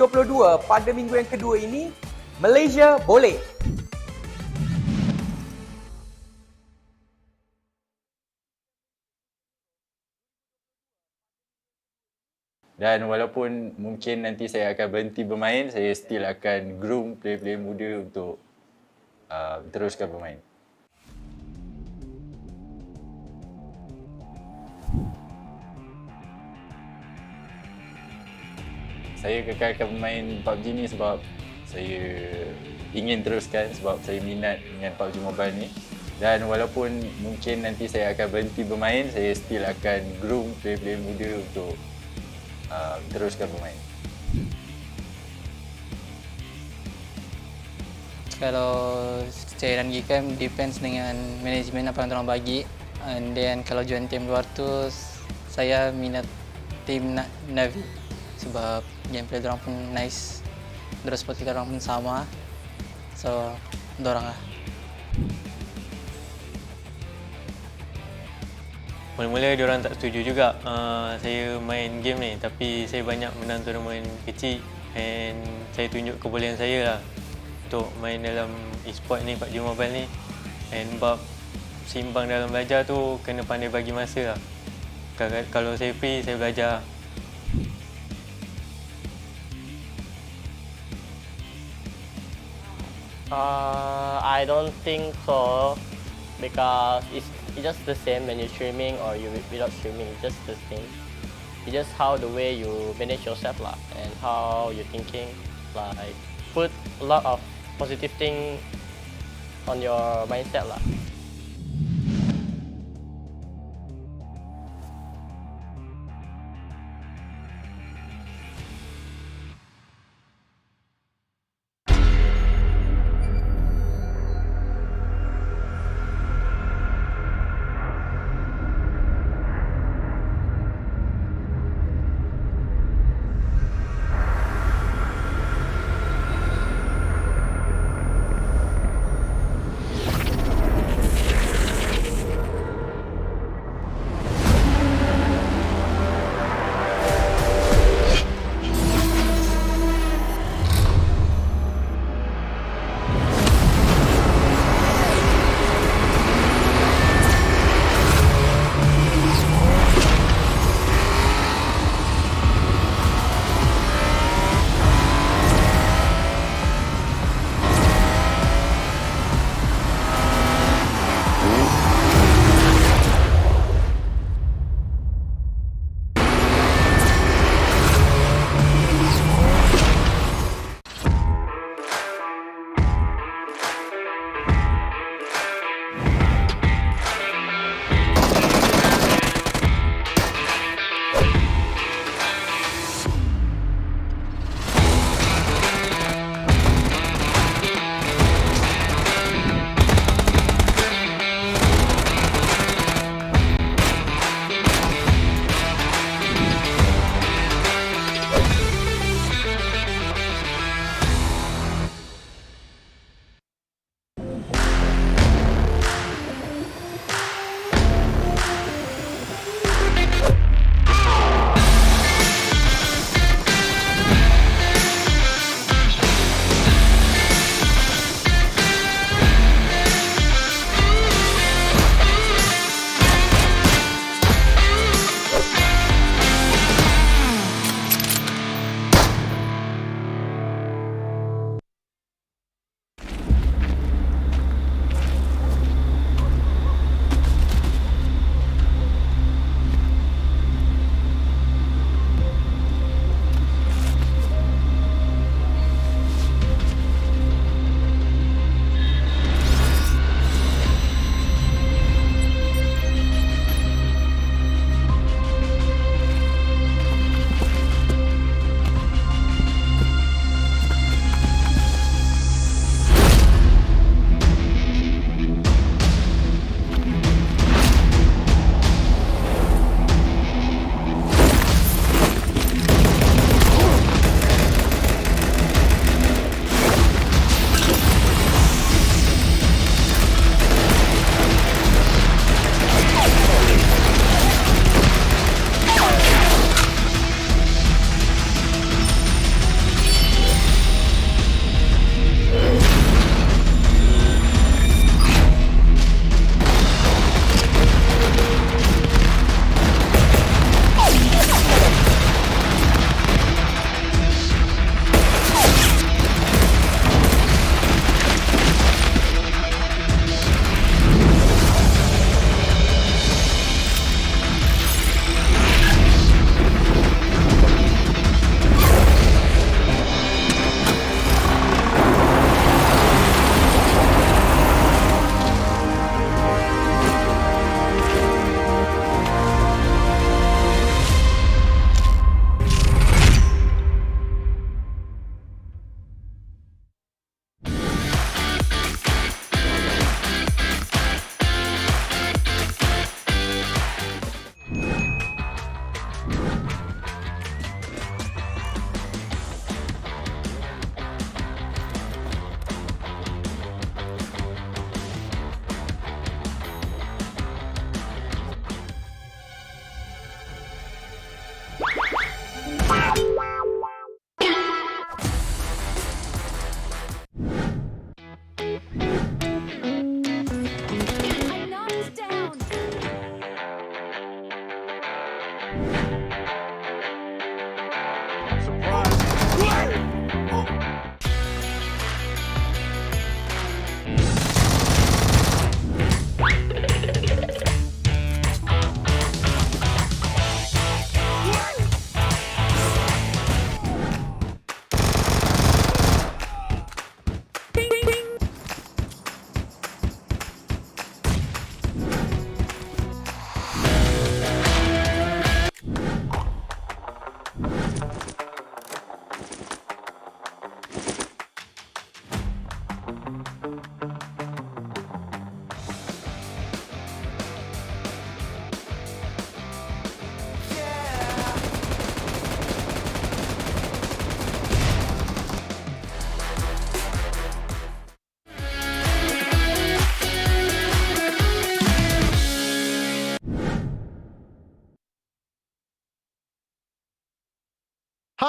22 pada minggu yang kedua ini, Malaysia boleh. Dan walaupun mungkin nanti saya akan berhenti bermain, saya still akan groom player-player muda untuk teruskan bermain. Saya kekalkan bermain PUBG ni sebab saya ingin teruskan, sebab saya minat dengan PUBG Mobile ni. Dan walaupun mungkin nanti saya akan berhenti bermain, saya still akan groom player-player muda untuk teruskan bermain. Kalau cairan Geek Fam depends dengan manajemen apa yang orang bagi. And then kalau join tim luar tu, saya minat tim Navy sebab gameplay dorang pun nice. Terus spot kita orang pun sama. So, dorang lah. Mula-mula diorang tak setuju juga saya main game ni, tapi saya banyak menang tournament kecil and saya tunjuk kebolehan saya lah untuk main dalam Esport ni, PUBG Mobile ni. And bab seimbang dalam belajar tu kena pandai bagi masa lah. Kalau saya free, saya belajar. I don't think so, because it's just the same when you're streaming or you without streaming. It's just the same. It's just how the way you manage yourself lah, and how you're thinking. Like put a lot of positive thing on your mindset lah.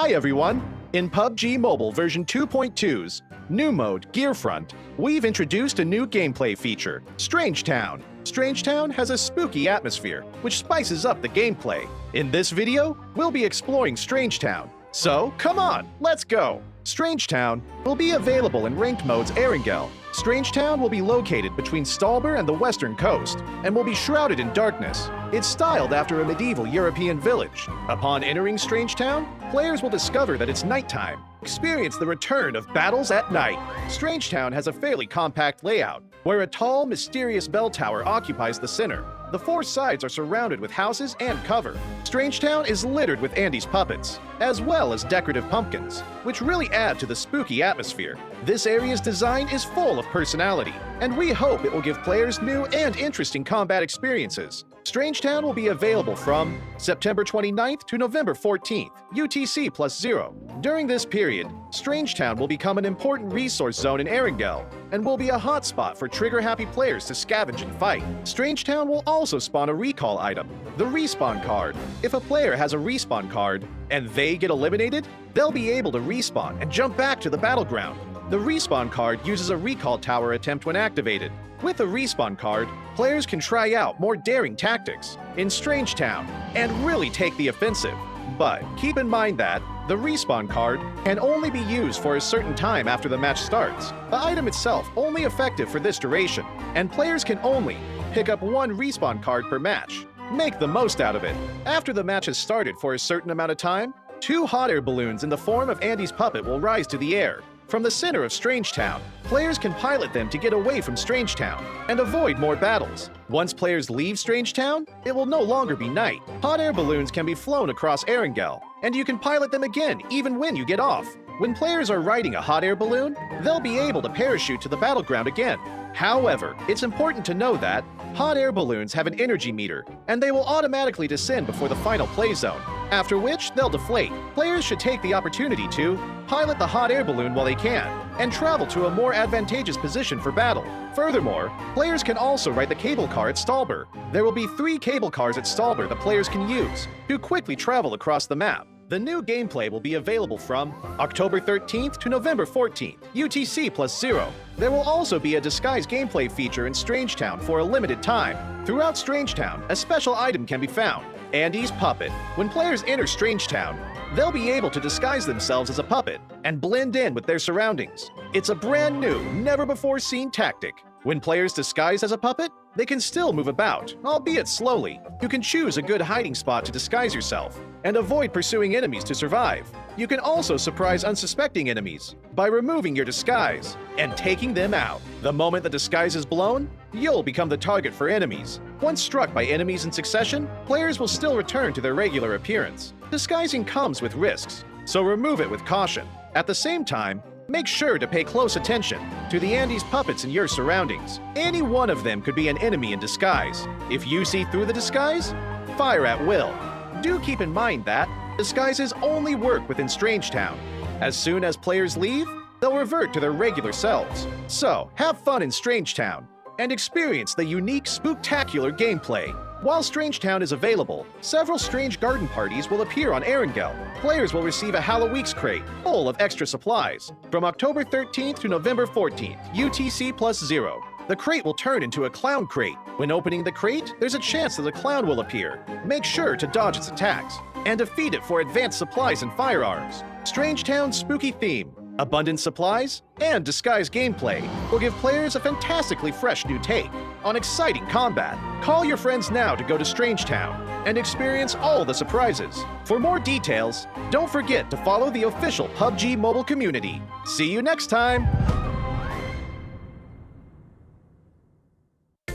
Hi everyone! In PUBG Mobile version 2.2's new mode, Gearfront, we've introduced a new gameplay feature, Strange Town. Strange Town has a spooky atmosphere, which spices up the gameplay. In this video, we'll be exploring Strange Town. So, come on, let's go! Strange Town will be available in ranked modes Erangel. Strange Town will be located between Stalber and the western coast, and will be shrouded in darkness. It's styled after a medieval European village. Upon entering Strange Town, players will discover that it's nighttime. Experience the return of battles at night. Strange Town has a fairly compact layout, where a tall, mysterious bell tower occupies the center. The four sides are surrounded with houses and cover. Strange Town is littered with Andy's puppets, as well as decorative pumpkins, which really add to the spooky atmosphere. This area's design is full of personality, and we hope it will give players new and interesting combat experiences. Strange Town will be available from September 29th to November 14th, UTC +0. During this period, Strange Town will become an important resource zone in Erangel, and will be a hotspot for trigger-happy players to scavenge and fight. Strange Town will also spawn a recall item, the Respawn card. If a player has a Respawn card, and they get eliminated, they'll be able to respawn and jump back to the battleground. The Respawn card uses a recall tower attempt when activated. With a Respawn card, players can try out more daring tactics in Strange Town and really take the offensive. But keep in mind that the Respawn card can only be used for a certain time after the match starts. The item itself only effective for this duration, and players can only pick up one Respawn card per match. Make the most out of it. After the match has started for a certain amount of time, 2 hot air balloons in the form of Andy's puppet will rise to the air. From the center of Strange Town, players can pilot them to get away from Strange Town and avoid more battles. Once players leave Strange Town, it will no longer be night. Hot air balloons can be flown across Erangel, and you can pilot them again even when you get off. When players are riding a hot air balloon, they'll be able to parachute to the battleground again. However, it's important to know that hot air balloons have an energy meter, and they will automatically descend before the final play zone, after which they'll deflate. Players should take the opportunity to pilot the hot air balloon while they can, and travel to a more advantageous position for battle. Furthermore, players can also ride the cable car at Stalber. There will be 3 cable cars at Stalber that players can use to quickly travel across the map. The new gameplay will be available from October 13th to November 14th, UTC +0. There will also be a disguise gameplay feature in Strange Town for a limited time. Throughout Strange Town, a special item can be found, Andy's puppet. When players enter Strange Town, they'll be able to disguise themselves as a puppet and blend in with their surroundings. It's a brand new, never-before-seen tactic. When players disguise as a puppet, they can still move about, albeit slowly. You can choose a good hiding spot to disguise yourself and avoid pursuing enemies to survive. You can also surprise unsuspecting enemies by removing your disguise and taking them out. The moment the disguise is blown, you'll become the target for enemies. Once struck by enemies in succession, players will still return to their regular appearance. Disguising comes with risks, so remove it with caution. At the same time, make sure to pay close attention to the Andy's puppets in your surroundings. Any one of them could be an enemy in disguise. If you see through the disguise, fire at will. Do keep in mind that disguises only work within Strange Town. As soon as players leave, they'll revert to their regular selves. So, have fun in Strange Town and experience the unique, spooktacular gameplay. While Strange Town is available, several strange garden parties will appear on Erangel. Players will receive a Halloweeks crate full of extra supplies from October 13th to November 14th, UTC +0. The crate will turn into a clown crate. When opening the crate, there's a chance that a clown will appear. Make sure to dodge its attacks and defeat it for advanced supplies and firearms. Strange Town's spooky theme, abundant supplies, and disguise gameplay will give players a fantastically fresh new take on exciting combat. Call your friends now to go to Strange Town and experience all the surprises. For more details, don't forget to follow the official PUBG Mobile community. See you next time!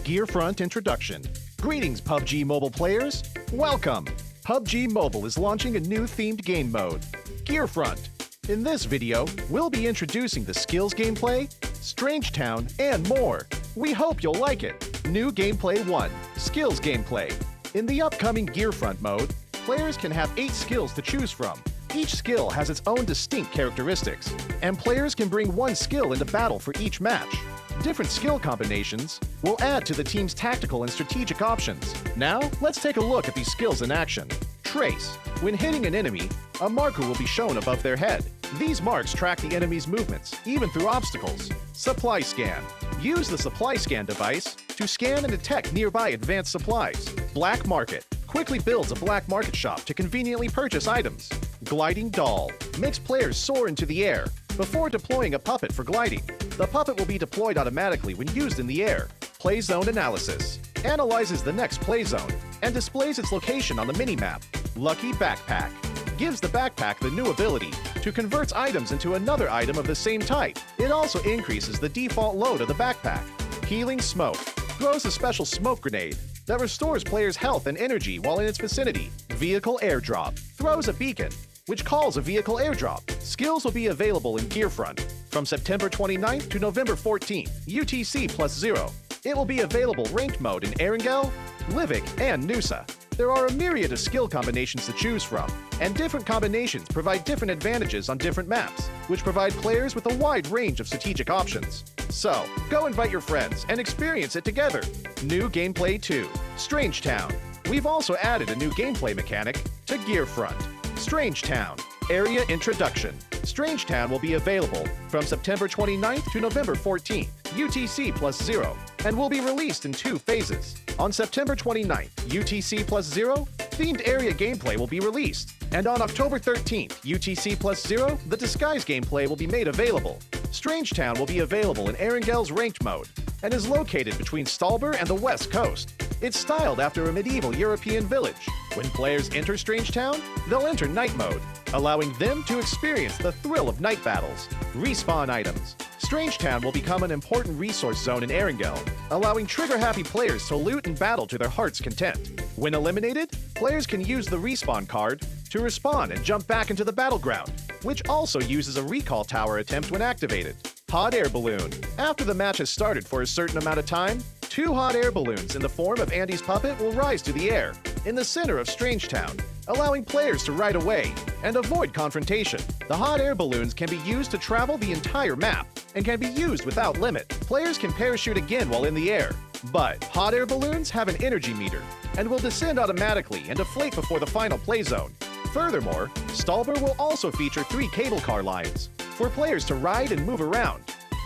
Gearfront Introduction. Greetings, PUBG Mobile players. Welcome. PUBG Mobile is launching a new themed game mode, Gearfront. In this video, we'll be introducing the skills gameplay, Strange Town, and more. We hope you'll like it. New Gameplay 1, Skills Gameplay. In the upcoming Gearfront mode, players can have 8 skills to choose from. Each skill has its own distinct characteristics, and players can bring 1 skill into battle for each match. Different skill combinations will add to the team's tactical and strategic options. Now, let's take a look at these skills in action. Trace. When hitting an enemy, a marker will be shown above their head. These marks track the enemy's movements, even through obstacles. Supply Scan. Use the Supply Scan device to scan and detect nearby advanced supplies. Black Market. Quickly builds a black market shop to conveniently purchase items. Gliding Doll. Makes players soar into the air before deploying a puppet for gliding. The puppet will be deployed automatically when used in the air. Play Zone Analysis. Analyzes the next play zone and displays its location on the minimap. Lucky Backpack. Gives the backpack the new ability to convert items into another item of the same type. It also increases the default load of the backpack. Healing Smoke. Throws a special smoke grenade that restores players' health and energy while in its vicinity. Vehicle Airdrop. Throws a beacon, which calls a vehicle airdrop. Skills will be available in Gearfront from September 29th to November 14th, UTC +0. It will be available ranked mode in Erangel, Livik, and Nusa. There are a myriad of skill combinations to choose from, and different combinations provide different advantages on different maps, which provide players with a wide range of strategic options. So, go invite your friends and experience it together. New Gameplay 2, Strange Town. We've also added a new gameplay mechanic to Gearfront. Strange Town, Area Introduction. Strange Town will be available from September 29th to November 14th, UTC +0, and will be released in 2 phases. On September 29th, UTC +0, themed area gameplay will be released. And on October 13th, UTC +0, the disguise gameplay will be made available. Strange Town will be available in Erangel's ranked mode and is located between Stalber and the West Coast. It's styled after a medieval European village. When players enter Strange Town, they'll enter night mode, allowing them to experience the thrill of night battles. Respawn items. Strange Town will become an important resource zone in Erangel, allowing trigger-happy players to loot and battle to their heart's content. When eliminated, players can use the respawn card to respawn and jump back into the battleground, which also uses a recall tower attempt when activated. Hot Air Balloon. After the match has started for a certain amount of time, 2 hot air balloons in the form of Andy's puppet will rise to the air in the center of Strange Town, allowing players to ride away and avoid confrontation. The hot air balloons can be used to travel the entire map and can be used without limit. Players can parachute again while in the air, but hot air balloons have an energy meter and will descend automatically and deflate before the final play zone. Furthermore, Stalber will also feature 3 cable car lines for players to ride and move around.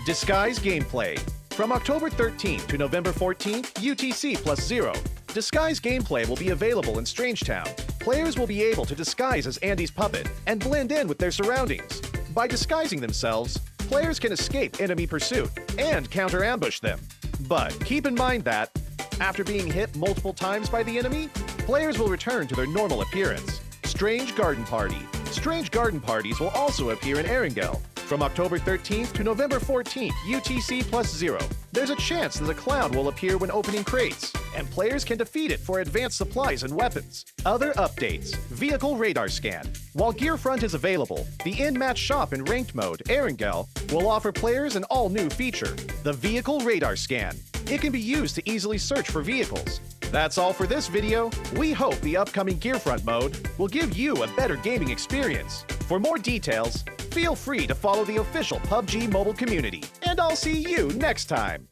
Disguise gameplay. From October 13th to November 14th, UTC +0. Disguise gameplay will be available in Strange Town. Players will be able to disguise as Andy's puppet and blend in with their surroundings. By disguising themselves, players can escape enemy pursuit and counter-ambush them. But keep in mind that, after being hit multiple times by the enemy, players will return to their normal appearance. Strange Garden Party. Strange garden parties will also appear in Erangel. From October 13th to November 14th, UTC +0. There's a chance that a clown will appear when opening crates, and players can defeat it for advanced supplies and weapons. Other updates. Vehicle Radar Scan. While Gearfront is available, the in-match shop in Ranked Mode, Erangel, will offer players an all-new feature, the Vehicle Radar Scan. It can be used to easily search for vehicles. That's all for this video. We hope the upcoming Gearfront mode will give you a better gaming experience. For more details, feel free to follow the official PUBG Mobile community. And I'll see you next time.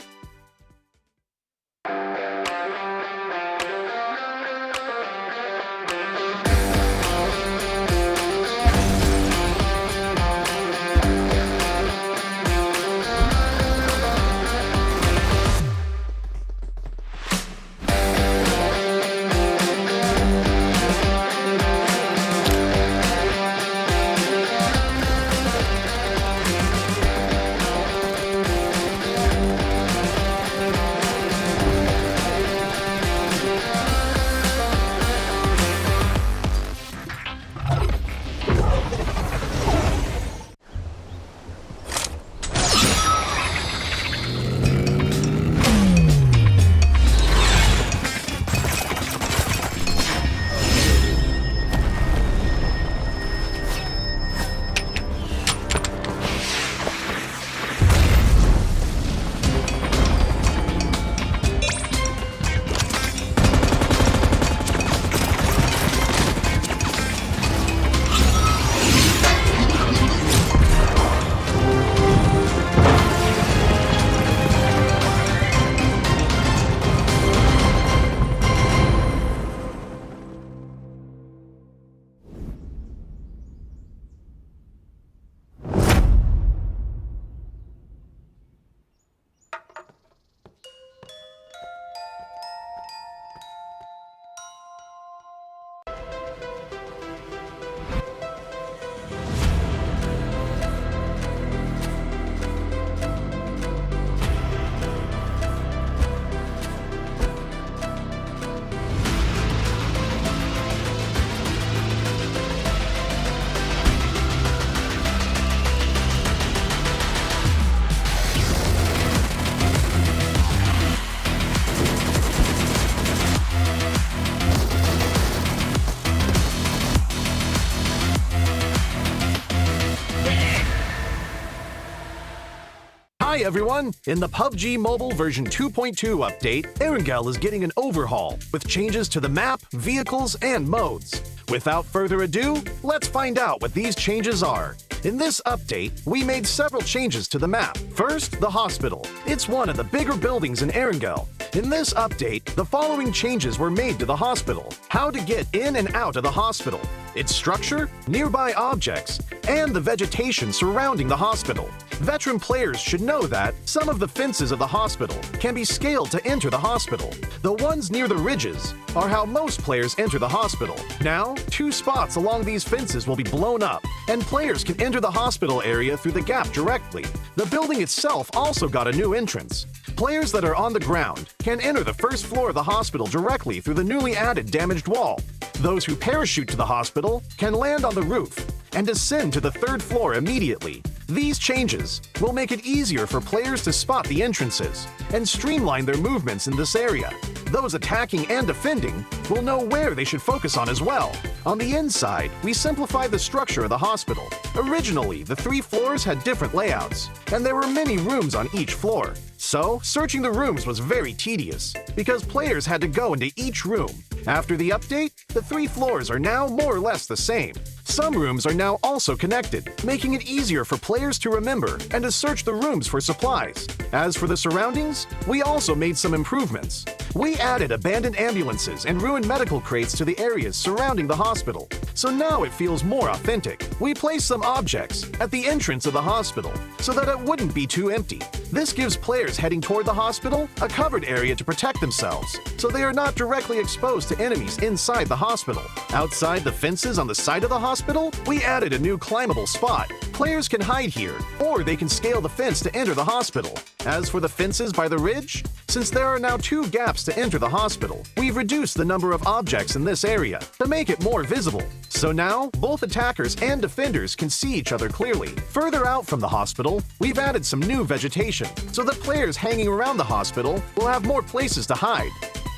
Hi everyone! In the PUBG Mobile version 2.2 update, Erangel is getting an overhaul with changes to the map, vehicles, and modes. Without further ado, let's find out what these changes are. In this update, we made several changes to the map. First, the hospital. It's one of the bigger buildings in Erangel. In this update, the following changes were made to the hospital. How to get in and out of the hospital, its structure, nearby objects, and the vegetation surrounding the hospital. Veteran players should know that some of the fences of the hospital can be scaled to enter the hospital. The ones near the ridges are how most players enter the hospital. Now, 2 spots along these fences will be blown up, and players can enter the hospital area through the gap directly. The building itself also got a new entrance. Players that are on the ground can enter the first floor of the hospital directly through the newly added damaged wall. Those who parachute to the hospital can land on the roof and descend to the 3rd floor immediately. These changes will make it easier for players to spot the entrances and streamline their movements in this area. Those attacking and defending will know where they should focus on as well. On the inside, we simplified the structure of the hospital. Originally, the 3 floors had different layouts, and there were many rooms on each floor. So, searching the rooms was very tedious, because players had to go into each room. After the update, the 3 floors are now more or less the same. Some rooms are now also connected, making it easier for players to remember and to search the rooms for supplies. As for the surroundings, we also made some improvements. We added abandoned ambulances and ruined medical crates to the areas surrounding the hospital, so now it feels more authentic. We placed some objects at the entrance of the hospital so that it wouldn't be too empty. This gives players heading toward the hospital a covered area to protect themselves, so they are not directly exposed to enemies inside the hospital. Outside the fences on the side of the hospital, we added a new climbable spot. Players can hide here, or they can scale the fence to enter the hospital. As for the fences by the ridge, since there are now 2 gaps to enter the hospital, we've reduced the number of objects in this area to make it more visible. So now, both attackers and defenders can see each other clearly. Further out from the hospital, we've added some new vegetation, so that players hanging around the hospital will have more places to hide.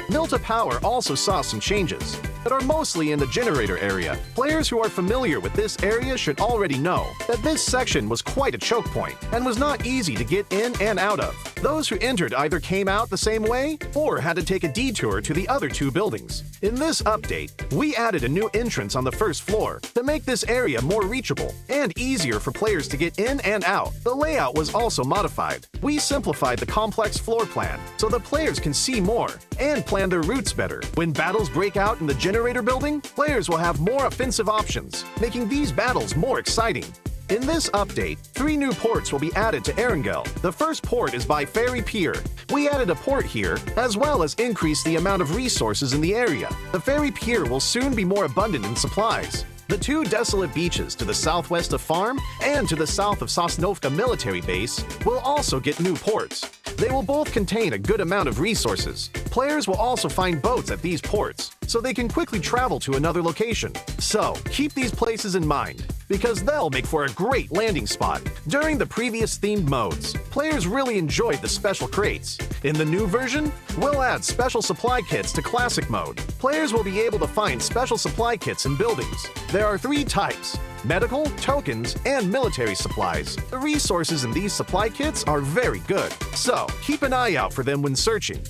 Milta Power also saw some changes that are mostly in the generator area. Players who are familiar with this area should already know that this section was quite a choke point and was not easy to get in and out of. Those who entered either came out the same way or had to take a detour to the other 2 buildings. In this update, we added a new entrance on the 1st floor to make this area more reachable and easier for players to get in and out. The layout was also modified. We simplified the complex floor plan so that players can see more and plan their routes better. When battles break out in the generator building, players will have more offensive options, making these battles more exciting. In this update, 3 new ports will be added to Erangel. The first port is by Ferry Pier. We added a port here, as well as increased the amount of resources in the area. The Ferry Pier will soon be more abundant in supplies. The 2 desolate beaches to the southwest of Farm and to the south of Sosnovka military base will also get new ports. They will both contain a good amount of resources. Players will also find boats at these ports, so they can quickly travel to another location. So, keep these places in mind, because they'll make for a great landing spot. During the previous themed modes, players really enjoyed the special crates. In the new version, we'll add special supply kits to classic mode. Players will be able to find special supply kits in buildings. There are 3 types: medical, tokens, and military supplies. The resources in these supply kits are very good, so keep an eye out for them when searching.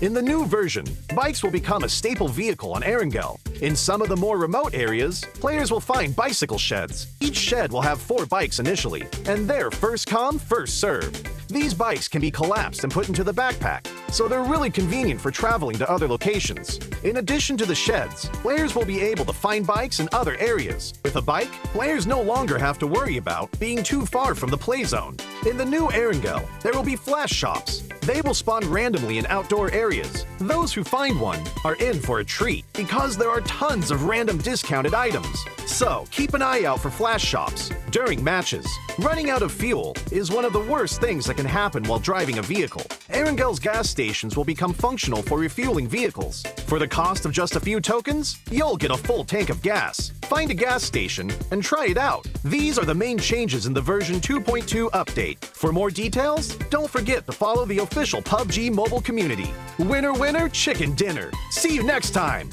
In the new version, bikes will become a staple vehicle on Erangel. In some of the more remote areas, players will find bicycle sheds. Each shed will have 4 bikes initially, and they're first come, first served. These bikes can be collapsed and put into the backpack, so they're really convenient for traveling to other locations. In addition to the sheds, players will be able to find bikes in other areas. With a bike, players no longer have to worry about being too far from the play zone. In the new Erangel, there will be flash shops. They will spawn randomly in outdoor areas. Those who find one are in for a treat, because there are tons of random discounted items. So, keep an eye out for flash shops during matches. Running out of fuel is one of the worst things that can happen while driving a vehicle. Erangel's gas stations will become functional for refueling vehicles. For the cost of just a few tokens, you'll get a full tank of gas. Find a gas station and try it out. These are the main changes in the version 2.2 update. For more details, don't forget to follow the official PUBG Mobile community. Winner, winner, chicken dinner. See you next time.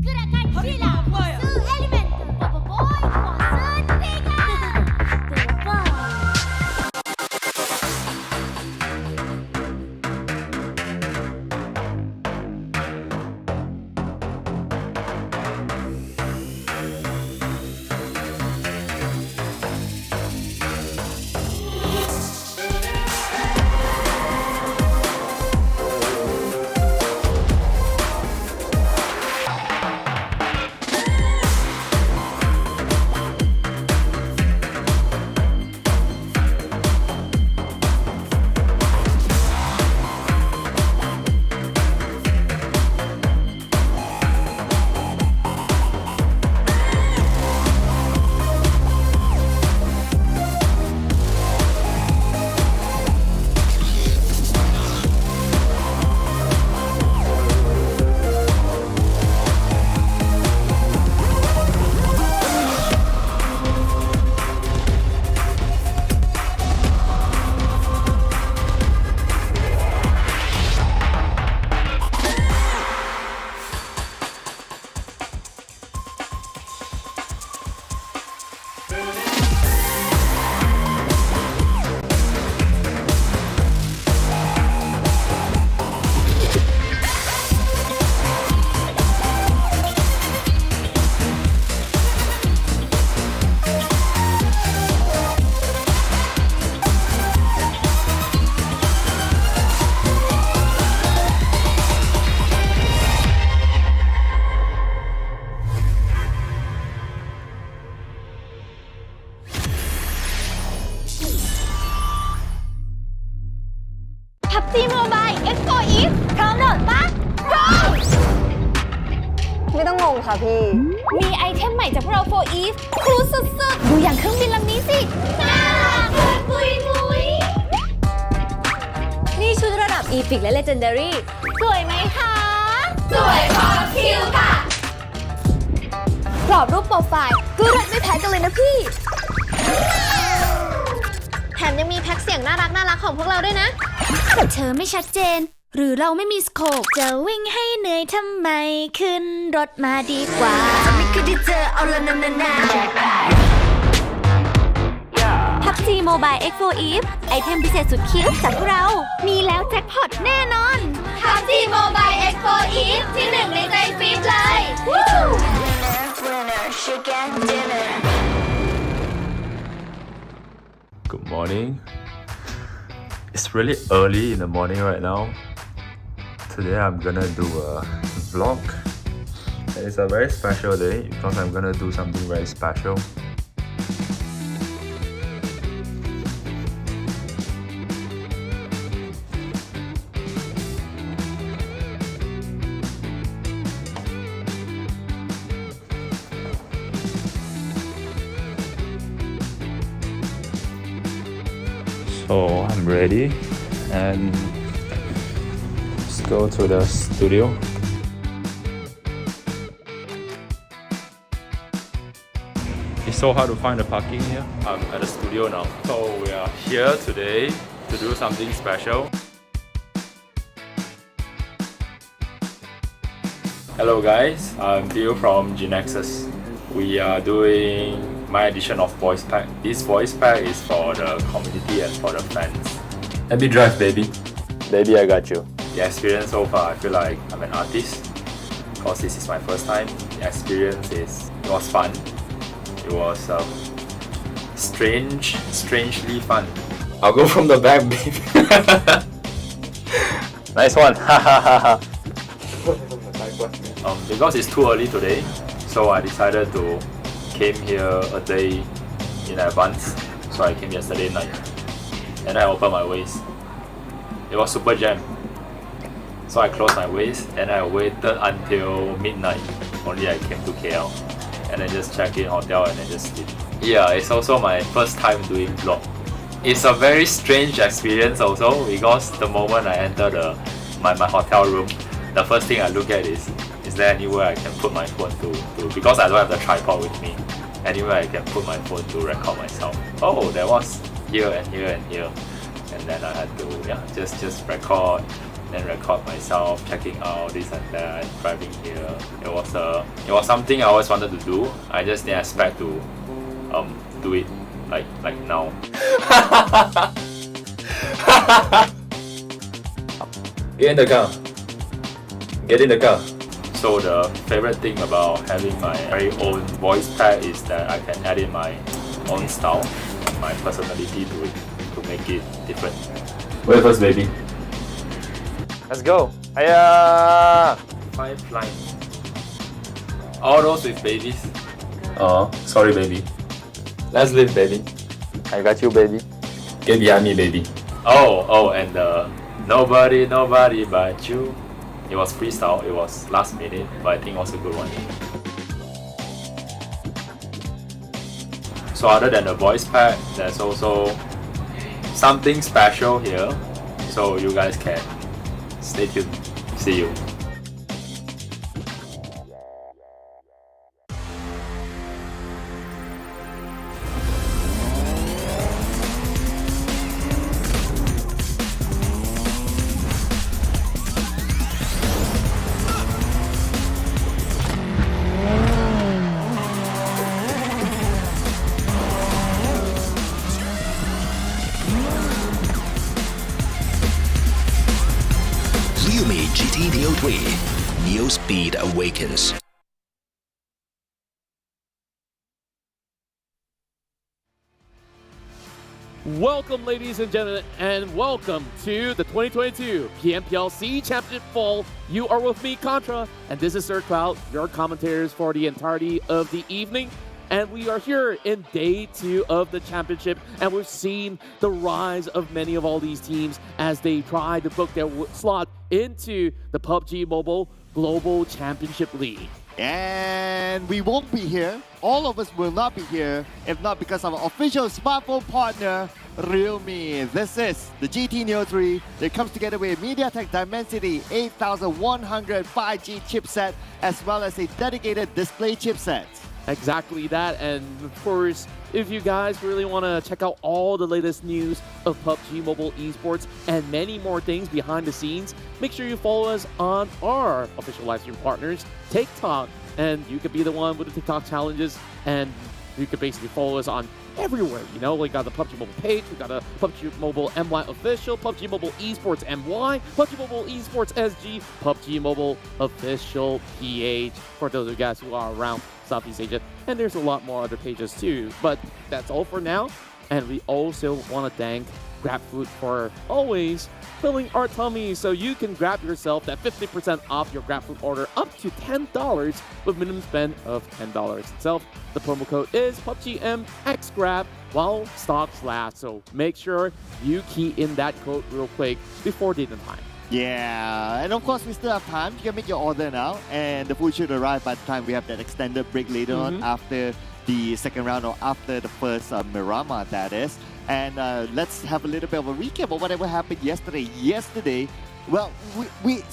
Gerakan silam, se elemental, Papa Boy, พี่ มีไอเทมใหม่จากพวกเราโฟอีฟครูสุดๆ ดูอย่างเครื่องบินลำนี้สิ น่ารักเกินปุยมุยนี่ชุดระดับอีพิกและเลเจนดารี่สวยไหมคะ สวยพอคิวค่ะกรอบรูปโปรไฟล์ก็เลิศไม่แพ้กันเลยนะพี่ แถมยังมีแพ็คเสียงน่ารักของพวกเราด้วยนะแต่เธอไม่ชัดเจน หรือเราไม่มีสโคปจะวิ่งให้เหนื่อยทำไมขึ้นรถมาดีกว่าไม่เคยได้เจอเอาละนาPUBG Mobile X4 Eve ไอเทมพิเศษสุดคิ้วจากพวกเรา มีแล้วแจ็คพอตแน่นอน PUBG Mobile X4 Eve ที่หนึ่งในใจฟิล์มเลย Good morning. It's really early in the morning right now. Today I'm gonna do a vlog. It's a very special day because I'm gonna do something very special. So I'm ready and let's go to the studio. It's so hard to find the parking here. I'm at the studio now. So we are here today to do something special. Hello guys, I'm Bill from GNexus. We are doing my edition of voice pack. This voice pack is for the community and for the fans. Let me drive, baby. Baby, I got you. The experience so far, I feel like I'm an artist because this is my first time. The experience it was fun. It was strangely fun. I'll go from the back, baby. Nice one. Because it's too early today, so I decided to came here a day in advance. So I came yesterday night and I opened my waist. It was super jam. So I closed my waist and I waited until midnight. Only I came to KL and then just check in hotel and then just sleep. Yeah, it's also my first time doing vlog. It's a very strange experience also because the moment I enter my hotel room, the first thing I look at is there anywhere I can put my phone to because I don't have the tripod with me. Anywhere I can put my phone to record myself. Oh, there was here and here and here. And then I had to just record, then record myself, checking out this and that, driving here. It was something I always wanted to do. I just didn't expect to do it like now. Get in the car. Get in the car. So the favorite thing about having my very own voice pack is that I can add in my own style, my personality to it, to make it different. Wait first, baby. Let's go. Hiya! 5 lines. All those with babies. Oh, sorry, baby. Let's live, baby. I got you, baby. Get behind me, baby. Oh, and nobody but you. It was freestyle, it was last minute, but I think it was a good one. So other than the voice pack, there's also something special here. So you guys can stay tuned. See you. Realme GT Neo 3. Neo Speed Awakens. Welcome, ladies and gentlemen, and welcome to the 2022 PMPL Championship Fall. You are with me, Contra, and this is Sir Cloud, your commentators for the entirety of the evening. And we are here in day 2 of the championship, and we've seen the rise of many of all these teams as they try to book their slot into the PUBG Mobile Global Championship League. And we won't be here. All of us will not be here if not because of our official smartphone partner, Realme. This is the GT Neo 3 that comes together with MediaTek Dimensity 8100 5G chipset as well as a dedicated display chipset. Exactly that, and of course, if you guys really want to check out all the latest news of PUBG Mobile Esports and many more things behind the scenes, make sure you follow us on our official livestream partners, TikTok, and you could be the one with the TikTok challenges, and you could basically follow us on everywhere. You know, we got the PUBG Mobile page, we got the PUBG Mobile MY official, PUBG Mobile Esports MY, PUBG Mobile Esports SG, PUBG Mobile official PH for those of you guys who are around Southeast Asia, and there's a lot more other pages too. But that's all for now, and we also want to thank GrabFood for always filling our tummies, so you can grab yourself that 50% off your GrabFood order up to $10 with minimum spend of $10 itself. The promo code is PUBGMXGrab while stocks last, so make sure you key in that code real quick before dinner time. Yeah, and of course we still have time. You can make your order now, and the food should arrive by the time we have that extended break later on after the second round or after the first Miramar, that is. And let's have a little bit of a recap of whatever happened yesterday. Yesterday, well, we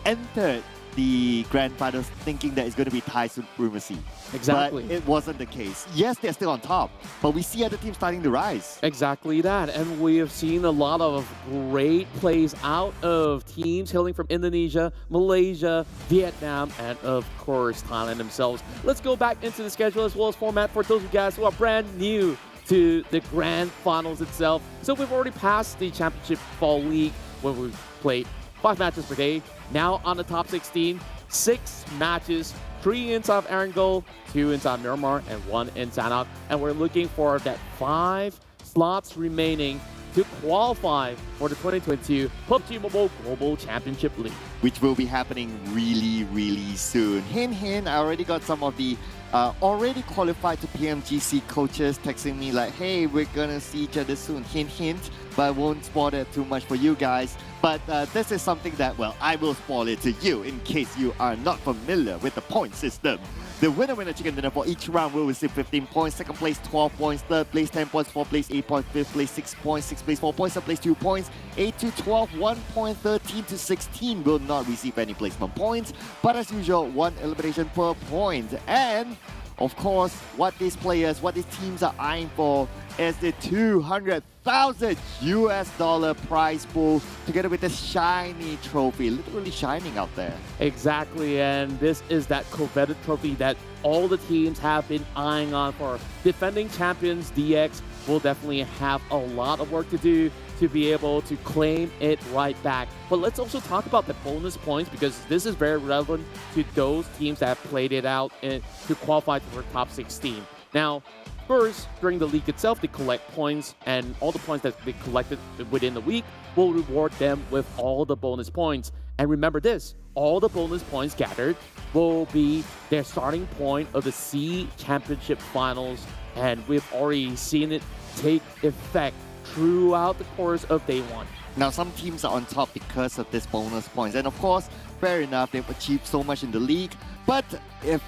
entered the grand finals thinking that it's going to be Thai supremacy. Exactly. But it wasn't the case. Yes, they're still on top, but we see other teams starting to rise. Exactly that. And we have seen a lot of great plays out of teams hailing from Indonesia, Malaysia, Vietnam, and of course, Thailand themselves. Let's go back into the schedule as well as format for those of you guys who are brand new to the grand finals itself. So we've already passed the Championship Fall League where we've played 5 matches per day. Now on the top 16, 6 matches, 3 inside Erangel, 2 inside Miramar, and 1 in Sanok. And we're looking for that 5 slots remaining to qualify for the 2022 PUBG Mobile Global Championship League, which will be happening really, really soon. Hint, hint, I already got some of the already qualified to PMGC coaches texting me like, hey, we're gonna see each other soon. Hint, hint, but I won't spoil it too much for you guys. But this is something that, well, I will spoil it to you in case you are not familiar with the point system. The winner chicken dinner for each round will receive 15 points, second place 12 points, third place 10 points, fourth place 8 points, fifth place 6 points, sixth place 4 points, seventh place 2 points, 8 to 12, 1 point, 13 to 16 will not receive any placement points, but as usual, 1 elimination per point. And of course, what these teams are eyeing for is the $200,000 prize pool together with the shiny trophy, literally shining out there. Exactly, and this is that coveted trophy that all the teams have been eyeing on for. Defending champions DX will definitely have a lot of work to do to be able to claim it right back. But let's also talk about the bonus points because this is very relevant to those teams that have played it out to qualify for top 16. Now, first, during the league itself, they collect points, and all the points that they collected within the week will reward them with all the bonus points. And remember this, all the bonus points gathered will be their starting point of the C Championship Finals, and we've already seen it take effect throughout the course of day 1. Now, some teams are on top because of this bonus points, and of course, fair enough, they've achieved so much in the league, but if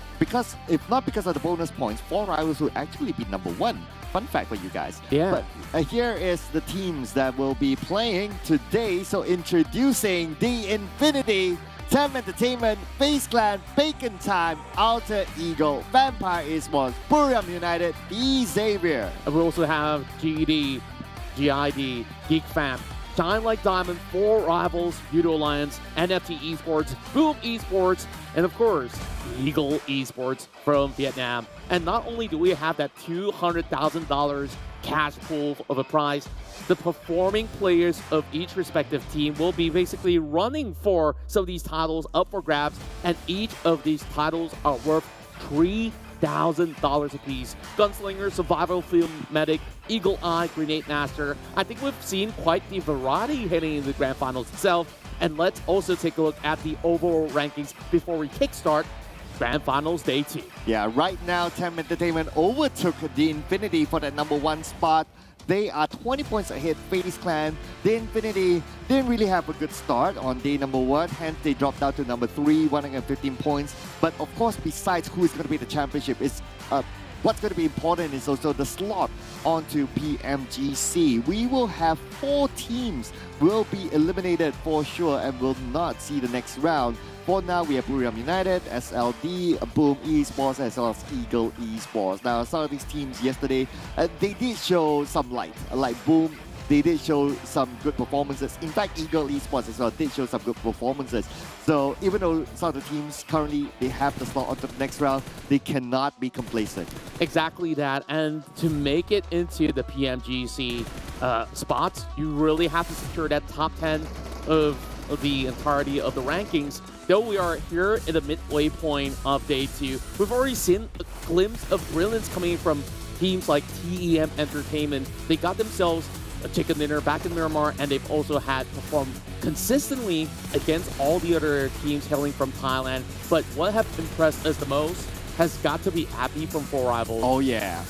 not because of the bonus points, 4 rivals will actually be number 1. Fun fact for you guys. Yeah. But here is the teams that will be playing today. So introducing the Infinity, TEM Entertainment, FaZe Clan, Bacon Time, Alter Ego, Vampire Esports, Buriram United, Xavier. And we also have GD, GID, Geek Fam, ShineLikeDiamond, 4 rivals, Yoodo Alliance, NFT Esports, Boom Esports, and of course, Ego Esports from Vietnam. And not only do we have that $200,000 cash pool of a prize, the performing players of each respective team will be basically running for some of these titles up for grabs, and each of these titles are worth $3,000 apiece. Gunslinger, Survival Field Medic, Eagle Eye, Grenade Master. I think we've seen quite the variety heading into the grand finals itself. And let's also take a look at the overall rankings before we kickstart Grand Finals Day 2. Yeah, right now, TEM Entertainment overtook the Infinity for that number 1 spot. They are 20 points ahead. FaZe Clan, the Infinity didn't really have a good start on day number 1, hence they dropped down to number 3, 115 points. But of course, besides who is going to be the championship, what's going to be important is also the slot onto PMGC. We will have 4 teams will be eliminated for sure and will not see the next round. For now, we have Buriram United, SLD, Boom Esports, as well as Ego Esports. Now, some of these teams yesterday, they did show some light. Like Boom, they did show some good performances. In fact, Ego Esports as well did show some good performances. So even though some of the teams currently, they have the slot onto the next round, they cannot be complacent. Exactly that. And to make it into the PMGC spots, you really have to secure that top 10 of the entirety of the rankings. Though we are here in the midway point of day 2, we've already seen a glimpse of brilliance coming from teams like TEM Entertainment. They got themselves a chicken dinner back in Miramar, and they've also had performed consistently against all the other teams hailing from Thailand. But what have impressed us the most has got to be Appy from 4 Rivals. Oh yeah.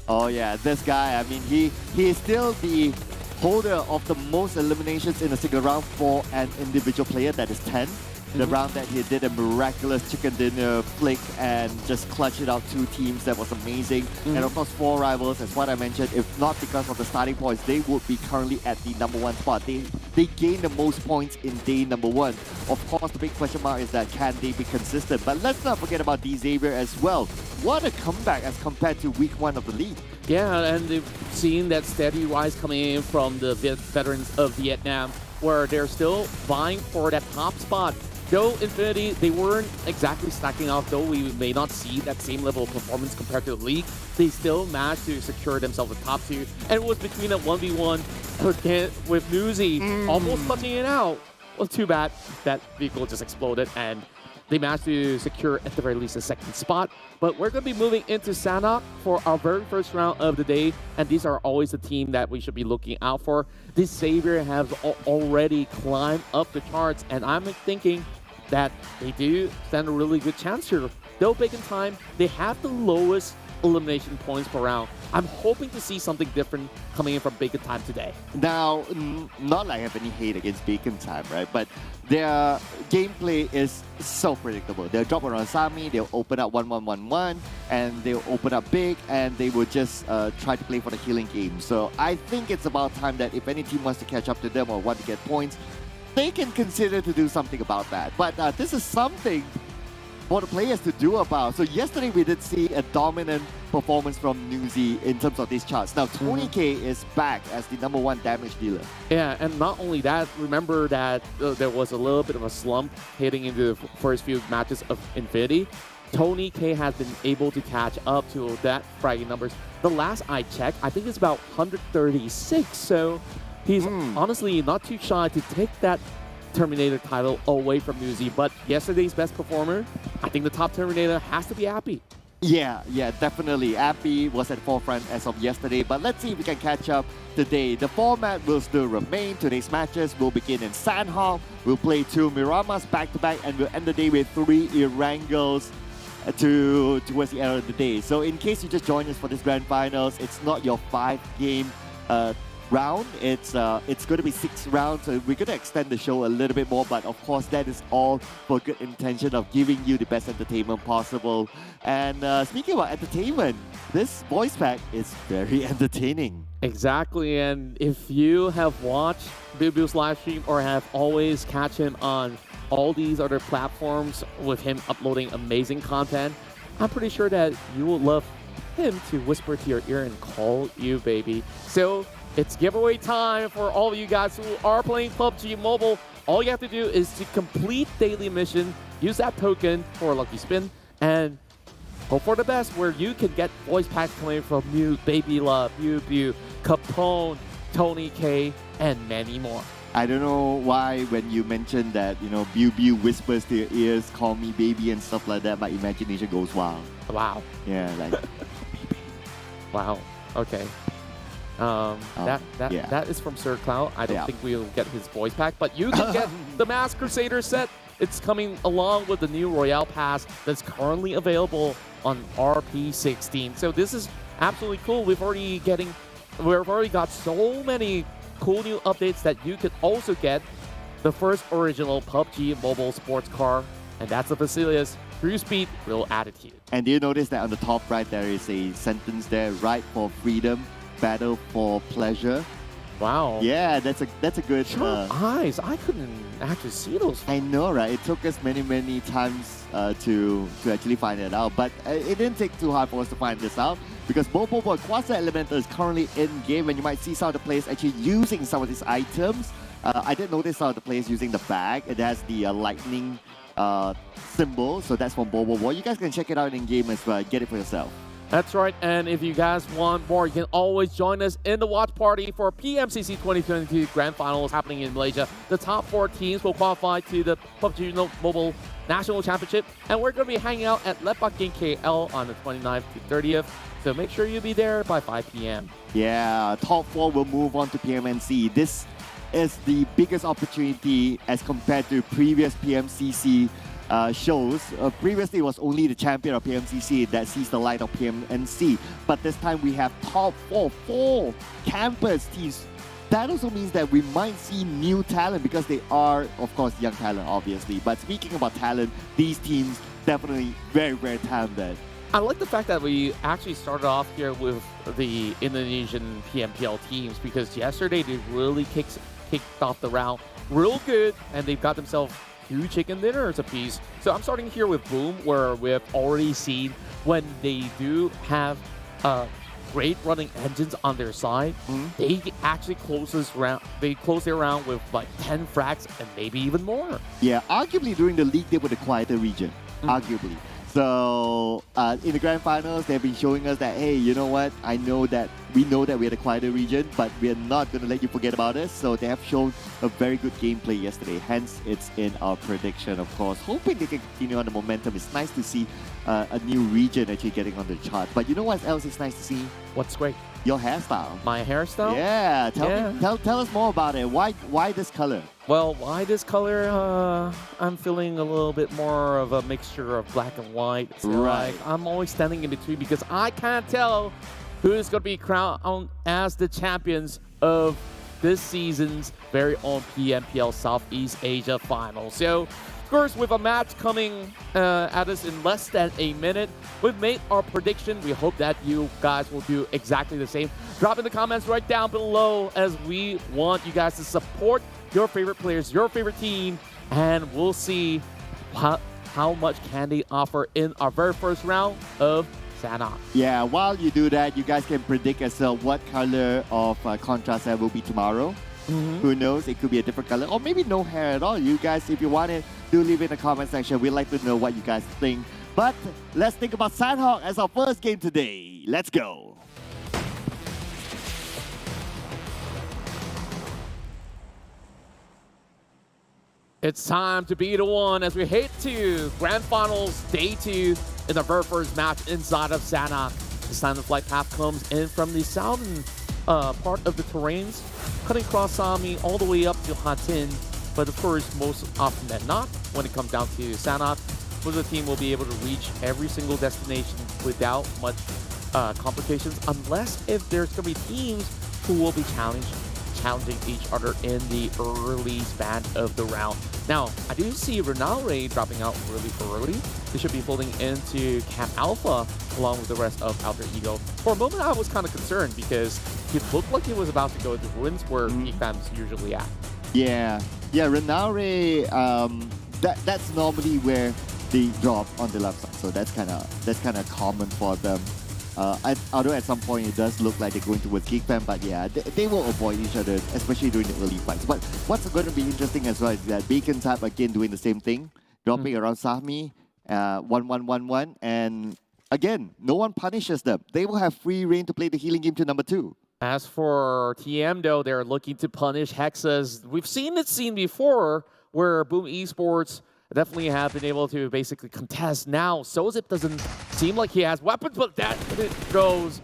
Oh yeah, this guy, I mean, he is still the holder of the most eliminations in a single round for an individual player, that is 10. The round that he did a miraculous chicken dinner flick and just clutched it out 2 teams, that was amazing. And of course, 4 Rivals, as what I mentioned, if not because of the starting points, they would be currently at the number 1 spot. They gained the most points in day number 1. Of course, the big question mark is that can they be consistent? But let's not forget about D Xavier as well. What a comeback as compared to week 1 of the league. Yeah, and they've seen that steady rise coming in from the veterans of Vietnam, where they're still vying for that top spot. Though Infinity, they weren't exactly stacking off, though we may not see that same level of performance compared to the league, they still managed to secure themselves the top 2. And it was between a 1v1 with Newsy almost clutching it out. Well, too bad that vehicle just exploded and they managed to secure at the very least a 2nd spot. But we're going to be moving into Sanok for our very first round of the day. And these are always the team that we should be looking out for. This Xavier has already climbed up the charts. And I'm thinking that they do stand a really good chance here. Though Bacon Time, they have the lowest elimination points per round. I'm hoping to see something different coming in from Bacon Time today. Now, not like I have any hate against Bacon Time, right? But their gameplay is so predictable. They'll drop around Sami, they'll open up 1-1-1-1, and they'll open up big, and they will just try to play for the healing game. So I think it's about time that if any team wants to catch up to them or want to get points, they can consider to do something about that. But this is something for the players to do about. So yesterday we did see a dominant performance from Newsy in terms of these charts. Now Tony K is back as the number 1 damage dealer. Yeah, and not only that, remember that there was a little bit of a slump heading into the first few matches of Infinity. Tony K has been able to catch up to that fragging numbers. The last I checked, I think it's about 136. So he's honestly not too shy to take that Terminator title away from Newsy. But yesterday's best performer, I think the top Terminator has to be Appy. Yeah, definitely. Appy was at forefront as of yesterday, but let's see if we can catch up today. The format will still remain. Today's matches will begin in Sandhawk. We'll play 2 Miramas back-to-back, and we'll end the day with 3 Erangels towards the end of the day. So in case you just joined us for this grand finals, it's not your 5-game round. It's going to be 6 rounds, so we're going to extend the show a little bit more, but of course that is all for good intention of giving you the best entertainment possible. And speaking about entertainment, this voice pack is very entertaining. Exactly, and if you have watched Bibu's live stream or have always catch him on all these other platforms with him uploading amazing content, I'm pretty sure that you will love him to whisper to your ear and call you baby. So it's giveaway time for all of you guys who are playing PUBG Mobile. All you have to do is to complete daily mission, use that token for a lucky spin, and hope for the best where you can get voice packs coming from Mew, Baby Love, Bu, Capone, Tony K, and many more. I don't know why when you mentioned that, you know, Bu whispers to your ears, call me baby and stuff like that, my imagination goes wild. Wow. Yeah, like wow. Okay. That is from Sir Cloud. I don't think we'll get his voice pack, but you can get the Masked Crusader set. It's coming along with the new Royale Pass that's currently available on RP16. So this is absolutely cool. We've already getting we've already got so many cool new updates that you could also get the first original PUBG mobile sports car, and that's the Facilius True Speed, Real Attitude. And do you notice that on the top right there is a sentence there, right for freedom, battle for pleasure. Wow. Yeah, that's a good... Sharp eyes. I couldn't actually see those. I know, right? It took us many times to actually find it out, but it didn't take too hard for us to find this out because Bobo Boy Quasar Elemental is currently in game, and you might see some of the players actually using some of these items. I did notice some of the players using the bag. It has the lightning symbol, so that's from Bobo Boy. You guys can check it out in game as well. Get it for yourself. That's right, and if you guys want more, you can always join us in the watch party for PMCC 2022 Grand Finals happening in Malaysia. The top 4 teams will qualify to the PUBG Mobile National Championship, and we're going to be hanging out at Lepak in KL on the 29th to 30th, so make sure you'll be there by 5 p.m. Yeah, top 4 will move on to PMNC. This is the biggest opportunity as compared to previous PMCC shows. Previously, it was only the champion of PMCC that sees the light of PMNC. But this time, we have top 4 campus teams. That also means that we might see new talent because they are, of course, young talent, obviously. But speaking about talent, these teams definitely very talented. I like the fact that we actually started off here with the Indonesian PMPL teams because yesterday they really kicked off the round real good, and they've got themselves 2 chicken dinners apiece. So I'm starting here with Boom, where we've already seen when they do have great running engines on their side, they actually close their round with like 10 frags and maybe even more. Yeah, arguably during the league they were the quieter region, arguably. So in the grand finals, they've been showing us that, hey, you know what? We know that we're the quieter region, but we're not going to let you forget about us. So they have shown a very good gameplay yesterday. Hence, it's in our prediction, of course. Hoping they can continue on the momentum. It's nice to see a new region actually getting on the chart. But you know what else is nice to see? What's great? Your hairstyle. My hairstyle? Yeah. Tell us more about it. Why this color? Well, why this color? I'm feeling a little bit more of a mixture of black and white. So right. I'm always standing in between because I can't tell who's going to be crowned as the champions of this season's very own PMPL Southeast Asia Final. So, of course, with a match coming at us in less than a minute, we've made our prediction. We hope that you guys will do exactly the same. Drop in the comments right down below as we want you guys to support your favorite players, your favorite team, and we'll see how much can they offer in our very first round of Sanhok. Yeah, while you do that, you guys can predict as well what color of contrast hair will be tomorrow. Who knows? It could be a different color, or maybe no hair at all. You guys, if you want it, do leave it in the comment section. We'd like to know what you guys think. But let's think about Sanhok as our first game today. Let's go. It's time to be the one as we head to Grand Finals Day 2 in the very first match inside of Sanhok. This time the flight path comes in from the southern part of the terrains, cutting across Sami all the way up to Hatin. But of course, most often than not, when it comes down to Sanhok, the team will be able to reach every single destination without much complications, unless if there's going to be teams who will be challenging each other in the early span of the round. Now, I do see Renale dropping out really early. They should be folding into Camp Alpha along with the rest of Alter Ego. For a moment, I was kind of concerned because it looked like he was about to go to Ruins where Geek Fam's usually at. Yeah, Renare, that's normally where they drop on the left side, so that's kind of common for them. Although at some point it does look like they're going towards Geek Fam, but yeah, they will avoid each other, especially during the early fights. But what's going to be interesting as well is that Bacon Type again doing the same thing, dropping around Sahmi, 1-1-1-1, and again, no one punishes them. They will have free reign to play the healing game to number 2. As for TM though, they're looking to punish Hexas. We've seen this scene before where Boom Esports definitely have been able to basically contest. Now, Sozip doesn't seem like he has weapons, but that it goes.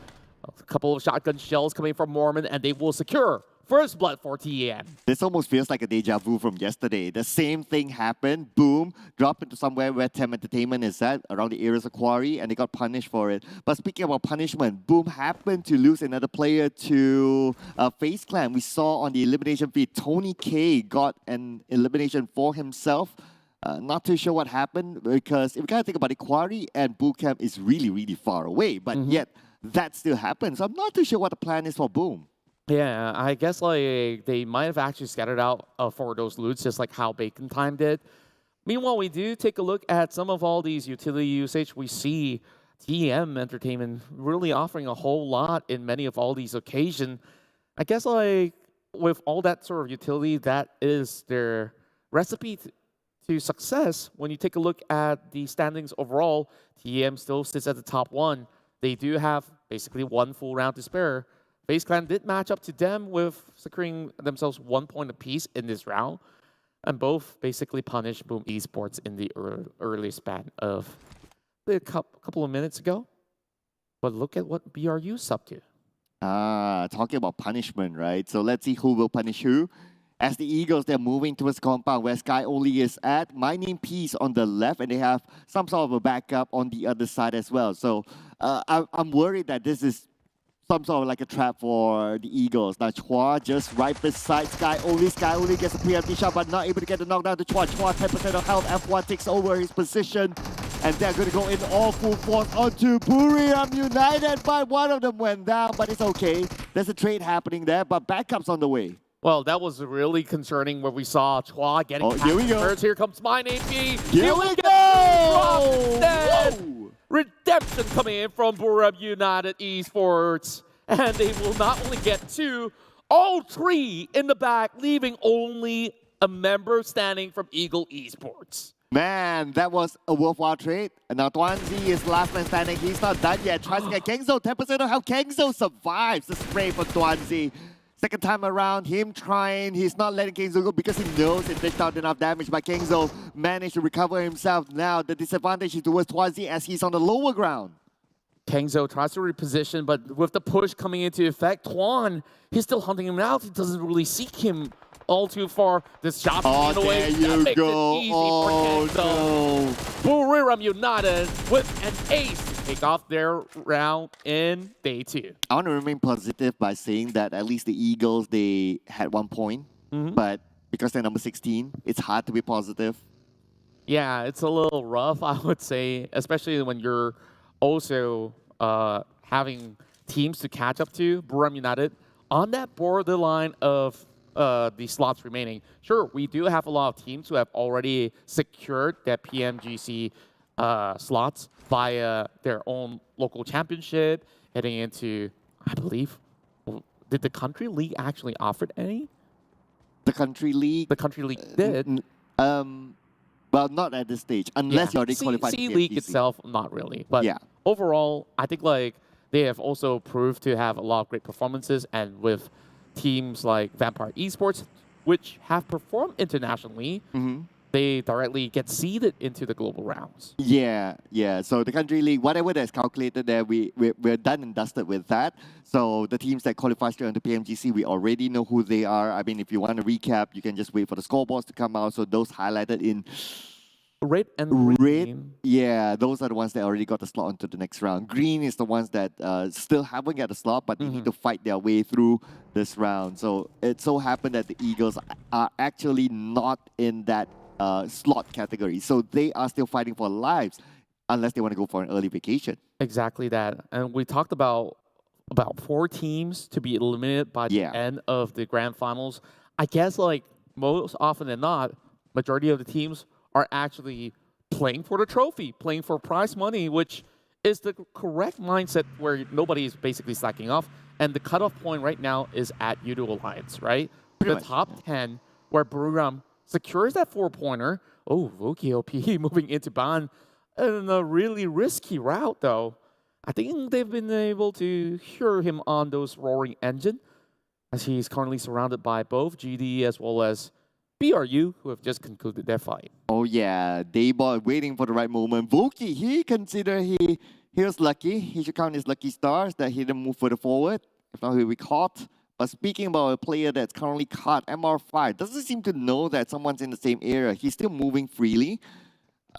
A couple of shotgun shells coming from Mormon, and they will secure first blood for TEM. This almost feels like a deja vu from yesterday. The same thing happened. Boom, dropped into somewhere where TEM Entertainment is at, around the areas of Quarry, and they got punished for it. But speaking about punishment, Boom happened to lose another player to FaZe Clan. We saw on the elimination feed, Tony K got an elimination for himself. Not too sure what happened, because if we kind of think about it, Quarry and Bootcamp is really, really far away, but yet that still happens. So I'm not too sure what the plan is for Boom. Yeah, I guess like they might have actually scattered out for those loots, just like how Bacon Time did. Meanwhile, we do take a look at some of all these utility usage. We see TEM Entertainment really offering a whole lot in many of all these occasions. I guess like with all that sort of utility, that is their recipe to success. When you take a look at the standings overall, TEM still sits at the top one. They do have basically one full round to spare. FaZe Clan did match up to them with securing themselves 1 point apiece in this round, and both basically punished Boom Esports in the early span of a couple of minutes ago. But look at what BRU's up to. Talking about punishment, right? So let's see who will punish who. As the Eagles, they're moving towards compound where Sky Only is at. Mining Piece on the left, and they have some sort of a backup on the other side as well. So I'm worried that this is some sort of like a trap for the Eagles. Now Chua just right beside Sky Only. Sky Only gets a preemptive shot, but not able to get the knockdown to Chua. Chua 10% of health. F1 takes over his position. And they're going to go in all full force onto Buriram United, but one of them went down, but it's okay. There's a trade happening there, but backup's on the way. Well, that was really concerning when we saw Chua getting here we go. first. Here comes my name, P. Here we go! Redemption coming in from Buriram United Esports. And they will not only get two, all three in the back, leaving only a member standing from Ego Esports. Man, that was a worthwhile trade. And now Tuanzi is last man standing. He's not done yet. Tries to get Kengzo. 10% of how Kengzo survives the spray for Tuanzi. Second time around, him trying. He's not letting Kengzo go because he knows it takes out enough damage. But Kengzo managed to recover himself. Now the disadvantage is towards Tuanzi as he's on the lower ground. Kengzo tries to reposition, but with the push coming into effect, Tuan, he's still hunting him out. He doesn't really seek him all too far. This shot there away. you That go. makes it easy for Kengzo. Buriram United with an ace to take off their round in day 2. I want to remain positive by saying that at least the Eagles, they had 1 point. But because they're number 16, it's hard to be positive. Yeah, it's a little rough, I would say, especially when you're also having teams to catch up to. Buriram United on that borderline of the slots remaining. Sure, we do have a lot of teams who have already secured their PMGC slots via their own local championship, heading into, I believe, did the Country League actually offer any? The Country League? The Country League did. Well, not at this stage, unless you're already qualified. C League itself, not really. But yeah. Overall, I think like they have also proved to have a lot of great performances, and with teams like Vampire Esports, which have performed internationally, they directly get seeded into the global rounds. Yeah. So the Country League, whatever that's calculated there, we're done and dusted with that. So the teams that qualify straight onto PMGC, we already know who they are. I mean, if you want to recap, you can just wait for the scoreboards to come out. So those highlighted in red and green. Yeah, those are the ones that already got the slot onto the next round. Green is the ones that still haven't got a slot, but they need to fight their way through this round. So it so happened that the Eagles are actually not in that slot category. So they are still fighting for lives unless they want to go for an early vacation. Exactly that. And we talked about 4 teams to be eliminated by the end of the grand finals. I guess like most often than not, majority of the teams are actually playing for the trophy, playing for prize money, which is the correct mindset where nobody is basically slacking off. And the cutoff point right now is at Yoodo Alliance, right? The top 10, where Buriram secures that 4-pointer. Oh, Voki moving into Ban in a really risky route, though. I think they've been able to hear him on those roaring engine, as he's currently surrounded by both GD as well as BRU, who have just concluded their fight. Oh yeah, Daybot waiting for the right moment. Voki, he considered he was lucky. He should count his lucky stars that he didn't move further forward. If not, he'll be caught But speaking about a player that's currently caught, MR5 doesn't seem to know that someone's in the same area. He's still moving freely.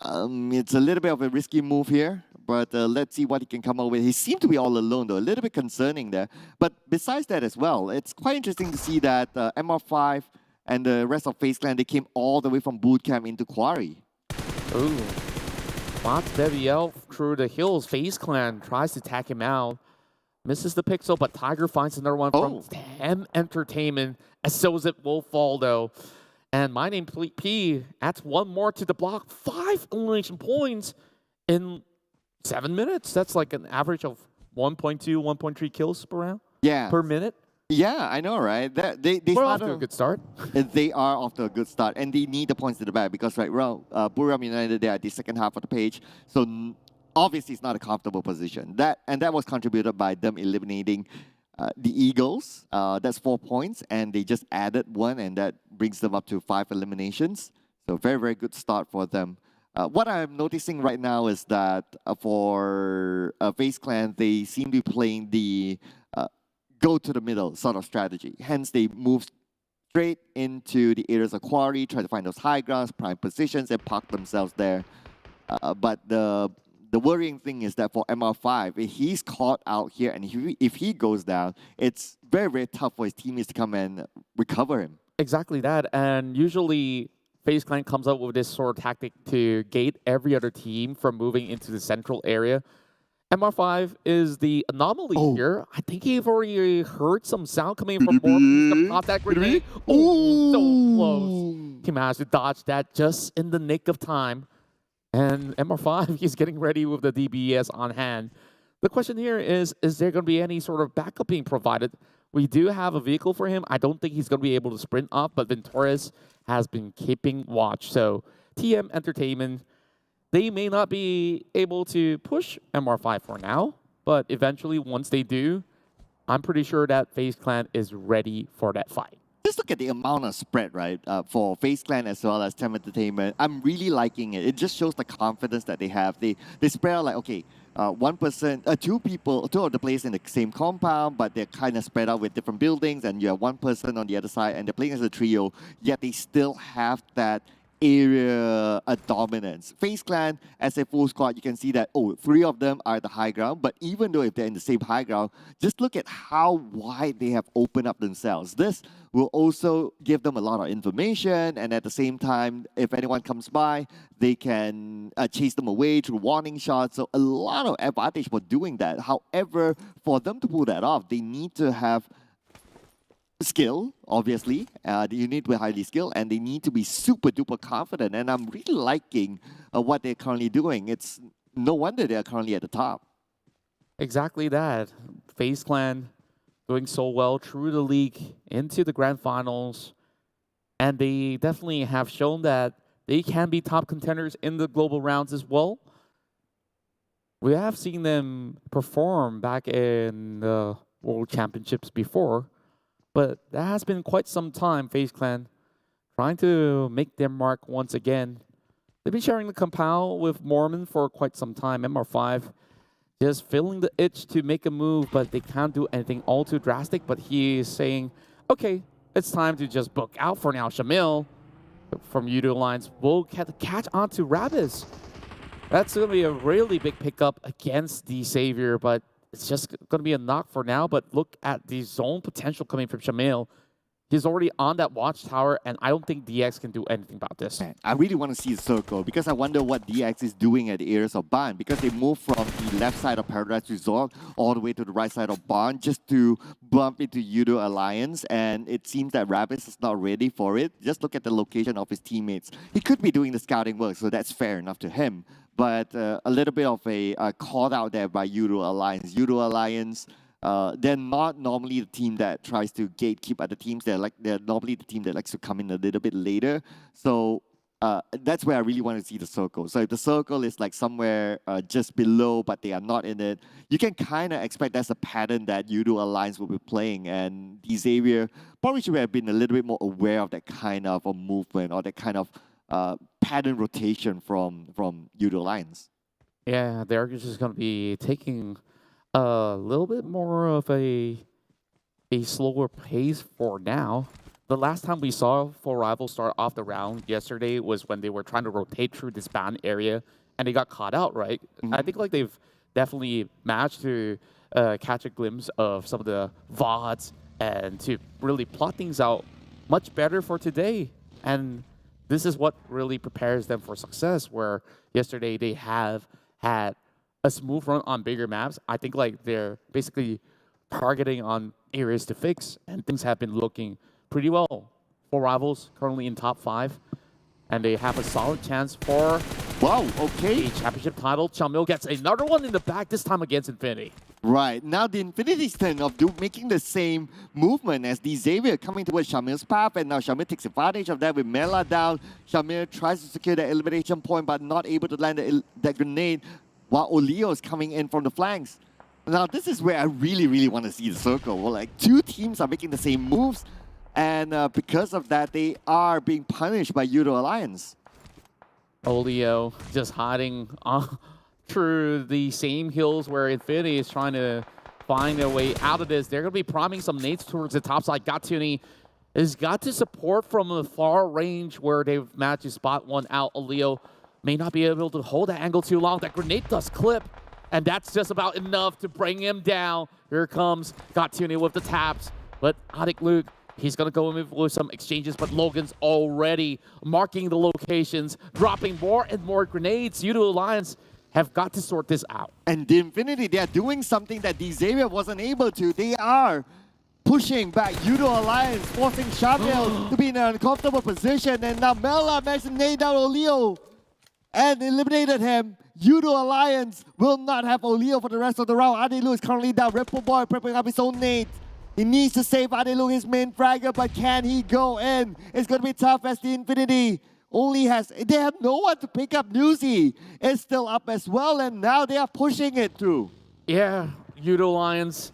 It's a little bit of a risky move here, but let's see what he can come up with. He seemed to be all alone, though, a little bit concerning there. But besides that as well, it's quite interesting to see that MR5 and the rest of FaZe Clan, they came all the way from bootcamp into Quarry. Ooh. Spots Beviel through the hills. FaZe Clan tries to tag him out. Misses the pixel, but Tiger finds another one from TEM Entertainment. As so is it will fall, though. And My Name P adds one more to the block. 5 elimination points in 7 minutes. That's like an average of 1.2, 1.3 kills per round. Yeah. Per minute. Yeah, I know, right? We're off to a good start. They are off to a good start, and they need the points to the back because right now, Buriram United, they're at the second half of the page. So obviously, it's not a comfortable position. That was contributed by them eliminating the Eagles. That's 4 points, and they just added 1, and that brings them up to 5 eliminations. So very, very good start for them. What I'm noticing right now is that for FaZe Clan, they seem to be playing the go to the middle sort of strategy. Hence, they move straight into the areas of Quarry, try to find those high grounds, prime positions, and park themselves there. But the worrying thing is that for MR5, if he's caught out here and if he goes down, it's very, very tough for his teammates to come and recover him. Exactly that. And usually, FaZe Clan comes up with this sort of tactic to gate every other team from moving into the central area. MR5 is the anomaly here. I think he've already heard some sound coming from Morpheus to pop that grenade. Oh, so close. He managed to dodge that just in the nick of time. And MR5, he's getting ready with the DBS on hand. The question here is there going to be any sort of backup being provided? We do have a vehicle for him. I don't think he's going to be able to sprint off, but Venturis has been keeping watch. So TM Entertainment, they may not be able to push MR5 for now, but eventually, once they do, I'm pretty sure that FaZe Clan is ready for that fight. Just look at the amount of spread, right, for FaZe Clan as well as TEM Entertainment. I'm really liking it. It just shows the confidence that they have. They spread out like, okay, 1%, two of the players in the same compound, but they're kind of spread out with different buildings, and you have one person on the other side, and they're playing as a trio, yet they still have that area dominance. FaZe Clan, as a full squad, you can see that, 3 of them are at the high ground, but even though if they're in the same high ground, just look at how wide they have opened up themselves. This will also give them a lot of information, and at the same time, if anyone comes by, they can chase them away through warning shots. So a lot of advantage for doing that. However, for them to pull that off, they need to have skill, obviously. You need to be highly skilled, and they need to be super duper confident. And I'm really liking what they're currently doing. It's no wonder they're currently at the top. Exactly that. FaZe Clan doing so well through the league into the grand finals, and they definitely have shown that they can be top contenders in the global rounds as well. We have seen them perform back in the World Championships before, but that has been quite some time. FaZe Clan trying to make their mark once again. They've been sharing the compound with Mormon for quite some time. MR5 just feeling the itch to make a move, but they can't do anything all too drastic. But he is saying, okay, it's time to just book out for now. Shamil from Yoodo Alliance will catch on to Rabis. That's going to be a really big pickup against the Savior, but it's just going to be a knock for now. But look at the zone potential coming from Shamil. He's already on that watchtower, and I don't think DX can do anything about this. I really want to see the circle, because I wonder what DX is doing at the areas of Barn, because they moved from the left side of Paradise Resort all the way to the right side of Barn just to bump into Yoodo Alliance, and it seems that Rabis is not ready for it. Just look at the location of his teammates. He could be doing the scouting work, so that's fair enough to him. But a little bit of a call out there by Yoodo Alliance. Yoodo Alliance, they're not normally the team that tries to gatekeep other teams. They're normally the team that likes to come in a little bit later. So that's where I really want to see the circle. So if the circle is like somewhere just below, but they are not in it, you can kind of expect that's a pattern that Yoodo Alliance will be playing. And Xavier probably should have been a little bit more aware of that kind of a movement or that kind of pattern rotation from Yoodo Alliance. Yeah, they're just going to be taking a little bit more of a a slower pace for now. The last time we saw 4Rivals start off the round yesterday was when they were trying to rotate through this ban area and they got caught out, right? I think like they've definitely managed to catch a glimpse of some of the VODs and to really plot things out much better for today. And this is what really prepares them for success, where yesterday they have had a smooth run on bigger maps. I think like they're basically targeting on areas to fix, and things have been looking pretty well. 4Rivals currently in top 5, and they have a solid chance for a championship title. Shamil gets another one in the back, this time against Infinity. Right, now the Infinity's turn of making the same movement as the Xavier coming towards Shamil's path, and now Shamil takes advantage of that with Mela down. Shamil tries to secure the elimination point, but not able to land that grenade, while Olio is coming in from the flanks. Now this is where I really want to see the circle. Well, like 2 teams are making the same moves, and because of that, they are being punished by Yoodo Alliance. Olio just hiding through the same hills where Infinity is trying to find a way out of this. They're going to be priming some nades towards the top side. Gatsuni has got to support from a far range where they've managed to spot one out. Olio may not be able to hold that angle too long. That grenade does clip, and that's just about enough to bring him down. Here comes Gatsuni with the taps, but Adik Luke, he's going to go in with some exchanges, but Logan's already marking the locations, dropping more and more grenades. Yoodo Alliance have got to sort this out. And the Infinity, they are doing something that the Xavier wasn't able to. They are pushing back Yoodo Alliance, forcing Shamil to be in an uncomfortable position. And now Mela managed to nade down Olio and eliminated him. Yoodo Alliance will not have Olio for the rest of the round. Adelu is currently down. Ripple Boy prepping up his own nades. He needs to save Adelu, his main fragger, but can he go in? It's going to be tough as the Infinity they have no one to pick up. Newsy is still up as well, and now they are pushing it through. Yeah, Yoodo Alliance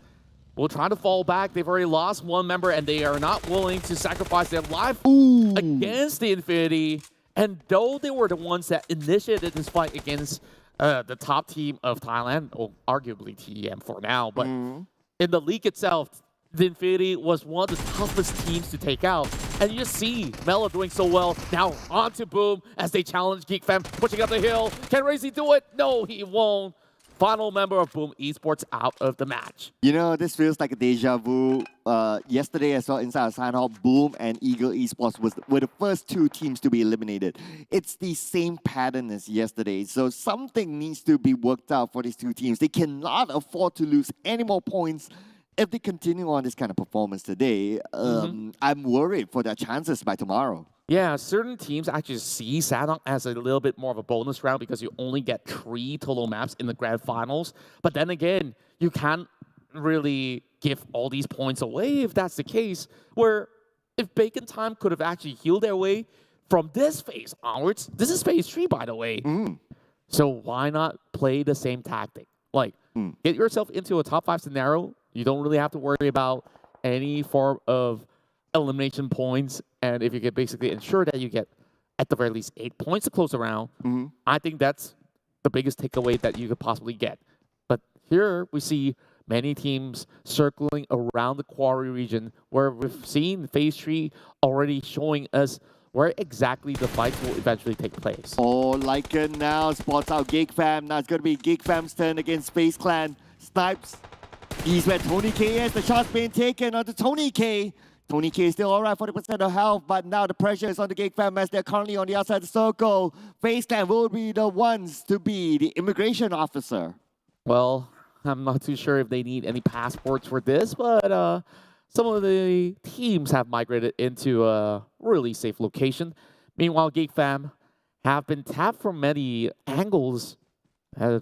will try to fall back. They've already lost one member, and they are not willing to sacrifice their life against the Infinity. And though they were the ones that initiated this fight against the top team of Thailand, or arguably TEM for now, but in the league itself, the Infinity was one of the toughest teams to take out. And you just see Mela doing so well. Now on to Boom as they challenge Geek Fam, pushing up the hill. Can Razy do it? No, he won't. Final member of Boom Esports out of the match. You know, this feels like a deja vu. Yesterday I saw inside a sign hall, Boom and Ego Esports were the first 2 teams to be eliminated. It's the same pattern as yesterday. So something needs to be worked out for these 2 teams. They cannot afford to lose any more points. If they continue on this kind of performance today, I'm worried for their chances by tomorrow. Yeah, certain teams actually see Sanhok as a little bit more of a bonus round because you only get 3 total maps in the grand finals. But then again, you can't really give all these points away if that's the case. Where if Bacon Time could have actually healed their way from this phase onwards, this is phase 3, by the way. So why not play the same tactic? Like, get yourself into a top 5 scenario. You don't really have to worry about any form of elimination points. And if you can basically ensure that you get, at the very least, 8 points to close the round, I think that's the biggest takeaway that you could possibly get. But here we see many teams circling around the quarry region where we've seen phase 3 already showing us where exactly the fights will eventually take place. Oh, Lycan now spots out Geek Fam. Now it's going to be Geek Fam's turn against FaZe Clan. Snipes. He's where Tony K is. The shot's being taken onto Tony K. Tony K is still alright, 40% of health, but now the pressure is on the Geek Fam as they're currently on the outside of the circle. FaZe Clan will be the ones to be the immigration officer. Well, I'm not too sure if they need any passports for this, but some of the teams have migrated into a really safe location. Meanwhile, Geek Fam have been tapped from many angles.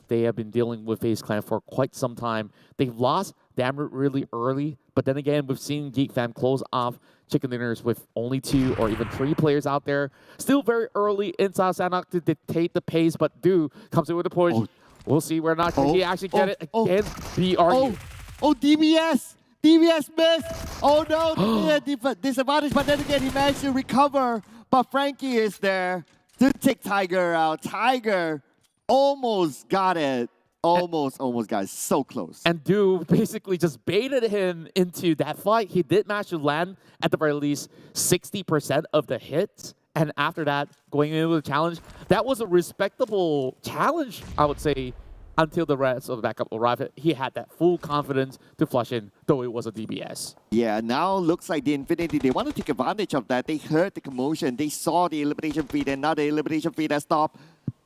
They have been dealing with FaZe Clan for quite some time. They've lost Damroot really early, but then again, we've seen Geek Fam close off chicken dinners with only 2 or even 3 players out there. Still very early inside Sanhok to dictate the pace, but Do comes in with a push. We'll see where or not he actually get it against BRU. DBS! DBS missed! Oh no, disadvantage, but then again, he managed to recover. But Frankie is there to take Tiger out. Tiger almost got it. Almost, guys. So close. And Du basically just baited him into that fight. He did manage to land, at the very least, 60% of the hits. And after that, going into the challenge, that was a respectable challenge, I would say, until the rest of the backup arrived. He had that full confidence to flush in, though it was a DBS. Yeah, now looks like the Infinity, they want to take advantage of that. They heard the commotion. They saw the elimination feed, and now the elimination feed has stopped.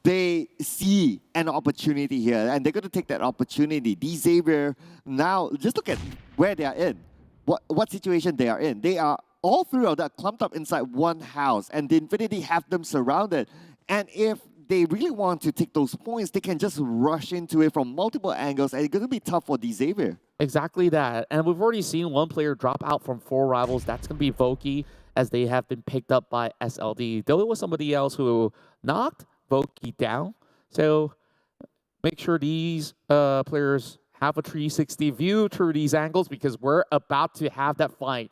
They see an opportunity here, and they're going to take that opportunity. Xavier, now, just look at where they are in. What situation they are in. They are, all three of them clumped up inside one house, and the Infinity have them surrounded. And if they really want to take those points, they can just rush into it from multiple angles, and it's going to be tough for Xavier. Exactly that. And we've already seen one player drop out from 4 rivals. That's going to be Voki, as they have been picked up by SLD. Though it was somebody else who knocked Voki down. So make sure these players have a 360 view through these angles, because we're about to have that fight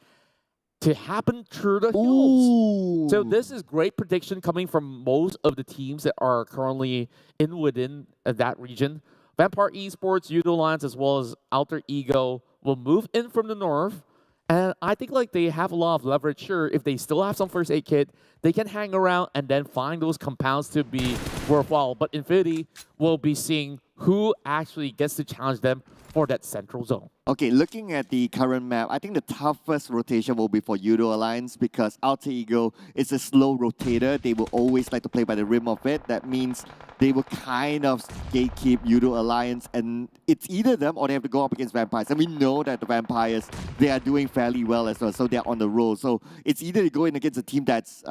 to happen through the hills. So this is great prediction coming from most of the teams that are currently within that region. Vampire Esports, Yoodo Alliance, as well as Alter Ego will move in from the north. And I think like they have a lot of leverage. Sure, if they still have some first aid kit, they can hang around and then find those compounds to be worthwhile. But Infinity will be seeing who actually gets to challenge them for that central zone. Okay, looking at the current map, I think the toughest rotation will be for Yoodo Alliance, because Alter Ego is a slow rotator. They will always like to play by the rim of it. That means they will kind of gatekeep Yoodo Alliance, and it's either them or they have to go up against Vampires. And we know that the Vampires, they are doing fairly well as well, so they're on the roll. So it's either they go in against a team that's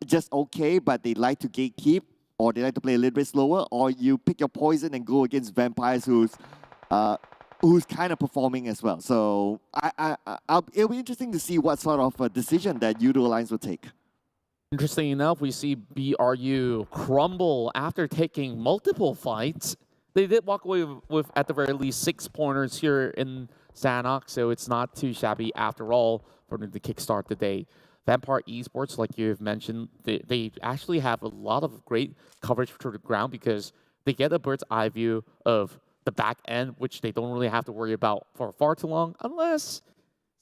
just okay, but they like to gatekeep, or they like to play a little bit slower, or you pick your poison and go against Vampires who's kind of performing as well. So it'll be interesting to see what sort of decision that Yoodo Alliance will take. Interesting enough, we see BRU crumble after taking multiple fights. They did walk away with at the very least 6 pointers here in Sanok, so it's not too shabby after all for them to kickstart the day. Vampire Esports, like you've mentioned, they actually have a lot of great coverage through the ground, because they get a bird's eye view of the back end, which they don't really have to worry about for far too long, unless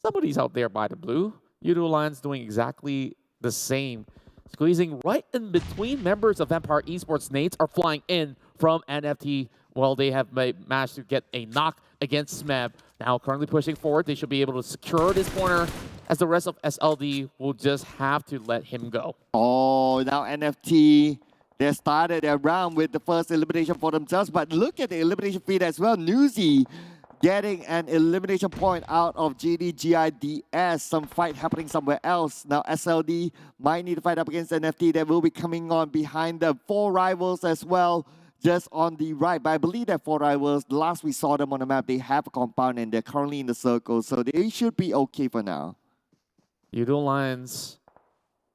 somebody's out there by the blue. Yoodo Alliance doing exactly the same. Squeezing right in between members of Vampire Esports. Nades are flying in from NFT. Well, they have managed to get a knock against Smeb. Now currently pushing forward. They should be able to secure this corner, as the rest of SLD will just have to let him go. Oh, now NFT, they started their round with the first elimination for themselves, but look at the elimination feed as well. Newsy getting an elimination point out of GIDS. Some fight happening somewhere else. Now SLD might need to fight up against NFT. That will be coming on behind them. 4 rivals as well, just on the right. But I believe that 4 rivals, the last we saw them on the map, they have a compound and they're currently in the circle. So they should be okay for now. Yoodo Alliance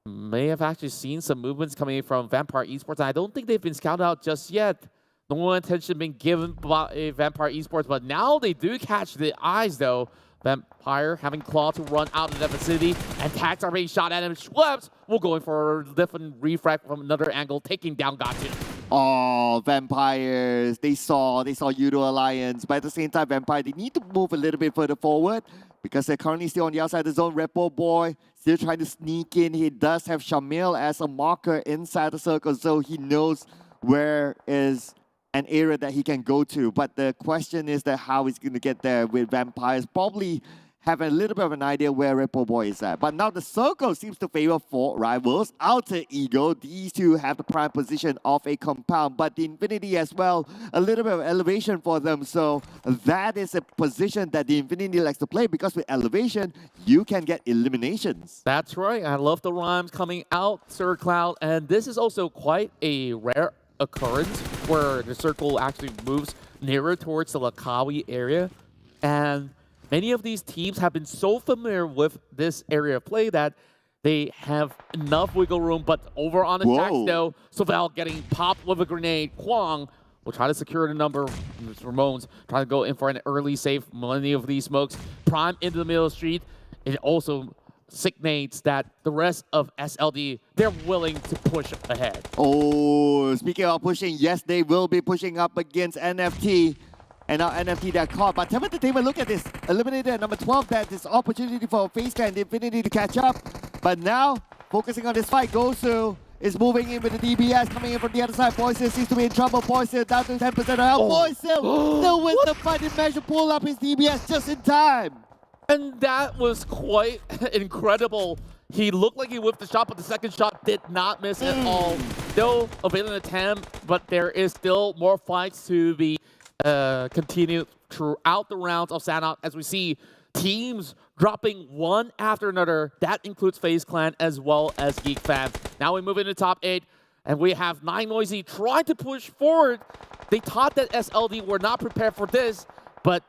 may have actually seen some movements coming from Vampire Esports. I don't think they've been scouted out just yet. No attention being given by Vampire Esports, but now they do catch the eyes though. Vampire having Claw to run out of the vicinity, and tags are being shot at him. Schweppes will go in for a different refract from another angle, taking down Gatun. Oh, Vampires, they saw Yoodo Alliance, but at the same time, Vampire, they need to move a little bit further forward, because they're currently still on the outside of the zone. Repo Boy still trying to sneak in. He does have Shamil as a marker inside the circle, so he knows where is an area that he can go to. But the question is that how he's going to get there with Vampires. Probably have a little bit of an idea where Repo Boy is at. But now the circle seems to favor 4 rivals. Alter Ego, these two have the prime position of a compound, but the Infinity as well, a little bit of elevation for them. So that is a position that the Infinity likes to play, because with elevation, you can get eliminations. That's right. I love the rhymes coming out, Sir Cloud. And this is also quite a rare occurrence where the circle actually moves nearer towards the Lakawi area. And many of these teams have been so familiar with this area of play that they have enough wiggle room. But over on attacks though, Soval getting popped with a grenade. Kwang will try to secure the number. Ramones trying to go in for an early save. Many of these smokes prime into the middle of the street. It also signates that the rest of SLD, they're willing to push ahead. Oh, speaking of pushing, yes, they will be pushing up against NFT. And now NFT they're caught. But TEM Entertainment, look at this. Eliminated at number 12. That is opportunity for FaZe Clan Infinity to catch up. But now, focusing on this fight, Gosu is moving in with the DBS coming in from the other side. Poison seems to be in trouble. Poison down to 10% of health. Poison still wins the fight. He managed to pull up his DBS just in time. And that was quite incredible. He looked like he whiffed the shot, but the second shot did not miss at all. Still availing the TEM, but there is still more fights to be continued throughout the rounds of Sanout as we see teams dropping one after another. That includes FaZe Clan as well as Geek Fam. Now we move into top 8, and we have 9 Noisy trying to push forward. They thought that SLD were not prepared for this, but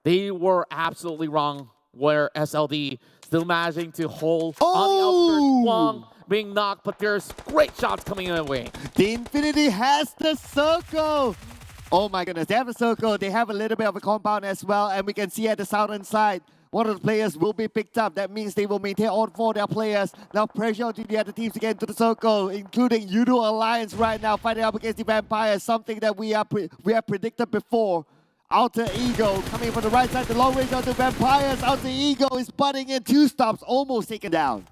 they were absolutely wrong, where SLD still managing to hold on the outskirts. Wong being knocked, but there's great shots coming away. The Infinity has the circle. Oh my goodness, they have a circle. They have a little bit of a compound as well, and we can see at the southern side, one of the players will be picked up. That means they will maintain all 4 of their players. Now pressure to the other teams to get into the circle, including Yoodo Alliance right now fighting up against the Vampires, something that we have predicted before. Outer Ego coming from the right side, the long range of the Vampires. Outer Ego is butting in, 2 stops, almost taken down.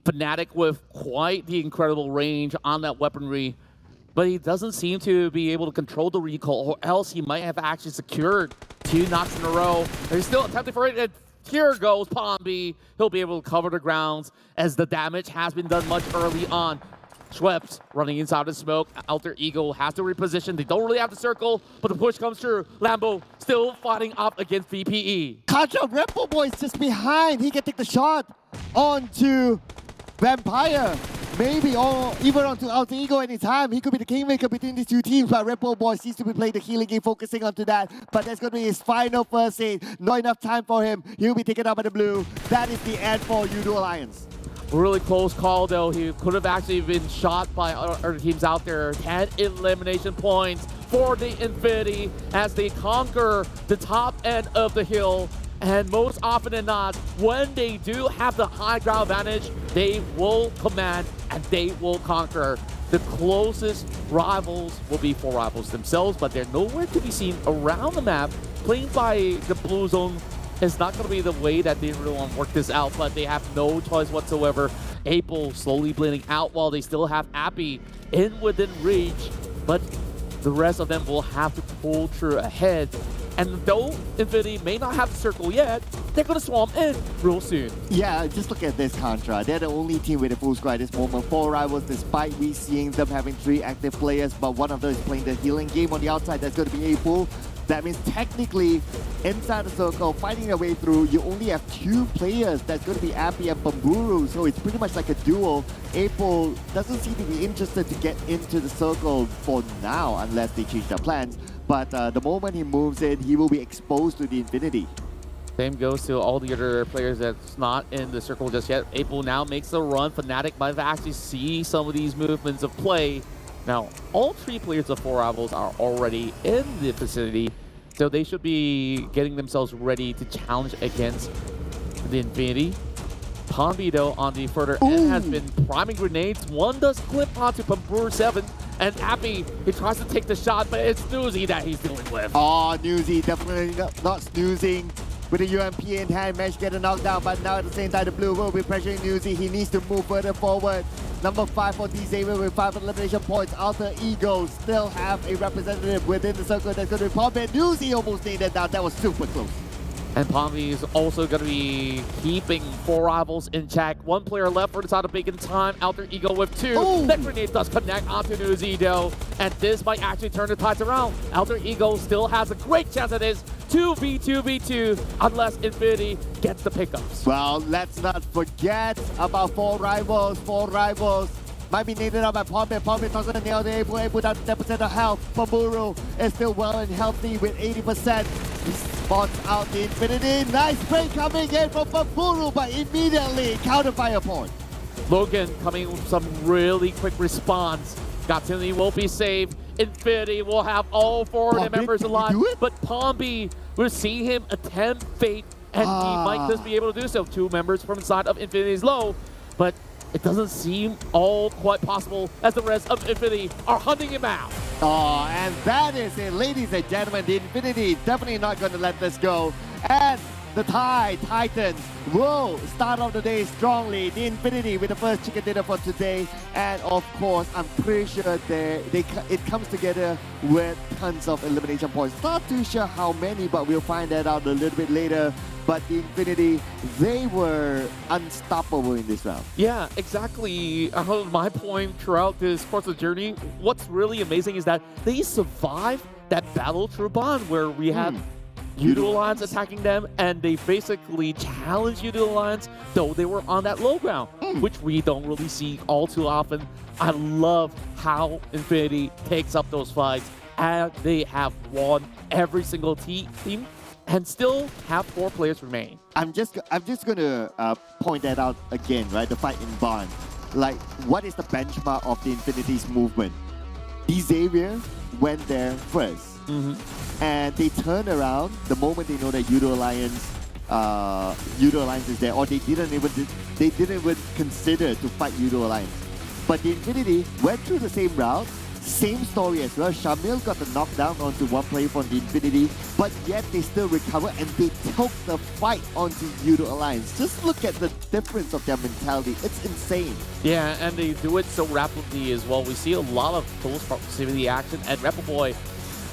Fnatic with quite the incredible range on that weaponry, but he doesn't seem to be able to control the recoil, or else he might have actually secured 2 knocks in a row. He's still attempting for it, and here goes Pombi. He'll be able to cover the grounds as the damage has been done much early on. Schweppes running inside the smoke. Alter Ego has to reposition. They don't really have the circle, but the push comes through. Lambo still fighting up against VPE. Contra Rebel Boy is just behind. He can take the shot onto Vampire. Maybe, or even onto Alter Ego anytime. He could be the kingmaker between these 2 teams, but Rebel Boy seems to be playing the healing game, focusing onto that. But that's going to be his final first aid. Not enough time for him. He'll be taken up by the blue. That is the end for Yoodo Alliance. Really close call, though. He could have actually been shot by other teams out there. 10 elimination points for the Infinity as they conquer the top end of the hill. And most often than not, when they do have the high ground advantage, they will command and they will conquer. The closest rivals will be 4 rivals themselves, but they're nowhere to be seen around the map. Playing by the blue zone is not going to be the way that they really want to work this out, but they have no choice whatsoever. April slowly bleeding out while they still have Appy in within reach, but the rest of them will have to pull through ahead. And though Infinity may not have the circle yet, they're going to swarm in real soon. Yeah, just look at this Contra. They're the only team with a full squad at this moment. 4 rivals, despite we seeing them having 3 active players, but one of them is playing the healing game on the outside. That's going to be April. That means technically, inside the circle, fighting their way through, you only have 2 players. That's going to be Appy and Bamburu, so it's pretty much like a duel. April doesn't seem to be interested to get into the circle for now, unless they change their plans. But the moment he moves in, he will be exposed to the Infinity. Same goes to all the other players that's not in the circle just yet. April now makes a run. Fnatic might actually see some of these movements of play. Now, all 3 players of 4 rivals are already in the vicinity, so they should be getting themselves ready to challenge against the Infinity. Pombi, though, on the further end has been priming grenades. One does clip onto Pambur 7, and Appy, he tries to take the shot, but it's Newsy that he's dealing with. Oh, Newsy definitely not snoozing. With the UMP in hand, managed to get a knockdown, but now at the same time, the blue will be pressuring Newsy. He needs to move further forward. Number 5 for D-Xavier with 5 elimination points. Alter Ego still have a representative within the circle that's going to be Pombi. Newsy almost nailed it down. That was super close. And Pombi is also going to be keeping 4 rivals in check. 1 player left for the side of big in time. Alter Ego with 2. That grenade does connect onto Newsy, though. And this might actually turn the tides around. Alter Ego still has a great chance at this. 2v2v2 unless Infinity gets the pickups. Well, let's not forget about 4 rivals. 4 rivals might be needed up by Pombi. Pombi doesn't nail the April down to 10% of health. Pamburu is still well and healthy with 80%. He spots out the Infinity. Nice play coming in from Pamburu, but immediately counter-fire point. Logan coming with some really quick response. Gatsuni won't be saved. Infinity will have all 4 of the members alive. But Pombi, we're seeing him attempt fate and he might just be able to do so. 2 members from inside of Infinity's low, but it doesn't seem all quite possible as the rest of Infinity are hunting him out. Oh, and that is it, ladies and gentlemen. The Infinity definitely not going to let this go. And the Thai Titans will start off the day strongly. The Infinity with the first chicken dinner for today. And of course, I'm pretty sure it comes together with tons of elimination points. Not too sure how many, but we'll find that out a little bit later. But the Infinity, they were unstoppable in this round. Yeah, exactly. My point throughout this course of journey, what's really amazing is that they survived that battle through Bond where we had Yoodo Alliance attacking them, and they basically challenged Yoodo Alliance, though they were on that low ground, which we don't really see all too often. I love how Infinity takes up those fights, and they have won every single team, and still have 4 players remaining. I'm just gonna point that out again, right? The fight in Bond. Like, what is the benchmark of the Infinity's movement? Xavier went there first. And they turn around the moment they know that Yoodo Alliance is there, or they didn't even consider to fight Yoodo Alliance. But the Infinity went through the same route, same story as well. Shamil got the knockdown onto one player from the Infinity, but yet they still recover and they took the fight onto Yoodo Alliance. Just look at the difference of their mentality. It's insane. Yeah, and they do it so rapidly as well. We see a lot of close proximity action, and Rebel Boy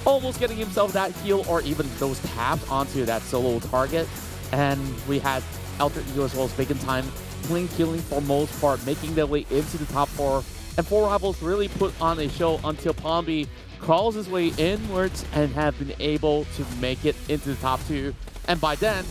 almost getting himself that heal or even those taps onto that solo target. And we had Alter Ego as well as Bacon Time killing for most part, making their way into the top 4. And 4 Rivals really put on a show until Palmby crawls his way inwards and have been able to make it into the top 2. And by then,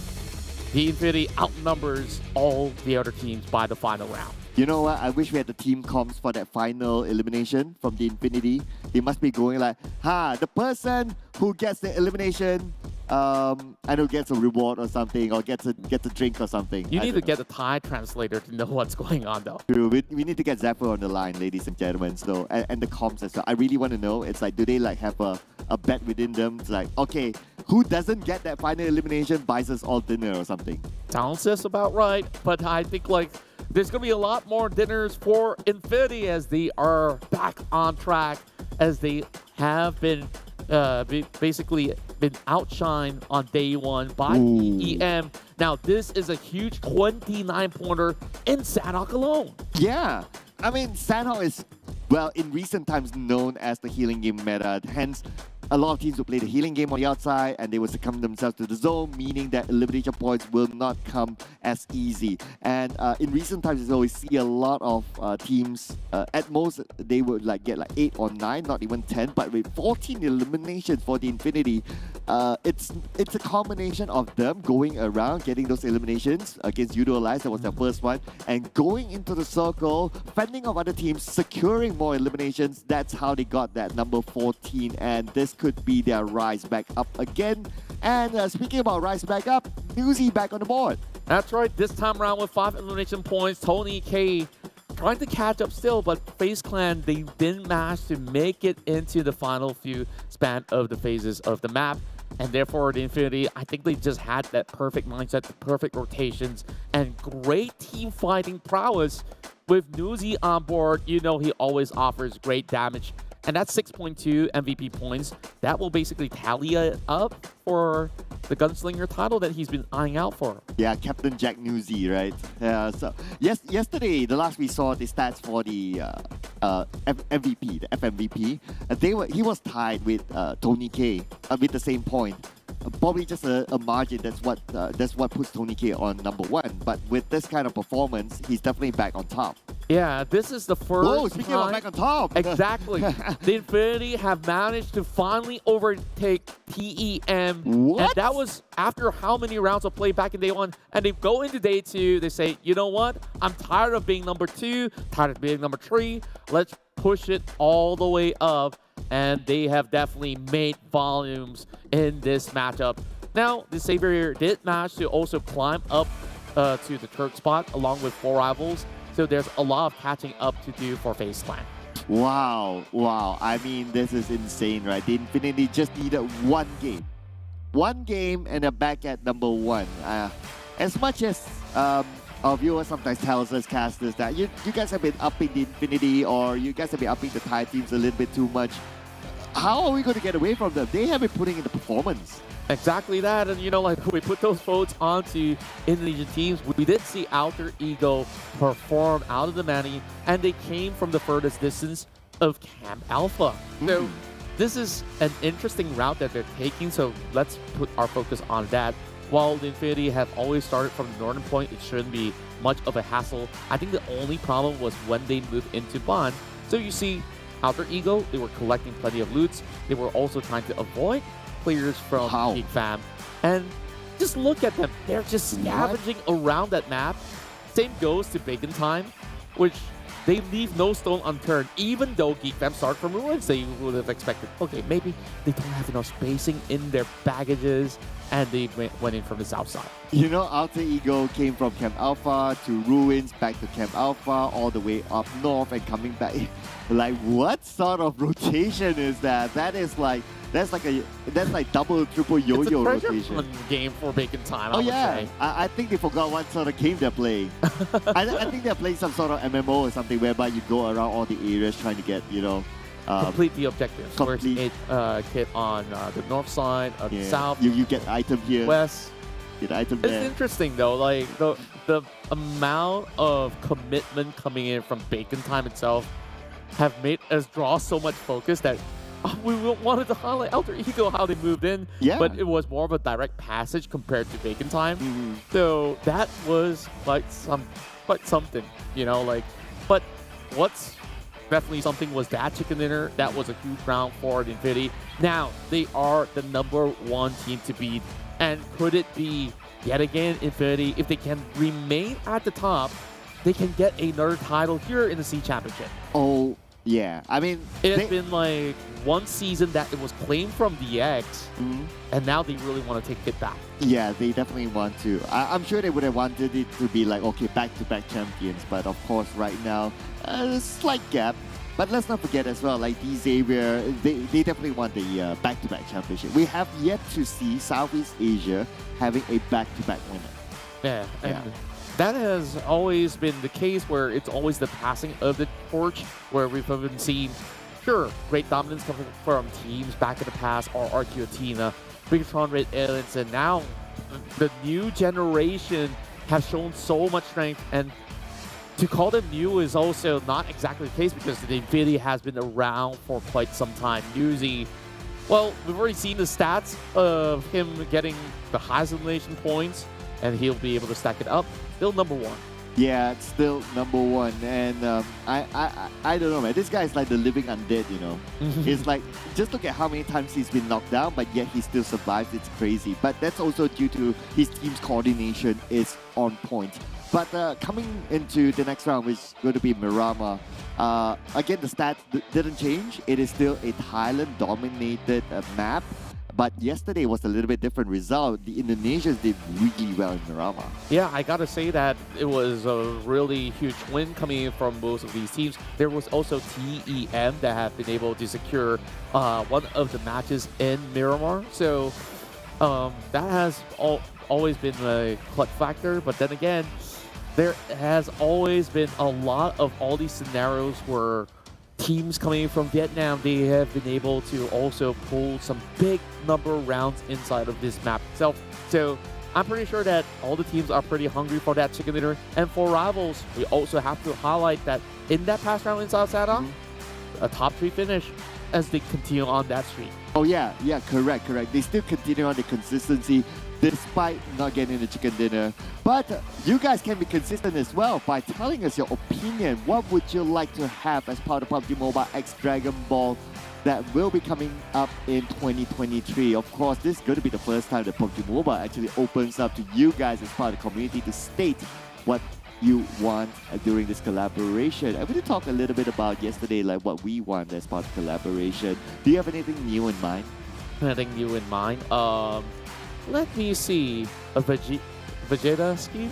the Infinity outnumbers all the other teams by the final round. You know what? I wish we had the team comms for that final elimination from the Infinity. They must be going like, the person who gets the elimination, I know gets a reward or something, or gets a drink or something. You need to get a Thai translator to know what's going on, though. True. We need to get Zephyr on the line, ladies and gentlemen. So and the comms as well. I really want to know. It's like, do they like have a bet within them? It's like, okay, who doesn't get that final elimination buys us all dinner or something. Sounds just about right, but I think like there's going to be a lot more dinners for Infinity as they are back on track, as they have been basically been outshined on day 1 by EM. Now, this is a huge 29-pointer in Sanhok alone. Yeah. I mean, Sanhok is, well, in recent times known as the healing game meta. Hence, a lot of teams will play the healing game on the outside and they will succumb themselves to the zone, meaning that elimination points will not come as easy. And in recent times, we always see a lot of teams, at most, they would like get like 8 or 9, not even 10, but with 14 eliminations for the Infinity, it's a combination of them going around, getting those eliminations against Yoodo Alliance, that was their first one, and going into the circle, fending off other teams, securing more eliminations. That's how they got that number 14, and this could be their rise back up again. And speaking about rise back up, Newsy back on the board. That's right, this time around with 5 elimination points, Tony K trying to catch up still, but FaZe Clan, they didn't manage to make it into the final few span of the phases of the map. And therefore, the Infinity, I think they just had that perfect mindset, the perfect rotations, and great team fighting prowess. With Newsy on board, you know he always offers great damage. And that's 6.2 MVP points. That will basically tally it up for the gunslinger title that he's been eyeing out for. Yeah, Captain Jack Newsy, right? Yeah. So yesterday, the last we saw the stats for the MVP, the FMVP, he was tied with Tony K with the same point. Probably just a margin. That's what puts Tony K on number 1. But with this kind of performance, he's definitely back on top. Yeah, this is the first Whoa, speaking of back on top. Exactly. The Infinity have managed to finally overtake TEM. What? And that was after how many rounds of play back in day 1. And they go into day 2, they say, you know what? I'm tired of being number 2, tired of being number 3. Let's push it all the way up. And they have definitely made volumes in this matchup. Now, the Savior did manage to also climb up to the Turk spot along with 4 rivals. So there's a lot of catching up to do for FaZe Clan. Wow. I mean, this is insane, right? The Infinity just needed 1 game. one game and a back at number 1. As much as our viewers sometimes tells us, casters, that you guys have been upping the Infinity or you guys have been upping the Thai teams a little bit too much. How are we going to get away from them? They have been putting in the performance. Exactly that, and like we put those votes onto Indonesian teams, we did see Alter Ego perform out of the money, and they came from the furthest distance of Camp Alpha. So this is an interesting route that they're taking, so let's put our focus on that. While the Infinity have always started from the northern point, it shouldn't be much of a hassle. I think the only problem was when they moved into Bond. So you see, Alter Ego, they were collecting plenty of loots. They were also trying to avoid players from Geek Fam. And just look at them. They're just scavenging around that map. Same goes to Bacon Time, which they leave no stone unturned. Even though Geek Fam start from ruins, they would have expected, okay, maybe they don't have enough spacing in their baggages, and they went in from the south side. You know, Alter Ego came from Camp Alpha to Ruins, back to Camp Alpha, all the way up north and coming back. Like, what sort of rotation is that? That's like double, triple yo-yo rotation. It's a treasure game for Bacon Time, Oh I would yeah, say. I think they forgot what sort of game they're playing. I think they're playing some sort of MMO or something whereby you go around all the areas trying to get, complete the objectives. complete- Whereas it hit on the north side, the south, You get item here, west. get item It's there. interesting though, like the amount of commitment coming in from Bacon Time itself have made us draw so much focus that we wanted to highlight Alter Ego, how they moved in, Yeah. but it was more of a direct passage compared to Bacon Time. So that was quite something, but what's definitely something was that chicken dinner. That was a huge round for the Infinity. Now, they are the #1 team to beat. And could it be, yet again, Infinity, if they can remain at the top, they can get another title here in the C Championship. Oh, yeah. I mean, It has been like one season that it was claimed from DX, and now they really want to take it back. yeah, they definitely want to. I'm sure they would have wanted it to be like, okay, back-to-back champions. But of course, right now, a slight gap. But let's not forget as well, like D-Xavier, they definitely want the back-to-back championship. We have yet to see Southeast Asia having a back-to-back winner. Yeah, and that has always been the case where it's always the passing of the torch, where we've even seen, sure, great dominance coming from teams back in the past, or Arcutina, Bigatron, Red Aliens, and now the new generation has shown so much strength, and to call them new is also not exactly the case because the Infinity has been around for quite some time. Uzi, well, we've already seen the stats of him getting the highest elimination points, and he'll be able to stack it up. Still #1. Yeah, it's still #1, and I don't know, man. This guy is like the living undead, It's like, just look at how many times he's been knocked down, but yet he still survives. It's crazy. But that's also due to his team's coordination is on point. But coming into the next round, which is going to be Miramar, again, the stats didn't change. It is still a Thailand-dominated map. But yesterday was a little bit different result. The Indonesians did really well in Miramar. Yeah, I gotta say that it was a really huge win coming in from both of these teams. There was also TEM that have been able to secure one of the matches in Miramar. So that has always been a clutch factor. But then again, there has always been a lot of all these scenarios where teams coming from Vietnam, they have been able to also pull some big number of rounds inside of this map itself. So I'm pretty sure that all the teams are pretty hungry for that chicken dinner. And for rivals, we also have to highlight that in that past round in South Sadong, a top 3 finish as they continue on that streak. Oh yeah, correct. They still continue on the consistency despite not getting the chicken dinner. But you guys can be consistent as well by telling us your opinion. What would you like to have as part of PUBG Mobile X Dragon Ball that will be coming up in 2023? Of course, this is going to be the first time that PUBG Mobile actually opens up to you guys as part of the community to state what you want during this collaboration. I'm going to talk a little bit about yesterday, like what we want as part of the collaboration. Do you have anything new in mind? Anything new in mind? Let me see. A Vegeta scheme?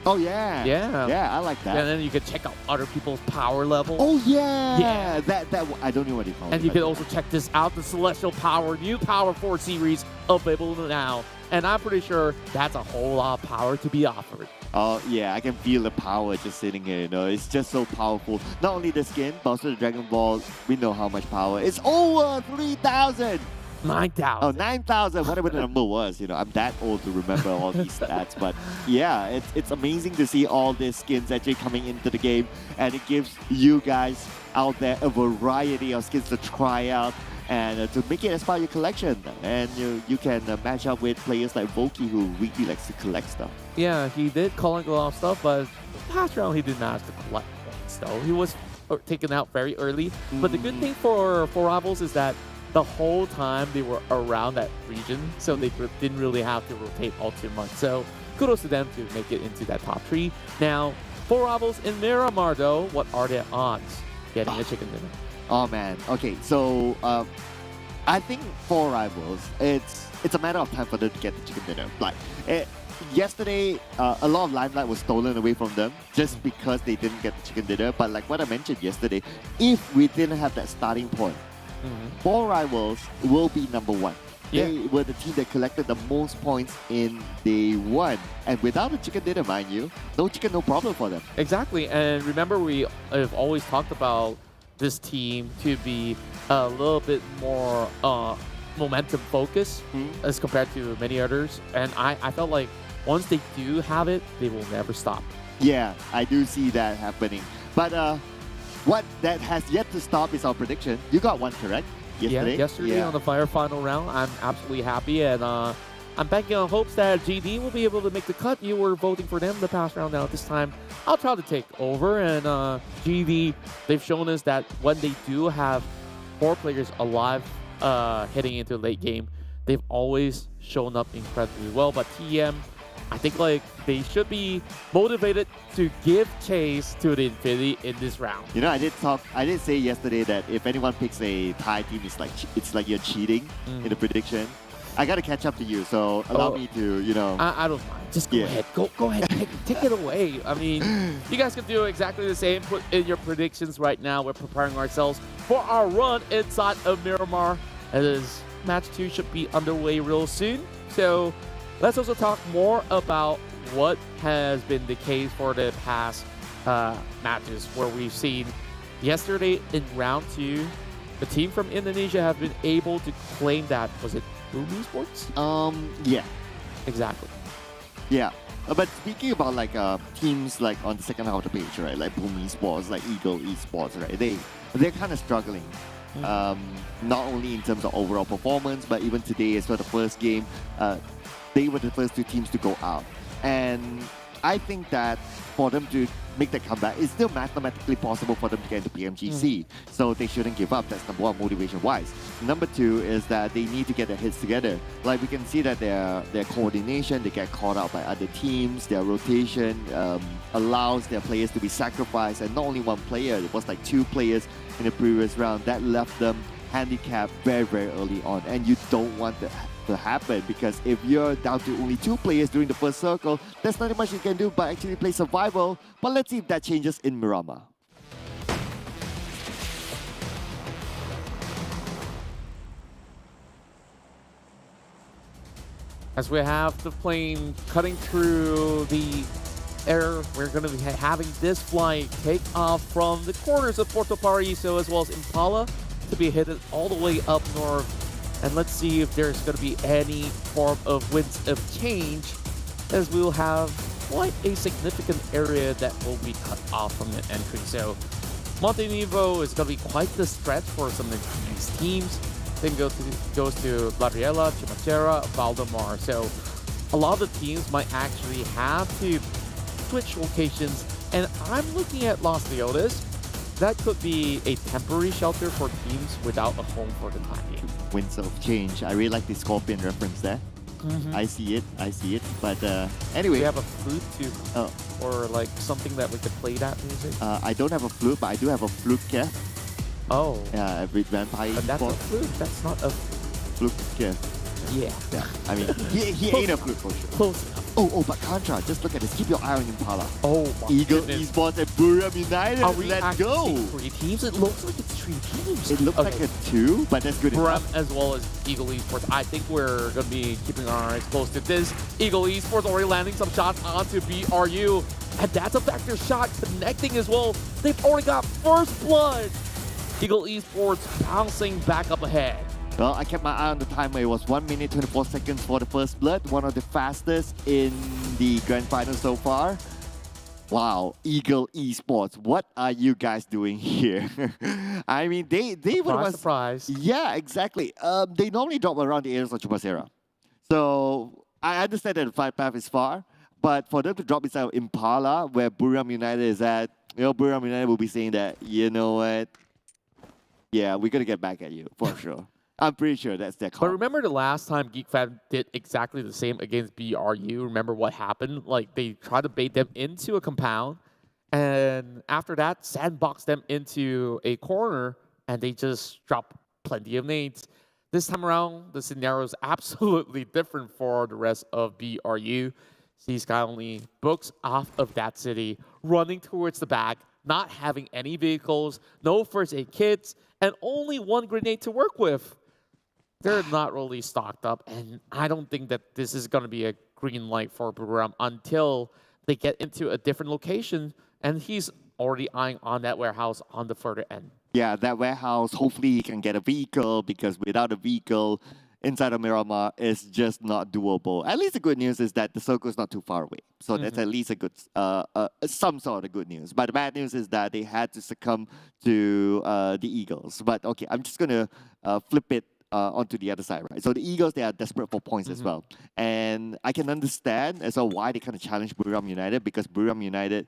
Oh yeah. Yeah. Yeah, I like that. And then you can check out other people's power level. Oh yeah. Yeah. That I don't know what you call it. And you can also check this out, the Celestial Power, new Power 4 series available now. And I'm pretty sure that's a whole lot of power to be offered. Oh yeah, I can feel the power just sitting here, you know. It's just so powerful. Not only the skin, but also the Dragon Ball. We know how much power. It's over 3,000. 9,000. Oh, 9,000, whatever the number was. You know, I'm that old to remember all these stats. But yeah, it's amazing to see all these skins actually coming into the game. And it gives you guys out there a variety of skins to try out and to make it as part of your collection. And you can match up with players like Voki, who really likes to collect stuff. Yeah, he did collect a lot of stuff, but past round he did not have to collect points though. He was taken out very early. But the good thing for Rivals is that the whole time they were around that region, so they didn't really have to rotate all too much. So kudos to them to make it into that top 3. Now, for Rivals in Miramar though, what are their odds getting a chicken dinner? Oh man, okay, so I think for Rivals, it's a matter of time for them to get the chicken dinner. Like, yesterday, a lot of limelight was stolen away from them just because they didn't get the chicken dinner. But like what I mentioned yesterday, if we didn't have that starting point, for Rivals will be number 1. They were the team that collected the most points in day 1. And without a chicken dinner, mind you, no chicken, no problem for them. Exactly, and remember we have always talked about this team to be a little bit more momentum focused as compared to many others. And I felt like once they do have it, they will never stop. Yeah, I do see that happening. But what that has yet to stop is our prediction. You got one correct yesterday. Yeah, yesterday on the Fire Final round. I'm absolutely happy, and I'm banking on hopes that GD will be able to make the cut. You were voting for them the past round. Now this time, I'll try to take over. And GD, they've shown us that when they do have 4 players alive heading into late game, they've always shown up incredibly well. But TM, I think like they should be motivated to give chase to the Infinity in this round. You know, I did say yesterday that if anyone picks a Thai team, it's like you're cheating in the prediction. I gotta catch up to you, so allow me to, you know. I don't mind. Just go ahead. Go ahead. Take it away. I mean, you guys can do exactly the same. Put in your predictions right now. We're preparing ourselves for our run inside of Miramar. As match 2 should be underway real soon. So let's also talk more about what has been the case for the past matches, where we've seen yesterday in round 2, the team from Indonesia have been able to claim that, was it PUBG Esports? Yeah. Exactly. Yeah. But speaking about like teams like on the second half of the page, right? Like PUBG Esports, like Ego Esports, right? They're kind of struggling. Not only in terms of overall performance, but even today as well, the first game, they were the first 2 teams to go out. And I think that for them to make that comeback, it's still mathematically possible for them to get into PMGC. So they shouldn't give up. That's number 1, motivation-wise. Number 2 is that they need to get their heads together. Like we can see that their coordination, they get caught out by other teams. Their rotation allows their players to be sacrificed. And not only 1 player, it was like 2 players in the previous round. That left them handicapped very, very early on. And you don't want that to happen, because if you're down to only 2 players during the first circle, there's not much you can do but actually play survival. But let's see if that changes in Miramar. As we have the plane cutting through the air, we're going to be having this flight take off from the corners of Porto Paraiso as well as Impala to be headed all the way up north. And let's see if there's going to be any form of winds of change, as we'll have quite a significant area that will be cut off from the entry. So Montenegro is going to be quite the stretch for some of these teams. Then goes to Buriram, Chimachera, Valdemar. So a lot of the teams might actually have to switch locations. And I'm looking at Los Leones. That could be a temporary shelter for teams without a home for the time being. Winds of change. I really like the Scorpion reference there. I see it. But anyway. Do you have a flute too? Or like something that we could play that music? I don't have a flute, but I do have a flute cap. Oh. Yeah, with vampire. But that's a flute. That's not a flute cap. Yeah. I mean, he ain't a flute for sure. Close enough. But Contra, just look at this. Keep your eye on Impala. Oh my Ego goodness. Esports and Buriram United. Are we Let's actually go. seeing 3 teams? It looks like it's 3 teams. It looks like a 2, but that's good Buriram enough. as well as Ego Esports. I think we're going to be keeping our eyes close to this. Ego Esports already landing some shots onto BRU. And that's a vector shot connecting as well. They've already got first blood. Ego Esports bouncing back up ahead. Well, I kept my eye on the timer. It was 1 minute 24 seconds for the first blood, one of the fastest in the grand final so far. Wow, Eagle Esports, what are you guys doing here? I mean, they were Surprise. Yeah, exactly. They normally drop around the areas of Chupacera. So I understand that the flight path is far, but for them to drop inside of Impala, where Buriram United is at, Buriram United will be saying that, you know what? Yeah, we're gonna get back at you for sure. I'm pretty sure that's their call. But remember the last time Geek Fam did exactly the same against BRU? Remember what happened? Like, they tried to bait them into a compound, and after that, sandboxed them into a corner, and they just dropped plenty of nades. This time around, the scenario is absolutely different for the rest of BRU. C-Sky only books off of that city, running towards the back, not having any vehicles, no first aid kits, and only 1 grenade to work with. They're not really stocked up, and I don't think that this is going to be a green light for Buriram until they get into a different location, and he's already eyeing on that warehouse on the further end. Yeah, that warehouse, hopefully he can get a vehicle, because without a vehicle inside of Miramar, it's just not doable. At least the good news is that the circle is not too far away. So that's at least a good, some sort of good news. But the bad news is that they had to succumb to the Eagles. But okay, I'm just going to flip it onto the other side, right? So the Eagles, they are desperate for points as well. And I can understand as well why they kind of challenge Buriram United, because Buriram United,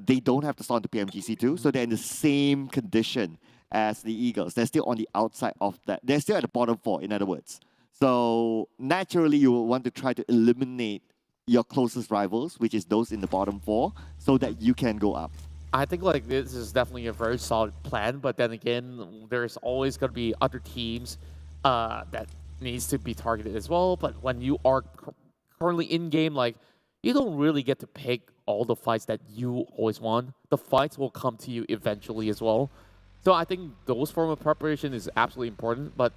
they don't have to start the PMGC too, so they're in the same condition as the Eagles. They're still on the outside of that. They're still at the bottom 4, in other words. So naturally, you will want to try to eliminate your closest rivals, which is those in the bottom 4, so that you can go up. I think like this is definitely a very solid plan, but then again, there's always going to be other teams that needs to be targeted as well. But when you are currently in game, like, you don't really get to pick all the fights that you always want. The fights will come to you eventually as well. So I think those form of preparation is absolutely important. But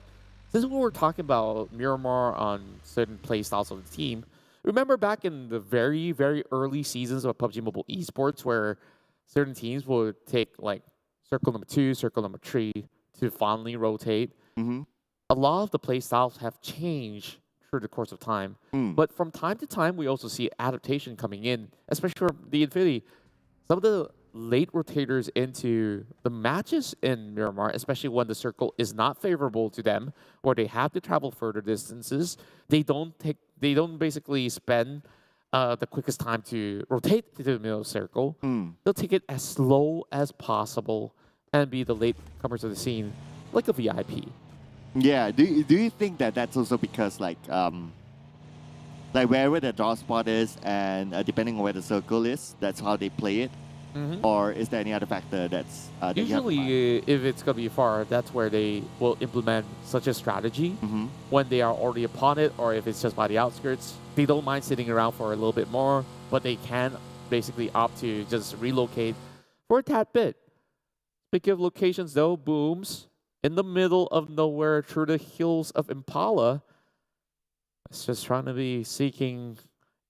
since we were talking about Miramar on certain play styles of the team, remember back in the very, very early seasons of PUBG Mobile Esports, where certain teams would take like circle number 2, circle number 3 to finally rotate. A lot of the play styles have changed through the course of time. But from time to time, we also see adaptation coming in, especially for the Infinity. Some of the late rotators into the matches in Miramar, especially when the circle is not favorable to them, or they have to travel further distances, they don't basically spend the quickest time to rotate to the middle circle. They'll take it as slow as possible and be the latecomers of the scene, like a VIP. Yeah, do you think that that's also because like wherever the draw spot is and depending on where the circle is, that's how they play it? Or is there any other factor that's that usually if it's going to be far, that's where they will implement such a strategy when they are already upon it, or if it's just by the outskirts. They don't mind sitting around for a little bit more, but they can basically opt to just relocate for a tad bit. Speaking of locations though, Booms, in the middle of nowhere through the hills of Impala, it's just trying to be seeking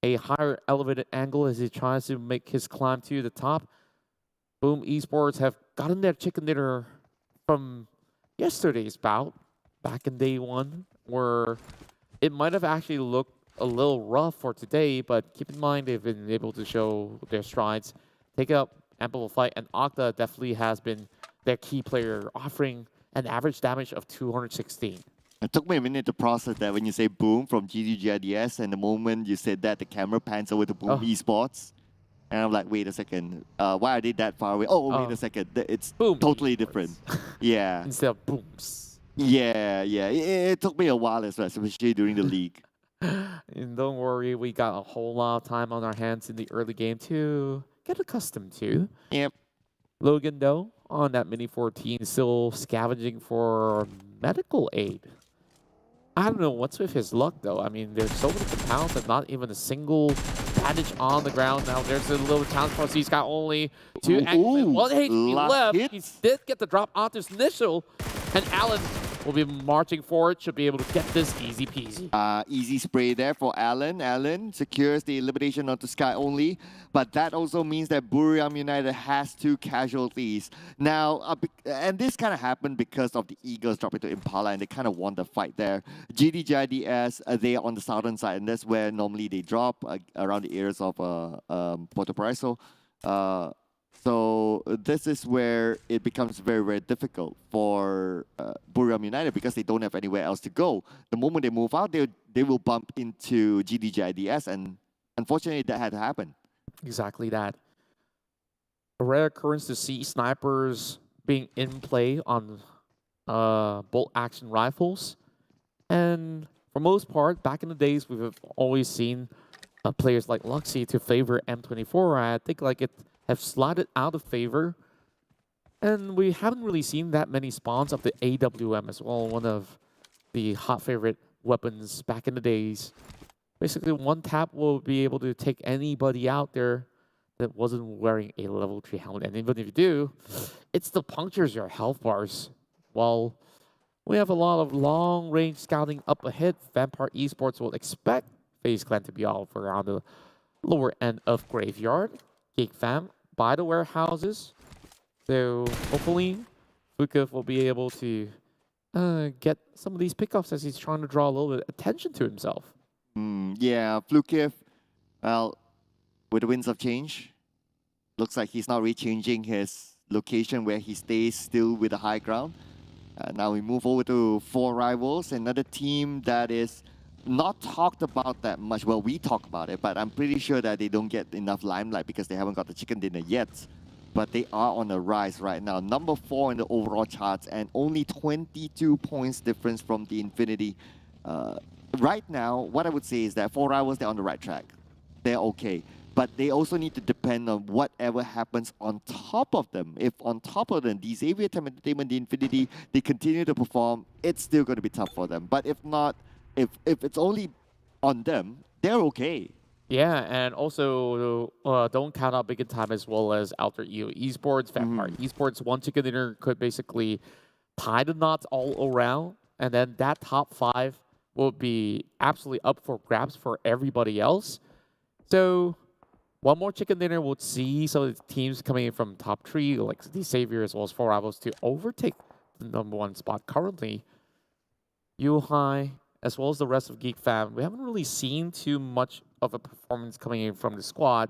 a higher elevated angle as he tries to make his climb to the top. Boom Esports have gotten their chicken dinner from yesterday's bout, back in day 1, where it might have actually looked a little rough for today, but keep in mind they've been able to show their strides, take up ample fight, and Octa definitely has been their key player, offering an average damage of 216. It took me a minute to process that when you say Boom from GIDS, and the moment you said that, the camera pans over to Boom Esports. And I'm like, wait a second, why are they that far away? Oh, wait a second, it's Boom totally Esports. different. Yeah. Instead of Booms. Yeah. It took me a while as well, especially during the league. And don't worry, we got a whole lot of time on our hands in the early game to get accustomed to. Yep. Logan, though, on that Mini 14, still scavenging for medical aid. I don't know what's with his luck though. I mean, there's so many compounds and not even a single bandage on the ground. Now there's a little challenge for He's got only 2 actions. 1 HP left. He did get the drop onto his initial, and Alan will be marching forward, should be able to get this easy peasy. Easy spray there for Alan. Alan secures the elimination onto Sky only, but that also means that Buriram United has 2 casualties. Now, and this kind of happened because of the Eagles dropping to Impala, and they kind of won the fight there. GIDS, they are on the southern side, and that's where normally they drop around the areas of Puerto Paraiso. So this is where it becomes very, very difficult for Buriram United because they don't have anywhere else to go. The moment they move out, they will bump into GIDS, and unfortunately that had to happen. Exactly that. A rare occurrence to see snipers being in play on bolt action rifles. And for most part, back in the days, we've always seen players like Luxy to favor M24. I think like it have slided out of favor. And we haven't really seen that many spawns of the AWM as well, one of the hot favorite weapons back in the days. Basically, one tap will be able to take anybody out there that wasn't wearing a level 3 helmet. And even if you do, it still punctures your health bars. While we have a lot of long-range scouting up ahead, Vampire Esports will expect FaZe Clan to be off around the lower end of Graveyard. Geek Fam by the warehouses. So hopefully, Fukov will be able to get some of these pickups as he's trying to draw a little bit of attention to himself. Yeah, Flukiv, well, with the winds of change, looks like he's not really changing his location where he stays still with the high ground. Now we move over to 4 Rivals, another team that is not talked about that much. Well, we talk about it, but I'm pretty sure that they don't get enough limelight because they haven't got the chicken dinner yet. But they are on the rise right now. Number 4 in the overall charts and only 22 points difference from the Infinity. Right now, what I would say is that 4 Rivals, they're on the right track. They're okay. But they also need to depend on whatever happens on top of them. If on top of them, the Xavier, TEM Entertainment, the Infinity, they continue to perform, it's still going to be tough for them. But if not, if it's only on them, they're okay. Yeah, and also don't count out Big in Time as well as Ego Esports, Vampire Esports. One chicken dinner could basically tie the knots all around, and then that top 5 will be absolutely up for grabs for everybody else. So one more chicken dinner will see some of the teams coming in from top 3, like the Savior as well as 4 Rivals, to overtake the number 1 spot currently. Yuhai, as well as the rest of Geek Fam, we haven't really seen too much of a performance coming in from the squad.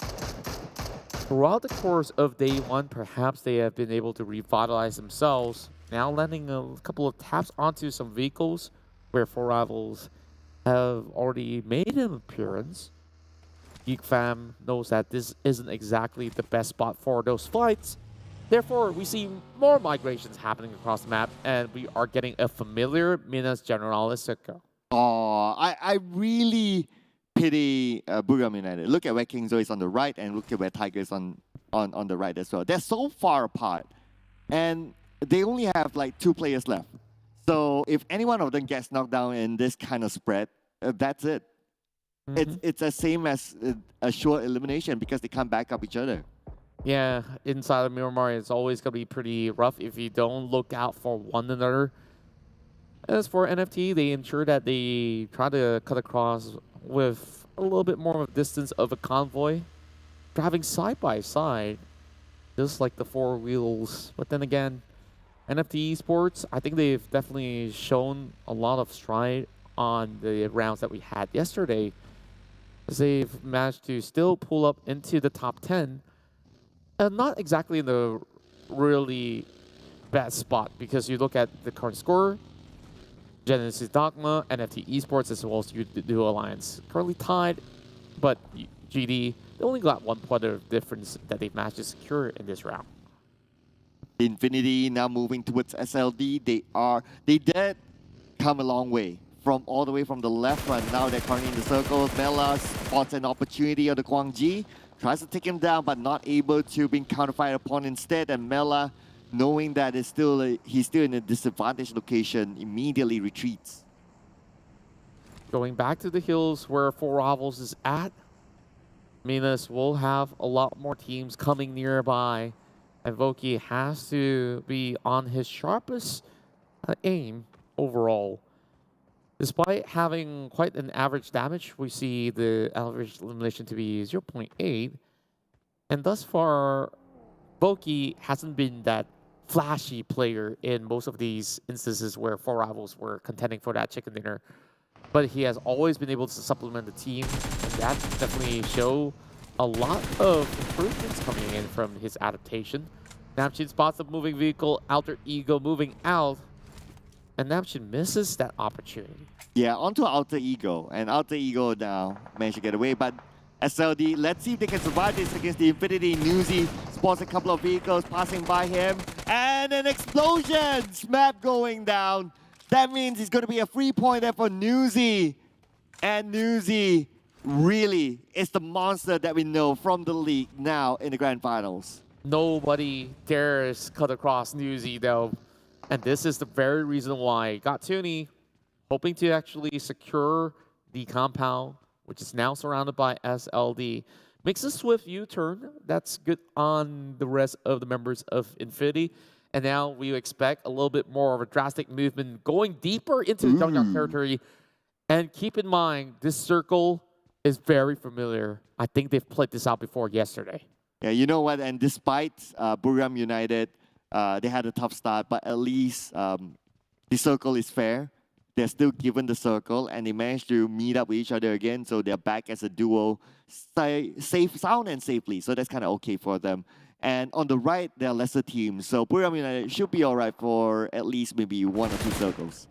Throughout the course of day 1, perhaps they have been able to revitalize themselves, now landing a couple of taps onto some vehicles where 4 Rivals have already made an appearance. Geek Fam knows that this isn't exactly the best spot for those fights. Therefore, we see more migrations happening across the map, and we are getting a familiar Minas Generalis circle. Oh, I really pity Buriram United. Look at where Kingzo is on the right, and look at where Tiger is on the right as well. They're so far apart, and they only have like 2 players left. So if any one of them gets knocked down in this kind of spread, that's it. It's the same as a short elimination because they can't back up each other. Yeah, inside of Miramar, it's always going to be pretty rough if you don't look out for one another. As for NFT, they ensure that they try to cut across with a little bit more of a distance of a convoy, driving side by side, just like the 4 wheels. But then again, NFT Esports, I think they've definitely shown a lot of stride on the rounds that we had yesterday, as they've managed to still pull up into the top 10, and not exactly in the really bad spot, because you look at the current score, Genesis Dogma, NFT Esports, as well as Yoodo Alliance currently tied, but GD, they only got 1 point of difference that they've managed to secure in this round. Infinity now moving towards SLD. They did come a long way from all the way from the left one. Now they're currently in the circle. Mela spots an opportunity on the Guangji, tries to take him down, but not able to, being counterfired upon instead. And Mela, knowing that he's still in a disadvantaged location, immediately retreats. going back to the hills where Four Rivals is at. Minas will have a lot more teams coming nearby, and Voki has to be on his sharpest aim overall. Despite having quite an average damage, we see the average elimination to be 0.8, and thus far, Voki hasn't been that flashy player in most of these instances where Four Rivals were contending for that chicken dinner. But he has always been able to supplement the team, and that definitely show a lot of improvements coming in from his adaptation. Namchin spots the moving vehicle, Alter Ego moving out, and Namchin misses that opportunity. Yeah, onto Alter Ego, and Alter Ego now managed to get away, but SLD, let's see if they can survive this against the Infinity. Newsy spots a couple of vehicles passing by him, and an explosion! Smap going down. That means it's going to be a free pointer for Newsy. And Newsy really is the monster that we know from the league now in the grand finals. Nobody dares cut across Newsy though. And this is the very reason why Gatsuni, hoping to actually secure the compound, which is now surrounded by SLD, makes a swift U-turn. That's good on the rest of the members of Infinity. And now we expect a little bit more of a drastic movement going deeper into the Junkyard territory. And keep in mind, this circle is very familiar. I think they've played this out before yesterday. Yeah, you know what? And despite Buriram United, they had a tough start, but at least the circle is fair. They're still given the circle, and they managed to meet up with each other again, so they're back as a duo, safe, sound and safely. So that's kind of okay for them. And on the right, there are lesser teams, so Buriram United should be all right for at least maybe 1 or 2 circles.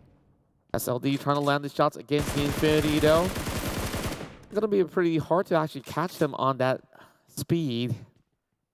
SLD trying to land the shots against the Infinity, though. It's going to be pretty hard to actually catch them on that speed.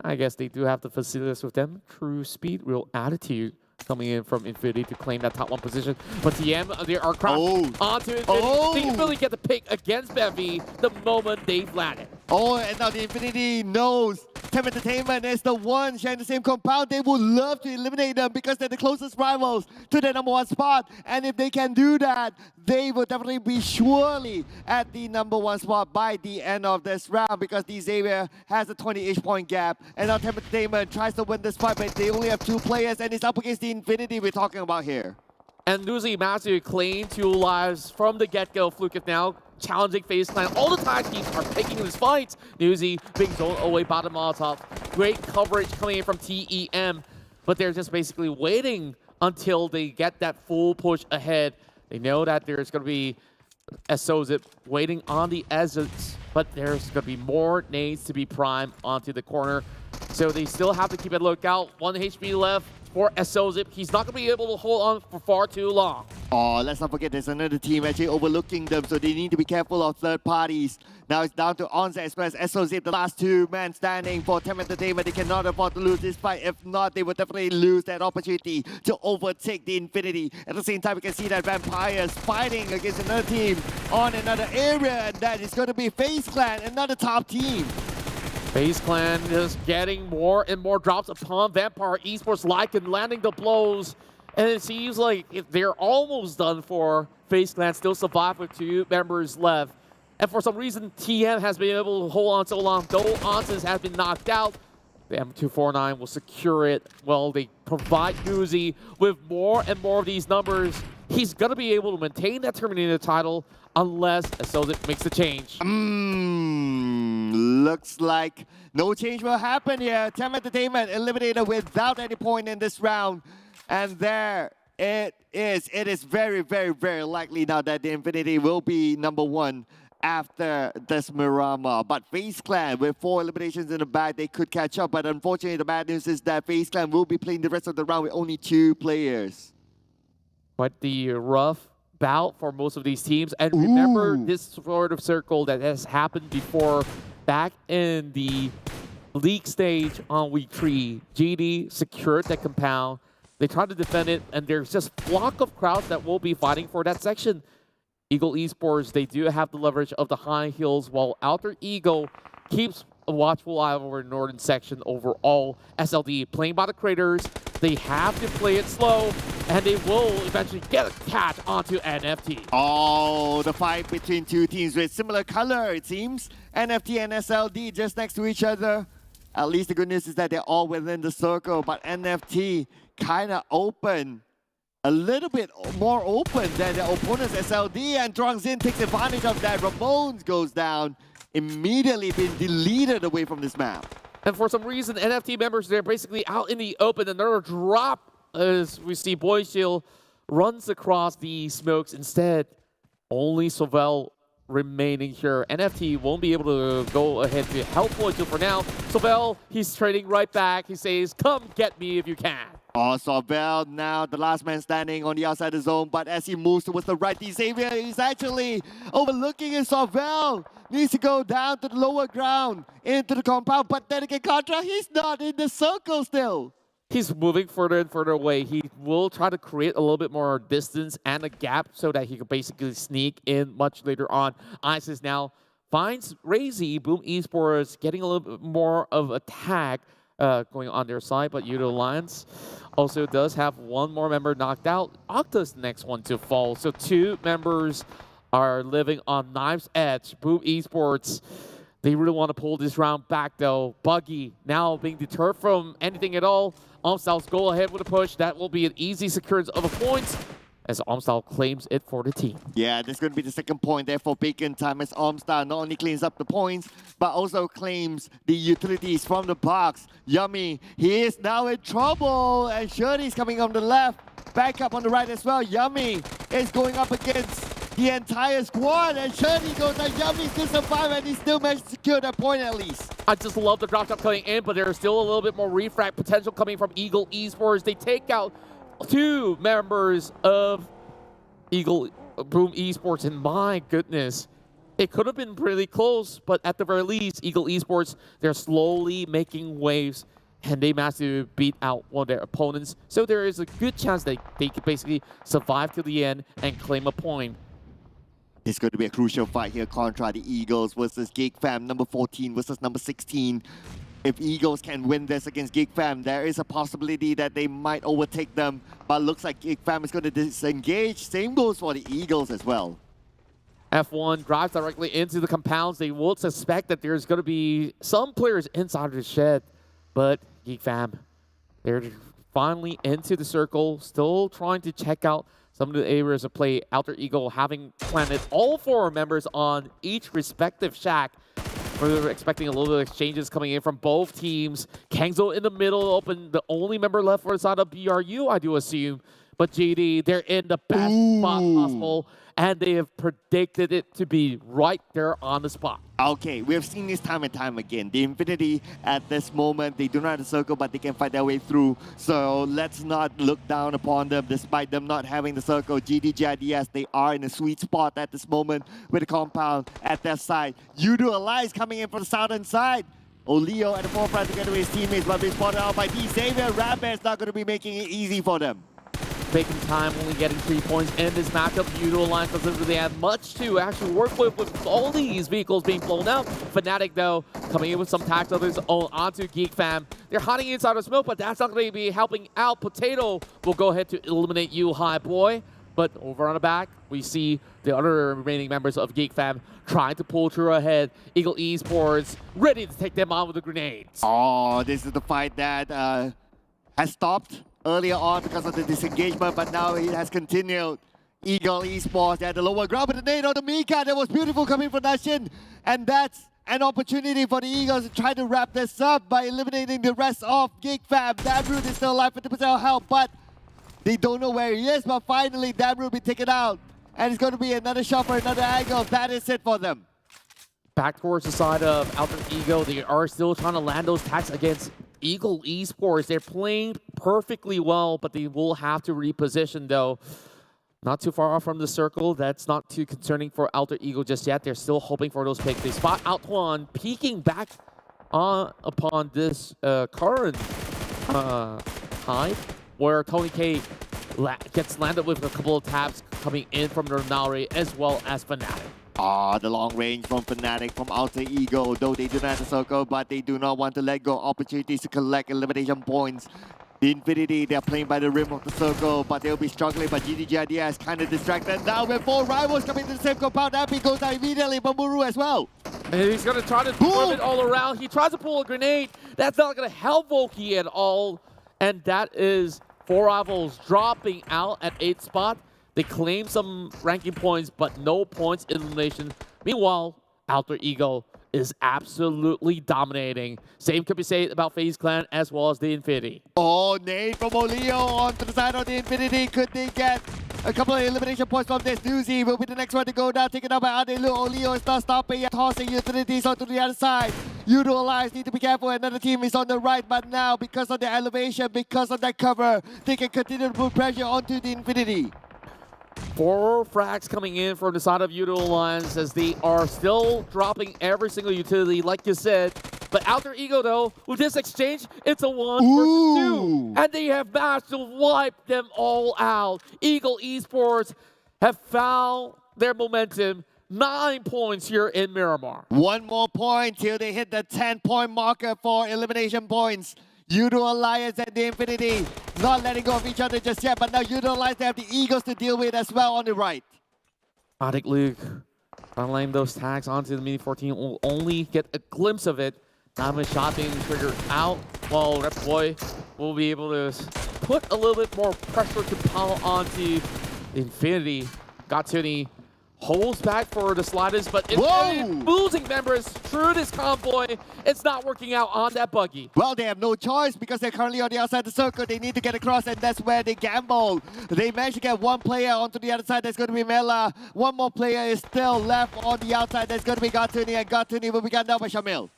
I guess they do have the facilities with them. True speed, real attitude coming in from Infinity to claim that top 1 position. But TM, they are crouched onto Infinity. They really get the pick against Bevy the moment they've landed. Oh, and now the Infinity knows TEM Entertainment is the one sharing the same compound. They would love to eliminate them because they're the closest rivals to the #1 spot. And if they can do that, they will definitely be surely at the #1 spot by the end of this round, because the Xavier has a 20-ish point gap. And now TEM Entertainment tries to win this fight, but they only have 2 players, and it's up against the Infinity we're talking about here. And Nuzi managed to claim 2 lives from the get-go. Fluke is now challenging FaZe Clan. All the Thai teams are picking this fight. Nuzi, big zone away, bottom Molotov. Great coverage coming in from TEM, but they're just basically waiting until they get that full push ahead. They know that there's going to be SOZIP waiting on the exits, but there's going to be more nades to be primed onto the corner. So they still have to keep a lookout. 1 HP left for SOZIP. He's not going to be able to hold on for far too long. Oh, let's not forget there's another team actually overlooking them, so they need to be careful of third parties. Now it's down to Onza as well as SOZIP, the last 2 men standing for TEM Entertainment. They cannot afford to lose this fight. If not, they will definitely lose that opportunity to overtake the Infinity. At the same time, we can see that Vampires fighting against another team on another area, and that is going to be FaZe Clan, another top team. FaZe Clan is getting more and more drops upon Vampire Esports, and landing the blows. And it seems like if they're almost done for. FaZe Clan still survive with 2 members left. And for some reason, TM has been able to hold on so long. Though Ansons has been knocked out, the M249 will secure it. Well, they provide Uzi with more and more of these numbers. He's going to be able to maintain that Terminator title unless SOZIP makes the change. Looks like no change will happen here. TEM Entertainment eliminated without any point in this round. And there it is. It is very, very, very likely now that the Infinity will be #1 after this Miramar. But FaZe Clan, with 4 eliminations in the bag, they could catch up. But unfortunately, the bad news is that FaZe Clan will be playing the rest of the round with only 2 players. But the rough bout for most of these teams. And remember this sort of circle that has happened before back in the league stage on week 3. GD secured that compound. They tried to defend it, and there's just flock of crowds that will be fighting for that section. Ego Esports, they do have the leverage of the high hills, while Alter Ego keeps a watchful eye over northern section overall. SLD playing by the Craters. They have to play it slow, and they will eventually get a catch onto NFT. Oh, the fight between two teams with similar color, it seems. NFT and SLD just next to each other. At least the good news is that they're all within the circle, but NFT kind of open. A little bit more open than the opponent's SLD, and Drongzin takes advantage of that. Ramones goes down, immediately being deleted away from this map. And for some reason, NFT members, they're basically out in the open. Another drop as we see Boychill runs across the smokes. Instead, only Sovel remaining here. NFT won't be able to go ahead to help Boychill for now. Sovel, he's trading right back. He says, come get me if you can. Oh, Sovel now the last man standing on the outside of the zone, but as he moves towards the right, Xavier is actually overlooking it. Sovel needs to go down to the lower ground into the compound, but then again, Contra, he's not in the circle still. He's moving further and further away. He will try to create a little bit more distance and a gap so that he could basically sneak in much later on. ISIS now finds Razy, Boom Esports getting a little bit more of attack going on their side, but Yoodo Alliance also does have one more member knocked out. Octa's the next one to fall. So two members are living on knife's edge. Boom Esports, they really want to pull this round back though. Buggy now being deterred from anything at all. Omstyles go ahead with a push. That will be an easy securance of a point as Omstyle claims it for the team. Yeah, this is going to be the second point there for Bacon Time as Omstyle not only cleans up the points, but also claims the utilities from the box. Yummy, he is now in trouble, and Shirley's coming on the left, back up on the right as well. Yummy is going up against the entire squad, and Shirley goes down. Yummy still survive, and he still managed to secure that point at least. I just love the drop shot coming in, but there's still a little bit more refract potential coming from Eagle Esports. They take out two members of Eagle Boom Esports, and my goodness, it could have been pretty close, but at the very least, Eagle Esports, they're slowly making waves, and they managed to beat out one of their opponents. So there is a good chance that they could basically survive to the end and claim a point. It's going to be a crucial fight here, Contra the Eagles versus Geek Fam, number 14 versus number 16. If Eagles can win this against Geek Fam, there is a possibility that they might overtake them, but looks like Geek Fam is going to disengage. Same goes for the Eagles as well. F1 drives directly into the compounds. They will suspect that there's going to be some players inside of the shed, but Geek Fam, they're finally into the circle, still trying to check out some of the areas of play. Alter Ego having planted all four members on each respective shack. We're expecting a little bit of exchanges coming in from both teams. Kangzo in the middle, open the only member left for the side of BRU, I do assume. But GD, they're in the best spot possible, and they have predicted it to be right there on the spot. Okay, we have seen this time and time again. The Infinity at this moment, they do not have a circle, but they can fight their way through. So let's not look down upon them despite them not having the circle. GIDS, they are in a sweet spot at this moment with the compound at their side. Yoodo Alliance coming in from the southern side. Oleo at the forefront together with his teammates, but being spotted out by D. Xavier. Rabbit's not going to be making it easy for them. Bacon Time only getting 3 points in this matchup. Yoodo Alliance doesn't really have much to actually work with all these vehicles being blown out. Fnatic, though, coming in with some tax of his own onto Geek Fam. They're hiding inside of smoke, but that's not going to be helping out. Potato will go ahead to eliminate you, High Boy. But over on the back, we see the other remaining members of Geek Fam trying to pull through ahead. Eagle Esports ready to take them on with the grenades. Oh, this is the fight that has stopped earlier on because of the disengagement, but now it has continued. Eagle Esports at the lower ground, but the nade on the Mika, that was beautiful coming from Nashin. And that's an opportunity for the Eagles to try to wrap this up by eliminating the rest of Geek Fam. Damroot is still alive, 50% health, but they don't know where he is, but finally Damroot will be taken out. And it's going to be another shot for another angle. That is it for them. Back towards the side of Alter Ego, they are still trying to land those attacks against Eagle Esports. They're playing perfectly well, but they will have to reposition though. Not too far off from the circle. That's not too concerning for Alter Ego just yet. They're still hoping for those picks. They spot Altwan peeking back upon this current hive, where Tony K gets landed with a couple of taps coming in from Nari as well as Fnatic. The long range from Fnatic, from Alter Ego, though they do not have the circle, but they do not want to let go opportunities to collect elimination points. The Infinity, they're playing by the rim of the circle, but they'll be struggling, but GIDS kind of distracted. Now with 4 rivals coming to the same compound, Ampy goes out immediately, but Muru as well. And he's going to try to throw it all around. He tries to pull a grenade. That's not going to help Voki at all. And that is 4 rivals dropping out at 8th spot. They claim some ranking points, but no points in elimination. Meanwhile, Alter Ego is absolutely dominating. Same could be said about FaZe Clan as well as the Infinity. Nade from Olio onto the side of the Infinity. Could they get a couple of elimination points from this? Doozy will be the next one to go down, taken out by Adelu. Olio is not stopping, tossing utilities onto the other side. Yoodo Alliance need to be careful. Another team is on the right, but now because of the elevation, because of that cover, they can continue to put pressure onto the Infinity. 4 frags coming in from the side of Yoodo Alliance as they are still dropping every single utility, like you said. But Alter Ego, though, with this exchange, it's a 1 versus 2. And they have managed to wipe them all out. Ego Esports have found their momentum. 9 points here in Miramar. 1 more point till they hit the 10-point marker for elimination points. Yoodo Alliance and the Infinity not letting go of each other just yet, but now Yoodo Alliance, they have the Eagles to deal with as well on the right. Adik Luke, trying to lay those tags onto the Mini 14, will only get a glimpse of it. Diamond shot being triggered out. Well, Rep Boy will be able to put a little bit more pressure to pile onto the Infinity. Gatuni holds back for the sliders, but losing members through this convoy. It's not working out on that buggy. Well, they have no choice because they're currently on the outside of the circle. They need to get across, and that's where they gamble. They managed to get 1 player onto the other side. That's going to be Mela. 1 more player is still left on the outside. That's going to be Gatuni, and Gatuni will be gunned down by Shamil.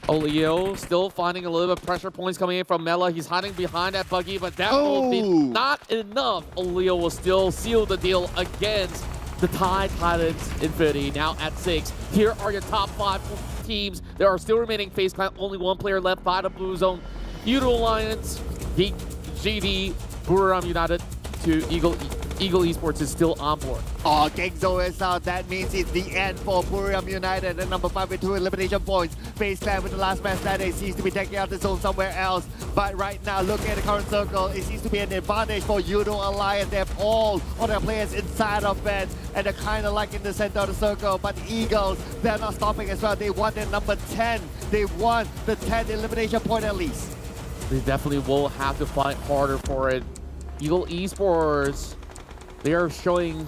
Olio still finding a little bit of pressure points coming in from Mela. He's hiding behind that buggy, but that will be not enough. Olio will still seal the deal against the Tide Titans Infinity, now at 6. Here are your top 5 teams. There are still remaining FaZe Clan, only 1 player left by the blue zone. Yoodo Alliance, GD, Buriram United to Ego Esports is still on board. Gengzo is out. That means it's the end for Buriram United. And number 5 with 2 elimination points. FaZe Clan with the last man standing seems to be taking out the zone somewhere else. But right now, looking at the current circle, it seems to be an advantage for Yoodo Alliance. They have all of their players inside of it, and they're kind of like in the center of the circle. But the Eagles, they're not stopping as well. They want their number 10. They want the 10th elimination point at least. They definitely will have to fight harder for it. Ego Esports, they are showing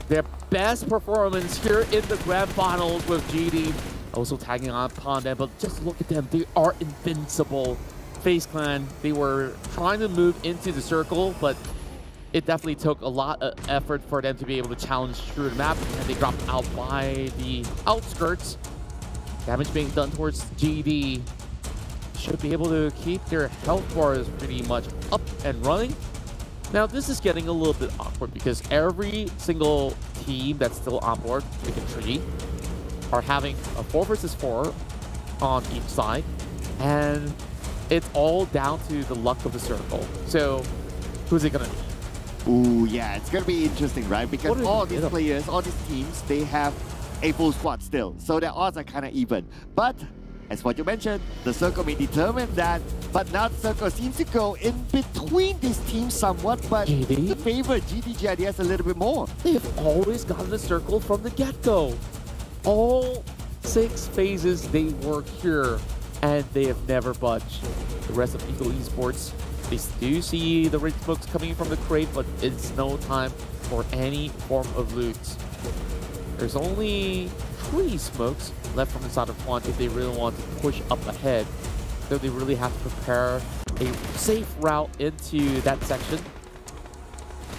their best performance here in the grand finals with GD also tagging on upon them, but just look at them. They are invincible. FaZe Clan, they were trying to move into the circle, but it definitely took a lot of effort for them to be able to challenge through the map, and they dropped out by the outskirts. Damage being done towards GD. Should be able to keep their health bars pretty much up and running. Now, this is getting a little bit awkward because every single team that's still on board, pick a tree, are having a 4 versus 4 on each side, and it's all down to the luck of the circle. So, who's it gonna be? Ooh, yeah, it's gonna be interesting, right? Because all these players, all these teams, they have a full squad still, so their odds are kind of even. But as what you mentioned, the circle may determine that, but now the circle seems to go in between these teams somewhat, but to favor GIDS a little bit more. They've always gotten the circle from the get-go. All 6 phases they were here, and they have never budged. The rest of Ego Esports, they do see the red smokes coming from the crate, but it's no time for any form of loot. There's only 3 smokes left from inside of Quant if they really want to push up ahead. So they really have to prepare a safe route into that section.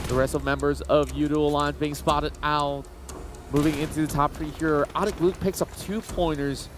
The rest of members of Yoodo Alliance being spotted out. Moving into the top 3 here, Adik Luke picks up 2 pointers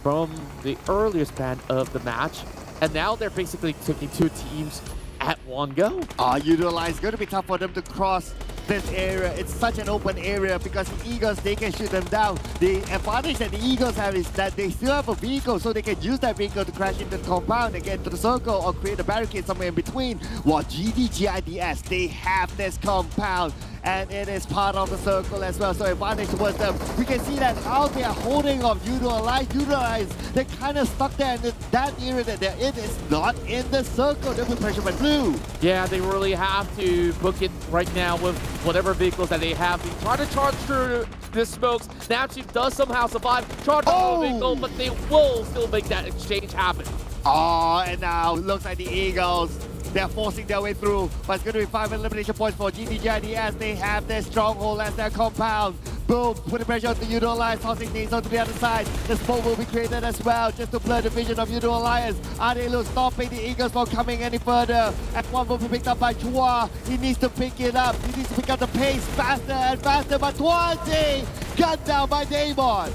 from the earlier span of the match. And now they're basically taking 2 teams at one go. Yoodo Alliance, going to be tough for them to cross this area. It's such an open area because the Eagles, they can shoot them down. The advantage that the Eagles have is that they still have a vehicle, so they can use that vehicle to crash into the compound and get into the circle or create a barricade somewhere in between. While GIDS, they have this compound, and it is part of the circle as well. So advantage towards them. We can see that how they are holding off Yoodo Alliance. Yoodo Alliance, they're kind of stuck there in that area that they're in is not in the circle. They're with pressure by blue. Yeah, they really have to book it right now with whatever vehicles that they have. They try to charge through the smokes. Now Chief does somehow survive, charge the vehicle, but they will still make that exchange happen. Oh, and now looks like the Eagles, they're forcing their way through, but it's going to be 5 elimination points for GIDS. They have their stronghold as their compound. Boom, putting pressure on the Yoodo Alliance, tossing things onto the other side. The smoke will be created as well, just to blur the vision of Yoodo Alliance. Adelu stopping the Eagles from coming any further. And one will be picked up by Chua. He needs to pick it up. He needs to pick up the pace faster and faster, but 20 cut down by Damon.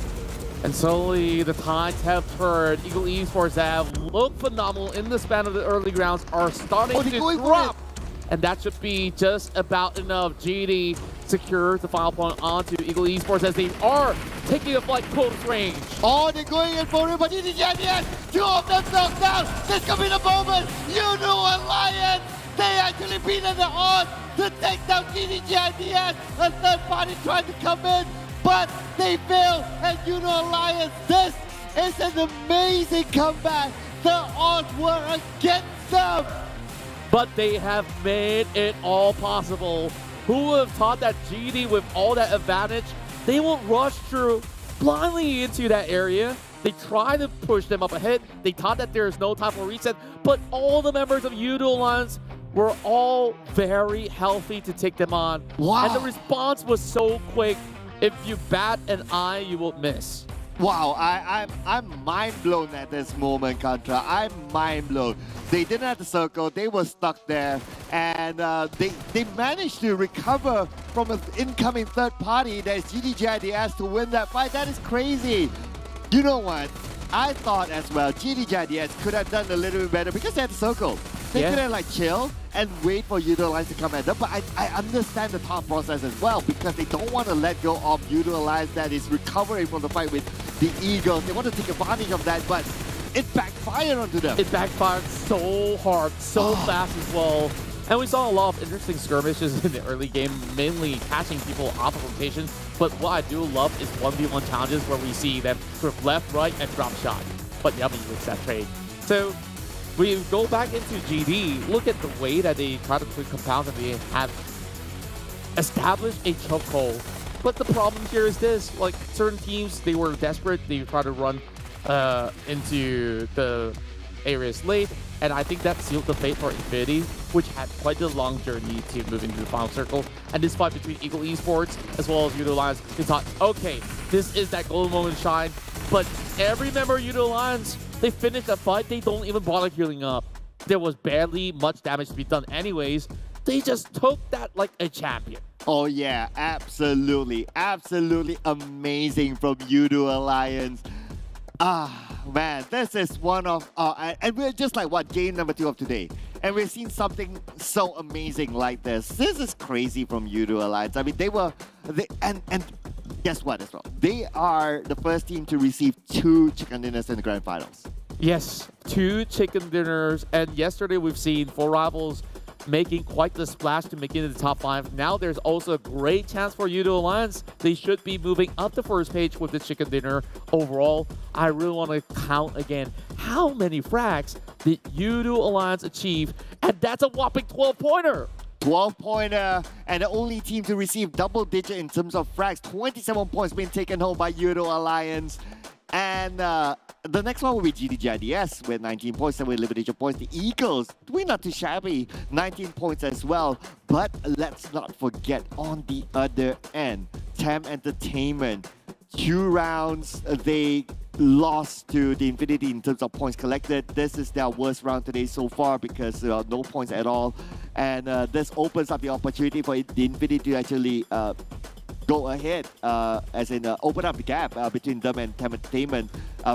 And slowly the tides have turned. Ego Esports have looked phenomenal in the span of the early rounds, are starting to drop. And that should be just about enough. GD secures the final point onto Ego Esports as they are taking a flight close range. Oh, they're going in for it, but GDS, 2 of them knocked down. This could be the moment. Yoodo Alliance, they actually beaten the odds to take down GDS. A third party trying to come in, but they fail. And Yoodo Alliance, this is an amazing comeback. The odds were against them. But they have made it all possible. Who would have thought that GD, with all that advantage, they will rush through blindly into that area. They try to push them up ahead. They thought that there is no time for reset, but all the members of Yoodo Alliance were all very healthy to take them on. Wow. And the response was so quick. If you bat an eye, you will miss. Wow, I'm mind blown at this moment, Contra. I'm mind blown. They didn't have the circle, they were stuck there, and they managed to recover from an incoming third party that is GDGIDS to win that fight. That is crazy. You know what? I thought as well, GDGIDS could have done a little bit better because they had the circle. They could have like chill and wait for Yoodo Alliance to come at them, but I understand the thought process as well because they don't want to let go of Yoodo Alliance that is recovering from the fight with the Eagles. They want to take advantage of that, but it backfired onto them. It backfired so hard, so fast as well. And we saw a lot of interesting skirmishes in the early game, mainly catching people off of rotation. But what I do love is 1v1 challenges where we see them sort of left, right, and drop shot. But Yummy wins that trade. So we go back into GD, look at the way that they try to put compounds and they have established a chokehold. But the problem here is this, like certain teams, they were desperate, they try to run into the areas late, and I think that sealed the fate for Infinity, which had quite a long journey to move into the final circle. And this fight between Ego Esports as well as Yoodo Alliance, they thought, okay, this is that golden moment shine. But every member of Yoodo Alliance, they finished that fight, they don't even bother healing up. There was barely much damage to be done anyways. They just took that like a champion. Oh yeah, absolutely. Absolutely amazing from Yoodo Alliance. Man, this is one of, and we're just like, what, game number 2 of today. And we've seen something so amazing like this. This is crazy from Yoodo Alliance. I mean, and guess what as well? They are the first team to receive 2 chicken dinners in the grand finals. Yes, 2 chicken dinners. And yesterday we've seen 4 rivals making quite the splash to make it into the top 5. Now there's also a great chance for Yoodo Alliance. They should be moving up the first page with the chicken dinner overall. I really want to count again how many frags did Yoodo Alliance achieve, and that's a whopping 12-pointer. 12-pointer, and the only team to receive double-digit in terms of frags. 27 points being taken home by Yoodo Alliance. And the next one will be GDGIDS with 19 points, 7 elimination points. The Eagles, we're not too shabby, 19 points as well. But let's not forget, on the other end, TEM Entertainment, 2 rounds, they lost to the Infinity in terms of points collected. This is their worst round today so far because no points at all. And this opens up the opportunity for the Infinity to actually go ahead, as in open up the gap between them and TEM Entertainment.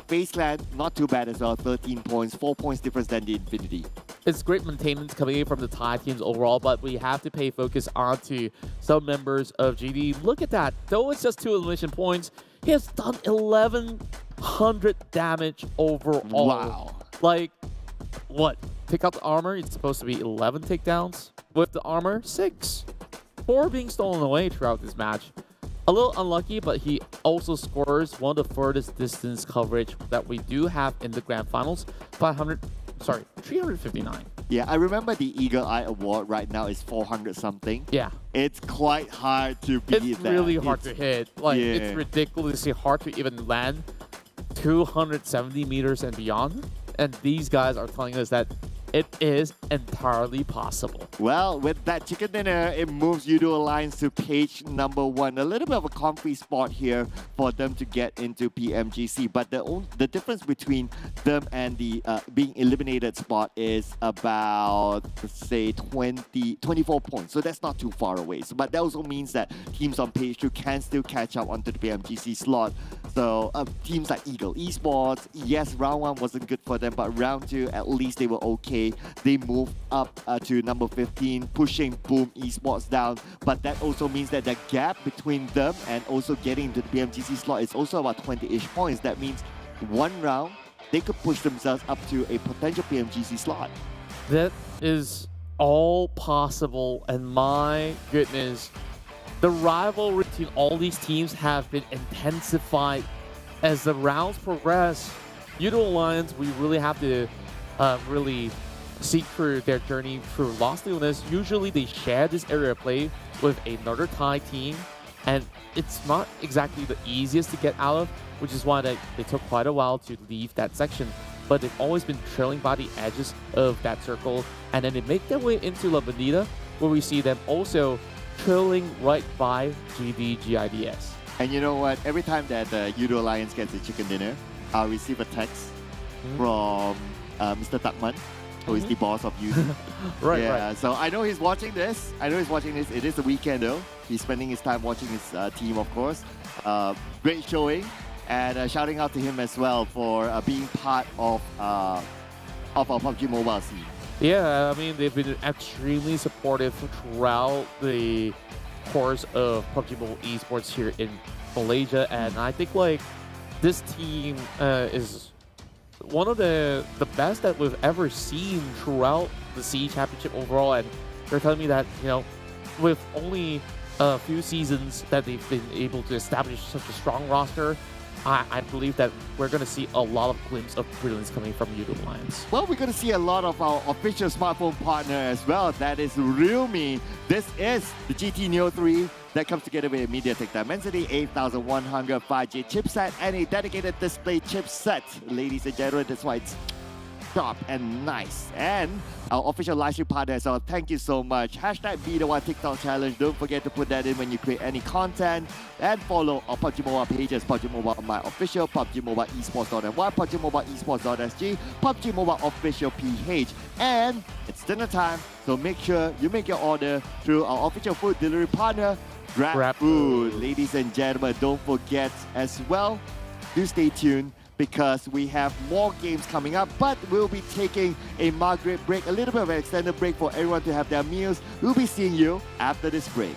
FaZe Clan, not too bad as well, 13 points, 4 points difference than the Infinity. It's great maintenance coming in from the Thai teams overall, but we have to pay focus onto some members of GD. Look at that. Though it's just 2 elimination points, he has done 1,100 damage overall. Wow. Like, what? Pick out the armor, it's supposed to be 11 takedowns. With the armor, 6. before being stolen away throughout this match. A little unlucky, but he also scores one of the furthest distance coverage that we do have in the grand finals. 359. Yeah, I remember the Eagle Eye Award right now is 400 something. Yeah. It's quite hard to beat It's that. really hard to hit. Like, yeah. it's ridiculously hard to even land 270 meters and beyond. And these guys are telling us that it is entirely possible. Well, with that chicken dinner, it moves Yoodo Alliance to page number 1. A little bit of a comfy spot here for them to get into PMGC. But the difference between them and the being eliminated spot is about, say, 24 points. So that's not too far away. So, but that also means that teams on page 2 can still catch up onto the PMGC slot. So teams like Ego Esports, yes, round 1 wasn't good for them, but round 2, at least they were okay. They moved up to number 15, pushing Boom Esports down. But that also means that the gap between them and also getting into the PMGC slot is also about 20-ish points. That means one round, they could push themselves up to a potential PMGC slot. That is all possible, and my goodness, the rivalry between all these teams have been intensified as the rounds progress. Yoodo Alliance, we really have to really see through their journey through Lost Illness. Usually they share this area of play with another Thai team, and it's not exactly the easiest to get out of, which is why they took quite a while to leave that section. But they've always been trailing by the edges of that circle, and then they make their way into La Bonita, where we see them also trailing right by GIDS. And you know what? Every time that Yoodo Alliance gets a chicken dinner, I'll receive a text from Mr. Dogma, who is the boss of Yoodo. Right. So I know he's watching this. It is the weekend though. He's spending his time watching his team, of course. Great showing, and shouting out to him as well for being part of our PUBG Mobile scene. Yeah, I mean, they've been extremely supportive throughout the course of PUBG Mobile Esports here in Malaysia, and I think like this team is one of the best that we've ever seen throughout the C Championship overall. And they're telling me that, you know, with only a few seasons that they've been able to establish such a strong roster, I believe that we're going to see a lot of glimpses of brilliance coming from Yoodo Alliance. Well, we're going to see a lot of our official smartphone partner as well. That is Realme. This is the GT Neo 3 that comes together with a MediaTek Dimensity 8100 5G chipset and a dedicated display chipset. Ladies and gentlemen, that's why it's sharp and nice. And our official livestream partner, so thank you so much. Hashtag Be The One TikTok Challenge. Don't forget to put that in when you create any content. And follow our PUBG Mobile pages, PUBG Mobile My Official, PUBG Mobile Esports.ny, PUBG Mobile Esports.sg, PUBG Mobile Official PH. And it's dinner time, so make sure you make your order through our official food delivery partner, GrabFood. Ladies and gentlemen, don't forget as well, do stay tuned, because we have more games coming up, but we'll be taking a Margaret break, a little bit of an extended break for everyone to have their meals. We'll be seeing you after this break.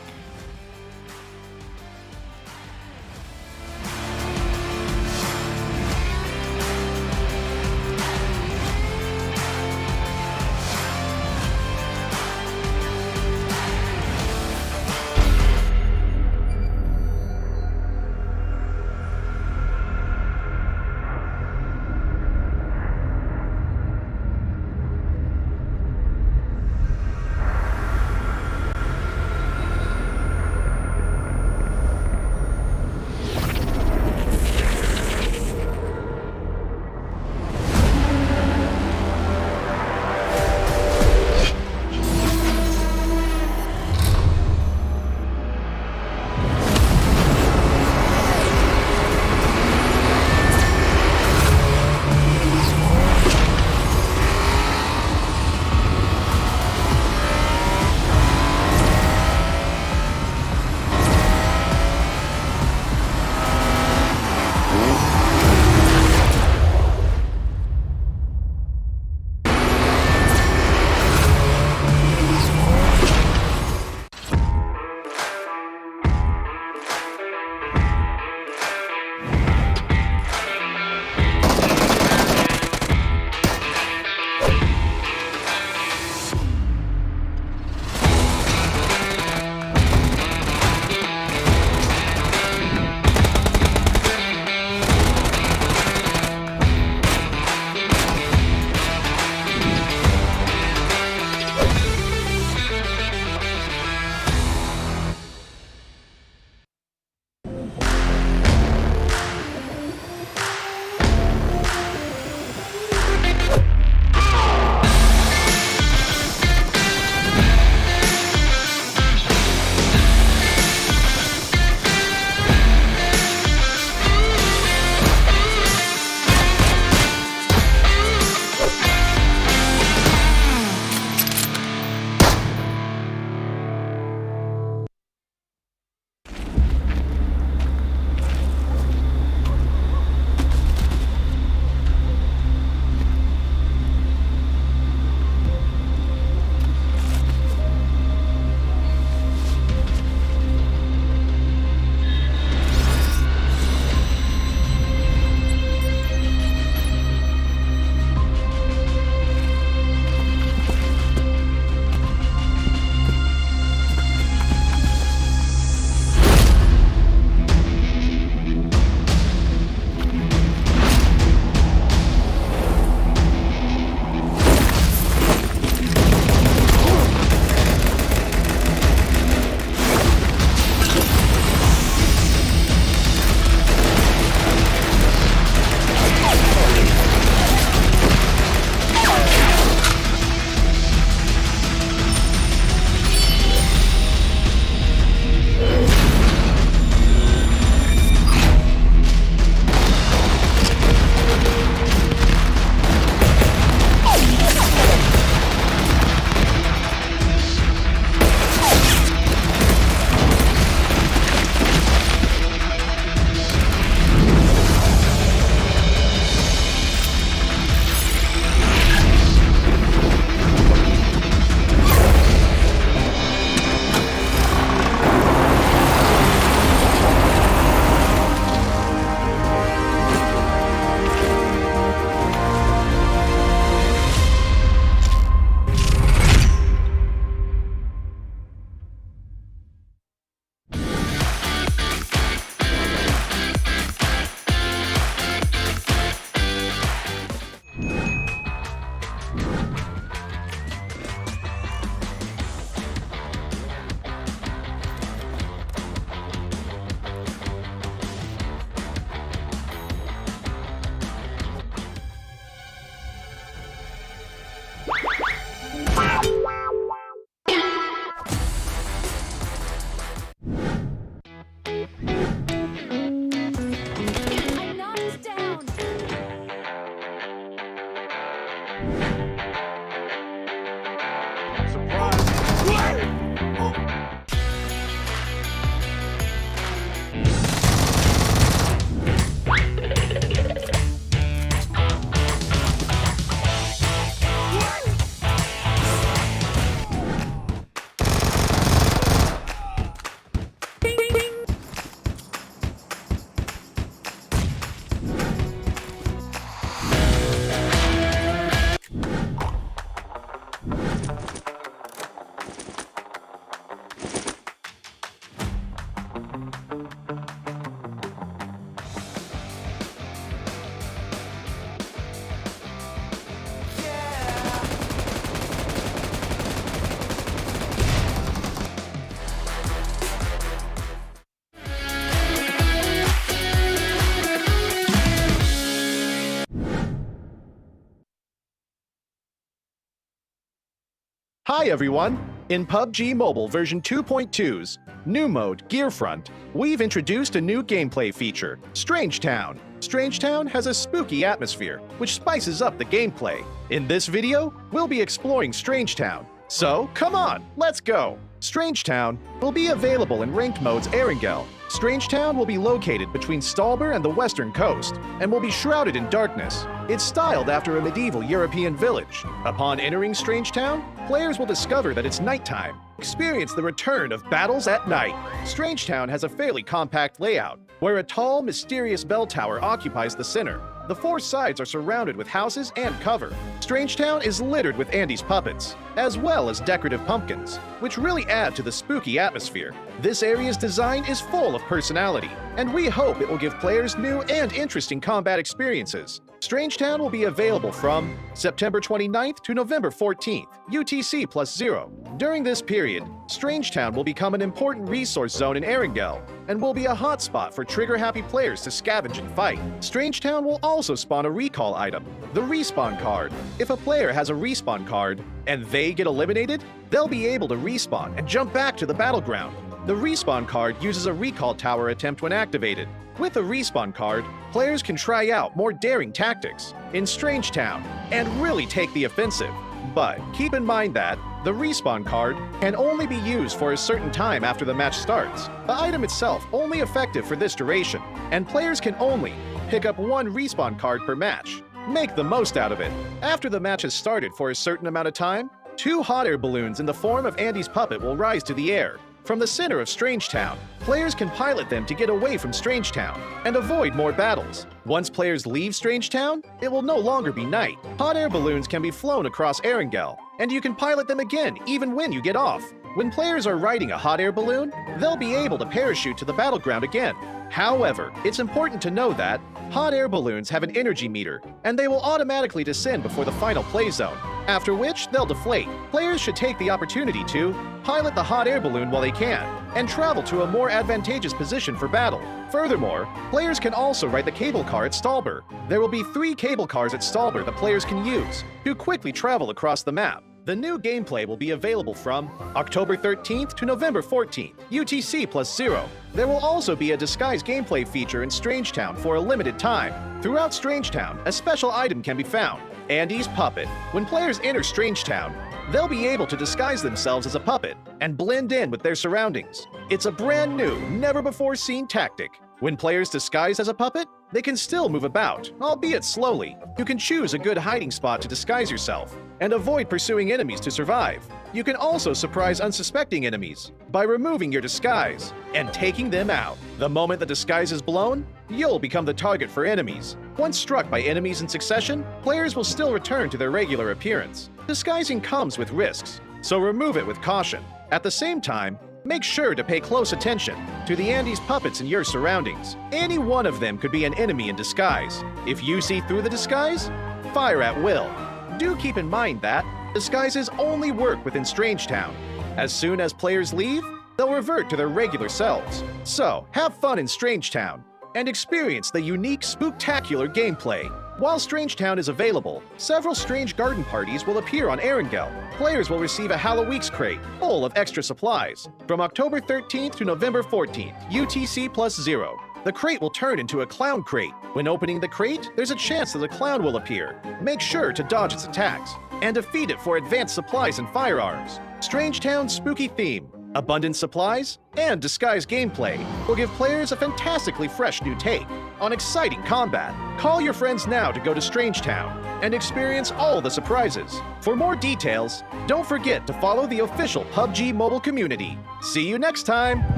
Hi everyone! In PUBG Mobile version 2.2's new mode, Gearfront, we've introduced a new gameplay feature, Strange Town. Strange Town has a spooky atmosphere, which spices up the gameplay. In this video, we'll be exploring Strange Town. So, come on, let's go! Strange Town will be available in ranked modes Erangel. Strange Town will be located between Stalber and the western coast, and will be shrouded in darkness. It's styled after a medieval European village. Upon entering Strange Town, players will discover that it's nighttime. Experience the return of battles at night. Strange Town has a fairly compact layout, where a tall, mysterious bell tower occupies the center. The four sides are surrounded with houses and cover. Strange Town is littered with Andy's puppets, as well as decorative pumpkins, which really add to the spooky atmosphere. This area's design is full of personality, and we hope it will give players new and interesting combat experiences. Strange Town will be available from September 29th to November 14th, UTC +0. During this period, Strange Town will become an important resource zone in Erangel, and will be a hotspot for trigger-happy players to scavenge and fight. Strange Town will also spawn a recall item, the Respawn card. If a player has a Respawn card, and they get eliminated, they'll be able to respawn and jump back to the battleground. The Respawn card uses a recall tower attempt when activated. With a Respawn card, players can try out more daring tactics in Strange Town and really take the offensive. But keep in mind that the Respawn card can only be used for a certain time after the match starts. The item itself only effective for this duration, and players can only pick up one Respawn card per match. Make the most out of it. After the match has started for a certain amount of time, 2 hot air balloons in the form of Andy's puppet will rise to the air. From the center of Strange Town, players can pilot them to get away from Strange Town and avoid more battles. Once players leave Strange Town, it will no longer be night. Hot air balloons can be flown across Erangel, and you can pilot them again even when you get off. When players are riding a hot air balloon, they'll be able to parachute to the battleground again. However, it's important to know that hot air balloons have an energy meter, and they will automatically descend before the final play zone, after which they'll deflate. Players should take the opportunity to pilot the hot air balloon while they can, and travel to a more advantageous position for battle. Furthermore, players can also ride the cable car at Stalber. There will be 3 cable cars at Stalber that players can use to quickly travel across the map. The new gameplay will be available from October 13th to November 14th, UTC +0. There will also be a disguise gameplay feature in Strange Town for a limited time. Throughout Strange Town, a special item can be found, Andy's puppet. When players enter Strange Town, they'll be able to disguise themselves as a puppet and blend in with their surroundings. It's a brand new, never-before-seen tactic. When players disguise as a puppet, they can still move about, albeit slowly. You can choose a good hiding spot to disguise yourself and avoid pursuing enemies to survive. You can also surprise unsuspecting enemies by removing your disguise and taking them out. The moment the disguise is blown, you'll become the target for enemies. Once struck by enemies in succession, players will still return to their regular appearance. Disguising comes with risks, so remove it with caution. At the same time, make sure to pay close attention to the Andy's puppets in your surroundings. Any one of them could be an enemy in disguise. If you see through the disguise, fire at will. Do keep in mind that disguises only work within Strange Town. As soon as players leave, they'll revert to their regular selves. So, have fun in Strange Town and experience the unique, spooktacular gameplay. While Strange Town is available, several strange garden parties will appear on Erangel. Players will receive a Halloweeks crate full of extra supplies from October 13th to November 14th, UTC +0. The crate will turn into a clown crate. When opening the crate, there's a chance that a clown will appear. Make sure to dodge its attacks and defeat it for advanced supplies and firearms. Strange Town's spooky theme, abundant supplies, and disguise gameplay will give players a fantastically fresh new take on exciting combat. Call your friends now to go to Strange Town and experience all the surprises. For more details, don't forget to follow the official PUBG Mobile community. See you next time!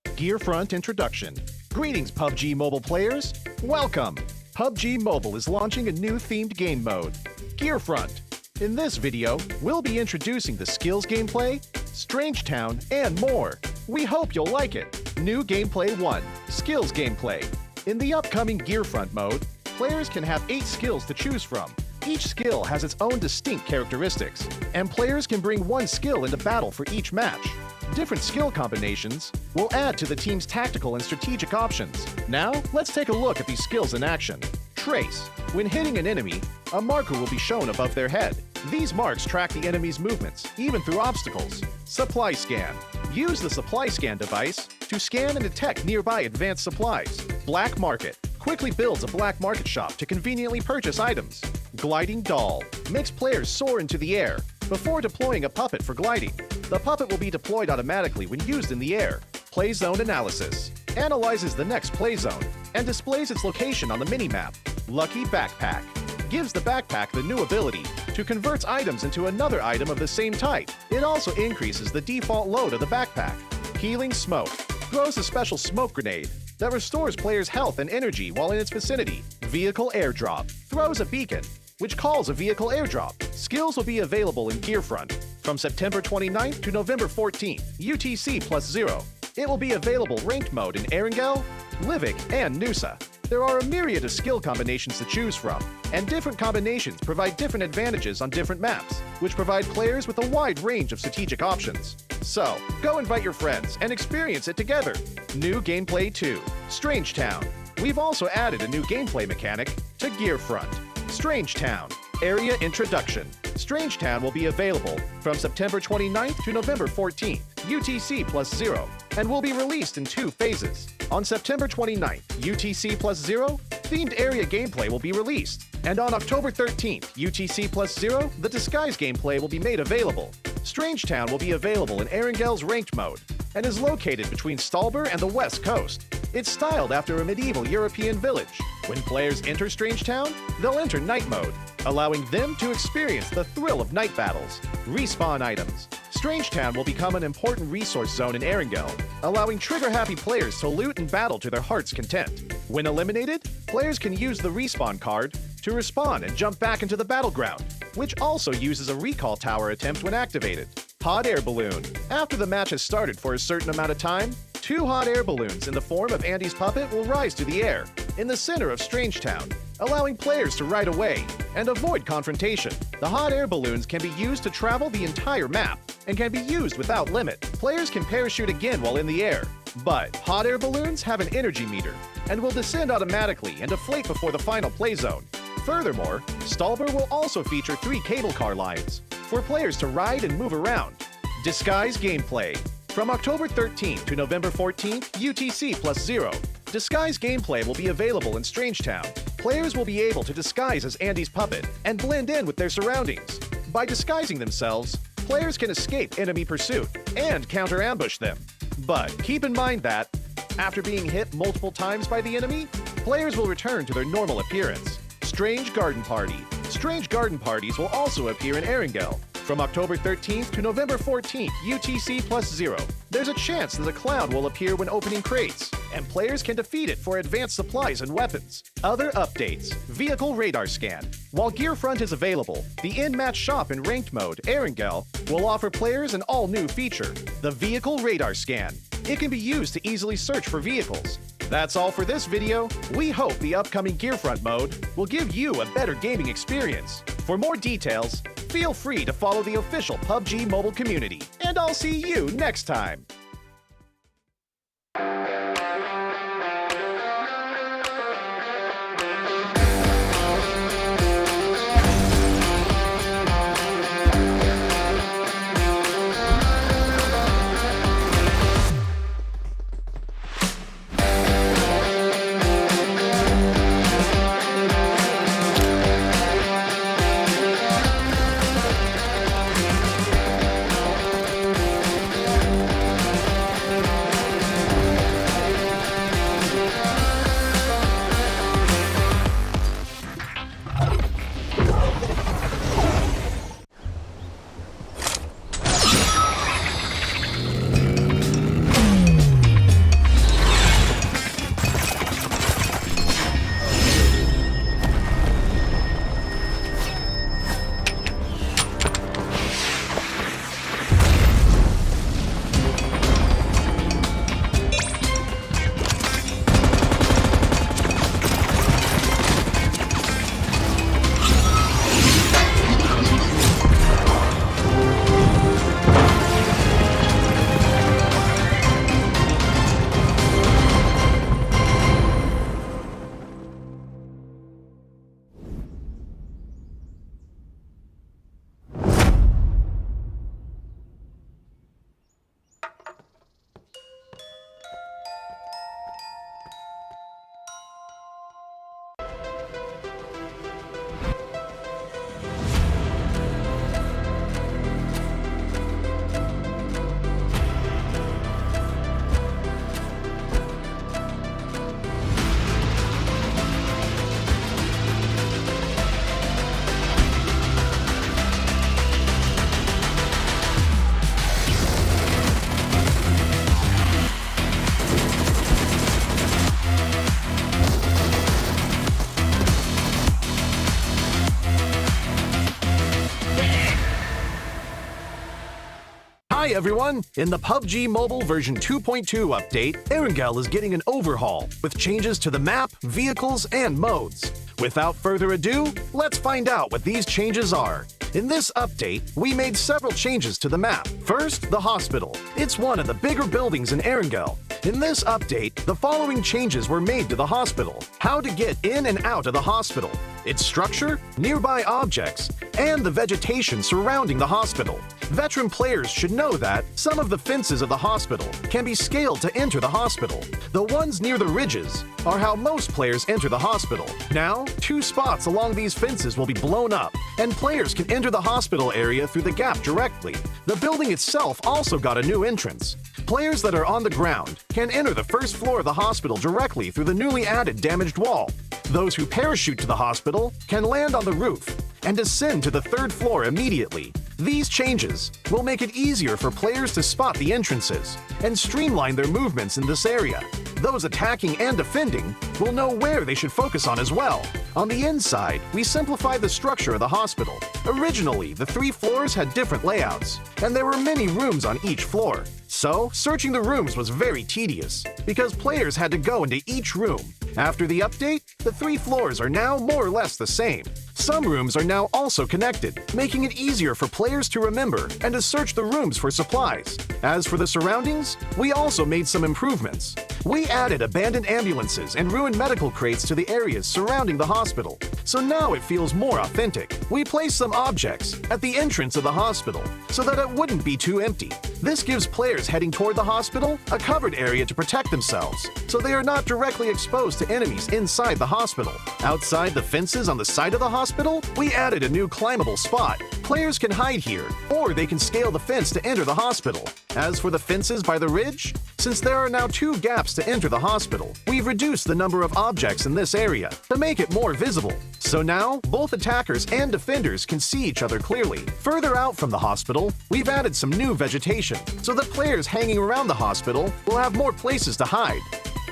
Gearfront Introduction. Greetings, PUBG Mobile players. Welcome. PUBG Mobile is launching a new themed game mode, Gearfront. In this video, we'll be introducing the skills gameplay, Strange Town, and more. We hope you'll like it. New Gameplay 1, Skills Gameplay. In the upcoming Gearfront mode, players can have 8 skills to choose from. Each skill has its own distinct characteristics, and players can bring one skill into battle for each match. Different skill combinations will add to the team's tactical and strategic options. Now, let's take a look at these skills in action. Trace. When hitting an enemy, a marker will be shown above their head. These marks track the enemy's movements, even through obstacles. Supply Scan. Use the Supply Scan device to scan and detect nearby advanced supplies. Black Market. Quickly builds a black market shop to conveniently purchase items. Gliding Doll. Makes players soar into the air before deploying a puppet for gliding. The puppet will be deployed automatically when used in the air. Play Zone Analysis. Analyzes the next play zone and displays its location on the minimap. Lucky Backpack. Gives the backpack the new ability to convert items into another item of the same type. It also increases the default load of the backpack. Healing Smoke. Throws a special smoke grenade that restores players' health and energy while in its vicinity. Vehicle Airdrop. Throws a beacon, which calls a vehicle airdrop. Skills will be available in Gearfront from September 29th to November 14th, UTC +0. It will be available ranked mode in Erangel, Livik, and Nusa. There are a myriad of skill combinations to choose from, and different combinations provide different advantages on different maps, which provide players with a wide range of strategic options. So, go invite your friends and experience it together. New Gameplay 2, Strange Town. We've also added a new gameplay mechanic to Gearfront. Strange Town, Area Introduction. Strange Town will be available from September 29th to November 14th, UTC +0, and will be released in 2 phases. On September 29th, UTC +0, themed area gameplay will be released. And on October 13th, UTC +0, the disguise gameplay will be made available. Strange Town will be available in Erangel's ranked mode and is located between Stalber and the West Coast. It's styled after a medieval European village. When players enter Strange Town, they'll enter night mode, allowing them to experience the thrill of night battles. Respawn items. Strange Town will become an important resource zone in Erangel, allowing trigger-happy players to loot and battle to their heart's content. When eliminated, players can use the respawn card to respawn and jump back into the battleground, which also uses a recall tower attempt when activated. Hot Air Balloon. After the match has started for a certain amount of time, 2 hot air balloons in the form of Andy's puppet will rise to the air in the center of Strange Town, allowing players to ride away and avoid confrontation. The hot air balloons can be used to travel the entire map and can be used without limit. Players can parachute again while in the air, but hot air balloons have an energy meter and will descend automatically and deflate before the final play zone. Furthermore, Stalber will also feature 3 cable car lines for players to ride and move around. Disguise gameplay. From October 13th to November 14th, UTC +0. Disguise gameplay will be available in Strange Town. Players will be able to disguise as Andy's puppet and blend in with their surroundings. By disguising themselves, players can escape enemy pursuit and counter-ambush them. But keep in mind that, after being hit multiple times by the enemy, players will return to their normal appearance. Strange Garden Party. Strange garden parties will also appear in Erangel. From October 13th to November 14th, UTC +0. There's a chance that a clown will appear when opening crates, and players can defeat it for advanced supplies and weapons. Other updates. Vehicle Radar Scan. While Gearfront is available, the in-match shop in Ranked Mode, Erangel, will offer players an all-new feature, the Vehicle Radar Scan. It can be used to easily search for vehicles. That's all for this video. We hope the upcoming Gearfront mode will give you a better gaming experience. For more details, feel free to follow the official PUBG Mobile community. And I'll see you next time. Hi everyone! In the PUBG Mobile version 2.2 update, Erangel is getting an overhaul with changes to the map, vehicles, and modes. Without further ado, let's find out what these changes are. In this update, we made several changes to the map. First, the hospital. It's one of the bigger buildings in Erangel. In this update, the following changes were made to the hospital. How to get in and out of the hospital, its structure, nearby objects, and the vegetation surrounding the hospital. Veteran players should know that some of the fences of the hospital can be scaled to enter the hospital. The ones near the ridges are how most players enter the hospital. Now, 2 spots along these fences will be blown up, and players can enter the hospital area through the gap directly. The building itself also got a new entrance. Players that are on the ground can enter the first floor of the hospital directly through the newly added damaged wall. Those who parachute to the hospital can land on the roof and descend to the 3rd floor immediately. These changes will make it easier for players to spot the entrances and streamline their movements in this area. Those attacking and defending will know where they should focus on as well. On the inside, we simplified the structure of the hospital. Originally, the 3 floors had different layouts, and there were many rooms on each floor. So, searching the rooms was very tedious, because players had to go into each room. After the update, the 3 floors are now more or less the same. Some rooms are now also connected, making it easier for players to remember and to search the rooms for supplies. As for the surroundings, we also made some improvements. We added abandoned ambulances and ruined medical crates to the areas surrounding the hospital, so now it feels more authentic. We placed some objects at the entrance of the hospital so that it wouldn't be too empty. This gives players heading toward the hospital a covered area to protect themselves, so they are not directly exposed to enemies inside the hospital. Outside the fences on the side of the hospital, we added a new climbable spot. Players can hide here, or they can scale the fence to enter the hospital. As for the fences by the ridge, since there are now 2 gaps to enter the hospital, we've reduced the number of objects in this area to make it more visible. So now, both attackers and defenders can see each other clearly. Further out from the hospital, we've added some new vegetation, so that players hanging around the hospital will have more places to hide.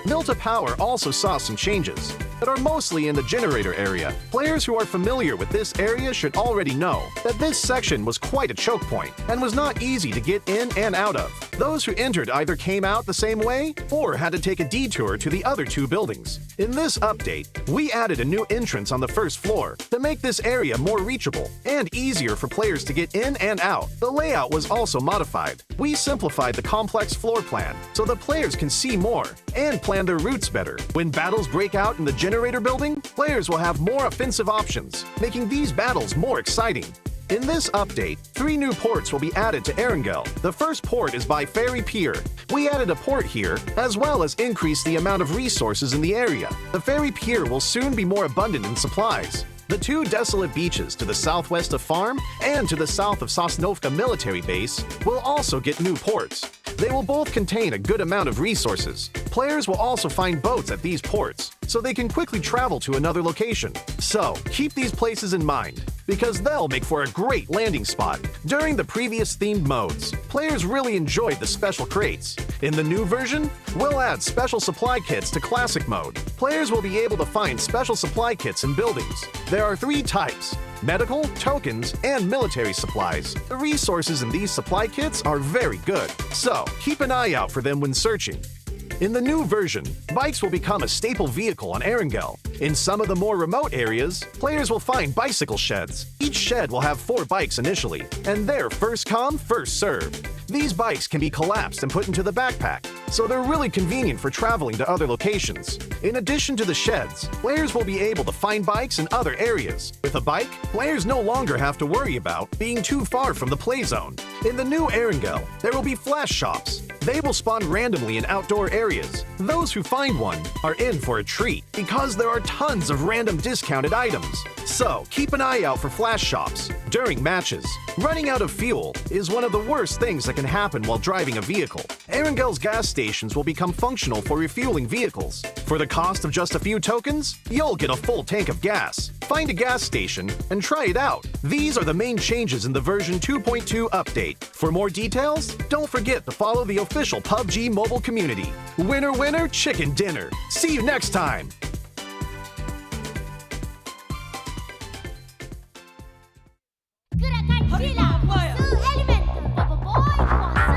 Milta Power also saw some changes that are mostly in the generator area. Players who are familiar with this area should already know that this section was quite a choke point and was not easy to get in and out of. Those who entered either came out the same way or had to take a detour to the other 2 buildings. In this update, we added a new entrance on the 1st floor to make this area more reachable and easier for players to get in and out. The layout was also modified. We simplified the complex floor plan so that players can see more and plan their routes better. When battles break out in the generator building, players will have more offensive options, making these battles more exciting. In this update, 3 new ports will be added to Erangel. The first port is by Ferry Pier. We added a port here, as well as increased the amount of resources in the area. The Ferry Pier will soon be more abundant in supplies. The 2 desolate beaches to the southwest of Farm and to the south of Sosnovka Military Base will also get new ports. They will both contain a good amount of resources. Players will also find boats at these ports, so they can quickly travel to another location. So, keep these places in mind, because they'll make for a great landing spot. During the previous themed modes, players really enjoyed the special crates. In the new version, we'll add special supply kits to classic mode. Players will be able to find special supply kits in buildings. There are 3 types: medical, tokens, and military supplies. The resources in these supply kits are very good, so keep an eye out for them when searching. In the new version, bikes will become a staple vehicle on Erangel. In some of the more remote areas, players will find bicycle sheds. Each shed will have 4 bikes initially, and they're first come, first served. These bikes can be collapsed and put into the backpack, so they're really convenient for traveling to other locations. In addition to the sheds, players will be able to find bikes in other areas. With a bike, players no longer have to worry about being too far from the play zone. In the new Erangel, there will be flash shops. They will spawn randomly in outdoor areas. Those who find one are in for a treat, because there are tons of random discounted items. So, keep an eye out for flash shops during matches. Running out of fuel is one of the worst things that can happen while driving a vehicle. Erangel's gas stations will become functional for refueling vehicles. For the cost of just a few tokens, you'll get a full tank of gas. Find a gas station and try it out. These are the main changes in the version 2.2 update. For more details, don't forget to follow the official PUBG Mobile community. Winner, winner, chicken dinner. See you next time. Gerakan silam musuh elemental Papa Boy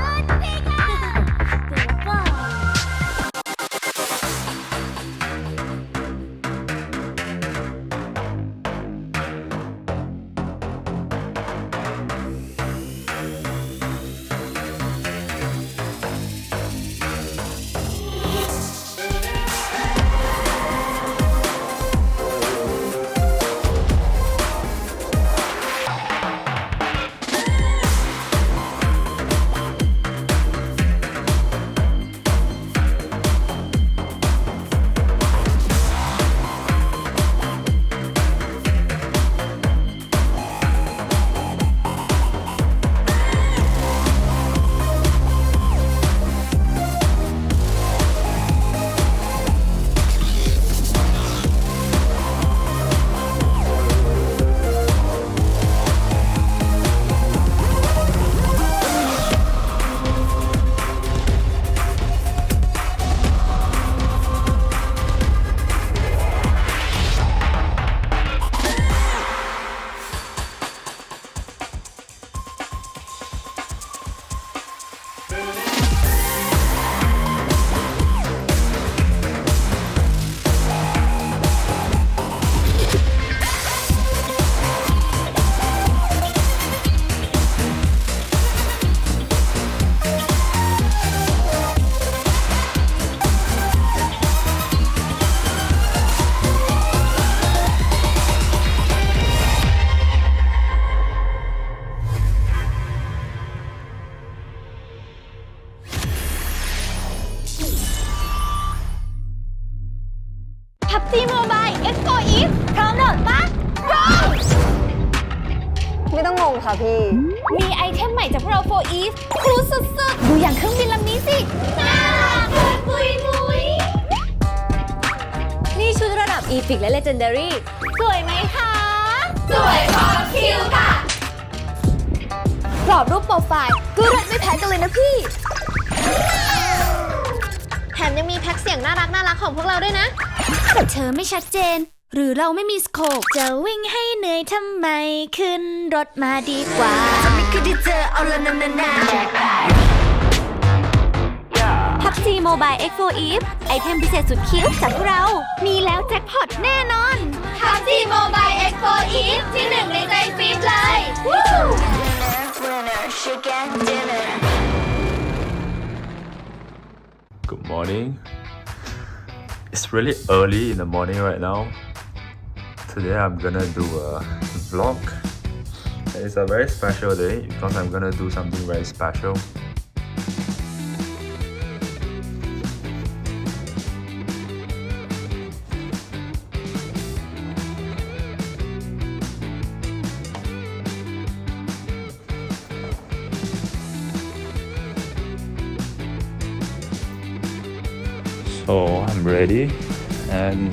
ค่ะพี่ มีไอเทมใหม่จากพวกเรา4 Eve คูลสุดๆดูอย่างเครื่องบินลำนี้สิน่ารักปุยนี่ชุดระดับ Epic และ Legendary สวยไหมคะ สวยพอคิวค่ะกรอบรูปโปรไฟล์ก็เลิศไม่แพ้กันเลยนะพี่แถมยังมีแพ็คเสียงน่ารักของพวกเราด้วยนะเธอไม่ชัดเจนหรือเราไม่มีสโคปจะวิ่งให้เหนื่อยทำไมขึ้นรถมาดีกว่าไม่คือที่เธอเอาละนาPUBG Mobile X4 Eve ไอเทมพิเศษสุดคิ้วจากพวกเรามีแล้วแจ็คพอตแน่นอน PUBG Mobile X4 Eve ที่หนึ่งในใจฟีดเลย Good morning. It's really early in the morning right now. Today I'm gonna do a vlog. It's a very special day because I'm gonna do something very special. So I'm ready and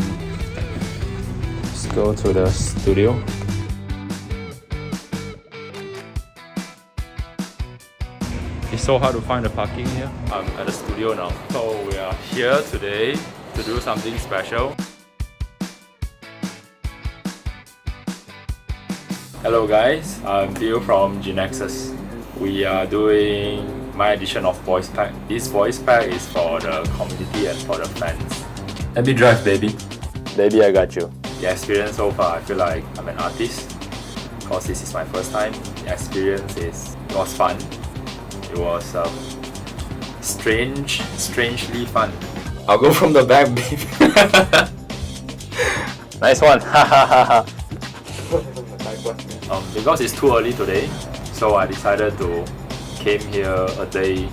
let's go to the studio. It's so hard to find the parking here. I'm at the studio now. So we are here today to do something special. Hello guys, I'm Bill from GNexus. We are doing my edition of voice pack. This voice pack is for the community and for the fans. Let me drive, baby. Baby, I got you. The experience so far, I feel like I'm an artist because this is my first time. The experience it was fun. It was strangely fun. I'll go from the back, baby. Nice one. Because it's too early today, so I decided to came here a day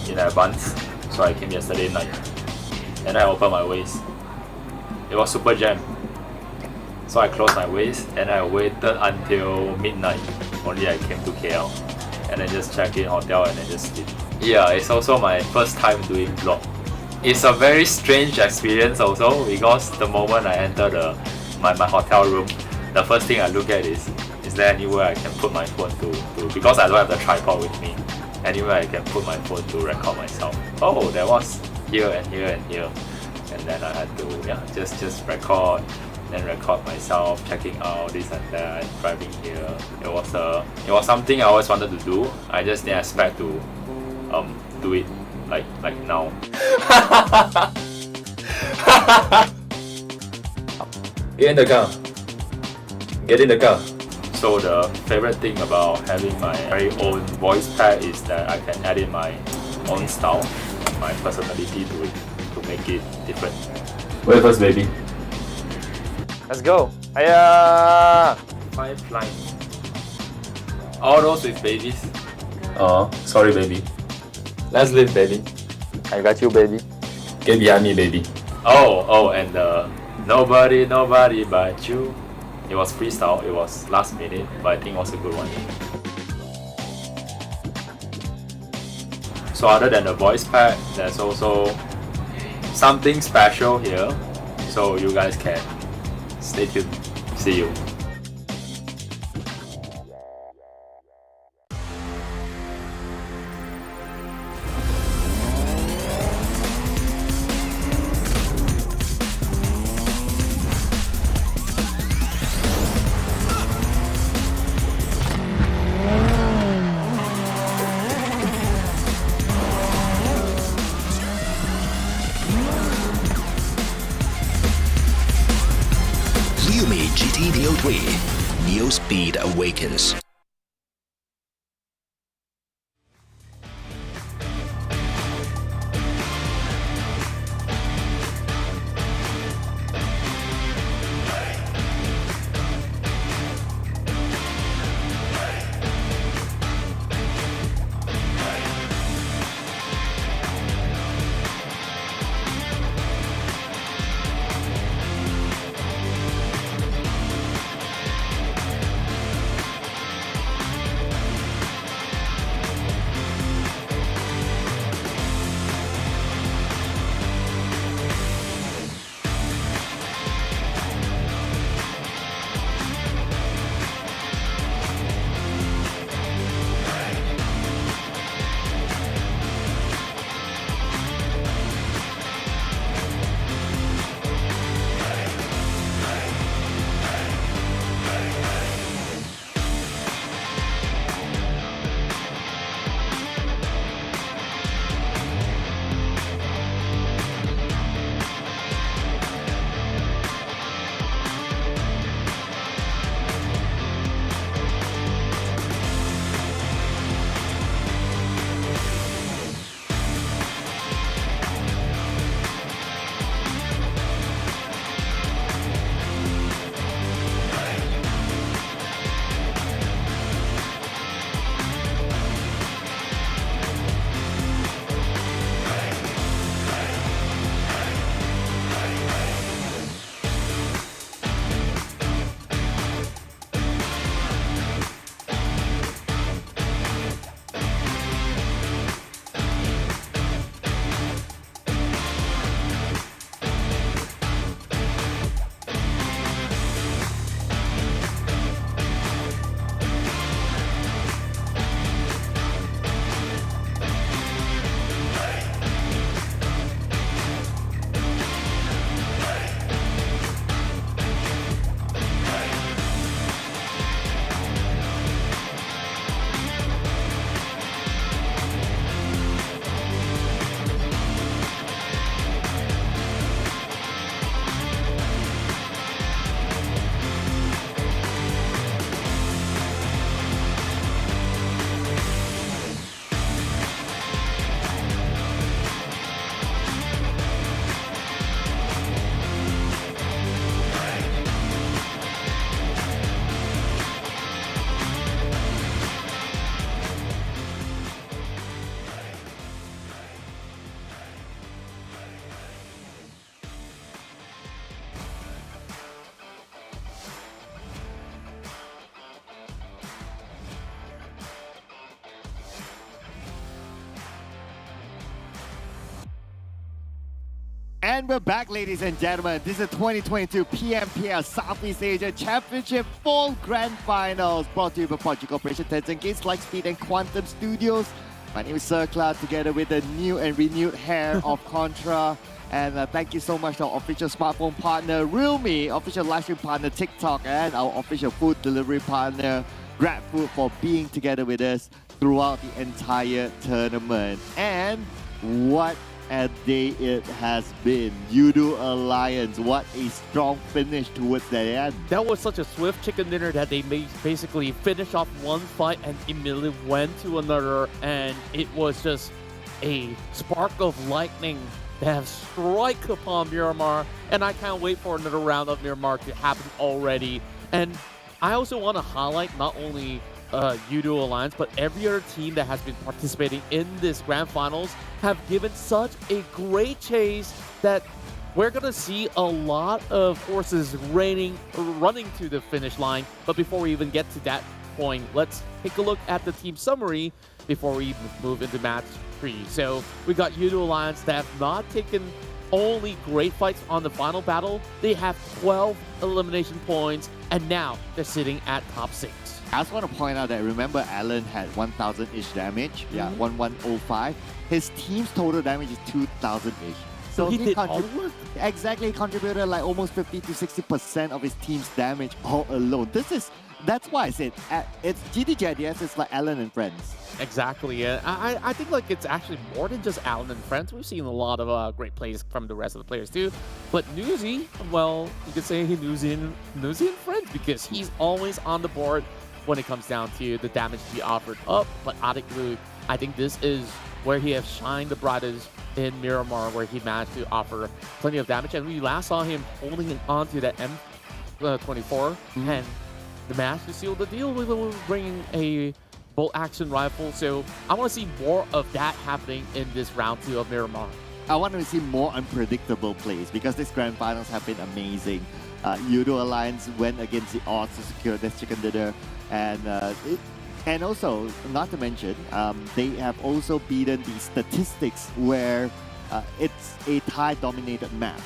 in advance. So I came yesterday night and I opened my waist. It was super jam. So I closed my waist and I waited until midnight. Only I came to KL and then just check in hotel and then just sleep. Yeah, it's also my first time doing vlog. It's a very strange experience also because the moment I enter my hotel room, the first thing I look at is there anywhere I can put my phone to because I don't have the tripod with me. Anywhere I can put my phone to record myself. Oh, there was here and here and here. And then I had to just record, then record myself, checking out this and that, driving here. It was something I always wanted to do. I just didn't expect to do it like now. Get in the car. Get in the car. So the favorite thing about having my very own voice pack is that I can add in my own style, my personality to it, to make it different. Wait first, baby. Let's go. Hiya! Fine flying. All those with babies. Oh, sorry, baby. Let's live, baby. I got you, baby. Get behind me, baby. Oh, and nobody but you. It was freestyle, it was last minute, but I think it was a good one. So other than the voice pack, there's also something special here. So you guys can stay tuned. See you. GFD2 New Speed Awakens. And we're back, ladies and gentlemen. This is the 2022 PMPL Southeast Asia Championship Fall Grand Finals, brought to you by PUBG Corporation, Tencent Games, Lightspeed, and Quantum Studios. My name is Sir Cloud, together with the new and renewed hair of Contra. And thank you so much to our official smartphone partner, realme, official livestream partner, TikTok, and our official food delivery partner, GrabFood, for being together with us throughout the entire tournament. And what a day it has been. Yoodo Alliance, what a strong finish towards the end. That was such a swift chicken dinner that they basically finished off one fight and immediately went to another, and it was just a spark of lightning that have strike upon Miramar, and I can't wait for another round of Miramar to happen already. And I also want to highlight not only Yoodo Alliance, but every other team that has been participating in this Grand Finals have given such a great chase that we're going to see a lot of horses running to the finish line. But before we even get to that point, let's take a look at the team summary before we move into match 3. So we got Yoodo Alliance that have not taken only great fights on the final battle. They have 12 elimination points, and now they're sitting at top 6. I just want to point out that, remember, Alan had 1,000-ish damage. Yeah, 1105. His team's total damage is 2,000-ish. So he did all the work. Exactly, he contributed like almost 50 to 60% of his team's damage all alone. That's why I said it's GIDS, it's like Alan and friends. Exactly. I think like it's actually more than just Alan and friends. We've seen a lot of great plays from the rest of the players too. But Newsy, well, you could say Newsy and friends, because he's always on the board when it comes down to the damage to be offered up. But Adik Luke, I think this is where he has shined the brightest in Miramar, where he managed to offer plenty of damage. And we last saw him holding on to that M24 and the match to seal the deal with bringing a bolt action rifle. So I want to see more of that happening in this round 2 of Miramar. I want to see more unpredictable plays, because these Grand Finals have been amazing. Yoodo Alliance went against the odds to secure this chicken dinner. And also, not to mention, they have also beaten the statistics where it's a tie-dominated map.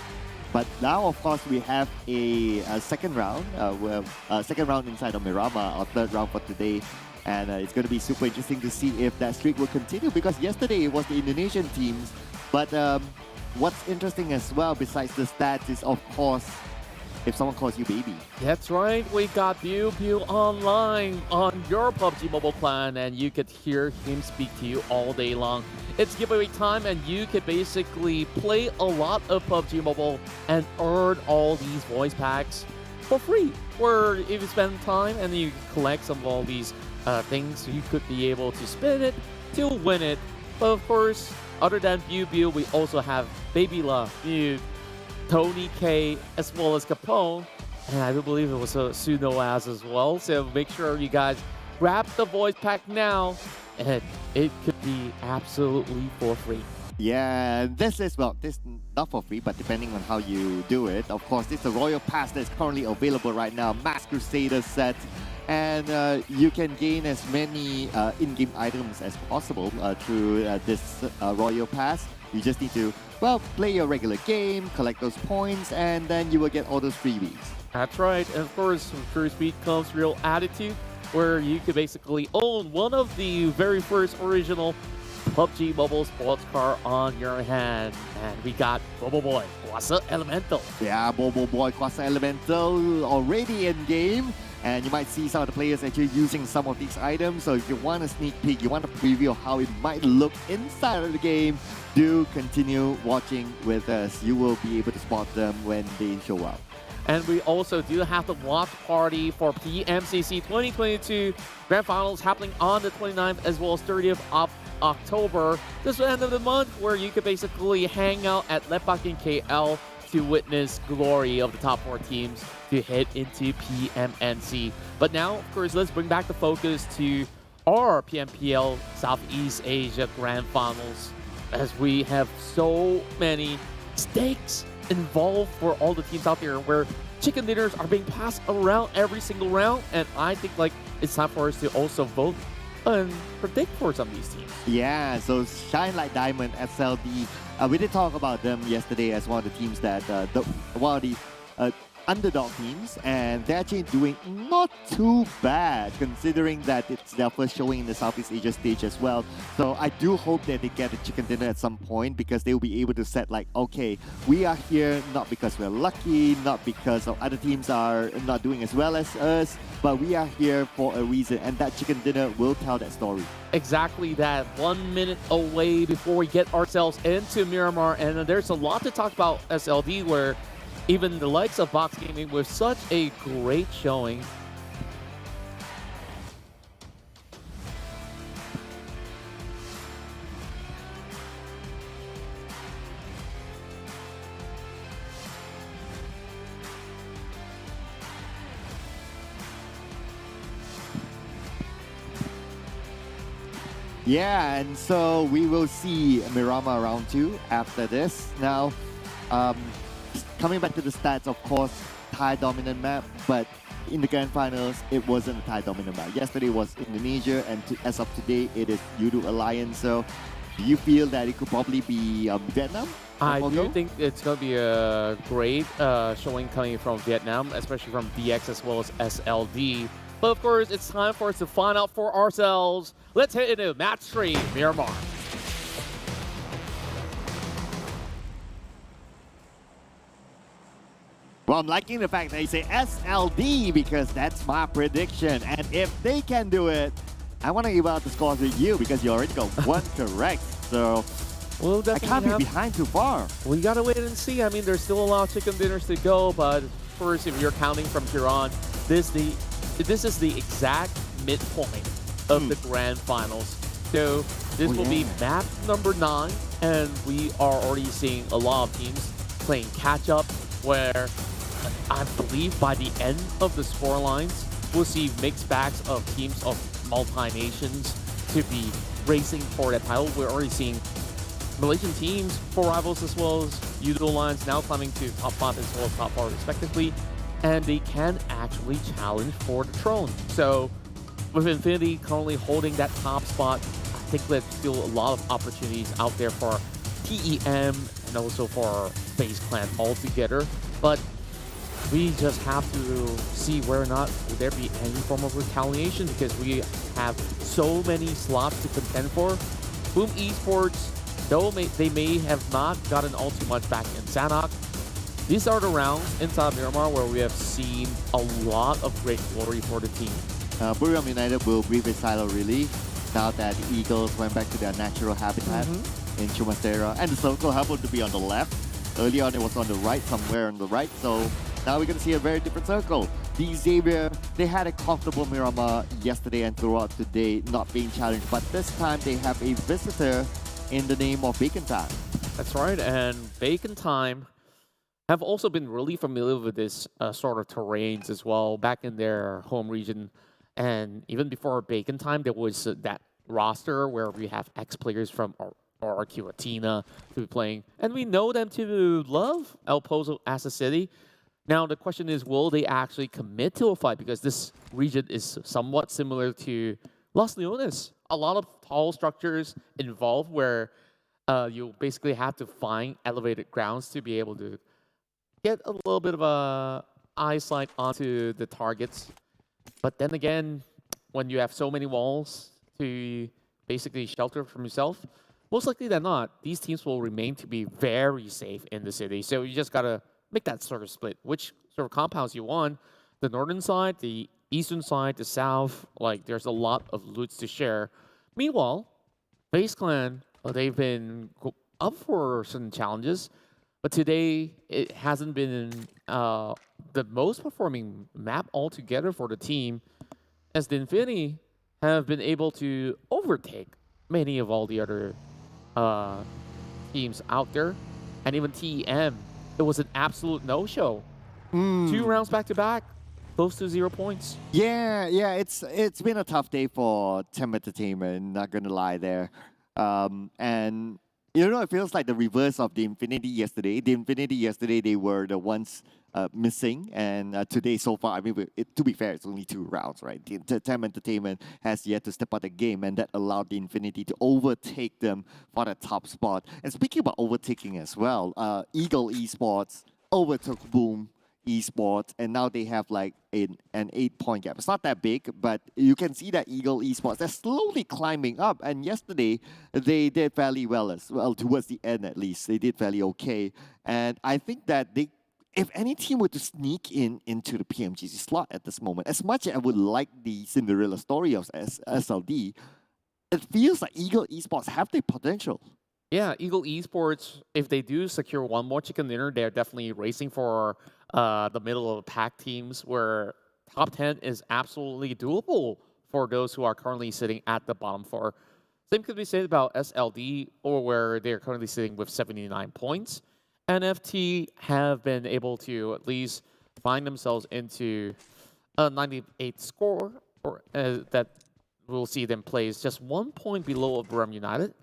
But now, of course, we have a second round, second round inside of Miramar, our third round for today. And it's going to be super interesting to see if that streak will continue, because yesterday it was the Indonesian teams. But what's interesting as well, besides the stats, is, of course, if someone calls you baby. That's right, we got Pew Pew online on your PUBG Mobile clan, and you could hear him speak to you all day long. It's giveaway time, and you could basically play a lot of PUBG Mobile and earn all these voice packs for free. Or if you spend time and you collect some of all these things, you could be able to spin it to win it. But of course, other than Pew Pew, we also have Baby Love, Mew, Tony K, as well as Capone, and I do believe it was a Sunoaz as well. So make sure you guys grab the voice pack now, and it could be absolutely for free. Yeah, this is not for free, but depending on how you do it. Of course, this is the Royal Pass that's currently available right now, Max Crusader set. And you can gain as many in-game items as possible through this Royal Pass. You just need to, well, play your regular game, collect those points, and then you will get all those freebies. That's right. And of course, from True Speed comes Real Attitude, where you could basically own one of the very first original PUBG Mobile sports car on your hand. And we got Bobo Boy, Kwasa Elemental. Yeah, Bobo Boy, Kwasa Elemental already in game. And you might see some of the players actually using some of these items. So if you want a sneak peek, you want a preview of how it might look inside of the game, do continue watching with us. You will be able to spot them when they show up. And we also do have the watch party for PMGC 2022 Grand Finals happening on the 29th as well as 30th of October. This is the end of the month, where you could basically hang out at Lepak in KL to witness glory of the top 4 teams to head into PMNC. But now, of course, let's bring back the focus to our PMPL Southeast Asia Grand Finals, as we have so many stakes involved for all the teams out there, where chicken dinners are being passed around every single round. And I think like it's time for us to also vote and predict for some of these teams. Yeah, so ShineLikeDiamond, SLD, we did talk about them yesterday as one of the teams that, one of the underdog teams, and they're actually doing not too bad considering that it's their first showing in the Southeast Asia stage as well. So I do hope that they get a chicken dinner at some point because they will be able to set like, okay, we are here not because we're lucky, not because of other teams are not doing as well as us, but we are here for a reason, and that chicken dinner will tell that story. Exactly that. 1 minute away before we get ourselves into Miramar, and there's a lot to talk about SLD where even the likes of Box Gaming with such a great showing. Yeah, and so we will see Miramar round 2 after this. Now, coming back to the stats, of course, Thai dominant map, but in the grand finals, it wasn't a Thai dominant map. Yesterday was Indonesia, and as of today, it is Yoodo Alliance. So, do you feel that it could probably be Vietnam? I do think it's going to be a great showing coming from Vietnam, especially from DX as well as SLD. But of course, it's time for us to find out for ourselves. Let's hit into match 3, Miramar. Well, I'm liking the fact that you say SLD because that's my prediction. And if they can do it, I want to give out the scores with you because you already got one correct. So we'll I can't be behind too far. We got to wait and see. I mean, there's still a lot of chicken dinners to go. But first, if you're counting from here on, this is the exact midpoint of the grand finals. So this will be map number 9. And we are already seeing a lot of teams playing catch-up where I believe by the end of the score lines, we'll see mixed bags of teams of multi-nations to be racing for that title. We're already seeing Malaysian teams, 4 rivals as well as Yoodo Alliance now climbing to top 5 as well as top 4 respectively. And they can actually challenge for the throne. So with Infinity currently holding that top spot, I think there's still a lot of opportunities out there for TEM and also for FaZe Clan altogether. But we just have to see whether or not will there be any form of retaliation because we have so many slots to contend for. PUBG Esports, though they may have not gotten all too much back in Sanhok, these are the rounds inside Miramar where we have seen a lot of great glory for the team. Buriram United will breathe a sigh of relief now that the Eagles went back to their natural habitat in Chumacera. And the circle happened to be on the left. Earlier on, it was on the right, somewhere on the right. So now we're going to see a very different circle. The Xavier, they had a comfortable Miramar yesterday and throughout today, not being challenged. But this time, they have a visitor in the name of Bacon Time. That's right, and Bacon Time have also been really familiar with this sort of terrains as well back in their home region. And even before Bacon Time, there was that roster where we have ex-players from RQ Athena to be playing. And we know them to love El Pozo as a city. Now, the question is, will they actually commit to a fight? Because this region is somewhat similar to Los Leones. A lot of tall structures involved where you basically have to find elevated grounds to be able to get a little bit of a eyesight onto the targets. But then again, when you have so many walls to basically shelter from yourself, most likely than not, these teams will remain to be very safe in the city. So you just got to make that sort of split. Which sort of compounds you want? The northern side, the eastern side, the south, like there's a lot of loots to share. Meanwhile, FaZe Clan, they've been up for certain challenges, but today it hasn't been the most performing map altogether for the team, as the Infinity have been able to overtake many of all the other teams out there. And even TEM, it was an absolute no-show. 2 rounds back-to-back, close to 0 points. Yeah, it's been a tough day for TEM Entertainment, not gonna lie there. And you know, it feels like the reverse of the Infinity yesterday. The Infinity yesterday, they were the ones missing. And today, so far, I mean, to be fair, it's only 2 rounds, right? The TEM Entertainment has yet to step out the game, and that allowed the Infinity to overtake them for the top spot. And speaking about overtaking as well, Ego Esports overtook Boom Esports, and now they have like an 8-point gap. It's not that big, but you can see that Eagle Esports, they're slowly climbing up. And yesterday, they did fairly well as well, towards the end at least. They did fairly okay. And I think that if any team were to sneak into the PMGC slot at this moment, as much as I would like the Cinderella story of SLD, it feels like Eagle Esports have the potential. Yeah, Eagle Esports, if they do secure one more chicken dinner, they're definitely racing for the middle of the pack teams where top 10 is absolutely doable for those who are currently sitting at the bottom 4. Same could be said about SLD, or where they're currently sitting with 79 points. NFT have been able to at least find themselves into a 98 score, or that will see them place just 1 point below Buriram United.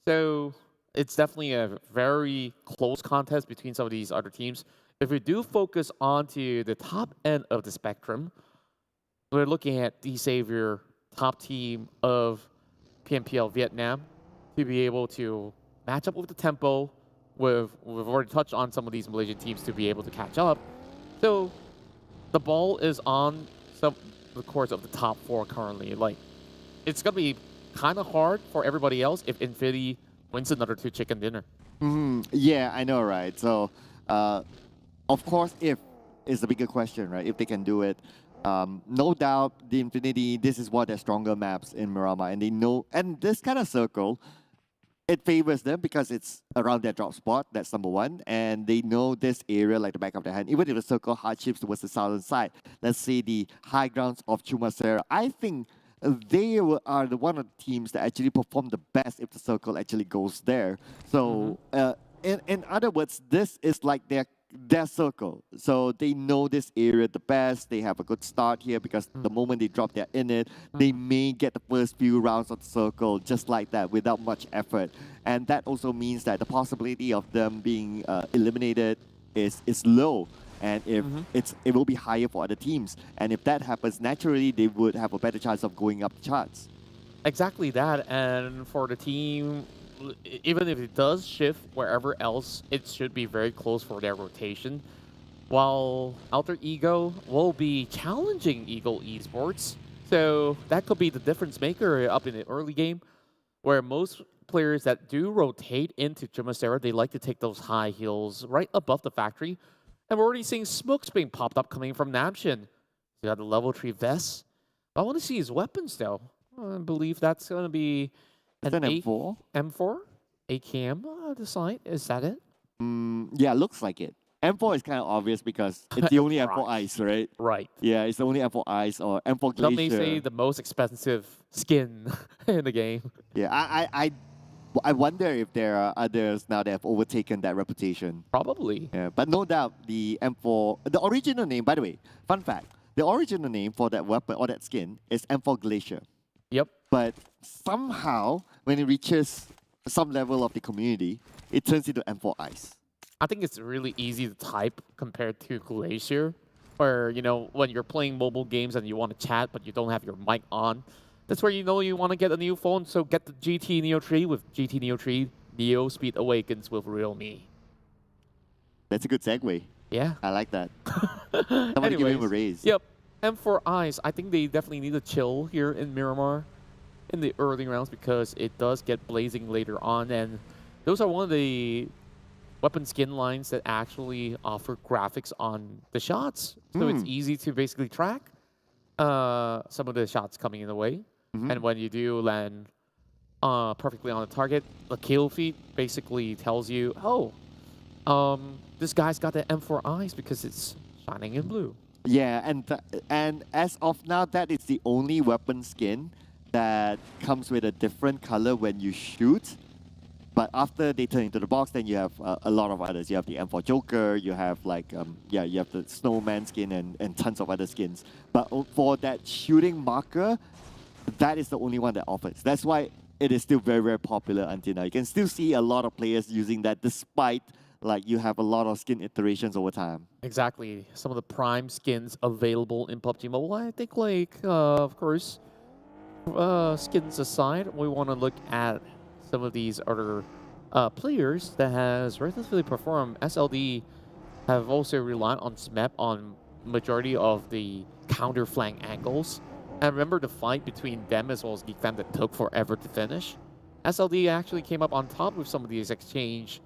So it's definitely a very close contest between some of these other teams. If we do focus onto the top end of the spectrum, we're looking at the Savior, top team of PMPL Vietnam, to be able to match up with the tempo. We've already touched on some of these Malaysian teams to be able to catch up. So the ball is on the course of the top 4 currently. Like, it's going to be kind of hard for everybody else if Infinity wins another 2 chicken dinner. Yeah, I know, right? So, of course, if is the bigger question, right? If they can do it, no doubt the Infinity, this is one of their stronger maps in Miramar, and they know, and this kind of circle, it favors them because it's around their drop spot, that's number 1, and they know this area like the back of their hand. Even if the circle hardships towards the southern side, let's say the high grounds of Chumasera, I think they are one of the teams that actually perform the best if the circle actually goes there. So, in other words, this is like their circle. So they know this area the best. They have a good start here because the moment they drop, they're in it. They may get the first few rounds of the circle just like that without much effort. And that also means that the possibility of them being eliminated is low. And if it will be higher for other teams. And if that happens, naturally, they would have a better chance of going up the charts. Exactly that. And for the team, even if it does shift wherever else, it should be very close for their rotation. While Alter Ego will be challenging Eagle Esports. So that could be the difference maker up in the early game, where most players that do rotate into Chumasera, they like to take those high heels right above the factory. And we're already seeing smokes being popped up coming from Namshin. He got the level 3 vest. I want to see his weapons though. I believe that's going to be an M4? M4? AKM the side. Is that it? Yeah, looks like it. M4 is kind of obvious because it's the only M4 Ice, right? Right. Yeah, it's the only M4 Ice or M4 Glacier. Some may say the most expensive skin in the game. Yeah, I wonder if there are others now that have overtaken that reputation. Probably. Yeah, but no doubt the M4, the original name, by the way, fun fact, the original name for that weapon or that skin is M4 Glacier. Yep. But somehow, when it reaches some level of the community, it turns into M4 Ice. I think it's really easy to type compared to Glacier, where, you know, when you're playing mobile games and you want to chat but you don't have your mic on, that's where you know you want to get a new phone, so get the GT Neo 3 with GT Neo 3 Neo Speed Awakens with realme. That's a good segue. Yeah. I like that. Somebody give him a raise. Yep. M4 Eyes, I think they definitely need to chill here in Miramar in the early rounds because it does get blazing later on, and those are one of the weapon skin lines that actually offer graphics on the shots. So it's easy to basically track some of the shots coming in the way. And when you do land perfectly on the target, the kill feed basically tells you, oh, this guy's got the M4 Eyes because it's shining in blue. Yeah, and as of now, that is the only weapon skin that comes with a different color when you shoot. But after they turn into the box, then you have a lot of others. You have the M4 Joker, you have like, you have the Snowman skin and tons of other skins. But for that shooting marker, that is the only one that offers. That's why it is still very, very popular until now. You can still see a lot of players using that despite like you have a lot of skin iterations over time. Exactly. Some of the prime skins available in PUBG Mobile. I think, like, of course, skins aside, we want to look at some of these other players that has relatively performed. SLD have also relied on SMEP on majority of the counter flank angles. And remember the fight between them as well as Geek Fam that took forever to finish? SLD actually came up on top with some of these exchange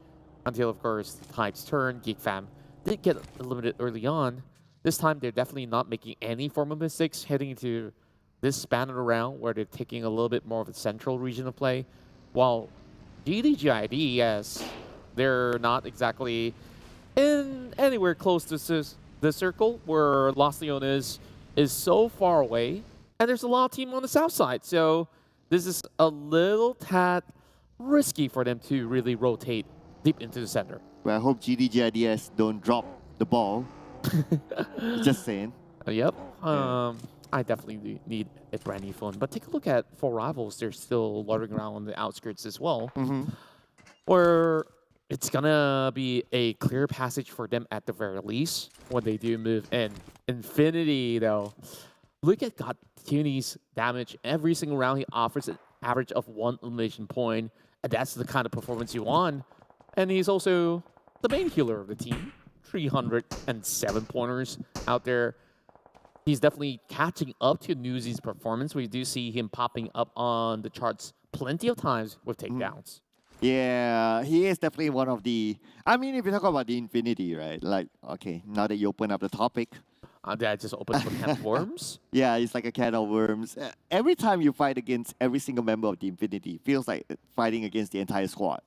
until, of course, the tide's turn. Geek Fam did get eliminated early on. This time, they're definitely not making any form of mistakes heading into this span of the round where they're taking a little bit more of a central region of play. While GIDS, yes, they're not exactly in anywhere close to the circle where Los Leones is so far away. And there's a lot of team on the south side. So this is a little tad risky for them to really rotate deep into the center. Well, I hope GIDS don't drop the ball. Just saying. Yep. I definitely need a brand new phone. But take a look at Four Rivals. They're still luring around on the outskirts as well. Where it's going to be a clear passage for them at the very least when they do move in. Infinity, though. Look at God Cuny's damage. Every single round he offers an average of 1 elimination point. And that's the kind of performance you want. And he's also the main healer of the team. 307 pointers out there. He's definitely catching up to Newsy's performance. We do see him popping up on the charts plenty of times with takedowns. Yeah, he is definitely one of the... I mean, if you talk about the Infinity, right? Like, okay, now that you open up the topic. Did I just open up a can of worms? Yeah, it's like a can of worms. Every time you fight against every single member of the Infinity, feels like fighting against the entire squad.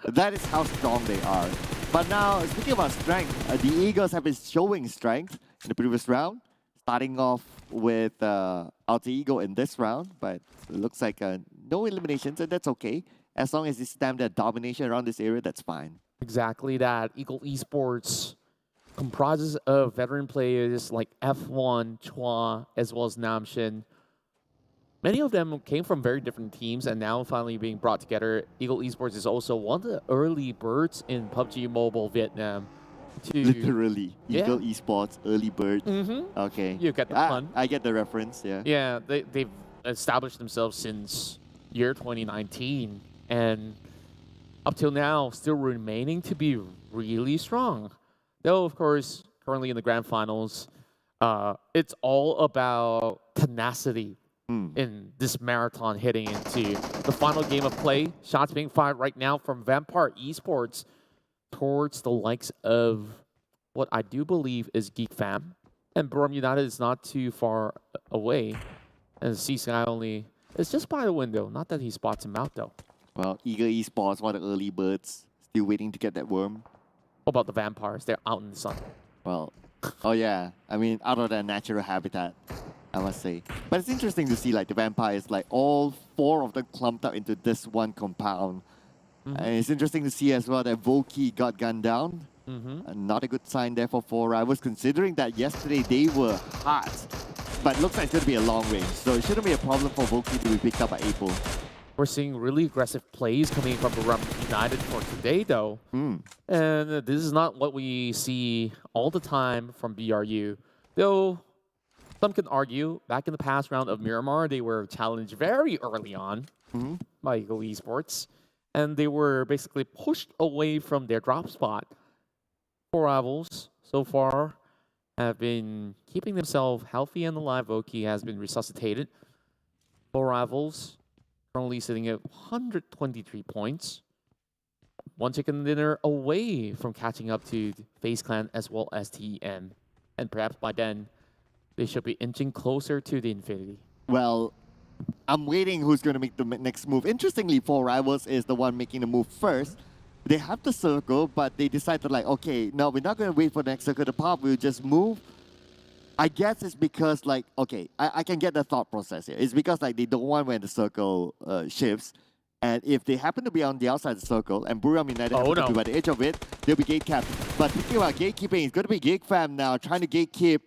That is how strong they are. But now, speaking about strength, the Eagles have been showing strength in the previous round. Starting off with Alter Ego in this round, but it looks like no eliminations, and that's okay. As long as they stamp their domination around this area, that's fine. Exactly that. Ego Esports comprises of veteran players like F1, Chua, as well as Namshin. Many of them came from very different teams and now finally being brought together. Ego Esports is also one of the early birds in PUBG Mobile Vietnam. Literally, Ego Esports, early bird. Okay. You get the pun. I get the reference, yeah. Yeah, they've established themselves since year 2019. And up till now, still remaining to be really strong. Though, of course, currently in the grand finals, it's all about tenacity in this marathon heading into the final game of play. Shots being fired right now from Vampire Esports towards the likes of what I do believe is Geek Fam. And Buriram United is not too far away. And C-Sky only is just by the window. Not that he spots him out, though. Well, Ego Esports, one of the early birds, still waiting to get that worm. What about the vampires? They're out in the sun. Well, oh yeah. I mean, out of their natural habitat, I must say. But it's interesting to see like the vampires, like all 4 of them clumped up into this one compound. And it's interesting to see as well that Volky got gunned down. Not a good sign there for Four Rivals, considering that yesterday they were hot. But it looks like it's going to be a long range, so it shouldn't be a problem for Volky to be picked up by April. We're seeing really aggressive plays coming from Buriram United for today, though. And this is not what we see all the time from BRU. Though, some can argue, back in the past round of Miramar, they were challenged very early on by Ego Esports. And they were basically pushed away from their drop spot. Four Rivals, so far, have been keeping themselves healthy and alive. Voki has been resuscitated. Four Rivals currently sitting at 123 points. One chicken dinner away from catching up to FaZe Clan as well as TEM. And perhaps by then, they should be inching closer to the Infinity. Well, I'm waiting who's going to make the next move. Interestingly, Four Rivals is the one making the move first. They have the circle, but they decided like, okay, no, we're not going to wait for the next circle to pop. We'll just move. I guess it's because like, okay, I can get the thought process here. It's because like they don't want when the circle shifts. And if they happen to be on the outside of the circle and Buriram United happen to be by the edge of it, they'll be gate capped. But thinking about gatekeeping, it's going to be Geek Fam now trying to gatekeep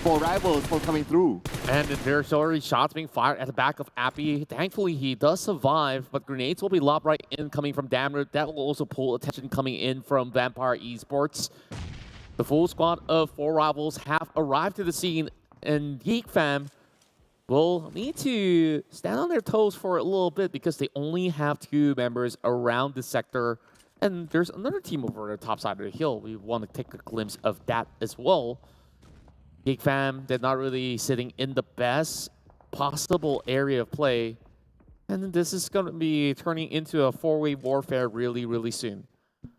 for rivals for coming through. And there's already shots being fired at the back of Appy. Thankfully, he does survive, but grenades will be lobbed right in coming from Damner. That will also pull attention coming in from Vampire Esports. The full squad of 4 rivals have arrived to the scene, and Geek Fam will need to stand on their toes for a little bit because they only have 2 members around the sector. And there's another team over the top side of the hill. We want to take a glimpse of that as well. Geek Fam, they're not really sitting in the best possible area of play. And this is going to be turning into a 4-way warfare really, really soon.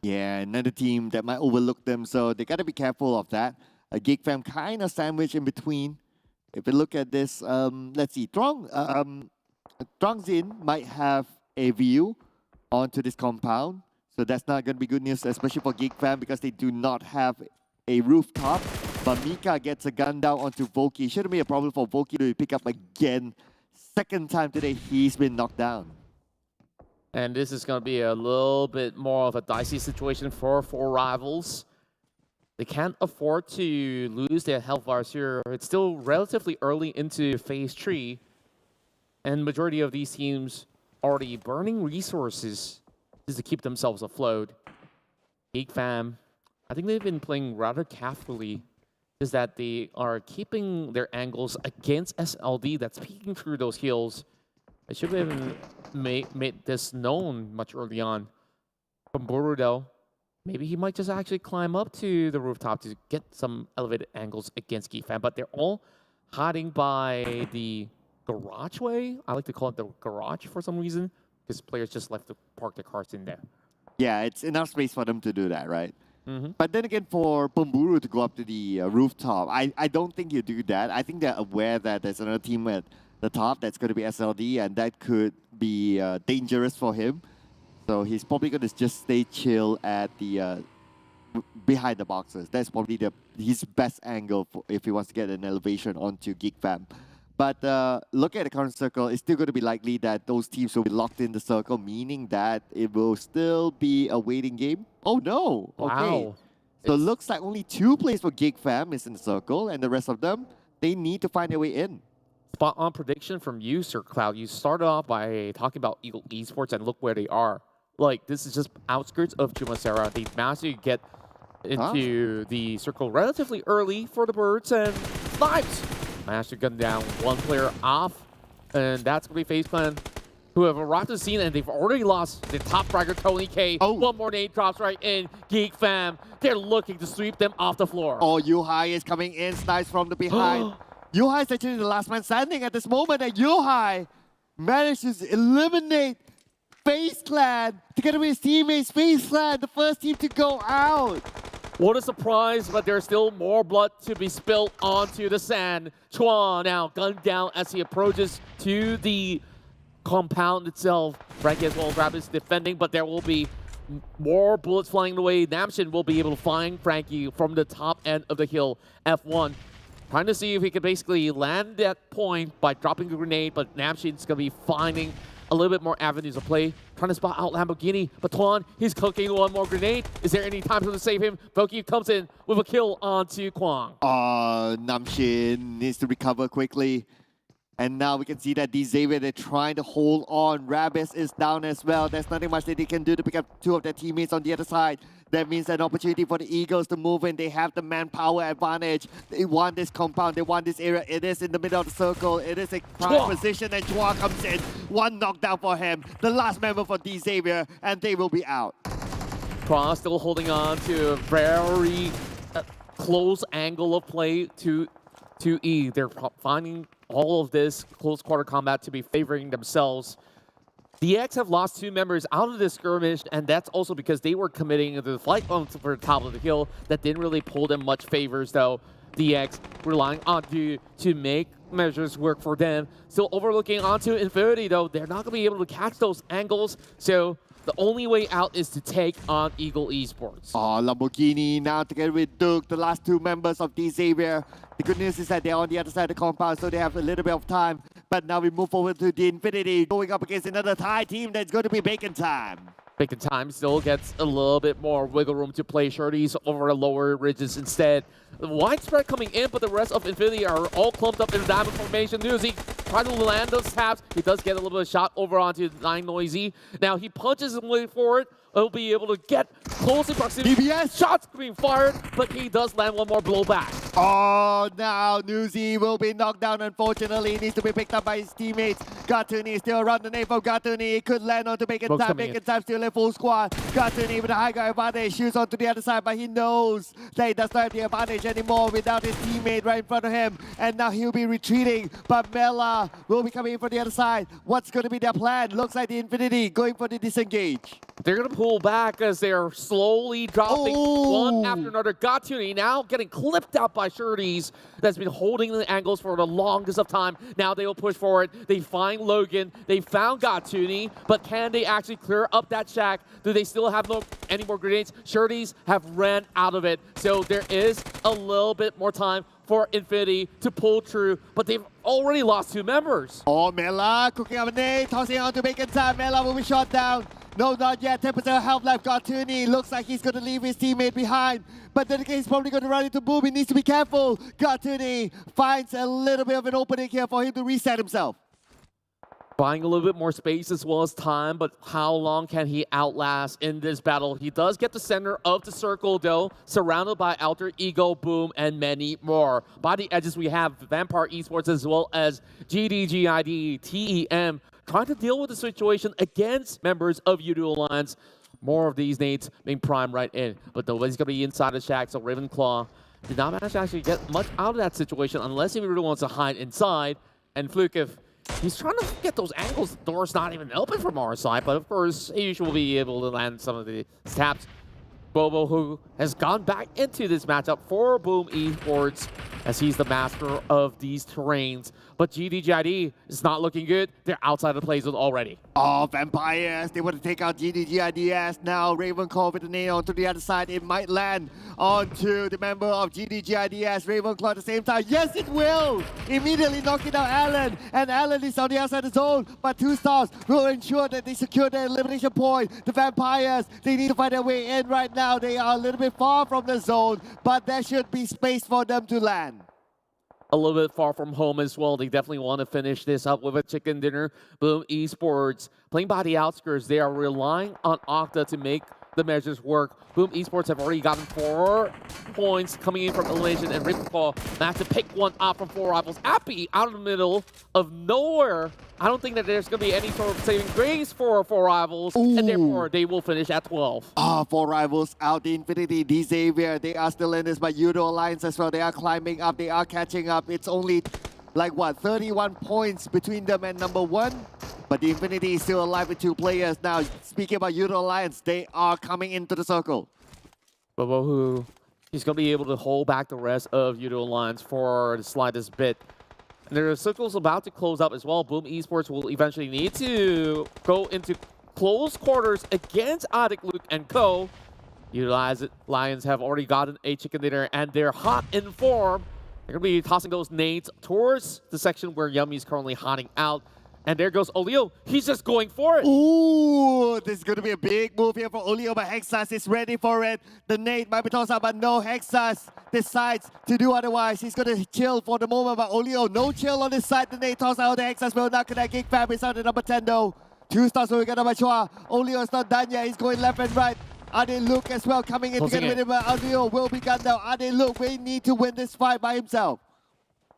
Yeah, another team that might overlook them, so they got to be careful of that. Geek Fam kind of sandwiched in between. If we look at this, let's see, Zin might have a view onto this compound. So that's not going to be good news, especially for Geek Fam, because they do not have a rooftop. But Mika gets a gun down onto Voki. Shouldn't be a problem for Voki to pick up again. Second time today, he's been knocked down. And this is going to be a little bit more of a dicey situation for 4 rivals. They can't afford to lose their health bars here. It's still relatively early into phase 3. And majority of these teams already burning resources just to keep themselves afloat. Geek Fam, I think they've been playing rather carefully. Is that they are keeping their angles against SLD that's peeking through those hills. I should have made this known much early on. From Buru though, maybe he might just actually climb up to the rooftop to get some elevated angles against Geek Fam, but they're all hiding by the garage way. I like to call it the garage for some reason, because players just left to park their cars in there. Yeah, it's enough space for them to do that, right? But then again, for Pumburu to go up to the rooftop, I don't think you do that. I think they're aware that there's another team at the top that's going to be SLD, and that could be dangerous for him. So he's probably going to just stay chill at the behind the boxes. That's probably his best angle if he wants to get an elevation onto Geek Fam. But look at the current circle, it's still going to be likely that those teams will be locked in the circle, meaning that it will still be a waiting game. Oh no! Okay. Wow. So it looks like only 2 players for Geek Fam is in the circle, and the rest of them, they need to find their way in. Spot on prediction from you, Sir Cloud. You started off by talking about Ego Esports, and look where they are. Like, this is just outskirts of Jumasera. They managed to get into the circle relatively early for the Birds, and Snipes managed to gun down 1 player off, and that's going to be FaZe Clan, who have arrived to the scene, and they've already lost the top fragger, Tony K. Oh. 1 more nade drops right in. Geek Fam, they're looking to sweep them off the floor. Oh, Yuhai is coming in, Snipes from the behind. Yuhai is actually the last man standing at this moment, and Yuhai manages to eliminate FaZe Clan together with his teammates. FaZe Clan, the first team to go out. What a surprise, but there's still more blood to be spilled onto the sand. Chua now gunned down as he approaches to the compound itself. Frankie as well as Rabbit is defending, but there will be more bullets flying away. Namshin will be able to find Frankie from the top end of the hill. F1 trying to see if he can basically land that point by dropping a grenade, but Namshin's going to be finding a little bit more avenues of play. Trying to spot out Lamborghini, but Tuan, he's cooking 1 more grenade. Is there any time to save him? Voki comes in with a kill onto Kwang. Namshin needs to recover quickly. And now we can see that Xavier, they're trying to hold on. Rabis is down as well. There's nothing much that they can do to pick up 2 of their teammates on the other side. That means an opportunity for the Eagles to move in. They have the manpower advantage. They want this compound. They want this area. It is in the middle of the circle. It is a prime position, and Chua comes in. 1 knockdown for him. The last member for Xavier, and they will be out. Chua still holding on to a very close angle of play to E. They're finding all of this close quarter combat to be favoring themselves. DX have lost 2 members out of this skirmish, and that's also because they were committing to the flight for the top of the hill. That didn't really pull them much favors, though. DX relying on to make measures work for them. Still overlooking onto Infinity, though. They're not going to be able to catch those angles, so the only way out is to take on Eagle Esports. Oh, Lamborghini now together with Duke, the last 2 members of Xavier. The good news is that they're on the other side of the compound, so they have a little bit of time. But now we move forward to the Infinity, going up against another Thai team that's going to be Bacon time. Big in Time still gets a little bit more wiggle room to play shorties over the lower ridges instead. The widespread coming in, but the rest of Infinity are all clumped up in the diamond formation. Noisy trying to land those taps. He does get a little bit of shot over onto 9 Noisy. Now he punches his way forward. He'll be able to get close in proximity. DBS! Shots being fired, but he does land one more blow back. Oh, now Nuzi will be knocked down. Unfortunately, he needs to be picked up by his teammates. Gatuni still around the name of Gatuni. He could land onto Big in Time. Big in Time still in full squad. Gatuni with a high guy advantage. Shoots onto the other side, but he knows that he does not have the advantage anymore without his teammate right in front of him. And now he'll be retreating, but Mela will be coming in from the other side. What's going to be their plan? Looks like the Infinity going for the disengage. They're going to pull back as they're slowly dropping one after another. Gatuni now getting clipped out by Shirties that's been holding the angles for the longest of time. Now they will push forward. They find Logan. They found Gatuni, but can they actually clear up that shack? Do they still have any more grenades? Shirties have ran out of it. So there is a little bit more time for Infinity to pull through, but they've already lost 2 members. Oh, Mela cooking up a nade, tossing on to Big in Time. Mela will be shot down. No, not yet. 10% health left. Gatuni looks like he's going to leave his teammate behind. But then again, he's probably going to run into Boom. He needs to be careful. Gatuni finds a little bit of an opening here for him to reset himself. Buying a little bit more space as well as time, but how long can he outlast in this battle? He does get the center of the circle, though, surrounded by Alter Ego, Boom, and many more. By the edges, we have Vampire Esports as well as GIDS, TEM, trying to deal with the situation against members of Yoodo Alliance. More of these nades being primed right in, but nobody's going to be inside the shack, so Ravenclaw did not manage to actually get much out of that situation unless he really wants to hide inside. And Fluke, if he's trying to get those angles, the door's not even open from our side, but of course, he will be able to land some of the taps. Bobo, who has gone back into this matchup for Boom Esports, as he's the master of these terrains. But GDGID is not looking good. They're outside the play zone already. Oh, Vampires. They want to take out GDGIDS now. Ravenclaw with the nade onto the other side. It might land onto the member of GDGIDS. Ravenclaw at the same time. Yes, it will. Immediately knocking out Alan. And Alan is on the outside of the zone. But 2 stars will ensure that they secure their elimination point. The Vampires, they need to find their way in right now. They are a little bit far from the zone, but there should be space for them to land. A little bit far from home as well. They definitely want to finish this up with a chicken dinner. Boom Esports playing by the outskirts. They are relying on Octa to make the measures work. Boom Esports have already gotten 4 points coming in from elimination, and Ravenclaw managed to pick one up from 4 rivals. Appy out of the middle of nowhere. I don't think that there's going to be any sort of saving grace for 4 rivals, and therefore they will finish at 12. 4 rivals out. The Infinity, the Xavier, they are still in this, but Yoodo Alliance as well. They are climbing up, they are catching up. It's only like what, 31 points between them and number 1. But the Infinity is still alive with 2 players. Now, speaking about Yoodo Alliance, they are coming into the circle. Bobo, who he's going to be able to hold back the rest of Yoodo Alliance for the slightest bit. And their circle's about to close up as well. Boom Esports will eventually need to go into close quarters against Addict Luke and Co. Yoodo Alliance have already gotten a chicken dinner, and they're hot in form. They're going to be tossing those nades towards the section where Yummy's currently hiding out. And there goes Olio. He's just going for it. Ooh, this is going to be a big move here for Olio, but Hexas is ready for it. The nade might be tossed out, but no, Hexas decides to do otherwise. He's going to chill for the moment, but Olio, no chill on his side. The nade toss out, the Hexas will not connect. Geek Fam is out at number 10 though. 2 stars will get number Chua. Olio is not done yet. He's going left and right. Ade Luke as well coming in together with him, but Olio will be gone now. Ade Luke may need to win this fight by himself.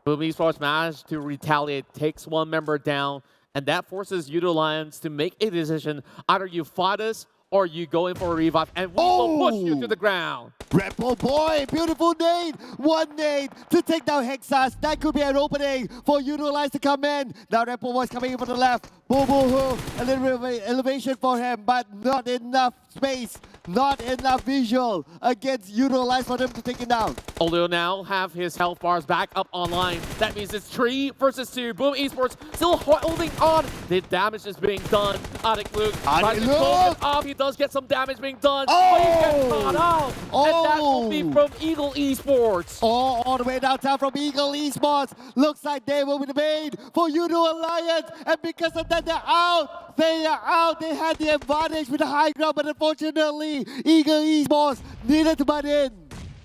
Boom Esports managed to retaliate, takes 1 member down, and that forces Yoodo Alliance to make a decision. Either you fight us or you go in for a revive, and we will push you to the ground. Rebel boy, beautiful nade. 1 nade to take down Hexas. That could be an opening for Yoodo Alliance to come in. Now Rebel boy's coming in from the left. Boo boo hoo. A little bit of elevation for him, but not enough space. Not enough visual against Yoodo Alliance for them to take it down. Olio now have his health bars back up online. That means it's 3 versus 2. Boom Esports still holding on. The damage is being done. Addict Luke tries to close it off. He does get some damage being done, but he's getting caught out. And that will be from Ego Esports. All the way downtown from Ego Esports. Looks like they will be the main for Yoodo Alliance. And because of that, they're out. they are out. They had the advantage with the high ground, but unfortunately, Ego Esports needed to butt in.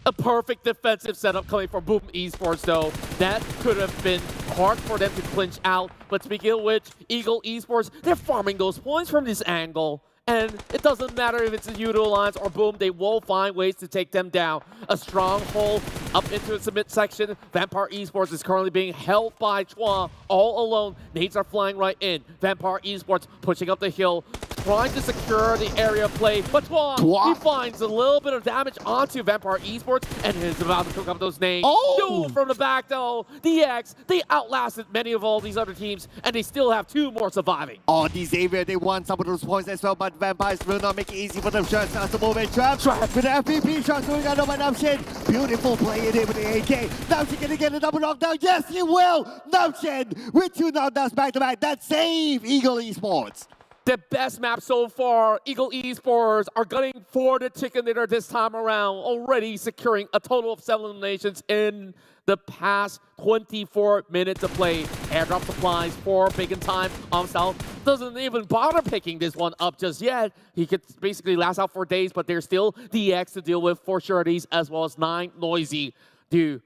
A perfect defensive setup coming from Boom Esports, though. That could have been hard for them to clinch out. But speaking of which, Eagle Esports, they're farming those points from this angle. And it doesn't matter if it's a Yoodo Alliance or Boom, they will find ways to take them down. A stronghold up into its mid section. Vampire Esports is currently being held by Chua all alone. Nades are flying right in. Vampire Esports pushing up the hill, trying to secure the area play, but Chua, he finds a little bit of damage onto Vampire Esports and is about to cook up those nades. Duel from the back though. DX, they outlasted many of all these other teams and they still have 2 more surviving. Oh, the Xavier, they won some of those points as well, but Vampires will not make it easy for them. Shots as the moment. Trap with the FPP shots going on by Namshin. Beautiful play in it with the AK. Namshin gonna get a double knockdown. Yes, he will. Namshin with 2 knockdowns back to back. That save Eagle Esports. The best map so far. Eagle Esports are gunning for the chicken dinner this time around, already securing a total of 7 eliminations in the past 24 minutes of play. Airdrop supplies for Bacon Time. South doesn't even bother picking this one up just yet. He could basically last out for days, but there's still DX to deal with for sureties, as well as 9 Noisy,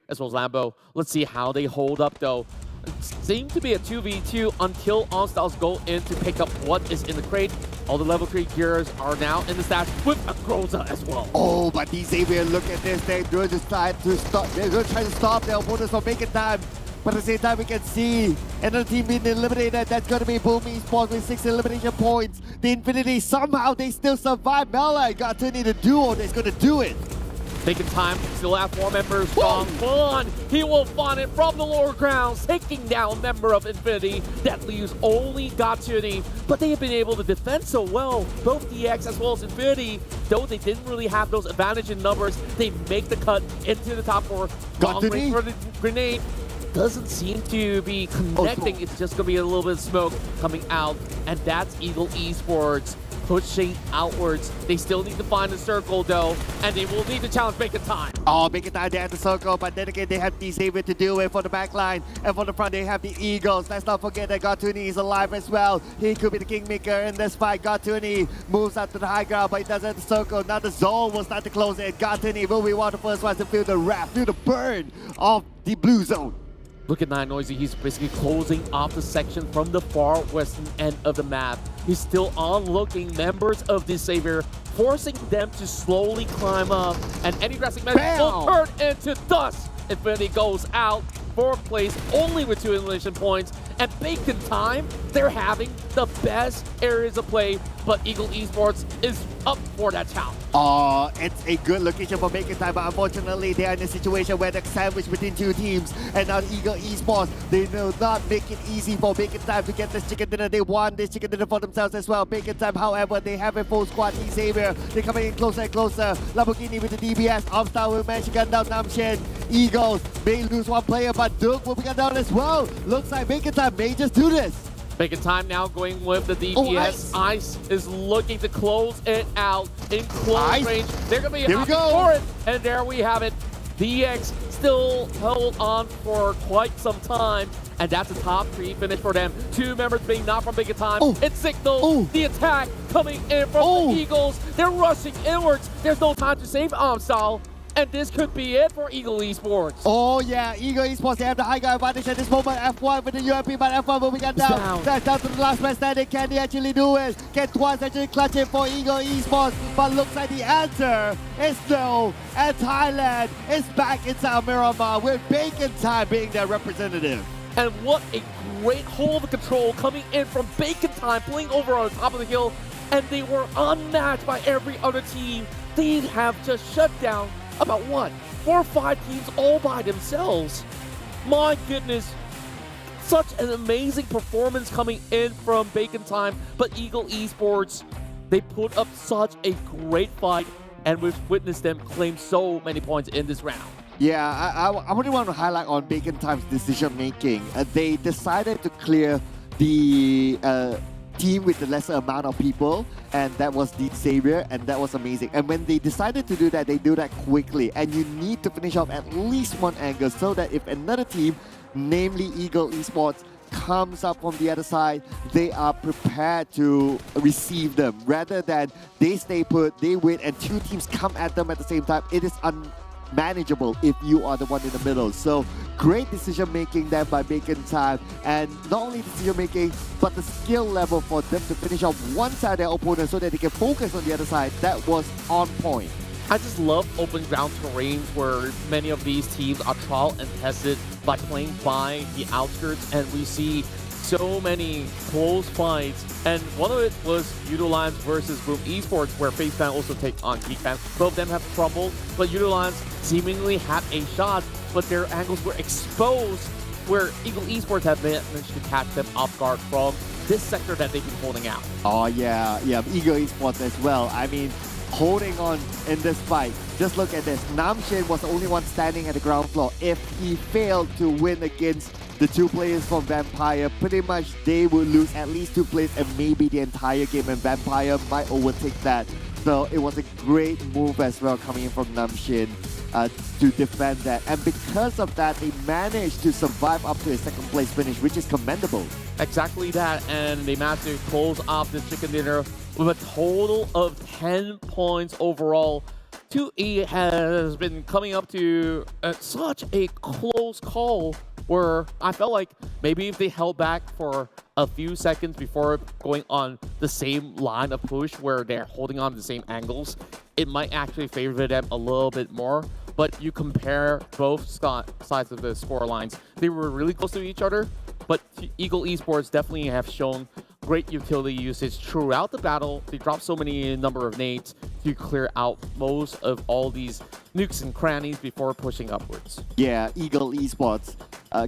as well as Lambo. Let's see how they hold up though. Seems to be a 2v2 until OnStyles go in to pick up what is in the crate. All the level 3 gears are now in the stash with a Groza as well. Oh, but these Xavier, look at this. They're going to try to stop. They're going to try to stop their opponents from making time. But at the same time, we can see another team being eliminated. That's going to be Boom Esports with 6 elimination points. The Infinity, somehow they still survive. Mela got to need a duo that's going to do it. Taking time, still have 4 members strong. One, he will find it from the lower grounds, taking down a member of Infinity. That leaves only Gatsuni, but they have been able to defend so well. Both DX as well as Infinity, though they didn't really have those advantage in numbers, they make the cut into the top 4. Long range for the grenade doesn't seem to be connecting. It's just going to be a little bit of smoke coming out, and that's Eagle Esports pushing outwards. They still need to find the circle though, and they will need to challenge Bacon Time. Oh, Bacon Time, they have the circle, but then again, they have the Xavier to deal with for the back line, and for the front, they have the Eagles. Let's not forget that Gatuni is alive as well. He could be the kingmaker in this fight. Gatuni moves out to the high ground, but he doesn't have the circle. Now the zone will start to close it. Gatuni will be one of the first ones to feel the wrath, feel the burn of the blue zone. Look at 9 Noisy, he's basically closing off the section from the far western end of the map. He's still onlooking members of this Savior, forcing them to slowly climb up, and any drastic measure will turn into dust. Infinity goes out, 4th place, only with 2 elimination points, and Bacon Time, they're having the best areas of play, but Eagle Esports is up for that challenge. It's a good location for Bacon Time, but unfortunately they are in a situation where they're sandwiched between 2 teams, and now Eagle Esports, they will not make it easy for Bacon Time to get this chicken dinner. They want this chicken dinner for themselves as well. Bacon Time, however, they have a full squad. Xavier, they're coming in closer and closer. Lamborghini with the DBS, Offstar will manage to gun down Namshin. Eagles may lose 1 player, but Duke will be gun down as well. Looks like Bacon Time may just do this. Bacon Time now going with the DPS. Ice is looking to close it out in close range. They're going to be hopping for it. And there we have it. DX still held on for quite some time. And that's a top 3 finish for them. 2 members being knocked from Bacon Time. It's Signal. The attack coming in from the Eagles. They're rushing inwards. There's no time to save OnStyles. And this could be it for Eagle Esports. Oh yeah, Eagle Esports, they have the high ground advantage at this moment. F1 with the UMP, but F1 will be gun down. That's down to the last man standing. Can they actually do it? Can Twice actually clutch it for Eagle Esports? But looks like the answer is no. And Thailand is back inside Miramar with Bacon Time being their representative. And what a great hold of control coming in from Bacon Time, pulling over on top of the hill. And they were unmatched by every other team. They have just shut down about 4 or 5 teams all by themselves. My goodness, such an amazing performance coming in from Bacon Time, but Eagle Esports, they put up such a great fight, and we've witnessed them claim so many points in this round. Yeah, I really want to highlight on Bacon Time's decision making. They decided to clear the team with the lesser amount of people, and that was the Xavier, and that was amazing. And when they decided to do that, they do that quickly, and you need to finish off at least 1 angle so that if another team, namely Eagle Esports, comes up from the other side, they are prepared to receive them. Rather than they stay put, they wait, and two teams come at them at the same time, it is unmanageable if you are the one in the middle. So great decision making there by making time, and not only decision making, but the skill level for them to finish off one side of their opponent so that they can focus on the other side, that was on point. I just love open ground terrains where many of these teams are trial and tested by playing by the outskirts, and we see so many close fights. And one of it was Yoodo Alliance versus Boom Esports, where FaZe Clan also take on Geek Fam. Both of them have trouble, but Yoodo Alliance seemingly had a shot, but their angles were exposed, where Ego Esports have managed to catch them off guard from this sector that they've been holding out. Oh yeah, Ego Esports as well. I mean, holding on in this fight. Just look at this. Namshin was the only one standing at the ground floor. If he failed to win against the two players from Vampire, pretty much they would lose at least 2 plays and maybe the entire game, and Vampire might overtake that. So it was a great move as well coming in from Namshin to defend that. And because of that, they managed to survive up to a second place finish, which is commendable. Exactly that, and they managed to close off the chicken dinner with a total of 10 points overall. 2E has been coming up to such a close call where I felt like maybe if they held back for a few seconds before going on the same line of push where they're holding on to the same angles, it might actually favor them a little bit more. But you compare both sides of the score lines, they were really close to each other, but Ego Esports definitely have shown great utility usage throughout the battle. They dropped so many number of nades to clear out most of all these nooks and crannies before pushing upwards. Yeah, Eagle Esports,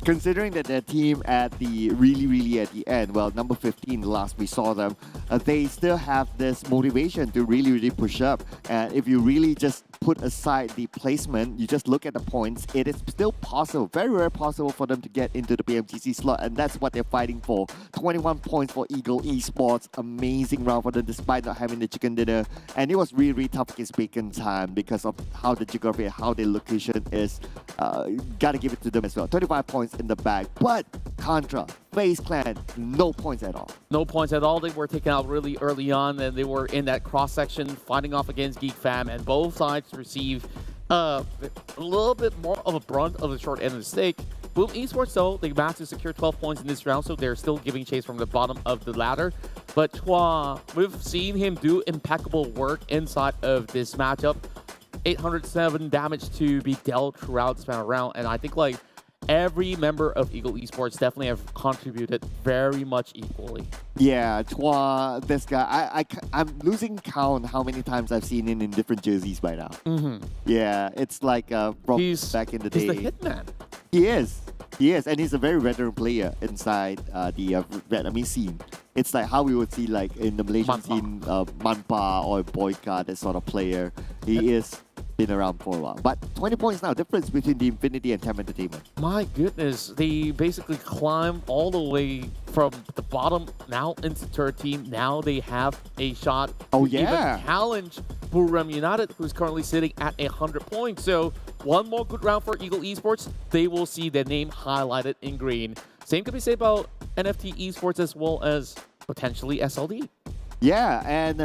considering that their team at the really at the end, well, number 15, the last we saw them, they still have this motivation to really push up. And if you really just put aside the placement, you just look at the points, it is still possible, very possible for them to get into the PMGC slot, and that's what they're fighting for. 21 points for Eagle Esports, amazing round for them despite not having the chicken dinner, and it was really tough against Bacon Time because of how the geography, how their location is. Gotta give it to them as well. 25 points in the bag, but Contra, FaZe Clan, no points at all. No points at all. They were taken out really early on, and they were in that cross-section fighting off against Geek Fam, and both sides received a little bit more of a brunt of the short end of the stick. Boom Esports, though, they managed to secure 12 points in this round, so they're still giving chase from the bottom of the ladder. But Chua, we've seen him do impeccable work inside of this matchup. 807 damage to be dealt throughout the span of round, and I think like every member of Eagle Esports definitely have contributed very much equally. Yeah, Chua, this guy, I'm losing count how many times I've seen him in different jerseys by now. Yeah, it's like from back in the day. He's the hitman. He is, and he's a very veteran player inside the Vietnamese scene. It's like how we would see like in the Malaysian scene, Manpa or Boyka, that sort of player. He is been around for a while. But 20 points now, difference between the Infinity and TEM Entertainment. My goodness, they basically climb all the way from the bottom now into third team. Now they have a shot to even challenge Buriram United, who's currently sitting at 100 points. So one more good round for Eagle Esports. They will see their name highlighted in green. Same could be said about NFT Esports as well as potentially SLD. Yeah, and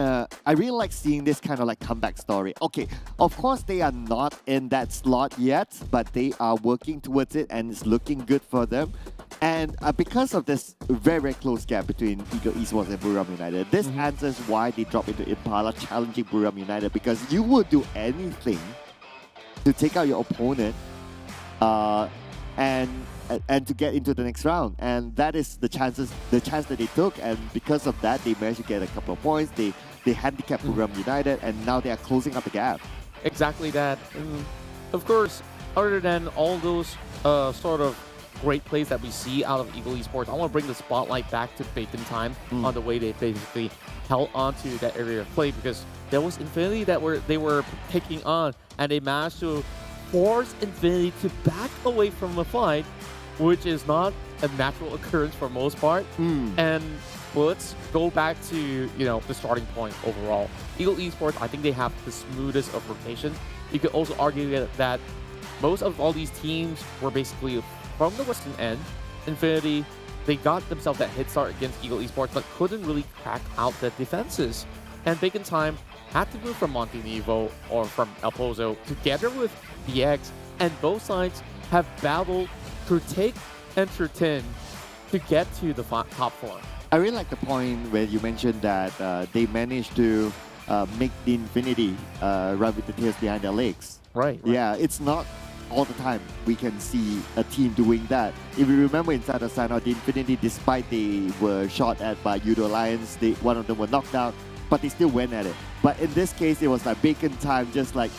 I really like seeing this kind of like comeback story. Okay, of course they are not in that slot yet, but they are working towards it and it's looking good for them. And because of this very close gap between Ego Esports and Buriram United, this answers why they drop into Impala challenging Buriram United, because you would do anything to take out your opponent and to get into the next round, and that is the chance that they took, and because of that they managed to get a couple of points. They handicapped Buriram United, and now they are closing up the gap. Exactly that. And of course, other than all those sort of great plays that we see out of Eagle Esports, I want to bring the spotlight back to Bacon Time on the way they basically held onto that area of play, because there was Infinity that they were taking on, and they managed to force Infinity to back away from the fight, which is not a natural occurrence for most part. And let's go back to the starting point overall. Eagle Esports, I think they have the smoothest of rotation. You could also argue that most of all these teams were basically from the western end. Infinity they got themselves that hit start against Ego Esports, but couldn't really crack out the defenses. And Bacon Time had to move from Montenevo or from El Pozo together with BX, and both sides have battled through thick and through thin to get to the top 4. I really like the point where you mentioned that they managed to make the Infinity run with the tails behind their legs. Right. Yeah, it's not all the time we can see a team doing that. If you remember inside the sign out, the Infinity, despite they were shot at by Yoodo Alliance, one of them were knocked out, but they still went at it. But in this case, it was like Bacon Time, just like,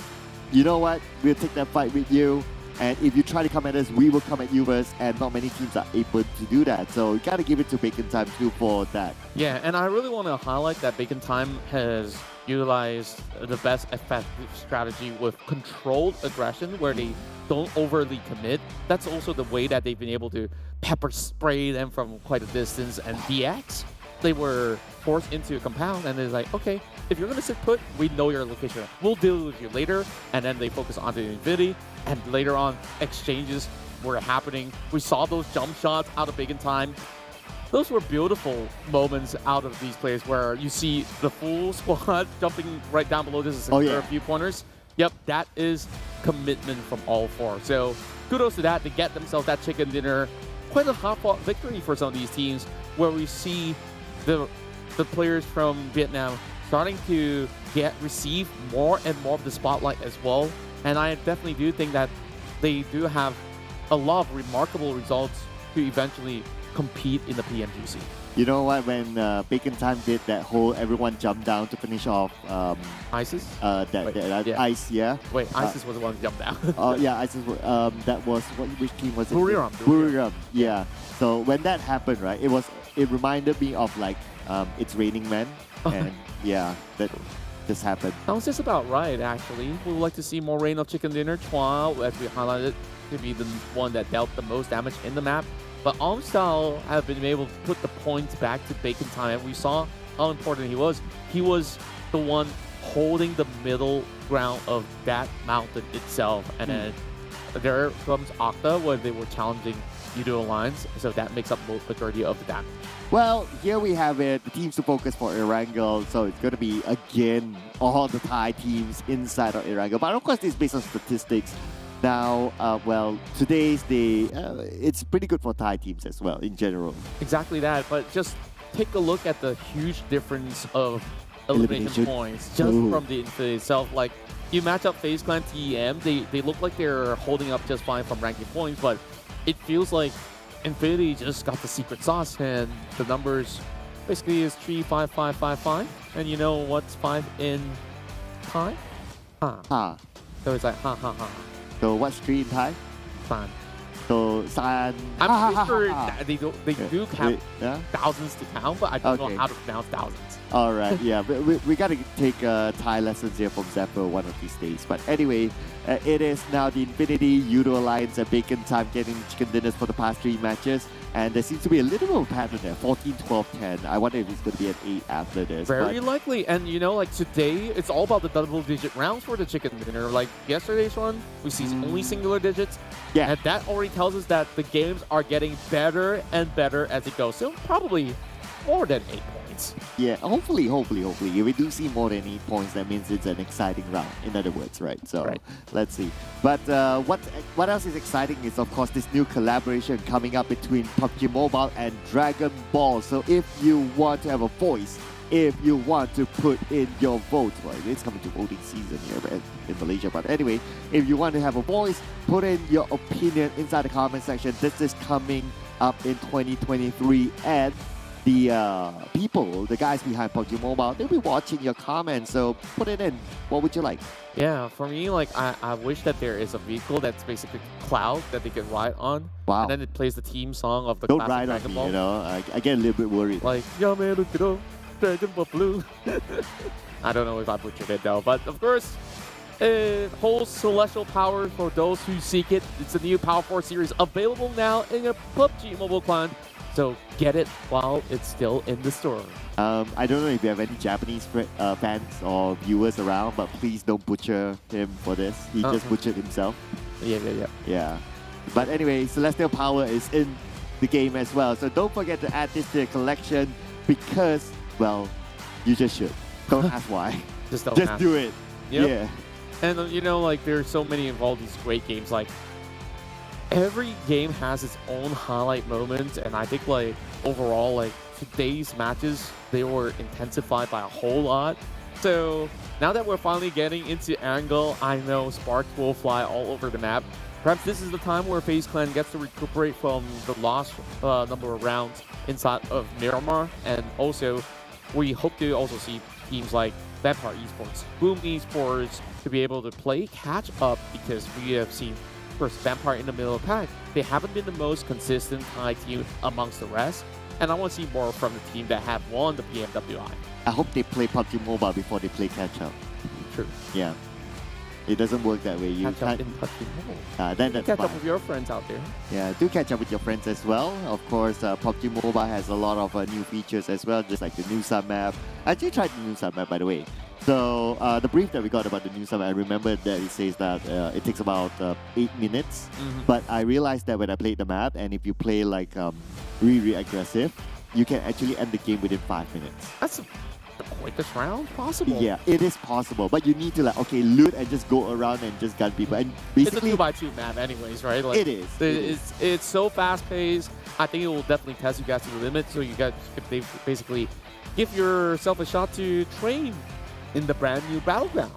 you know what, we'll take that fight with you. And if you try to come at us, we will come at you first, and not many teams are able to do that. So you got to give it to Bacon Time too for that. Yeah, and I really want to highlight that Bacon Time has utilized the best effective strategy with controlled aggression where they don't overly commit. That's also the way that they've been able to pepper spray them from quite a distance. And DX, they were forced into a compound, and it's like, okay, if you're going to sit put, we know your location. We'll deal with you later. And then they focus on the Infinity. And later on, exchanges were happening. We saw those jump shots out of Bacon Time. Those were beautiful moments out of these players where you see the full squad jumping right down below. This is a few pointers. Yep, that is commitment from all 4. So kudos to that. They get themselves that chicken dinner. Quite a hard-fought victory for some of these teams where we see the players from Vietnam starting to receive more and more of the spotlight as well. And I definitely do think that they do have a lot of remarkable results to eventually compete in the PMGC. You know what, when Bacon Time did that whole everyone jumped down to finish off ISIS? Ice, yeah. Wait, ISIS was the one who jumped down. Oh, yeah, ISIS, that was, which team was it? Buriram. Yeah. So when that happened, right, it reminded me of like, It's Raining Men. And yeah, that just happened. Sounds just about right, actually. We would like to see more Rain of Chicken Dinner. Chua, as we highlighted, to be the one that dealt the most damage in the map. But Armstyle have been able to put the points back to Bacon Time, and we saw how important he was. He was the one holding the middle ground of that mountain itself. And then there comes Octa, where they were challenging Yoodo Alliance, so that makes up the majority of the damage. Well, here we have it, the teams to focus for Erangel, so it's going to be, again, all the Thai teams inside of Erangel. But of course, this is based on statistics. Now, well, today's day, it's pretty good for Thai teams as well, in general. Exactly that, but just take a look at the huge difference of elimination points just from the Infinity itself. Like, you match up FaZe Clan TEM, they look like they're holding up just fine from ranking points, but it feels like Infinity just got the secret sauce, and the numbers basically is 3, 5, 5, 5, 5. And you know what's 5 in Thai? Ha. So it's like ha ha ha. So what's 3 in Thai? San. So San. I'm pretty sure that they do have thousands to count, but I don't know how to pronounce thousands. All right, yeah, we got to take Thai lessons here from Zephyr one of these days. But anyway, it is now the Infinity, Yoodo Alliance, and Bacon Time getting chicken dinners for the past 3 matches. And there seems to be a little bit of a pattern there, 14, 12, 10. I wonder if it's going to be an 8 after this. Very likely. And you know, like today, it's all about the double-digit rounds for the chicken dinner. Like yesterday's one, we see only singular digits. Yeah. And that already tells us that the games are getting better and better as it goes. So probably more than 8 points. Yeah, hopefully. If we do see more than 8 points, that means it's an exciting round, in other words, right? So let's see. But what else is exciting is, of course, this new collaboration coming up between PUBG Mobile and Dragon Ball. So if you want to have a voice, if you want to put in your vote, well, it's coming to voting season here in Malaysia, but anyway, if you want to have a voice, put in your opinion inside the comment section. This is coming up in 2023, and the people, the guys behind PUBG Mobile, they'll be watching your comments, so put it in. What would you like? Yeah, for me, like, I wish that there is a vehicle that's basically Cloud that they can ride on. Wow. And then it plays the theme song of the Don't classic ride on Dragon me, Ball. you know, I get a little bit worried. Like, Yame Lukiro, Dragon Ball Blue. I don't know if I butchered it though, but of course, it holds celestial power for those who seek it. It's a new Power 4 series available now in a PUBG Mobile client. So get it while it's still in the store. I don't know if you have any Japanese fans or viewers around, but please don't butcher him for this. He just butchered himself. Yeah. Yeah. But anyway, Celestial Power is in the game as well. So don't forget to add this to your collection because, well, you just should. Don't ask why. Just don't Just ask. do it. Yep. Yeah. And you know, like there's so many involved these great games. Like every game has its own highlight moments, and I think like overall, like today's matches, they were intensified by a whole lot. So now that we're finally getting into Angle, I know sparks will fly all over the map. Perhaps this is the time where FaZe Clan gets to recuperate from the lost number of rounds inside of Miramar, and also we hope to also see teams like Vampire Esports, Boom Esports to be able to play catch up, because we have seen first Vampire in the middle of the pack. They haven't been the most consistent high team amongst the rest, and I want to see more from the team that have won the PMWI. I hope they play PUBG Mobile before they play catch up. True. Yeah. It doesn't work that way. You Catch up can't. in PUBG Mobile. Then that's Catch fine. up with your friends out there. Yeah, do catch up with your friends as well. Of course, PUBG Mobile has a lot of new features as well, just like the new sub map. I actually tried the new sub map, by the way. So the brief that we got about the new sub map, I remember that it says that it takes about 8 minutes. But I realized that when I played the map, and if you play like really aggressive, you can actually end the game within 5 minutes. That's the quickest round possible. Yeah, it is possible, but you need to like loot and just go around and just gun people. And basically, it's a 2x2 map, anyways, right? Like, it is. It's so fast paced. I think it will definitely test you guys to the limit. So you guys, if they basically give yourself a shot to train in the brand new battleground.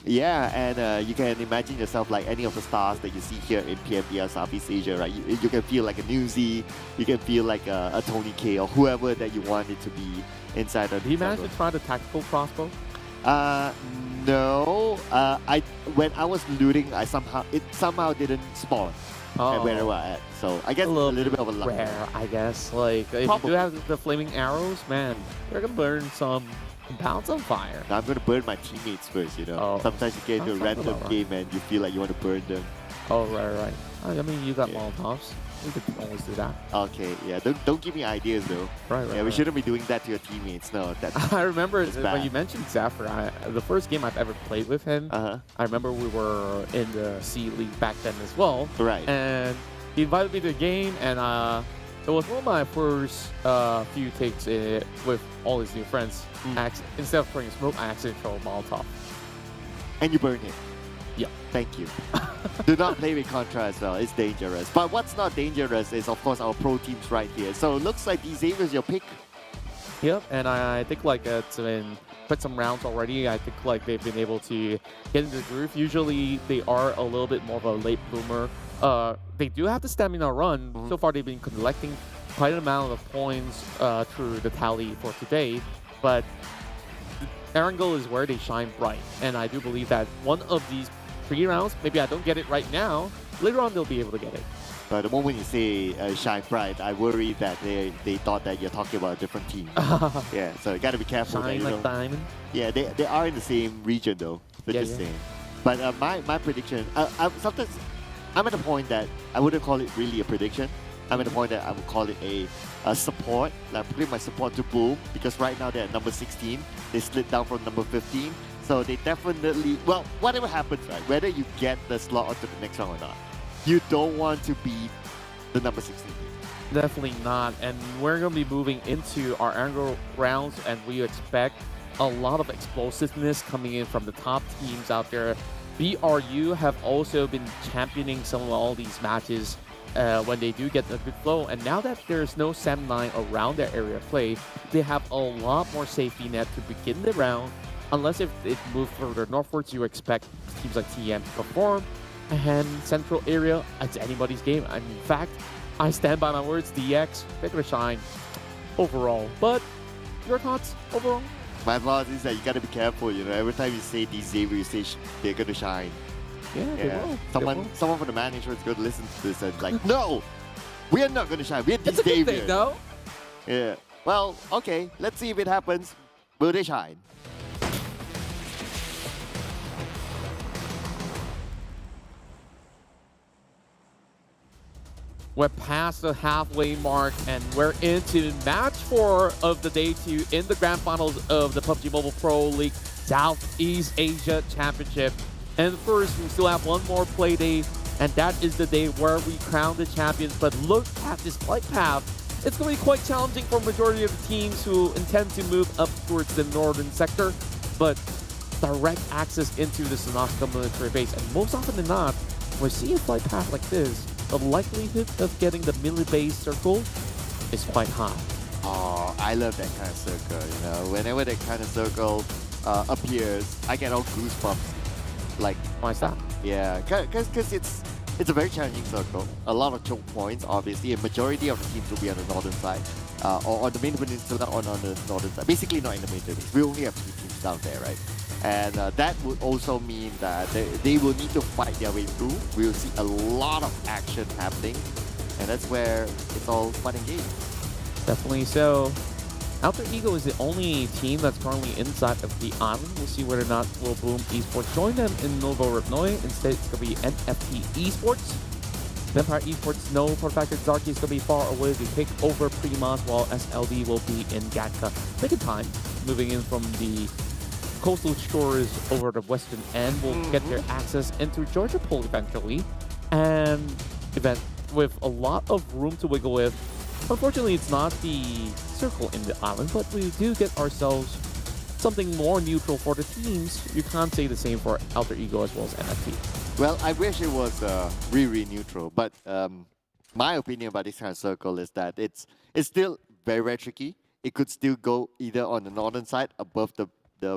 Yeah, and you can imagine yourself like any of the stars that you see here in PMPL Southeast Asia, right? You can feel like a Newsy, you can feel like a Tony K or whoever that you want it to be inside of. Did he manage to try the tactical crossbow? No. When I was looting, it somehow didn't spawn at where I was at. So I guess a little bit of a luck. Rare, I guess. Like if you do have the flaming arrows, man, they're gonna burn some compounds on fire. I'm gonna burn my teammates first, you know. Sometimes you get into a random game and you feel like you want to burn them. Oh, right. I mean, you got Molotovs. We could always do that. Okay, yeah. Don't give me ideas though. Right. Yeah, we shouldn't be doing that to your teammates. No, that's. I remember when you mentioned Zafir. The first game I've ever played with him. I remember we were in the C League back then as well. Right. And he invited me to the game, and it was one of my first few takes with all his new friends. Instead of throwing smoke, I accidentally throw a Molotov. And you burn it. Yeah. Thank you. Do not play with Contra as well. It's dangerous. But what's not dangerous is, of course, our pro teams right here. So it looks like Xavier's your pick. Yep, and I think like it's been quite some rounds already. I think like they've been able to get into the groove. Usually they are a little bit more of a late bloomer. They do have the stamina run. So far they've been collecting quite an amount of points through the tally for today. But Erangel is where they shine bright. And I do believe that one of these 3 rounds, maybe I don't get it right now, later on they'll be able to get it. But the moment you say shine bright, I worry that they thought that you're talking about a different team. Yeah, so you gotta be careful. Shine like diamond. Yeah, they are in the same region though. So just saying. But my prediction, sometimes I'm at the point that I wouldn't call it really a prediction. I'm at the point that I would call it a support, like putting my support to Boom, because right now they're at number 16. They slid down from number 15. So they definitely, well, whatever happens, right, whether you get the slot onto the next round or not, you don't want to be the number 16 team. Definitely not. And we're going to be moving into our angle rounds, and we expect a lot of explosiveness coming in from the top teams out there. BRU have also been championing some of all these matches when they do get a good flow. And now that there's no 7-9 around their area of play, they have a lot more safety net to begin the round. Unless if it moves further northwards, you expect teams like TM to perform. And central area, it's anybody's game. And in fact, I stand by my words, DX, they're going to shine overall. But your thoughts overall? My thoughts is that you got to be careful, you know. Every time you say Xavier, you say they're going to shine. Yeah, they will. Someone from the management is going to listen to this and like, no, we are not going to shine. We're It's a good thing, though. Yeah. Well, okay. Let's see if it happens. Will they shine? We're past the halfway mark, and we're into match 4 of the day 2 in the grand finals of the PUBG Mobile Pro League Southeast Asia Championship. And first, we still have one more play day, And that is the day where we crown the champions. But look at this flight path. It's going to be quite challenging for majority of the teams who intend to move up towards the northern sector. But direct access into the Sinaka military base. And most often than not, when we see a flight path like this, the likelihood of getting the melee base circle is quite high. Oh, I love that kind of circle, you know. Whenever that kind of circle appears, I get all goosebumps. Like, why is that? Yeah, because it's a very challenging circle. A lot of choke points, obviously. A majority of the teams will be on the northern side, or on the main peninsula, or on the northern side. Basically, not in the main peninsula. We only have 2 teams down there, right? And that would also mean that they will need to fight their way through. We will see a lot of action happening, and that's where it's all fun and games. Definitely so. Alter Ego is the only team that's currently inside of the island. We'll see whether or not will Boom Esports join them in Novo Ripnoi. Instead, it's going to be NFT Esports. Vampire Esports know for the fact that Zarky is going to be far away to take over Primas, while SLD will be in Gatka. Taking time, moving in from the coastal shores over the western end, will get their access into Georgia Pole eventually. And event with a lot of room to wiggle with. Unfortunately, it's not the circle in the island, but we do get ourselves something more neutral for the teams. You can't say the same for Alter Ego as well as NFT. Well, I wish it was really neutral, but my opinion about this kind of circle is that it's still very, very tricky. It could still go either on the northern side above the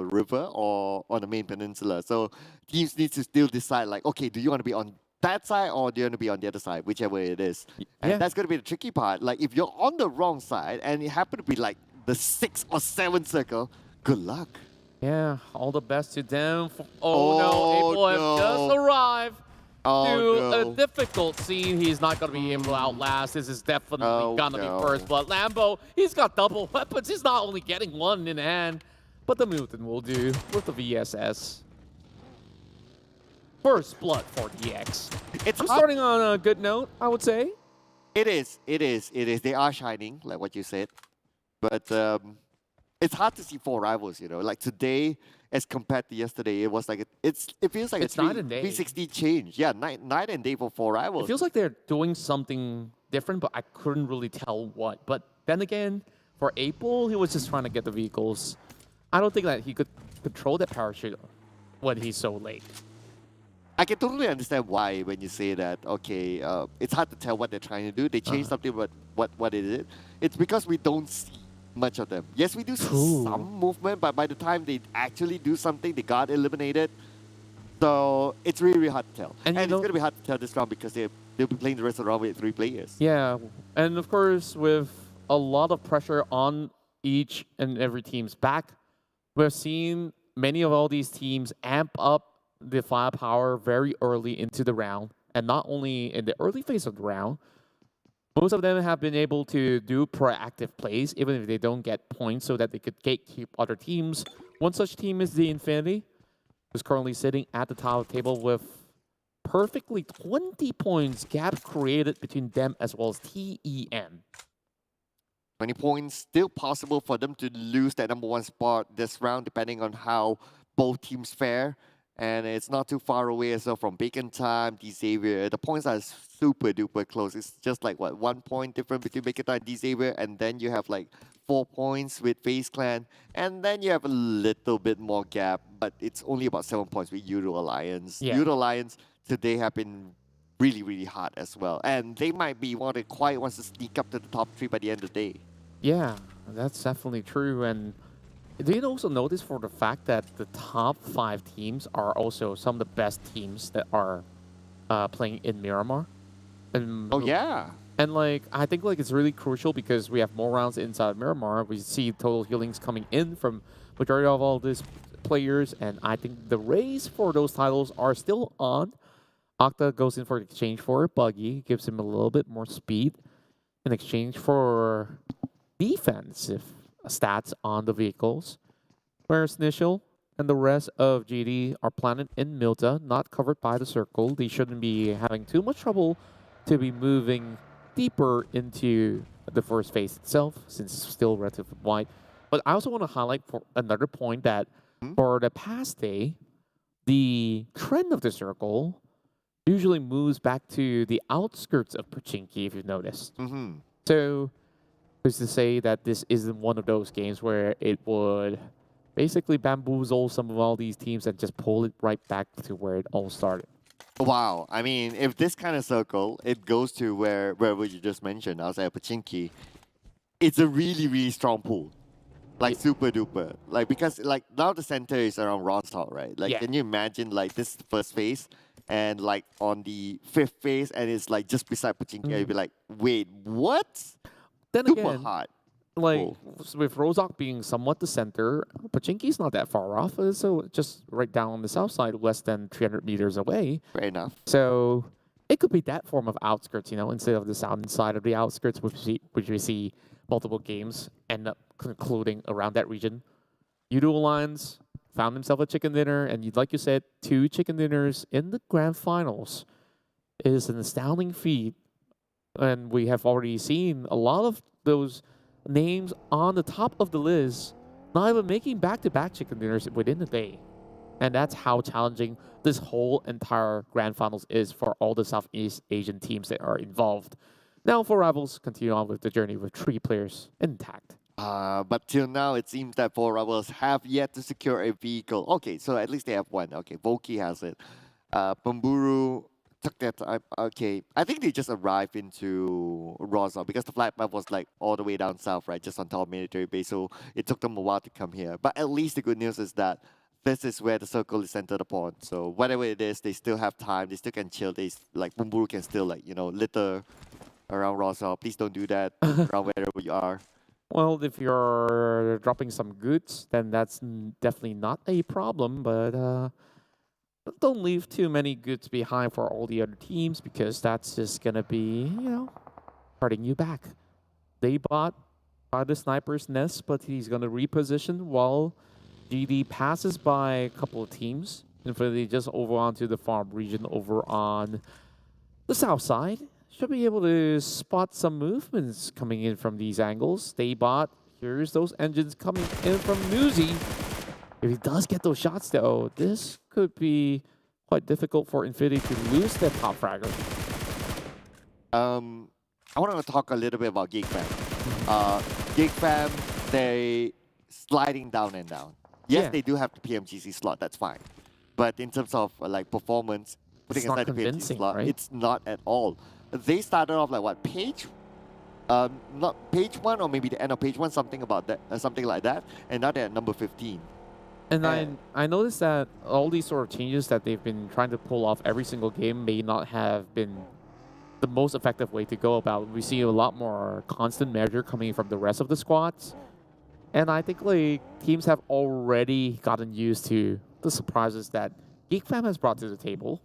river or on the main peninsula. So teams need to still decide, like, okay, do you want to be on that side or do you want to be on the other side, whichever it is. And that's going to be the tricky part. Like, if you're on the wrong side and it happen to be like the 6 or 7 circle, good luck. Yeah, all the best to them. Oh no, April have just arrived to a difficult scene. He's not going to be able to outlast. This is definitely going to be first blood. Lambo, he's got double weapons. He's not only getting one in hand, but the mutant will do with the VSS. First blood for DX. I'm starting on a good note, I would say. It is. They are shining, like what you said. But it's hard to see 4 rivals, you know. Like today, as compared to yesterday, it was like it feels like it's a 360 change. Yeah, night and day for 4 rivals. It feels like they're doing something different, but I couldn't really tell what. But then again, for April, he was just trying to get the vehicles. I don't think that he could control that parachute when he's so late. I can totally understand why when you say that, okay, it's hard to tell what they're trying to do. They change something, but what it is. It's because we don't see much of them. Yes, we do see some movement, but by the time they actually do something, they got eliminated. So it's really, really hard to tell. And it's going to be hard to tell this round because they'll be playing the rest of the round with 3 players. Yeah, and of course, with a lot of pressure on each and every team's back, we're seeing many of all these teams amp up the firepower very early into the round. And not only in the early phase of the round, most of them have been able to do proactive plays, even if they don't get points, so that they could gatekeep other teams. One such team is the Infinity, who's currently sitting at the top of the table with perfectly 20 points gap created between them as well as TEM. 20 points, still possible for them to lose that #1 spot this round, depending on how both teams fare. And it's not too far away as well from Bacon Time, D-Xavier. The points are super duper close. It's just like, what, 1 point difference between Bacon Time and D-Xavier, and then you have like 4 points with FaZe Clan, and then you have a little bit more gap, but it's only about 7 points with Yoodo Alliance. Yeah. Yoodo Alliance today have been really, really hard as well. And they might be one of the quiet ones to sneak up to the top 3 by the end of the day. Yeah, that's definitely true. And do you also notice for the fact that the top 5 teams are also some of the best teams that are playing in Miramar? And, yeah. And like, I think like it's really crucial because we have more rounds inside Miramar. We see total healings coming in from majority of all these players, and I think the race for those titles are still on. Octa goes in for the exchange for Buggy, gives him a little bit more speed in exchange for defensive stats on the vehicles, whereas Nishil and the rest of GD are planted in Milta, not covered by the circle. They shouldn't be having too much trouble to be moving deeper into the first phase itself, since it's still relatively wide. But I also want to highlight for another point that for the past day, the trend of the circle usually moves back to the outskirts of Pochinki, if you've noticed. So, who's to say that this isn't one of those games where it would basically bamboozle some of all these teams and just pull it right back to where it all started? Wow, I mean, if this kind of circle, it goes to where you just mentioned, outside Pochinki, it's a really, really strong pool. Like super duper. Like because like now the center is around Rostock, right? Like can you imagine like this first phase and like on the 5th phase and it's like just beside Pochinki, you'd be like, wait, what? Then Super again, hot. like with Rozhok being somewhat the center, Pochinki's not that far off. So just right down on the south side, less than 300 meters away. Fair enough. So it could be that form of outskirts, you know, instead of the southern side of the outskirts, which we see multiple games end up concluding around that region. Yoodo Alliance found himself a chicken dinner, and like you said, 2 chicken dinners in the grand finals is an astounding feat. And we have already seen a lot of those names on the top of the list not even making back-to-back chicken dinners within a day. And that's how challenging this whole entire grand finals is for all the Southeast Asian teams that are involved. Now for Rivals, continue on with the journey with 3 players intact. But till now, it seems that 4 Rivals have yet to secure a vehicle. Okay, so at least they have one. Okay, Volky has it. Pemburu took that time. Okay, I think they just arrived into Rosa because the flight map was like all the way down south, right? Just on top of military base. So it took them a while to come here. But at least the good news is that this is where the circle is centered upon. So whatever it is, they still have time. They still can chill. They like Pemburu can still like, you know, litter around Rosa. Please don't do that around wherever you are. Well, if you're dropping some goods, then that's definitely not a problem, but don't leave too many goods behind for all the other teams because that's just going to be, you know, hurting you back. They bought by the sniper's nest, but he's going to reposition while GD passes by a couple of teams. And for they just over onto the farm region over on the south side. Should be able to spot some movements coming in from these angles. Daybot, here's those engines coming in from Newsy. If he does get those shots though, this could be quite difficult for Infinity to lose that top fragger. I want to talk a little bit about Geek Fam. Geek Fam, they sliding down and down. Yes, they do have the PMGC slot, that's fine. But in terms of like performance, putting aside the PMGC slot, right? It's not at all. They started off like what, page? Not page 1 or maybe the end of page 1, something about that, something like that. And now they're at number 15. And I noticed that all these sort of changes that they've been trying to pull off every single game may not have been the most effective way to go about. We see a lot more constant measure coming from the rest of the squads. And I think like teams have already gotten used to the surprises that Geek Fam has brought to the table.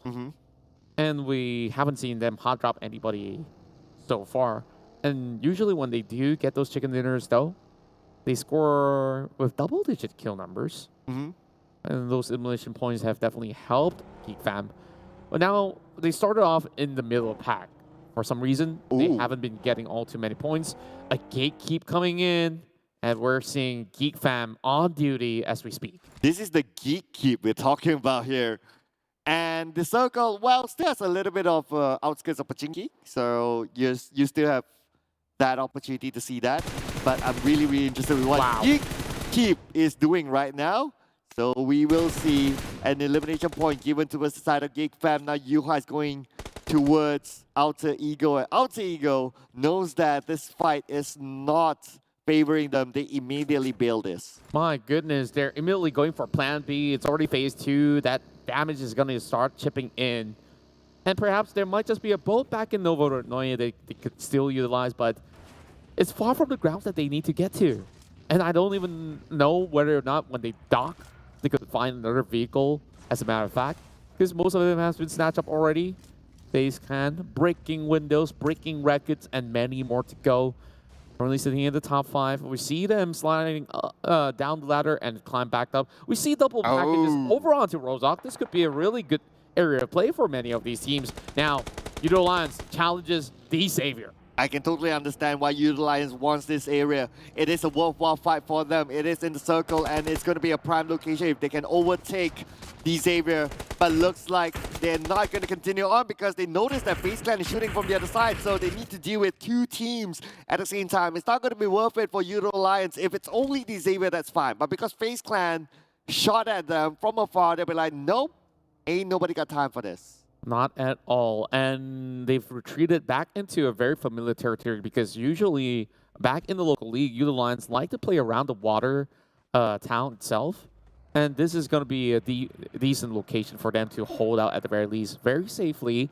And we haven't seen them hot drop anybody so far. And usually when they do get those chicken dinners though, they score with double-digit kill numbers. And those elimination points have definitely helped Geek Fam. But now they started off in the middle of the pack. For some reason, they haven't been getting all too many points. A gatekeep coming in, and we're seeing Geek Fam on duty as we speak. This is the gatekeep we're talking about here. And the circle, well, still has a little bit of outskirts of Pochinki. So you still have that opportunity to see that. But I'm really, really interested in what Gatekeep is doing right now. So we will see an elimination point given towards the side of Geek Fam. Now Yuha is going towards Outer Ego. And Outer Ego knows that this fight is not favoring them. They immediately bail this. My goodness, they're immediately going for plan B. It's already phase 2. That damage is going to start chipping in. And perhaps there might just be a boat back in Novorodnoye they could still utilize, but it's far from the grounds that they need to get to. And I don't even know whether or not when they dock, they could find another vehicle, as a matter of fact, because most of them has been snatched up already. FaZe Clan, breaking windows, breaking records, and many more to go. Currently sitting in the top 5. We see them sliding down the ladder and climb back up. We see double packages over onto Rozhok. This could be a really good area of play for many of these teams. Now, Yoodo Alliance challenges the Savior. I can totally understand why Yoodo Alliance wants this area. It is a worthwhile fight for them. It is in the circle and it's going to be a prime location if they can overtake these area. But looks like they're not going to continue on because they noticed that FaZe Clan is shooting from the other side, so they need to deal with two teams at the same time. It's not going to be worth it for Yoodo Alliance. If it's only the Xavier, that's fine. But because FaZe Clan shot at them from afar, they'll be like, nope, ain't nobody got time for this. Not at all. And they've retreated back into a very familiar territory because usually back in the local league, Yoodo Alliance like to play around the water town itself. And this is going to be a decent location for them to hold out at the very least very safely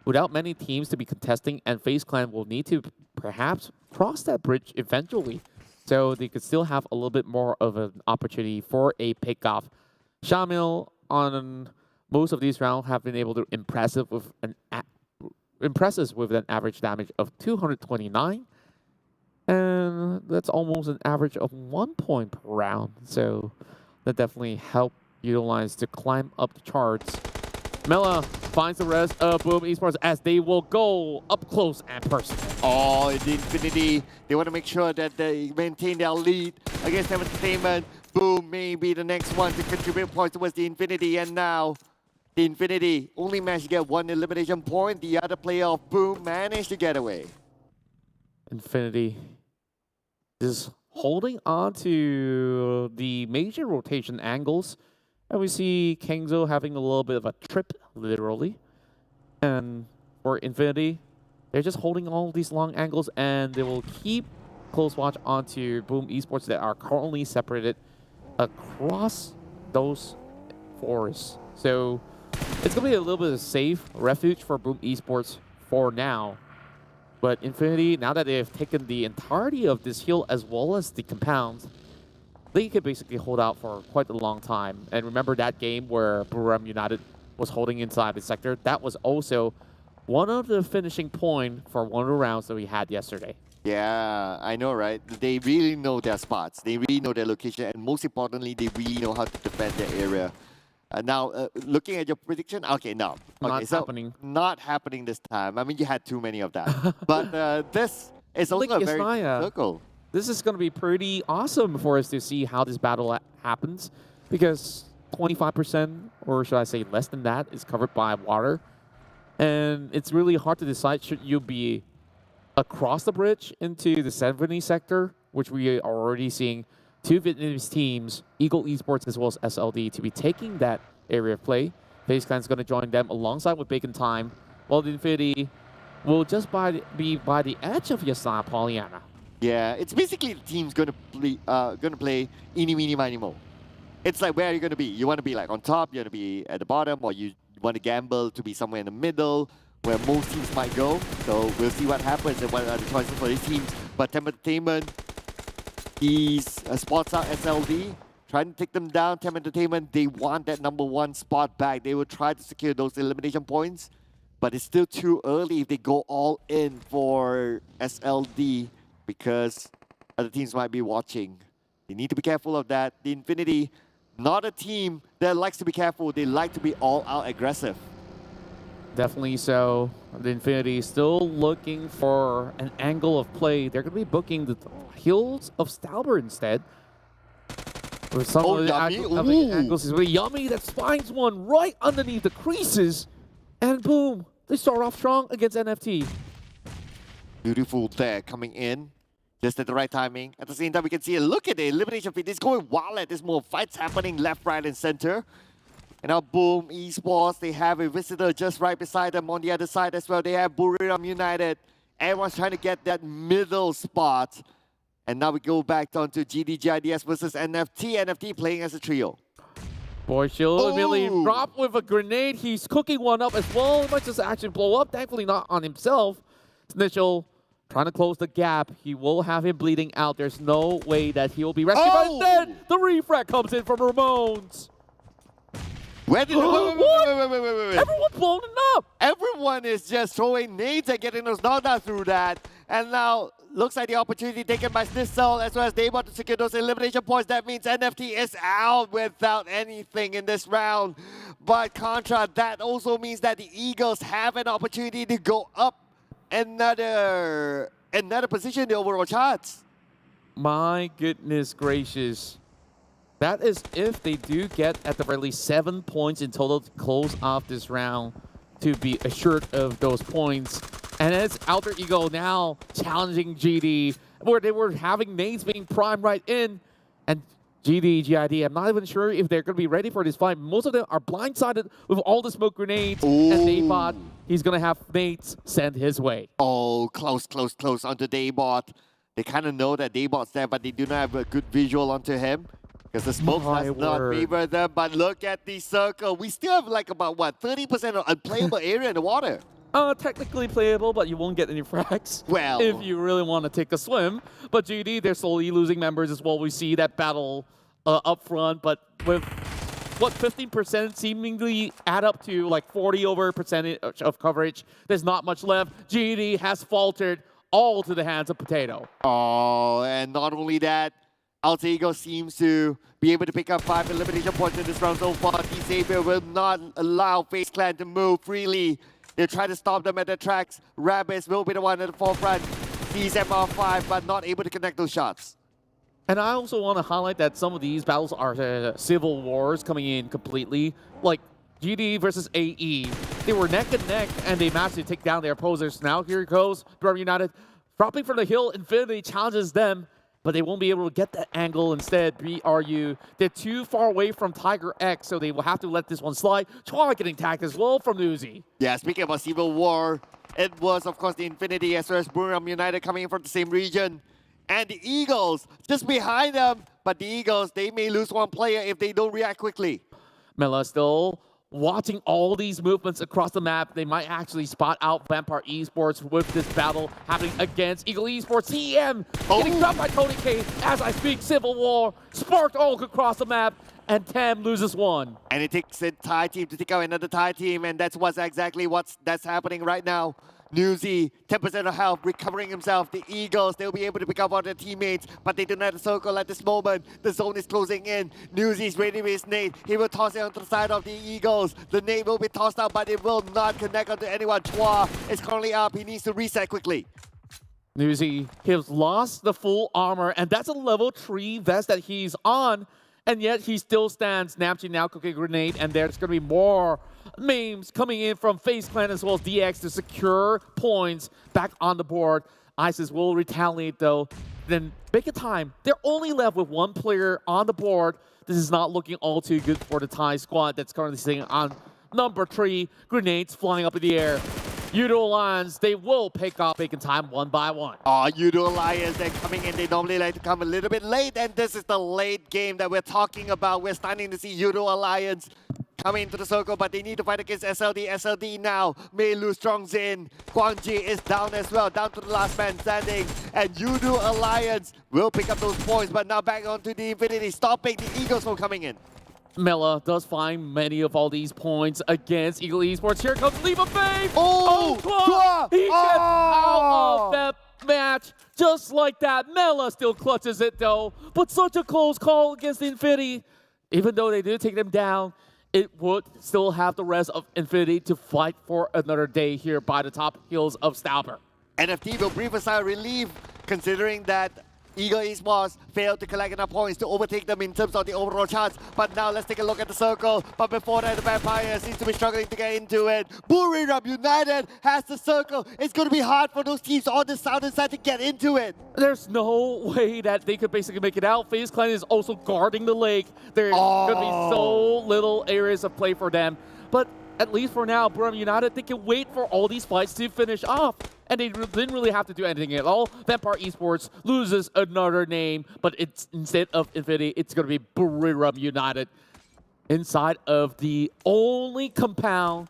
without many teams to be contesting. And FaZe Clan will need to perhaps cross that bridge eventually. So they could still have a little bit more of an opportunity for a pickoff. Shamil on most of these rounds have been able to impress us with an average damage of 229. And that's almost an average of 1 point per round. So that definitely helped Yoodo Alliance to climb up the charts. Mela finds the rest of Boom Esports as they will go up close and personal. Oh, the Infinity. They want to make sure that they maintain their lead against TEM Entertainment. Boom may be the next one to contribute points towards the Infinity. And now the Infinity only managed to get one elimination point. The other player of Boom managed to get away. Infinity is holding on to the major rotation angles. And we see Kengzo having a little bit of a trip, literally. And for Infinity, they're just holding all these long angles and they will keep close watch onto Boom Esports that are currently separated across those forests. So it's going to be a little bit of safe refuge for Boom Esports for now. But Infinity, now that they have taken the entirety of this hill as well as the compounds, they could basically hold out for quite a long time. And remember that game where Buriram United was holding inside the sector? That was also one of the finishing point for one of the rounds that we had yesterday. Yeah, I know, right? They really know their spots. They really know their location. And most importantly, they really know how to defend their area. Now, looking at your prediction, okay, no. Not happening. Not happening this time. I mean, you had too many of that. But this is also a very circle. This is going to be pretty awesome for us to see how this battle happens because 25%, or should I say less than that, is covered by water. And it's really hard to decide should you be across the bridge into the 70 sector, which we are already seeing two Vietnamese teams, Ego Esports as well as SLD, to be taking that area of play. FaZe Clan is going to join them alongside with Bacon Time, while the Infinity will just be by the edge of Yasna Pollyanna. Yeah, it's basically the team's going to play eeny, meeny, miny, mo. It's like, where are you going to be? You want to be like on top, you want to be at the bottom, or you want to gamble to be somewhere in the middle, where most teams might go. So we'll see what happens and what are the choices for these teams. But TEM Entertainment, he's spots out SLD, trying to take them down. TEM Entertainment, they want that #1 spot back. They will try to secure those elimination points, but it's still too early if they go all in for SLD because other teams might be watching. They need to be careful of that. The Infinity, not a team that likes to be careful. They like to be all-out aggressive. Definitely so. The Infinity is still looking for an angle of play. They're going to be booking the Hills of Stalber instead. With some of the angles is really yummy. That finds one right underneath the creases. And boom, they start off strong against NFT. Beautiful there coming in. Just at the right timing. At the same time, we can see a look at the elimination feed. It's going wild at this moment. Fights happening left, right, and center. And now Boom Esports, they have a visitor just right beside them on the other side as well. They have Buriram United. Everyone's trying to get that middle spot. And now we go back down to GIDS versus NFT. NFT playing as a trio. Boy, Shield immediately dropped with a grenade. He's cooking one up as well. He might just actually blow up. Thankfully not on himself. Snitchel trying to close the gap. He will have him bleeding out. There's no way that he will be rescued. But then the refract comes in from Ramones. Where did wait. Everyone's blown up. Everyone is just throwing nades and getting those knockdowns through that. And now looks like the opportunity taken by Snitchel as well as they want to secure those elimination points. That means NFT is out without anything in this round. But Contra, that also means that the Eagles have an opportunity to go up another position in the overall charts. My goodness gracious. That is if they do get at the very least 7 points in total to close off this round to be assured of those points. And it's Alter Ego now challenging GD, where they were having nades being primed right in. And GID, I'm not even sure if they're going to be ready for this fight. Most of them are blindsided with all the smoke grenades. Ooh. And they thought he's going to have nades sent his way. Oh, close onto Daybot. They kind of know that Daybot's there, but they do not have a good visual onto him. Because the smoke does not favor them. But look at the circle. We still have like about, what, 30% of unplayable area in the water. Technically playable, but you won't get any frags. Well, if you really want to take a swim. But GD, they're slowly losing members as well. We see that battle up front, but with what 15% seemingly add up to like 40 over percentage of coverage. There's not much left. GD has faltered all to the hands of Potato. Oh, and not only that, Alter Ego seems to be able to pick up 5 elimination points in this round so far. Xavier will not allow FaZe Clan to move freely. They'll try to stop them at the tracks. Rabbids will be the one at the forefront. Sees MR5, but not able to connect those shots. And I also want to highlight that some of these battles are civil wars coming in completely. Like GD versus AE. They were neck and neck, and they managed to take down their opposers. Now here it goes. Buriram United dropping from the hill. Infinity challenges them, but they won't be able to get that angle. Instead, BRU, they're too far away from Tiger X, so they will have to let this one slide. Chua getting tagged as well from Uzi. Yeah, speaking about Civil War, it was, of course, the Infinity as well as Buriram United coming in from the same region. And the Eagles just behind them, but the Eagles, they may lose one player if they don't react quickly. Mela still watching all these movements across the map. They might actually spot out Vampire Esports with this battle happening against Ego Esports. TEM getting dropped by Tony K as I speak. Civil War sparked all across the map, and TEM loses one. And it takes a Thai team to take out another Thai team, and that's what's happening right now. Newsy, 10% of health, recovering himself. The Eagles, they'll be able to pick up on their teammates, but they do not have a circle at this moment. The zone is closing in. Newsy's ready with his nade. He will toss it onto the side of the Eagles. The nade will be tossed out, but it will not connect onto anyone. Chua is currently up. He needs to reset quickly. Newsy has lost the full armor, and that's a level 3 vest that he's on, and yet he still stands. Namchi now cooking a grenade, and there's going to be more memes coming in from FaZe Clan as well as DX to secure points back on the board. ISIS will retaliate though. Then Big Time, they're only left with one player on the board. This is not looking all too good for the Thai squad that's currently sitting on number 3. Grenades flying up in the air. Yoodo Alliance, they will pick up Big Time one by one. Oh, Yoodo Alliance, they're coming in. They normally like to come a little bit late, and this is the late game that we're talking about. We're starting to see Yoodo Alliance coming into the circle, but they need to fight against SLD. SLD now may lose strong Zin. Guangji is down as well, down to the last man standing. And Yoodo Alliance will pick up those points, but now back onto the Infinity, stopping the Eagles from coming in. Mela does find many of all these points against Ego Esports. Here comes Leap of Faith! Oh! Chua! He gets out of that match just like that. Mela still clutches it though, but such a close call against Infinity. Even though they did take them down, it would still have the rest of Infinity to fight for another day here by the top hills of Stauber. NFT will breathe a sigh of relief considering that Ego Esports failed to collect enough points to overtake them in terms of the overall charts. But now let's take a look at the circle. But before that, the Vampire seems to be struggling to get into it. Buriram United has the circle. It's going to be hard for those teams on the southern side to get into it. There's no way that they could basically make it out. FaZe Clan is also guarding the lake. There's going to be so little areas of play for them. But at least for now, Buriram United, they can wait for all these fights to finish off. And they didn't really have to do anything at all. Vampire Esports loses another name, but it's instead of Infinity, it's going to be Buriram United inside of the only compound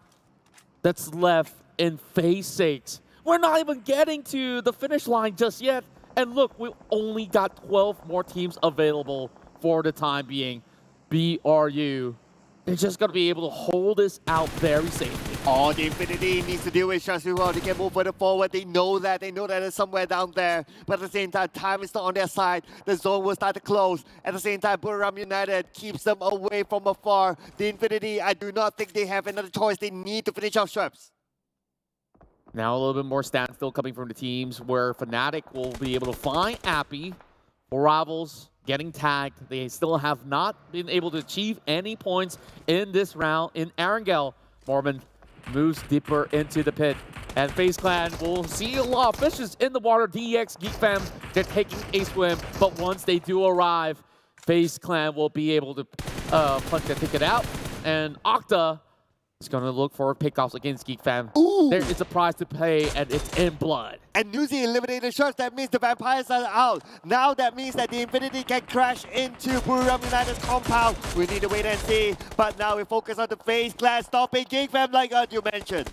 that's left in Phase 6. We're not even getting to the finish line just yet. And look, we only got 12 more teams available for the time being. BRU, they're just going to be able to hold this out very safely. Oh, the Infinity needs to deal with shots as well. They can move further forward. They know that. They know that it's somewhere down there. But at the same time, time is not on their side. The zone will start to close. At the same time, Buriram United keeps them away from afar. The Infinity, I do not think they have another choice. They need to finish off Schweppes. Now a little bit more standstill coming from the teams where Fnatic will be able to find Appy. Rivals getting tagged. They still have not been able to achieve any points in this round. In Arangel, Mormon moves deeper into the pit. And FaZe Clan will see a lot of fishes in the water. DEX, Geek Fam, they're taking a swim. But once they do arrive, FaZe Clan will be able to punch their ticket out. And Octa is going to look for pickoffs against Geek Fam. Ooh. There is a prize to pay, and it's in blood. And Nuzi eliminated shots. That means the vampires are out. Now that means that the Infinity can crash into Buriram United's compound. We need to wait and see. But now we focus on the FaZe Clan stopping Geek Fam like you mentioned.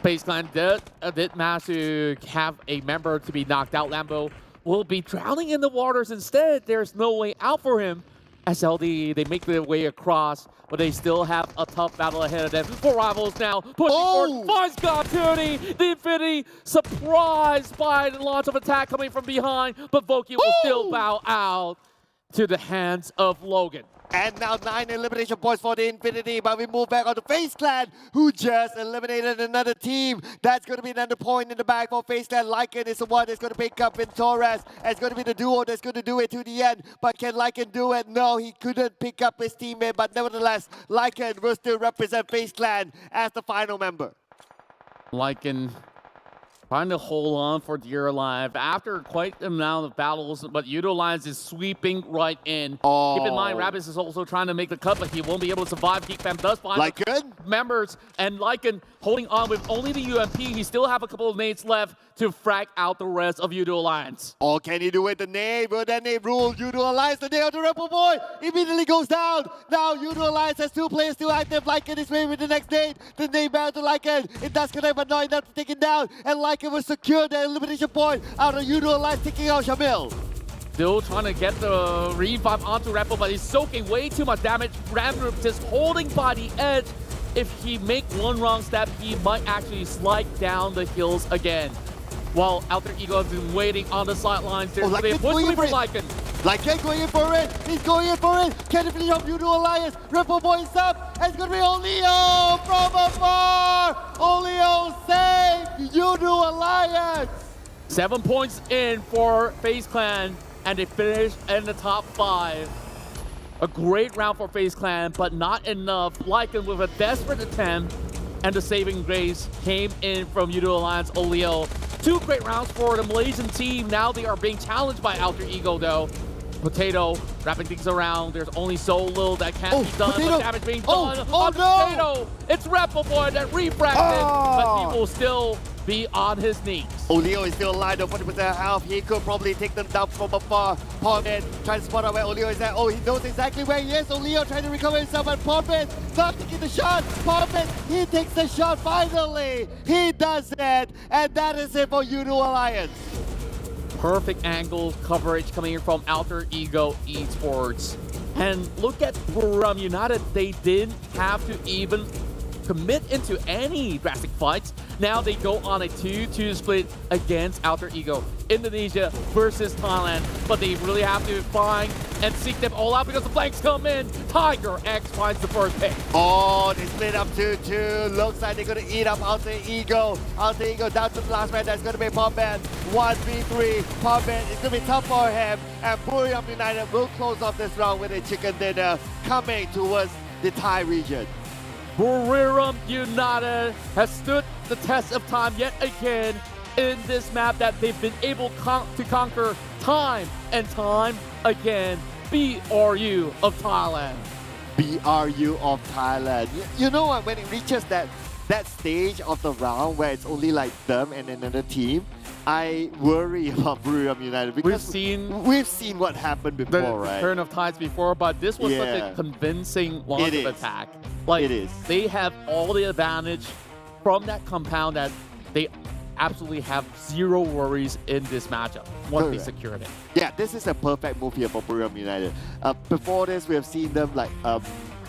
FaZe Clan did manage to have a member to be knocked out. Lambo will be drowning in the waters instead. There's no way out for him. SLD, they make their way across, but they still have a tough battle ahead of them. For Rivals now, pushing forward, finds opportunity. The Infinity surprised by the launch of attack coming from behind, but Voki will still bow out to the hands of Logan. And now 9 elimination points for the Infinity, but we move back on to FaZe Clan, who just eliminated another team. That's going to be another point in the bag for FaZe Clan. Lycan is the one that's going to pick up in Torres. It's going to be the duo that's going to do it to the end. But can Lycan do it? No, he couldn't pick up his teammate, but nevertheless, Lycan will still represent FaZe Clan as the final member. Lycan trying to hold on for dear life after quite an amount of battles, but Yoodo Alliance is sweeping right in. Keep in mind, Rabbids is also trying to make the cut, but he won't be able to survive. Geek Fam does find members, and Lycan holding on with only the UMP. He still have a couple of nades left to frag out the rest of Yoodo Alliance. Oh, can he do it? The nade, will that nade rule? Yoodo Alliance, the nade of the Rebel Boy, immediately goes down. Now Yoodo Alliance has 2 players still active. Lycan is waiting with the next nade. The nade bound to Lycan. It does connect, but not enough to take it down. And Lycan will secure the elimination point out of Yoodo Alliance, taking out Shamil. Still trying to get the revive onto Rebel, but he's soaking way too much damage. Ramrup just holding by the edge. If he make one wrong step, he might actually slide down the hills again. While Alter Ego has been waiting on the sidelines. There's going to be a push for Lycan. Lycan going in for it. He's going in for it. Can he finish off Yoodo Alliance? Rebel Boy is up. It's going to be Oleo from afar. Oleo save Yoodo Alliance. 7 points in for FaZe Clan, and they finish in the top 5. A great round for FaZe Clan, but not enough. Lycan with a desperate attempt, and the saving grace came in from Yoodo Alliance, Oleo. 2 great rounds for the Malaysian team. Now they are being challenged by Alter Ego though. Potato wrapping things around. There's only so little that can be done. But damage being done on Potato. It's Rebel Boy that refracted, but he will still be on his knees. Oleo is still alive, though, 40% health. He could probably take them down from afar. Portman trying to spot out where Oleo is at. Oh, he knows exactly where he is. Oleo trying to recover himself, and Portman not taking the shot. Portman, he takes the shot finally. He does it, and that is it for Yoodo Alliance. Perfect angle coverage coming in from Alter Ego Esports. And look at Buriram United. They didn't have to even commit into any drastic fights. Now they go on a 2-2 split against Alter Ego. Indonesia versus Thailand. But they really have to find and seek them all out because the flanks come in. Tiger X finds the first pick. Oh, they split up 2-2. Looks like they're going to eat up Alter Ego. Alter Ego down to the last man. That's going to be Pomban. 1v3. Pomban, it's going to be tough for him. And Buriram United will close off this round with a chicken dinner coming towards the Thai region. Buriram United has stood the test of time yet again in this map that they've been able to conquer time and time again. BRU of Thailand. BRU of Thailand. You know what, when it reaches that stage of the round where it's only like them and another team, I worry about Buriram United because we've seen what happened before, right? Turn of tides before, but this was such a convincing launch of attack. Like, they have all the advantage from that compound that they absolutely have zero worries in this matchup once they secured it. Yeah, this is a perfect move here for Buriram United. Before this, we have seen them like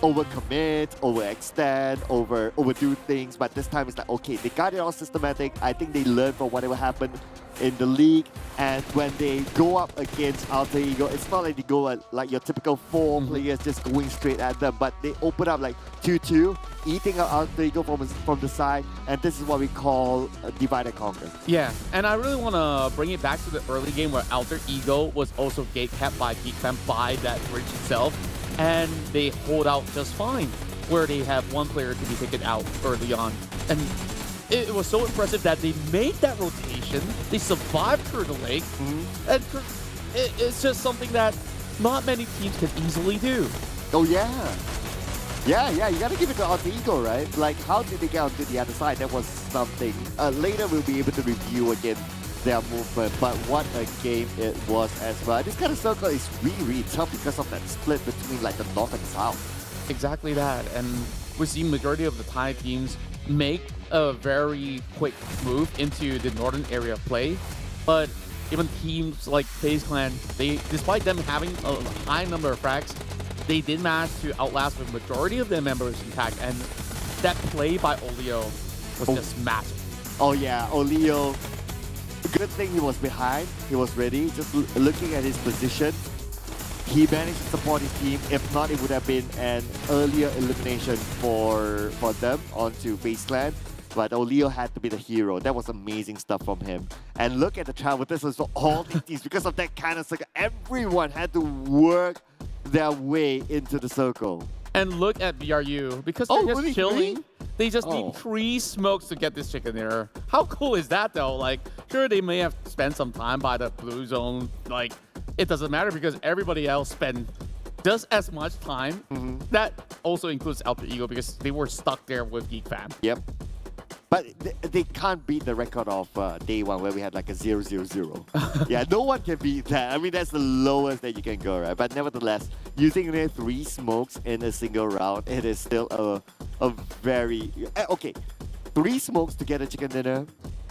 overcommit, overextend, overdo things. But this time it's like, okay, they got it all systematic. I think they learned from whatever happened in the league. And when they go up against Alter Ego, it's not like they go like your typical 4 players just going straight at them, but they open up like 2-2, eating up Alter Ego from the side, and this is what we call divide and conquer. Yeah, and I really want to bring it back to the early game where Alter Ego was also gate-kept by Geek Fam by that bridge itself, and they hold out just fine, where they have one player to be taken out early on. And it was so impressive that they made that rotation, they survived through the lake, and it's just something that not many teams can easily do. Oh yeah. Yeah, you gotta give it to Alter Ego, right? Like, how did they get onto the other side? That was something. Later we'll be able to review again their movement, but what a game it was as well. This kind of circle is really, really tough because of that split between like the north and south. Exactly that, and we see majority of the Thai teams make a very quick move into the northern area of play, but even teams like FaZe Clan, despite them having a high number of frags, they did manage to outlast the majority of their members intact, and that play by Olio was just magic. Oh yeah, Olio, good thing he was behind, he was ready, just looking at his position. He managed to support his team. If not, it would have been an earlier elimination for them onto FaZe Clan. But Olio had to be the hero. That was amazing stuff from him. And look at the travel distance for all these teams. Because of that kind of circle, everyone had to work their way into the circle. And look at BRU. Because they're just chilling, they just need 3 smokes to get this chicken dinner. How cool is that though? Like, sure, they may have spent some time by the blue zone. Like, it doesn't matter because everybody else spent just as much time. That also includes Alter Ego because they were stuck there with Geek Fam. Yep. But they can't beat the record of day one where we had like a 0-0-0. Yeah, no one can beat that. I mean, that's the lowest that you can go, right? But nevertheless, using 3 smokes in a single round, it is still a very... Okay, 3 smokes to get a chicken dinner,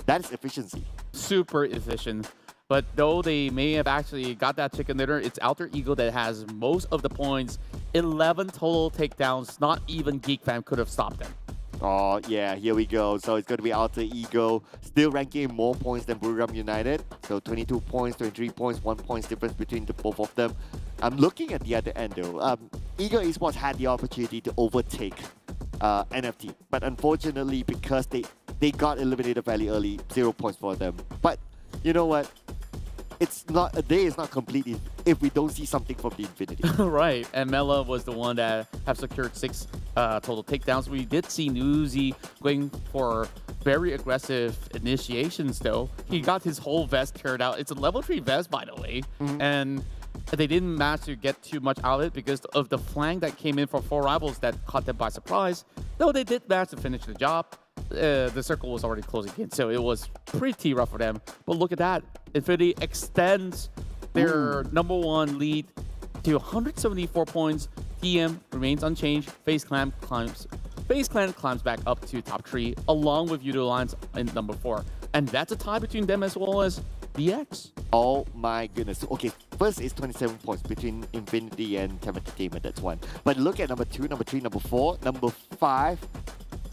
that is efficiency. Super efficient. But though they may have actually got that chicken dinner, it's Alter Ego that has most of the points. 11 total takedowns. Not even Geek Fam could have stopped them. Oh, yeah, here we go. So it's going to be Alter Ego, still ranking more points than Buriram United. So 22 points, 23 points, 1 point difference between the both of them. I'm looking at the other end though. Ego Esports had the opportunity to overtake NFT. But unfortunately, because they got eliminated fairly early, 0 points for them. But you know what? A day is not complete if we don't see something from the Infinity. Right, and Mela was the one that have secured 6 total takedowns. We did see Nuzi going for very aggressive initiations though. He got his whole vest teared out. It's a level 3 vest, by the way. And they didn't manage to get too much out of it because of the flank that came in for 4 rivals that caught them by surprise. Though they did manage to finish the job. The circle was already closing in, so it was pretty rough for them. But look at that. Infinity extends their #1 lead to 174 points. TM remains unchanged. FaZe Clan climbs back up to top 3, along with Yoodo Alliance in #4. And that's a tie between them as well as DX. Oh my goodness. Okay, first is 27 points between Infinity and TEM Entertainment. That's one. But look at #2, #3, #4, #5.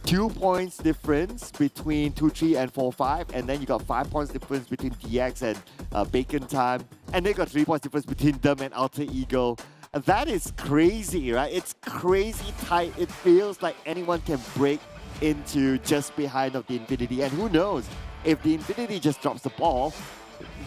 2 points difference between 2-3 and 4-5, and then you got 5 points difference between DX and Bacon Time, and they got 3 points difference between them and Alter Ego. That is crazy, right? It's crazy tight. It feels like anyone can break into just behind of the Infinity, and who knows, if the Infinity just drops the ball,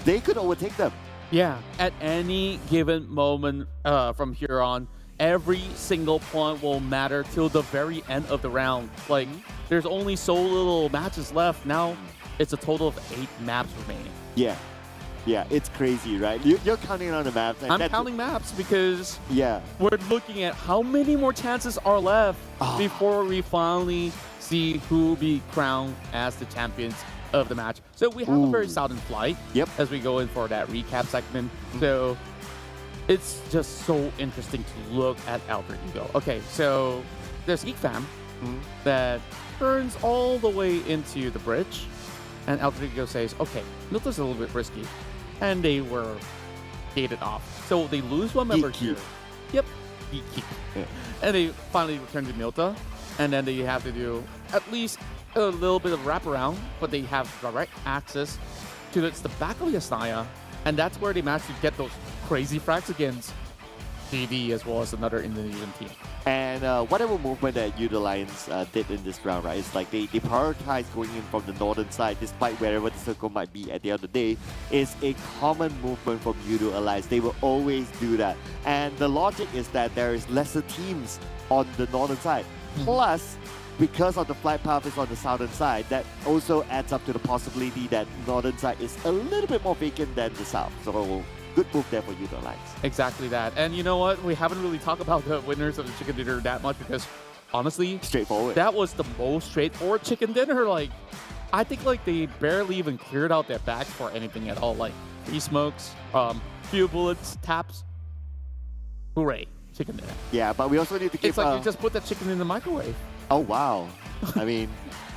they could overtake them. Yeah, at any given moment from here on, every single point will matter till the very end of the round. Like, there's only so little matches left. Now, it's a total of 8 maps remaining. Yeah, it's crazy, right? You're counting on the maps. And I'm counting maps because we're looking at how many more chances are left before we finally see who will be crowned as the champions of the match. So we have a very solid flight as we go in for that recap segment. So it's just so interesting to look at Alter Ego. Okay, so there's Geek Fam that turns all the way into the bridge, and Alter Ego says, okay, this is a little bit risky. And they were gated off. So they lose 1 member here. Yep. geeky. And they finally return to Milta, and then they have to do at least a little bit of wraparound, but they have direct access to the back of the Astana, and that's where they managed to get those crazy frags against GD as well as another Indonesian team. And whatever movement that Yoodo Alliance did in this round, right, it's like they prioritize going in from the northern side, despite wherever the circle might be at the end of the day, is a common movement from Yoodo Alliance. They will always do that. And the logic is that there is lesser teams on the northern side. Plus, because of the flight path is on the southern side, that also adds up to the possibility that northern side is a little bit more vacant than the south. So good move there for Yoodo Alliance. Exactly that. And you know what? We haven't really talked about the winners of the chicken dinner that much because honestly, straightforward. That was the most straightforward chicken dinner. Like, I think like they barely even cleared out their bags for anything at all. Like 3 smokes, few bullets, taps. Hooray, chicken dinner. Yeah, but we also need to keep. It's like you just put that chicken in the microwave. Oh wow! I mean,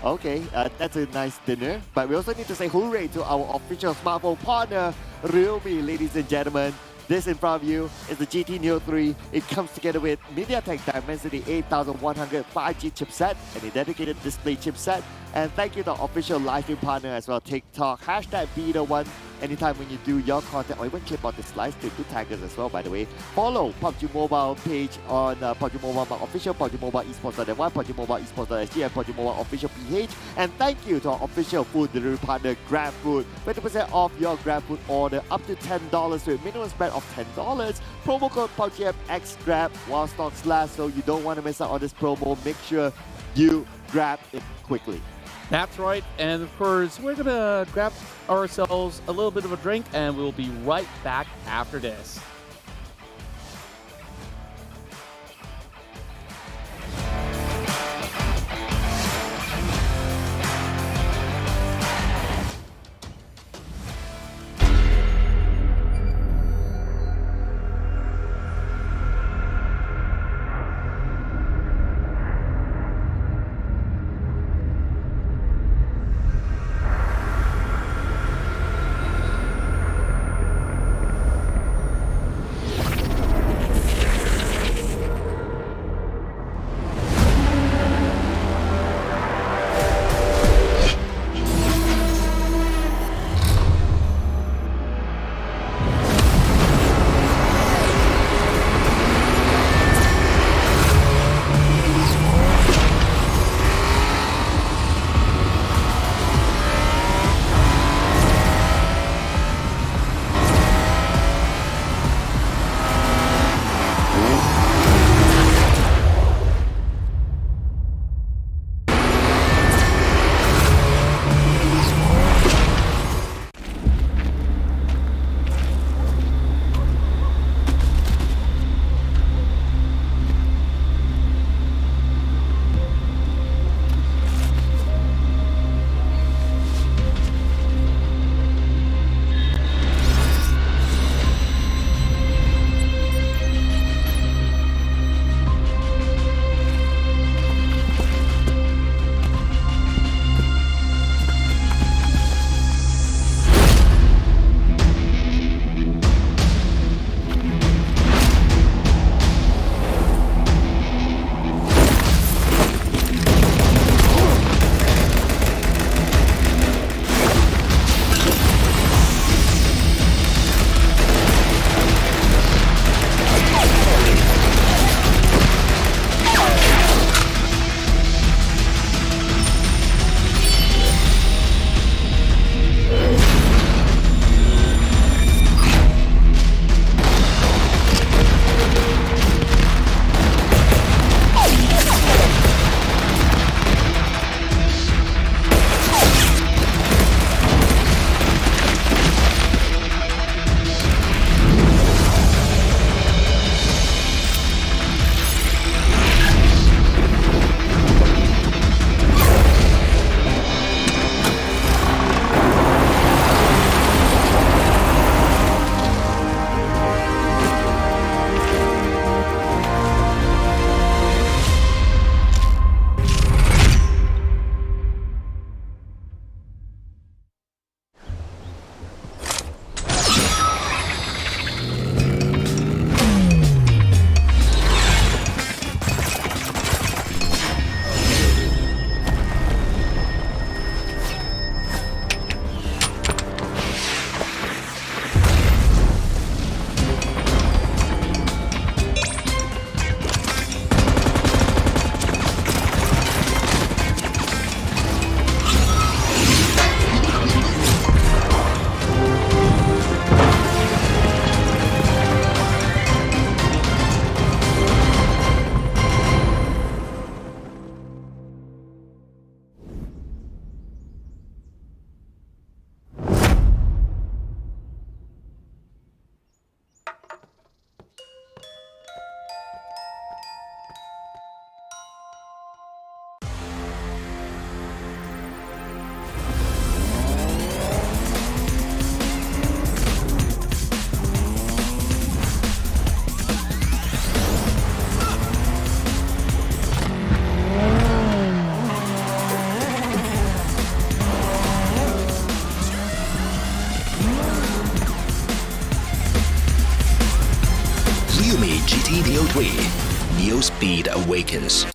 okay, that's a nice dinner. But we also need to say hooray to our official smartphone partner, realme, ladies and gentlemen. This in front of you is the GT Neo 3. It comes together with MediaTek Dimensity 8100 5G chipset and a dedicated display chipset. And thank you to our official Livestream partner as well, TikTok, #BeTheOne. Anytime when you do your content or even clip on this live stream, do tag us as well, by the way. Follow PUBG Mobile page on PUBG Mobile official, PUBG Mobile Esports.ny, PUBG Mobile Esports.sg, and PUBG Mobile official PH. And thank you to our official food delivery partner, GrabFood. 20% off your GrabFood order up to $10 with a minimum spend of $10. Promo code PUBGMXGrab while stocks last, so you don't want to miss out on this promo. Make sure you grab it quickly. That's right, and of course, we're gonna grab ourselves a little bit of a drink, and we'll be right back after this. GTDO3. Neo Speed Awakens.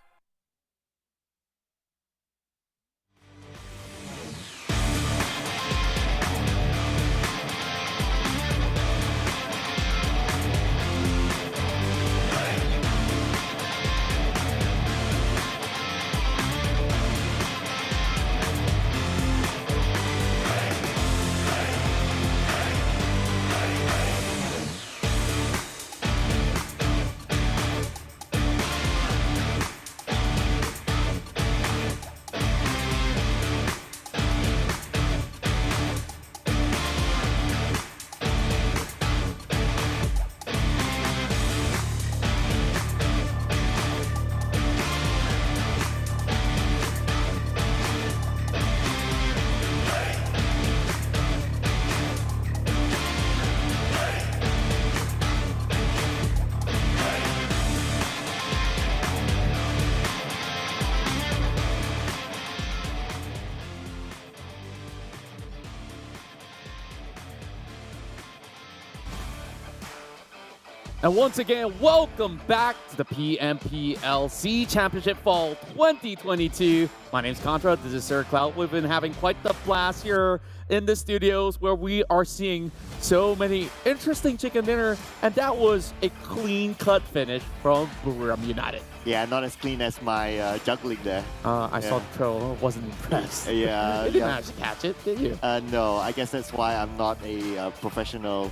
And once again, welcome back to the PMPL C Championship Fall 2022. My name's Contra, this is Sir Cloud. We've been having quite the blast here in the studios where we are seeing so many interesting chicken dinner, and that was a clean-cut finish from Buriram United. Yeah, not as clean as my juggling there. I saw the troll, wasn't impressed. Yeah, You didn't manage to catch it, did you? No, I guess that's why I'm not a professional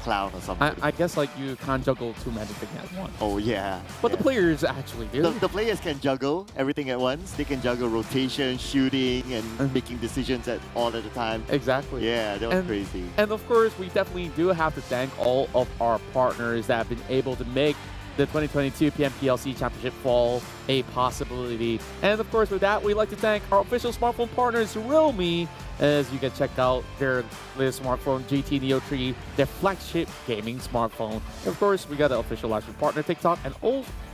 clown or something. I guess like you can't juggle too many things at once. Oh yeah. But yeah. the players actually do. The players can juggle everything at once. They can juggle rotation, shooting, and making decisions all at a time. Exactly. Yeah, that was crazy. And of course, we definitely do have to thank all of our partners that have been able to make the 2022 PMPLC Championship Fall a possibility. And of course, with that, we'd like to thank our official smartphone partners, Realme, as you can check out their latest smartphone, GT Neo 3, their flagship gaming smartphone. And of course, we got the official livestream partner, TikTok,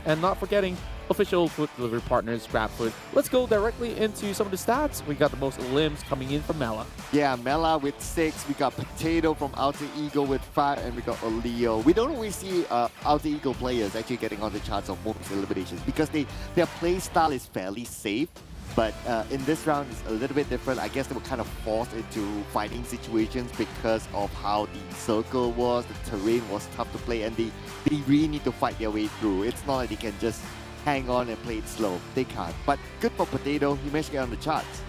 and not forgetting official food delivery partners, GrabFood. Let's go directly into some of the stats. We got the most limbs coming in from Mela. Yeah, Mela with 6. We got Potato from Alter Ego with 5, and we got Oleo. We don't always see Alter Ego players actually getting on the charts of most eliminations because their play style is fairly safe. But in this round, it's a little bit different. I guess they were kind of forced into fighting situations because of how the circle was, the terrain was tough to play, and they really need to fight their way through. It's not like they can just hang on and play it slow. They can't. But good for Potato. He managed to get on the charts.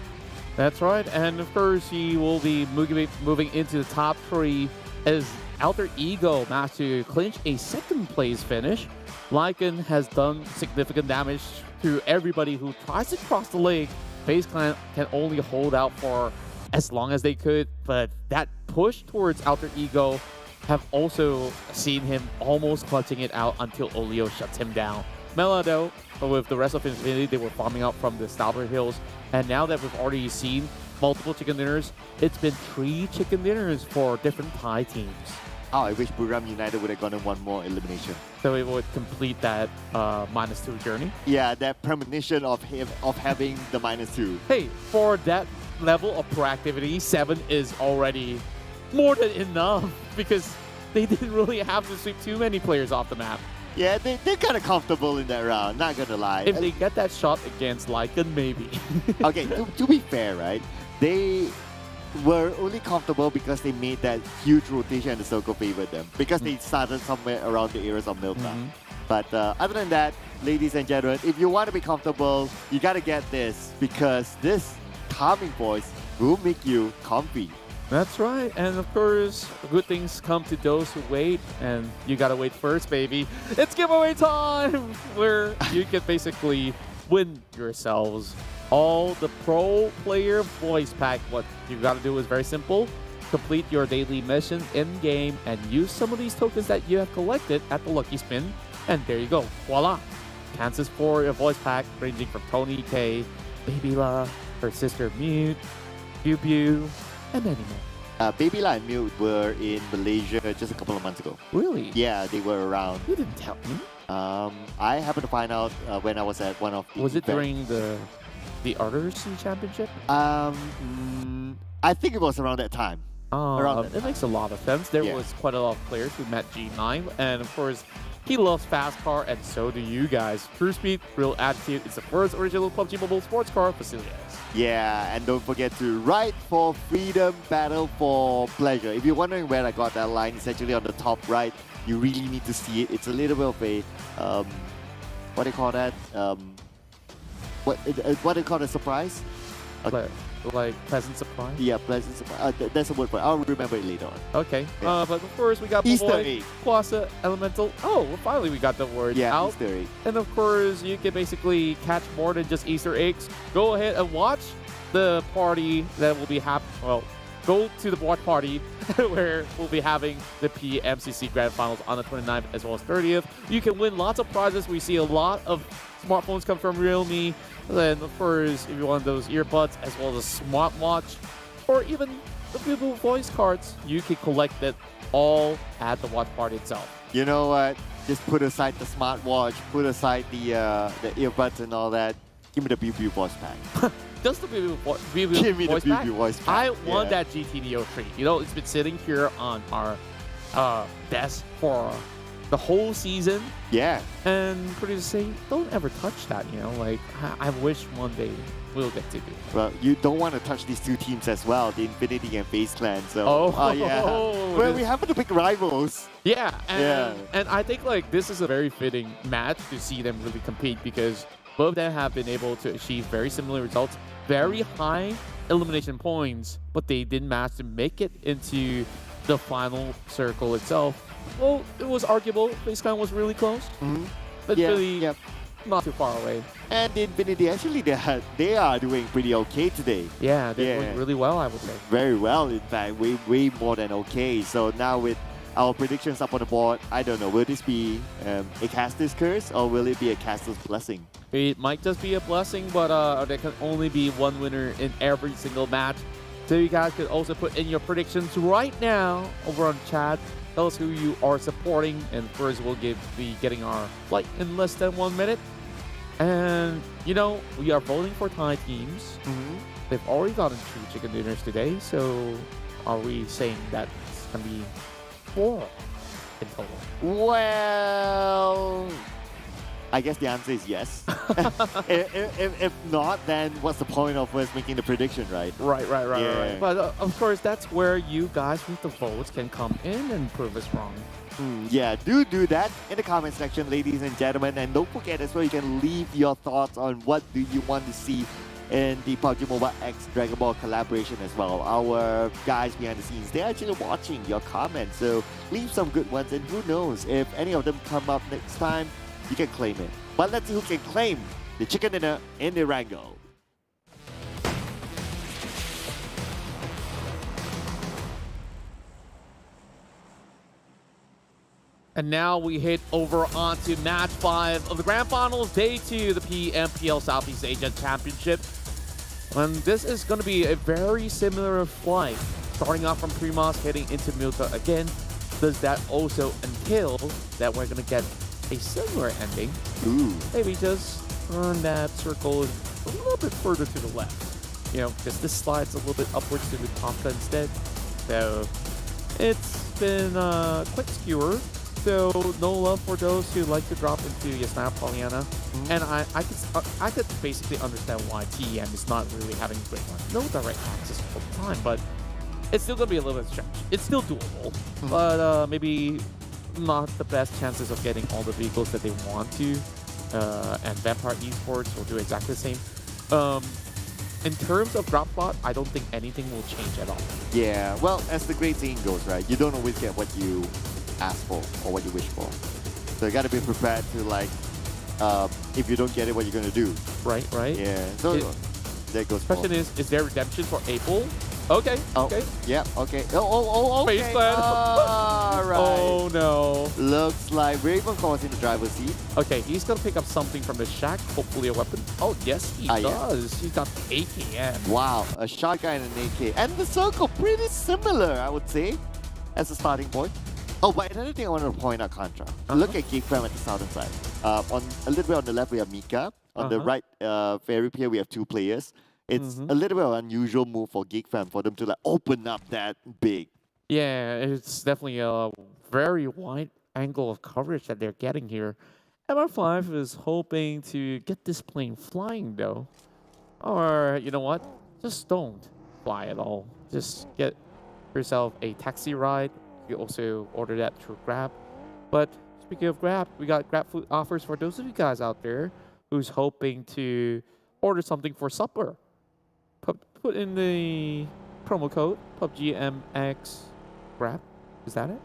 That's right. And of course, he will be moving into the top 3 as Alter Ego managed to clinch a second place finish. Lycan has done significant damage to everybody who tries to cross the lake. FaZe Clan can only hold out for as long as they could, but that push towards Alter Ego have also seen him almost clutching it out until Oleo shuts him down. Mela, though, with the rest of Infinity, they were farming up from the Stalber Hills, and now that we've already seen multiple chicken dinners, it's been 3 chicken dinners for different Thai teams. Oh, I wish Buriram United would have gotten one more elimination. So it would complete that -2 journey? Yeah, that premonition of having the -2. Hey, for that level of proactivity, 7 is already more than enough because they didn't really have to sweep too many players off the map. Yeah, they're kind of comfortable in that round, not gonna lie. If they get that shot against Lycan, maybe. Okay, to be fair, right? They were only comfortable because they made that huge rotation and the circle favored them because they started somewhere around the areas of Milta. But other than that, ladies and gentlemen, if you want to be comfortable, you gotta get this because this calming voice will make you comfy. That's right. And of course, good things come to those who wait, and you gotta wait first, baby. It's giveaway time where you can basically win yourselves all the pro player voice pack. What you gotta do is very simple. Complete your daily mission in-game and use some of these tokens that you have collected at the Lucky Spin. And there you go. Voila. Chances for a voice pack ranging from Tony K, Baby La, her sister Mute, Pew Pew, and many more. Baby La and Mute were in Malaysia just a couple of months ago. Really? Yeah, they were around. You didn't tell me. I happened to find out when I was at one of the Was it events. during the RC Championship? I think it was around that time. It makes a lot of sense. There was quite a lot of players who met G9, and of course, He loves fast car, and so do you guys. True speed, real attitude. It's the first original PUBG Mobile sports car facilities. Yeah, and don't forget to ride for freedom, battle for pleasure. If you're wondering where I got that line, it's actually on the top right. You really need to see it. It's a little bit of a, what do you call that? What do you call a surprise? Like pleasant surprise? Yeah, pleasant surprise. That's a word for it. I'll remember it later on. Okay. Yeah. But first we got Easter egg. Quasa Elemental. Oh, well, finally we got the word out. Easter egg. And of course, you can basically catch more than just Easter eggs. Go ahead and watch the party that will be happening. Well, go to the watch party where we'll be having the PMGC Grand Finals on the 29th as well as 30th. You can win lots of prizes. We see a lot of smartphones come from realme. Then, of course, if you want those earbuds as well as a smartwatch or even the beautiful voice cards, you can collect it all at the watch party itself. You know what? Just put aside the smartwatch, put aside the earbuds and all that. Give me the BB voice pack. Just the BB Give me voice the pack. BB voice pack. I want that GTDO3. You know, it's been sitting here on our desk for the whole season. Yeah. And pretty say, don't ever touch that, you know, like I wish one day we'll get to do. Well, you don't want to touch these two teams as well, the Infinity and FaZe Clan. So, yeah. Well, we happen to pick rivals. Yeah, and I think like this is a very fitting match to see them really compete because both of them have been able to achieve very similar results, very high elimination points, but they didn't manage to make it into the final circle itself. Well, it was arguable. FaZe Clan was really close. But really not too far away. And the Infinity, actually, they are doing pretty okay today. Yeah, they're doing really well, I would say. Very well, in fact. Way more than okay. So now with our predictions up on the board, I don't know, will this be a caster's curse or will it be a caster's blessing? It might just be a blessing, but there can only be one winner in every single match. So you guys could also put in your predictions right now over on chat. Tell us who you are supporting, and first we'll be getting our flight in less than 1 minute. And, you know, we are voting for Thai teams. They've already gotten 2 chicken dinners today, so are we saying that it's going to be 4 in total? Well, I guess the answer is yes. if not, then what's the point of us making the prediction, right? Right. But of course, that's where you guys with the votes can come in and prove us wrong. Yeah, do that in the comment section, ladies and gentlemen. And don't forget as well, you can leave your thoughts on what do you want to see in the PUBG Mobile X Dragon Ball collaboration as well. Our guys behind the scenes, they're actually watching your comments. So leave some good ones, and who knows, if any of them come up next time, you can claim it. But let's see who can claim the chicken dinner in the Rango. And now we head over onto match 5 of the Grand Finals, Day 2, the PMPL Southeast Asia Championship. And this is going to be a very similar flight, starting off from Primas, heading into Milka again. Does that also entail that we're going to get a similar ending? Maybe just turn that circle a little bit further to the left. You know, because this slides a little bit upwards to the Kafka instead. So it's been quite skewer. So no love for those who like to drop into Yasna Pollyanna. And I could basically understand why TEM is not really having a great run. No direct access all the time, but it's still going to be a little bit stretch. It's still doable, but maybe not the best chances of getting all the vehicles that they want to. And Vampire Esports will do exactly the same. In terms of drop spot, I don't think anything will change at all. Yeah, well, as the great saying goes, right? You don't always get what you ask for or what you wish for. So you got to be prepared to, like, if you don't get it, what you're going to do. Right. Yeah, so there goes. Question is there redemption for April? Okay. Yeah, okay. Okay. FaZe Clan. All right. Oh, no. Looks like Ravenclaw's in the driver's seat. Okay, he's going to pick up something from his shack, hopefully a weapon. Oh, yes, he does. Yeah. He's got the AKM. Wow, a shotgun and an AK. And the circle, pretty similar, I would say, as a starting point. Oh, but another thing I wanted to point out, Contra. Look at Geek Fam at the southern side. On a little bit on the left, we have Mika. On the right, very pier, we have 2 players. It's a little bit of an unusual move for Geek Fam for them to, like, open up that big. Yeah, it's definitely a very wide angle of coverage that they're getting here. MR5 is hoping to get this plane flying though. Or, you know what? Just don't fly at all. Just get yourself a taxi ride. You also order that through Grab. But speaking of Grab, we got GrabFood offers for those of you guys out there who's hoping to order something for supper. Put in the promo code PUBG MX Grab. Is that it?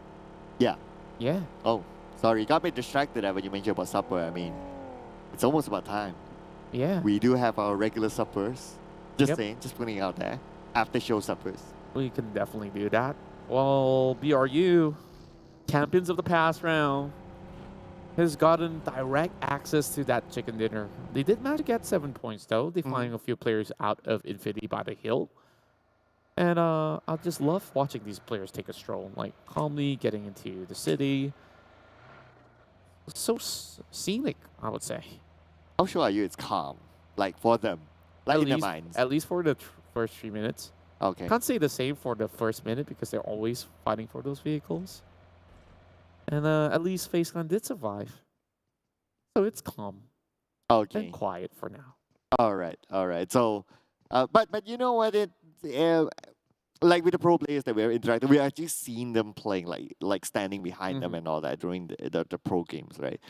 Yeah. Yeah. Oh, sorry. You got me distracted when you mentioned about supper. I mean, it's almost about time. Yeah. We do have our regular suppers. Just Yep. saying, just putting it out there. After show suppers. We can definitely do that. Well, BRU, champions of the past round, has gotten direct access to that chicken dinner. They did manage to get 7 points though. They flying a few players out of Infinity by the hill. And I just love watching these players take a stroll, like calmly getting into the city. So scenic, I would say. How sure are you it's calm? Like for them? Like in their minds? At least for the first 3 minutes. Okay. Can't say the same for the first minute because they're always fighting for those vehicles. And at least FaZe Clan did survive. So it's calm Okay. and quiet for now. All right. So, but you know what? Like with the pro players that we're interacting, we actually seen them playing, like standing behind them and all that during the pro games, right?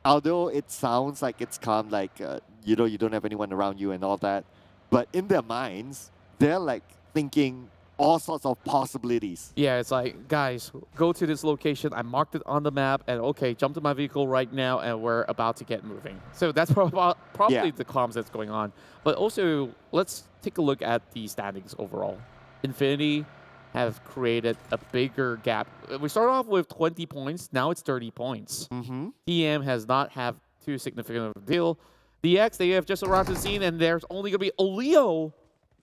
Although it sounds like it's calm, like you don't have anyone around you and all that, but in their minds, they're like thinking all sorts of possibilities. Yeah, it's like, guys, go to this location. I marked it on the map, and okay, jump to my vehicle right now, and we're about to get moving. So that's probably the comms that's going on. But also, let's take a look at the standings overall. Infinity have created a bigger gap. We started off with 20 points. Now it's 30 points. TM has not have too significant of a deal. DX, they have just arrived to the scene, and there's only going to be Olio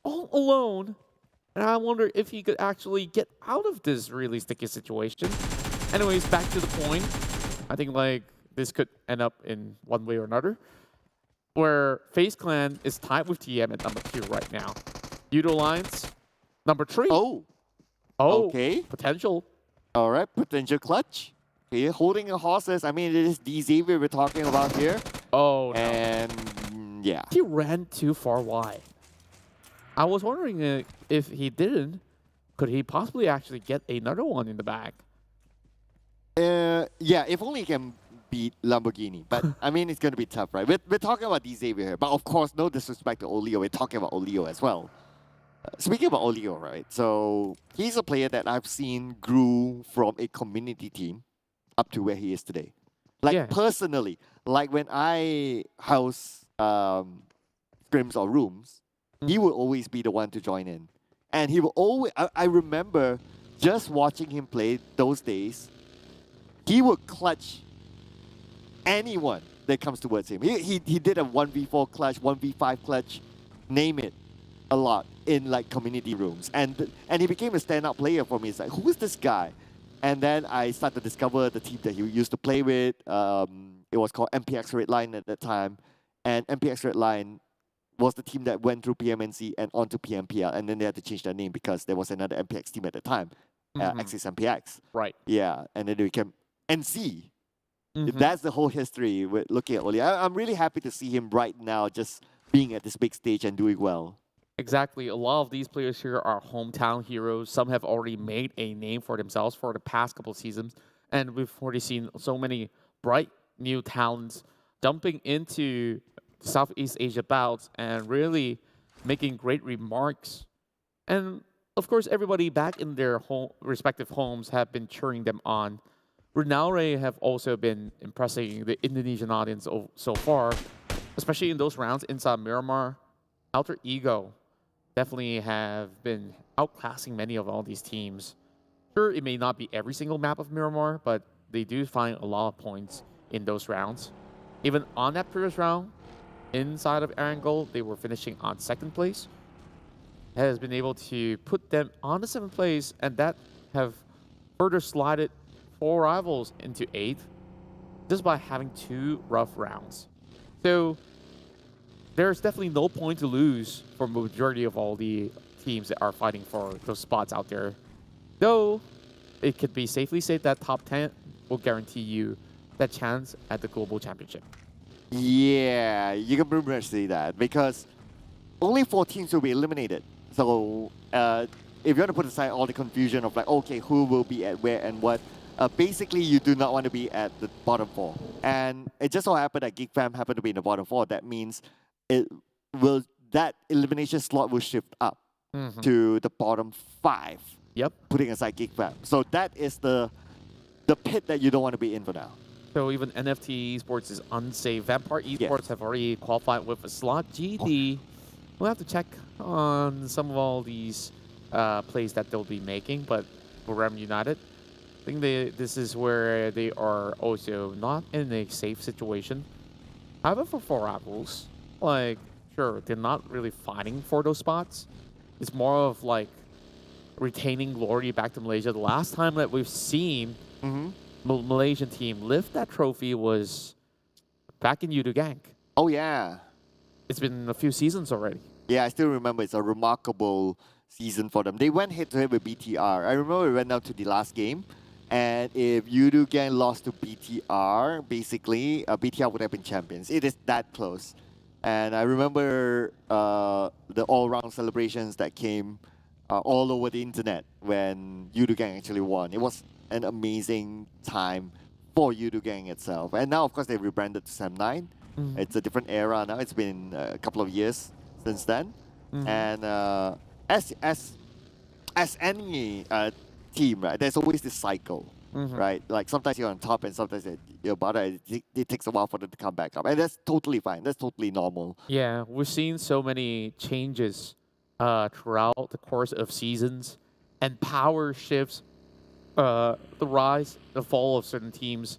all alone. And I wonder if he could actually get out of this really sticky situation. Anyways, back to the point. I think like this could end up in one way or another, where FaZe Clan is tied with TM at number 2 right now. Yoodo Alliance, number 3. Oh, okay. Potential. All right, potential clutch. Okay, holding the horses. I mean, it is Xavier we're talking about here. Oh, no. And yeah. He ran too far wide. I was wondering if he didn't, could he possibly actually get another one in the bag? Yeah, if only he can beat Lamborghini. But I mean, it's going to be tough, right? We're talking about Xavier here. But of course, no disrespect to Olio. We're talking about Olio as well. Speaking about Olio, right? So he's a player that I've seen grew from a community team up to where he is today. Like personally, like when I house scrims or rooms, he will always be the one to join in. And he will always, I remember just watching him play those days, he would clutch anyone that comes towards him. He did a 1v4 clutch, 1v5 clutch, name it, a lot in like community rooms. And he became a standout player for me. It's like, who is this guy? And then I started to discover the team that he used to play with. It was called MPX Redline at that time. And MPX Redline was the team that went through PMNC and onto PMPL, and then they had to change their name because there was another MPX team at the time, Axis MPX. Right. Yeah, and then they became NC. That's the whole history with looking at Oli. I'm really happy to see him right now just being at this big stage and doing well. Exactly. A lot of these players here are hometown heroes. Some have already made a name for themselves for the past couple of seasons, and we've already seen so many bright new talents dumping into Southeast Asia bouts and really making great remarks. And of course, everybody back in their respective homes have been cheering them on. Renaure have also been impressing the Indonesian audience so far, especially in those rounds inside Miramar. Alter Ego definitely have been outclassing many of all these teams. Sure, it may not be every single map of Miramar, but they do find a lot of points in those rounds. Even on that previous round, inside of Erangel, they were finishing on 2nd place. Has been able to put them on the 7th place, and that have further slided 4 rivals into 8th just by having 2 rough rounds. So there's definitely no point to lose for majority of all the teams that are fighting for those spots out there. Though, it could be safely said that top 10 will guarantee you that chance at the global championship. Yeah, you can pretty much say that because only 4 teams will be eliminated. So if you want to put aside all the confusion of like, okay, who will be at where and what, basically you do not want to be at the bottom 4. And it just so happened that Geek Fam happened to be in the bottom 4. That means that elimination slot will shift up to the bottom 5. Yep. Putting aside Geek Fam. So that is the pit that you don't want to be in for now. So even NFT Esports is unsafe. Vampire Esports have already qualified with a slot. GD, we'll have to check on some of all these plays that they'll be making, but Buriram United, I think this is where they are also not in a safe situation. However, for Rivals, like, sure, they're not really fighting for those spots. It's more of like retaining glory back to Malaysia. The last time that we've seen Malaysian team lift that trophy was back in Yoodo Gang. Oh, yeah. It's been a few seasons already. Yeah, I still remember it's a remarkable season for them. They went head-to-head with BTR. I remember we went down to the last game, and if Yoodo Gang lost to BTR, basically, BTR would have been champions. It is that close. And I remember the all-round celebrations that came all over the internet when Yoodo Gang actually won. It was an amazing time for Yoodo Gang itself. And now, of course, they rebranded to Sam9. It's a different era now. It's been a couple of years since then. And as any team, right, there's always this cycle, right? Like sometimes you're on top and sometimes you're bottom. It takes a while for them to come back up. And that's totally fine. That's totally normal. Yeah, we've seen so many changes throughout the course of seasons and power shifts, the rise, the fall of certain teams.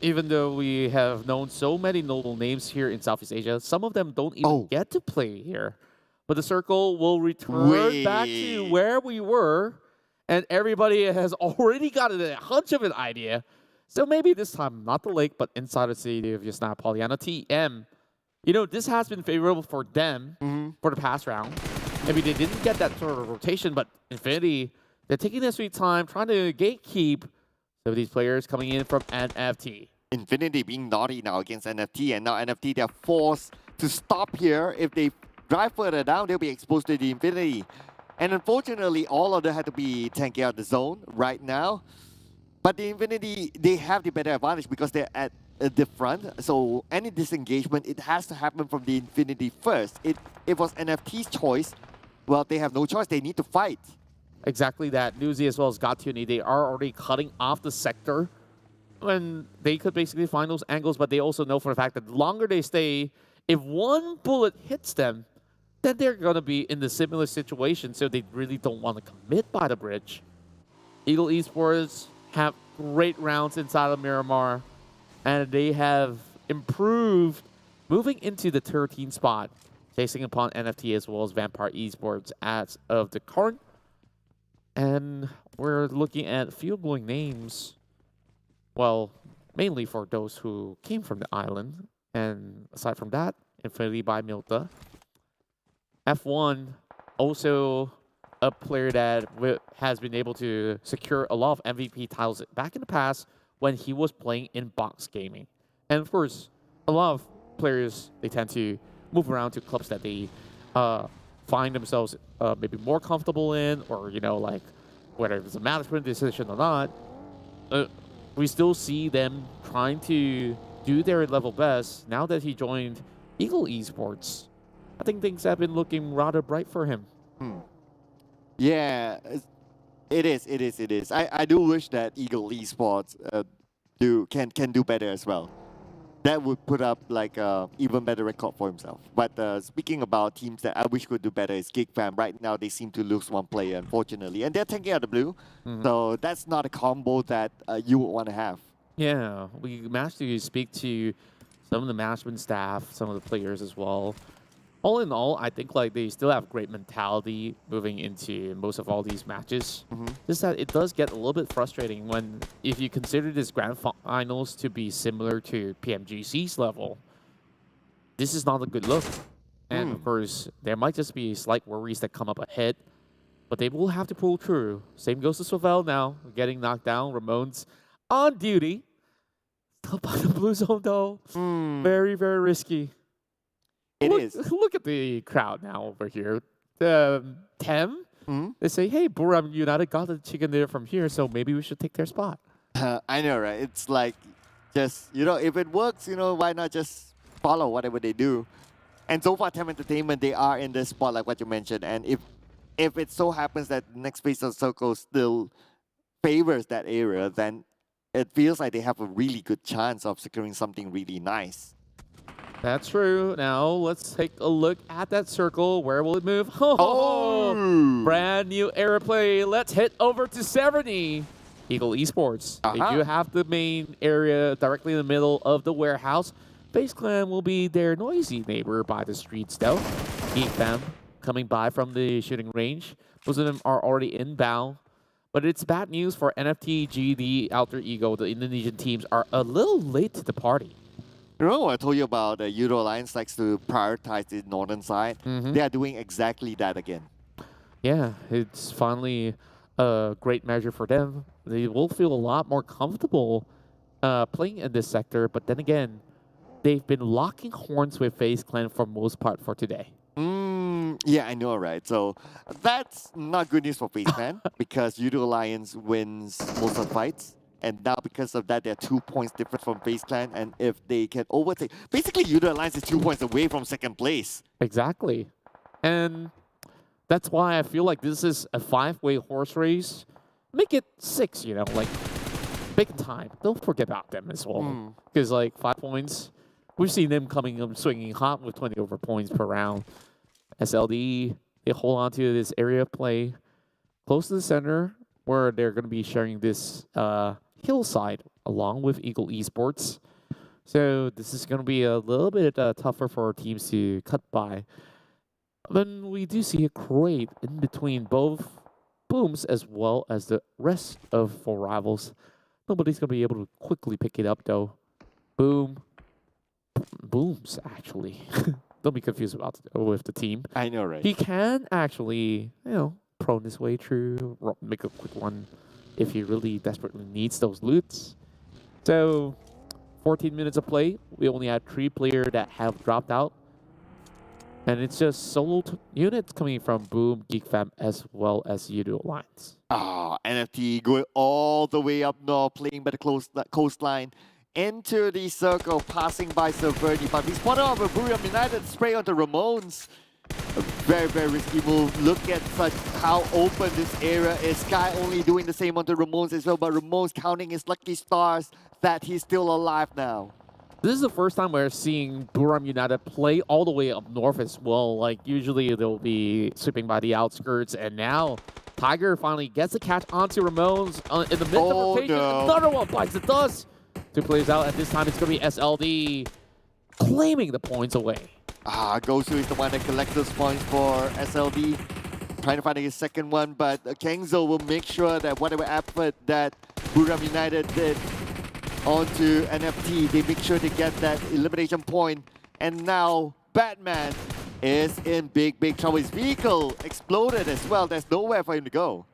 Even though we have known so many notable names here in Southeast Asia, some of them don't even get to play here. But the circle will return back to where we were, and everybody has already got a hunch of an idea. So maybe this time, not the lake, but inside the city of Yasna Polyana, TM. You know, this has been favorable for them for the past round. Maybe they didn't get that sort of rotation, but Infinity, they're taking their sweet time, trying to gatekeep some of these players coming in from NFT. Infinity being naughty now against NFT, and now NFT, they're forced to stop here. If they drive further down, they'll be exposed to the Infinity. And unfortunately, all of them had to be tanking out the zone right now. But the Infinity, they have the better advantage because they're at the front. So any disengagement, it has to happen from the Infinity first. It was NFT's choice. Well, they have no choice. They need to fight. Exactly that. Newsy as well as Gatuni, they are already cutting off the sector when they could basically find those angles, but they also know for the fact that the longer they stay, if one bullet hits them, then they're going to be in the similar situation, so they really don't want to commit by the bridge. Ego Esports have great rounds inside of Miramar, and they have improved moving into the 13th spot, chasing upon NFT as well as Vampire Esports as of the current. And we're looking at field blowing names. Well, mainly for those who came from the island. And aside from that, Infinity by Milta. F1, also a player that has been able to secure a lot of MVP titles back in the past when he was playing in box gaming. And of course, a lot of players, they tend to move around to clubs that they find themselves maybe more comfortable in, or, you know, like, whether it's a management decision or not, we still see them trying to do their level best. Now that he joined Ego Esports, I think things have been looking rather bright for him. Yeah, it is. I do wish that Ego Esports can do better as well. That would put up like even better record for himself. But speaking about teams that I wish could do better is Geek Fam. Right now they seem to lose one player, unfortunately, and they're taking out the blue. So that's not a combo that you would want to have. Yeah, we managed to speak to some of the management staff, some of the players as well. All in all, I think like they still have great mentality moving into most of all these matches. Just that it does get a little bit frustrating when, if you consider this grand finals to be similar to PMGC's level, this is not a good look. And of course, there might just be slight worries that come up ahead. but they will have to pull through. Same goes to Swavel now, getting knocked down. Ramon's on duty. Still by the blue zone though. Very, very risky. It is. Look at the crowd now over here. TEM, they say, hey, Buriram United got the chicken dinner from here, so maybe we should take their spot. I know, right? It's like, just, if it works, why not just follow whatever they do? And so far, TEM Entertainment, they are in this spot, like what you mentioned. And if it so happens that the next phase of Circle still favors that area, then it feels like they have a really good chance of securing something really nice. That's true. Now, let's take a look at that circle. Where will it move? Oh! Brand new airplay. Let's head over to 70. Ego Esports. They do have the main area directly in the middle of the warehouse. FaZe Clan will be their noisy neighbor by the streets, though. Geek Fam coming by from the shooting range. Most of them are already inbound. But it's bad news for NFT, GD, Alter Ego. The Indonesian teams are a little late to the party. I told you about the Yoodo Alliance likes to prioritize the northern side. They are doing exactly that again. Yeah, it's finally a great measure for them. They will feel a lot more comfortable playing in this sector. But then again, they've been locking horns with FaZe Clan for most part for today. Yeah, I know, right? So that's not good news for FaZe Clan because Yoodo Alliance wins most of the fights. And now because of that, they're 2 points different from FaZe Clan. And if they can overtake... Basically, Yoodo Alliance is 2 points away from second place. Exactly. And that's why I feel like this is a 5-way horse race. Make it 6, like big time. Don't forget about them as well. Because 5 points, we've seen them coming swinging hot with 20 over points per round. SLD, they hold on to this area of play close to the center where they're going to be sharing this hillside along with Ego Esports. So this is going to be a little bit tougher for our teams to cut by. Then we do see a crate in between both Booms as well as the rest of 4 rivals. Nobody's going to be able to quickly pick it up though. Booms actually. Don't be confused with the team. I know, right? He can actually, prone his way through, make a quick run if he really desperately needs those loots. So, 14 minutes of play. We only had 3 players that have dropped out. And it's just solo units coming from Boom, Geek Fam, as well as Yoodo Alliance. NFT going all the way up north, playing by the coastline. Into the circle, passing by Silverdi, but we spotted off a Buriram United spray onto Ramones. A very, very risky move. Look at how open this area is. Sky only doing the same onto Ramones as well, but Ramones counting his lucky stars that he's still alive now. This is the first time we're seeing Buriram United play all the way up north as well. Usually they'll be sweeping by the outskirts, and now Tiger finally gets the catch onto Ramones in the midst of rotation. No. Another one bites the dust. 2 plays out, and this time it's going to be SLD claiming the points away. Gosu is the one that collects those points for SLD. Trying to find his second one, but Kengzo will make sure that whatever effort that Buriram United did onto NFT, they make sure to get that elimination point. And now Batman is in big, big trouble. His vehicle exploded as well. There's nowhere for him to go.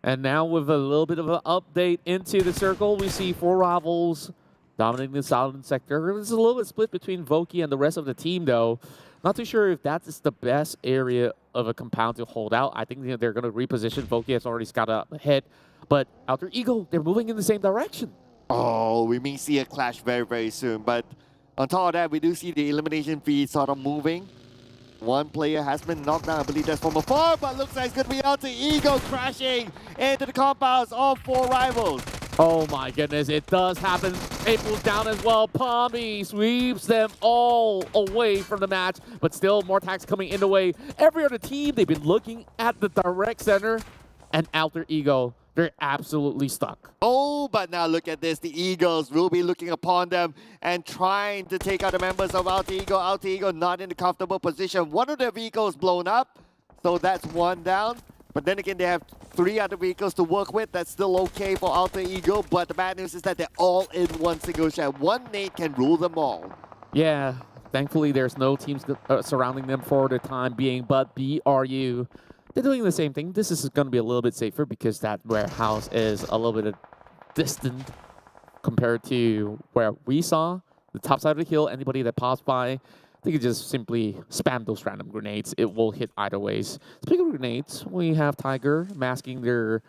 And now with a little bit of an update into the circle, we see 4 rivals dominating the southern sector. There's a little bit split between Voki and the rest of the team, though. Not too sure if that is the best area of a compound to hold out. I think they're going to reposition. Voki has already scouted up ahead. But Alter Ego, they're moving in the same direction. We may see a clash very, very soon. But on top of that, we do see the elimination feed sort of moving. One player has been knocked down. I believe that's from afar, but looks like it's going to be Alter Ego crashing into the compounds of 4 rivals. Oh my goodness, it does happen. April's down as well. Palmy sweeps them all away from the match, but still more attacks coming in the way. Every other team, they've been looking at the direct center, and Alter Ego, they're absolutely stuck. But now look at this. The Eagles will be looking upon them and trying to take out the members of Alter Ego. Alter Ego not in a comfortable position. One of their vehicles blown up, so that's 1 down. But then again, they have 3 other vehicles to work with. That's still okay for Alter Ego, but the bad news is that they're all in one single shot. One nade can rule them all. Yeah, thankfully there's no teams surrounding them for the time being, but BRU, they're doing the same thing. This is going to be a little bit safer because that warehouse is a little bit distant compared to where we saw the top side of the hill. Anybody that pops by, they can just simply spam those random grenades. It will hit either ways. Speaking of grenades, we have Tiger masking their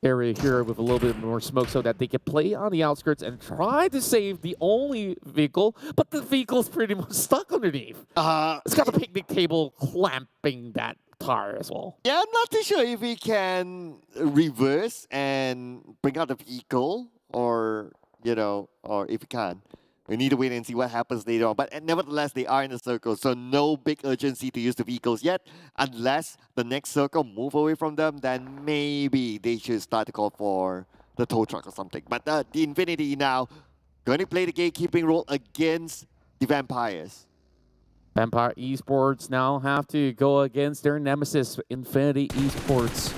area here with a little bit more smoke so that they can play on the outskirts and try to save the only vehicle, but the vehicle's pretty much stuck underneath. It's got a picnic table clamping that tire as well. Yeah, I'm not too sure if we can reverse and bring out the vehicle or, you know, or if we can. We need to wait and see what happens later on. But nevertheless, they are in the circle, so no big urgency to use the vehicles yet. Unless the next circle move away from them, then maybe they should start to call for the tow truck or something. But the Infinity now going to play the gatekeeping role against the Vampires. Vampire Esports now have to go against their nemesis, Infinity Esports.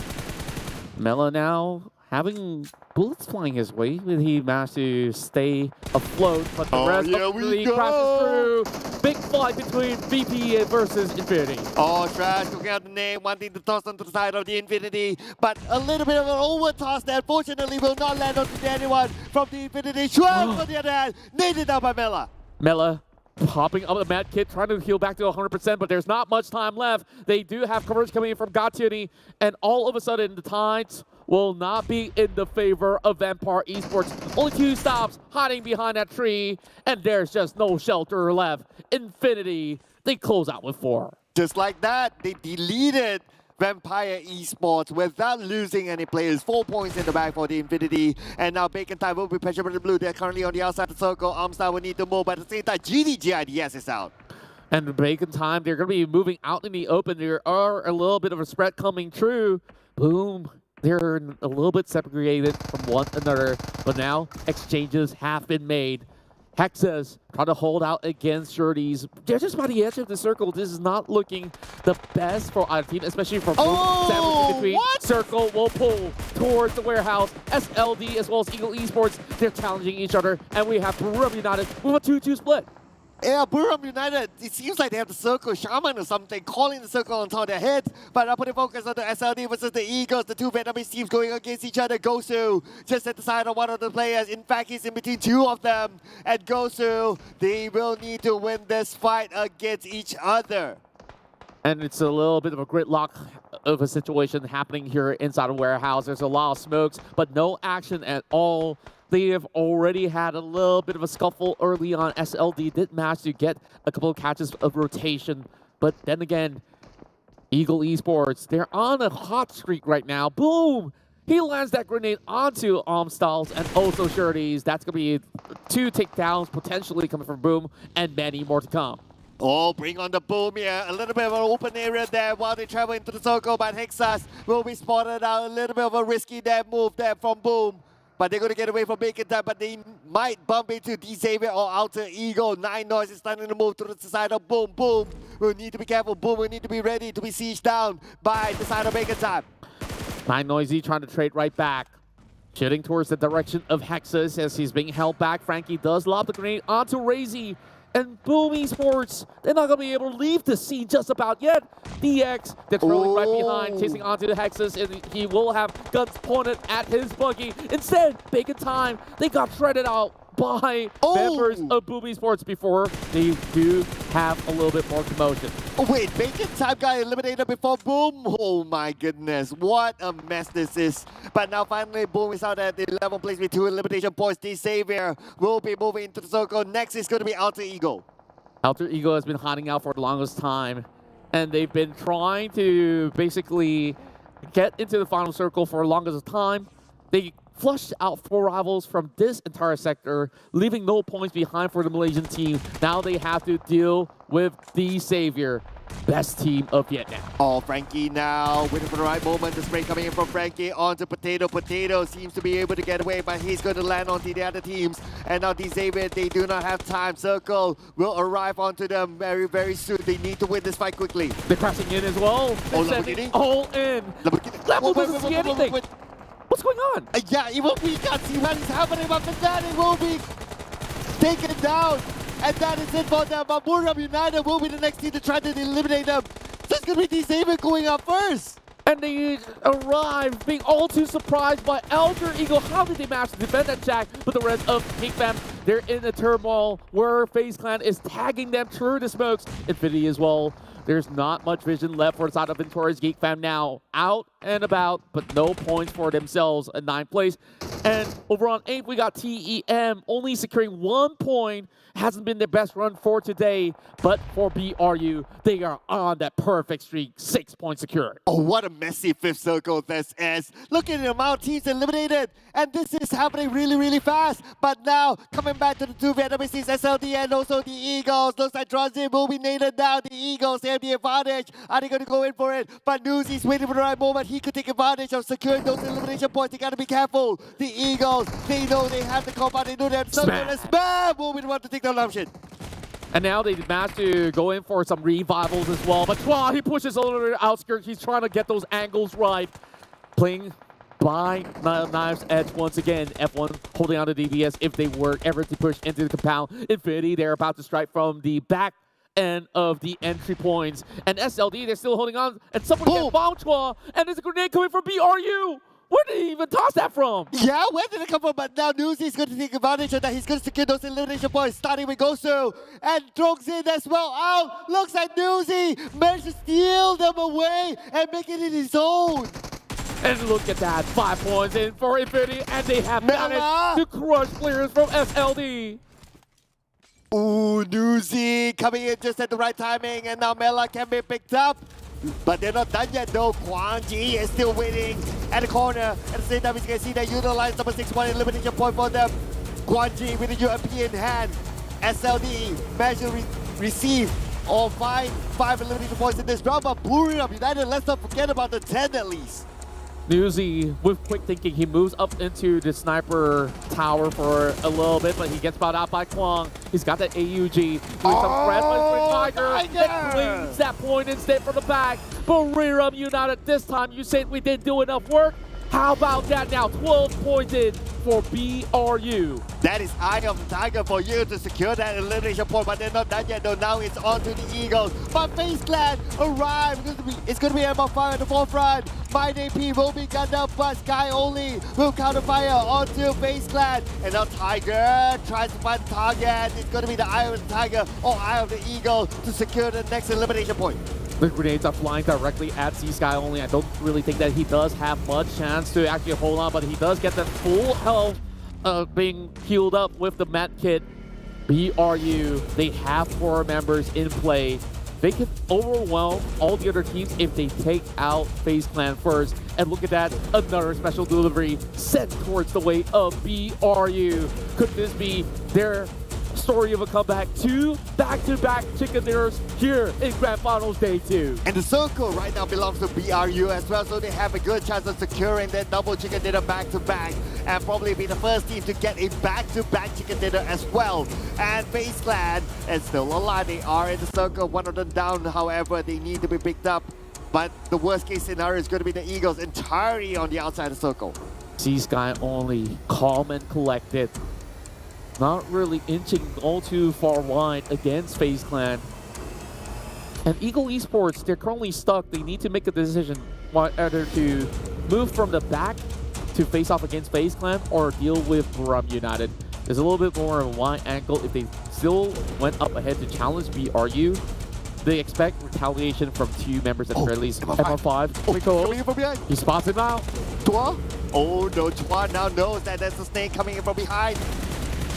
Mela now having bullets flying his way, but he managed to stay afloat, but the rest of the league crashes through. Big fight between VP versus Infinity. Oh, Trash looking at the name, wanting to toss onto the side of the Infinity, but a little bit of an over toss that fortunately will not land onto anyone from the Infinity. Schwab on the other hand, nailed down by Mela. Mela popping up the med kit, trying to heal back to 100%, but there's not much time left. They do have coverage coming in from Gatiuni, and all of a sudden the Tides will not be in the favor of Vampire Esports. Only 2 stops hiding behind that tree, and there's just no shelter left. Infinity, they close out with 4. Just like that, they deleted Vampire Esports without losing any players. 4 points in the bag for the Infinity. And now Bacon Time will be pressured by the blue. They're currently on the outside of the circle. Armstar will need to move, but at the same time, GIDS is out. And the Bacon Time, they're going to be moving out in the open. There are a little bit of a spread coming true. Boom. They're a little bit separated from one another, but now exchanges have been made. Hexas trying to hold out against Shirties. They're just by the edge of the circle. This is not looking the best for either team, especially for both in between. What? Circle will pull towards the warehouse. SLD as well as Ego Esports, they're challenging each other, and we have Buriram United with a 2-2 split. Yeah, Buriram United, it seems like they have the circle shaman or something, calling the circle on top of their heads, but I'm putting focus on the SLD versus the Eagles, the 2 Vietnamese teams going against each other. Gosu just at the side of one of the players. In fact, he's in between 2 of them. And Gosu, they will need to win this fight against each other. And it's a little bit of a gridlock of a situation happening here inside a warehouse. There's a lot of smokes, but no action at all. They have already had a little bit of a scuffle early on. SLD did manage to get a couple of catches of rotation, but then again, Eagle Esports, they're on a hot streak right now. Boom! He lands that grenade onto Armstalls and also Shirties. That's going to be 2 takedowns potentially coming from Boom, and many more to come. Oh, bring on the Boom here. A little bit of an open area there while they travel into the circle, but Hexas will be spotted out. A little bit of a risky there move there from Boom. But they're going to get away from Bacon Time, but they might bump into D-Xavier or Alter Ego. 9 Noise is starting to move to the side of Boom. Boom will need to be careful. Boom will need to be ready to be sieged down by the side of Bacon Time. 9 Noisy trying to trade right back. Shooting towards the direction of Hexas as he's being held back. Frankie does lob the grenade onto Razy. And Boom Esports, they're not going to be able to leave the scene just about yet. DX, they're trailing right behind, chasing onto the Hexas, and he will have guns pointed at his buggy. Instead, Bacon Time, they got shredded out by members of Boom Esports before they do have a little bit more commotion. Oh wait, Bacon Time got eliminated before Boom. Oh my goodness, what a mess this is. But now finally Boom is out at the 11th place with 2 elimination points. D-Xavier will be moving into the circle. Next is going to be Alter Ego. Alter Ego has been hiding out for the longest time, and they've been trying to basically get into the final circle for the longest time. They flushed out 4 rivals from this entire sector, leaving no points behind for the Malaysian team. Now they have to deal with the Savior, best team of Vietnam. Oh, Frankie now waiting for the right moment. The spray coming in from Frankie onto Potato. Potato seems to be able to get away, but he's going to land onto the other teams. And now D-Xavier, they do not have time. Circle will arrive onto them very, very soon. They need to win this fight quickly. They're crashing in as well. They're sending all in. Lambo doesn't see anything. What's going on? Yeah, even we can't see what is happening, but then it will be taken down. And that is it for them. But Buriram United will be the next team to try to eliminate them. So it's going to be D-Xavier going up first. and they arrive being all too surprised by Elder Eagle. How did they manage to defend that Jack? But the rest of Geek Fam, they're in a turmoil where FaZe Clan is tagging them through the smokes. Infinity as well. There's not much vision left for the side of Victorious Geek Fam now. Out and about, but no points for themselves at 9th place. And over on 8th, we got TEM only securing 1 point. Hasn't been their best run for today, but for BRU, they are on that perfect streak, 6 points secured. Oh, what a messy fifth circle this is. Look at the amount of teams eliminated, and this is happening really, really fast. But now, coming back to the two Vietnamese teams, SLD and also the Eagles. Looks like Transit will be nailed down. The Eagles, they have the advantage. Are they going to go in for it? But Newsy's waiting for the right moment. He could take advantage of securing those elimination points. They got to be careful. The Eagles, they know they have the compound. They know they have the circle. And Spam will be the one to take the option. And now they managed to go in for some revivals as well. But Twa, he pushes a little bit outskirts. He's trying to get those angles right. Playing by Knife's edge once again. F1 holding on to DBS if they were ever to push into the compound. Infinity, they're about to strike from the back end of the entry points. And SLD, they're still holding on. And someone gets bombed Twa. And there's a grenade coming from BRU. Where did he even toss that from? Yeah, where did it come from? But now Newsy is going to take advantage of that. He's going to secure those elimination points, starting with Gosu. And Drogs in as well. Oh, looks like Newsy managed to steal them away and make it in his own. And look at that, 5 points in for Infinity, and they have managed to crush players from SLD. Ooh, Newsy coming in just at the right timing, and now Mela can be picked up. But they're not done yet though. Kwang Ji is still waiting at the corner. At the same time, you can see that Yoodo Alliance number 6-1 elimination point for them. Kwang Ji with a European hand. SLD managed to receive or find 5 elimination points in this round. But Buriram United, let's not forget about the 10 at least. Newsy, with quick thinking, he moves up into the sniper tower for a little bit, but he gets bought out by Kwang. He's got that AUG. Doing some press by Tiger. That cleans that point instead from the back. Buriram United, this time you said we didn't do enough work. How about that now? 12 points in for BRU. That is Eye of the Tiger for you to secure that elimination point, but they're not done yet though. Now it's on to the Eagles. But FaZe Clan arrive. It's going to be about fire at the forefront. Mine AP will be gunned up, but Sky only will counter fire onto FaZe Clan. And now Tiger tries to find the target. It's going to be the Eye of the Tiger or Eye of the Eagle to secure the next elimination point. The grenades are flying directly at C-Sky only. I don't really think that he does have much chance to actually hold on, but he does get the full health being healed up with the med kit. BRU, they have 4 members in play. They can overwhelm all the other teams if they take out FaZe Clan first. And look at that, another special delivery sent towards the way of BRU. Could this be their story of a comeback? 2 back-to-back chicken dinners here in Grand Finals Day 2. And the circle right now belongs to BRU as well, so they have a good chance of securing that double chicken dinner back-to-back and probably be the first team to get a back-to-back chicken dinner as well. And FaZe Clan is still alive. They are in the circle, one of them down, however, they need to be picked up. But the worst case scenario is going to be the Eagles entirely on the outside of the circle. C-Sky only, calm and collected. Not really inching all too far wide against FaZe Clan. And Ego Esports, they're currently stuck. They need to make a decision whether to move from the back to face off against FaZe Clan or deal with Buriram United. There's a little bit more of a wide angle if they still went up ahead to challenge BRU. They expect retaliation from 2 members at the very least. M5, he spots him out. Twa? Oh no, Twa now knows that there's a snake coming in from behind.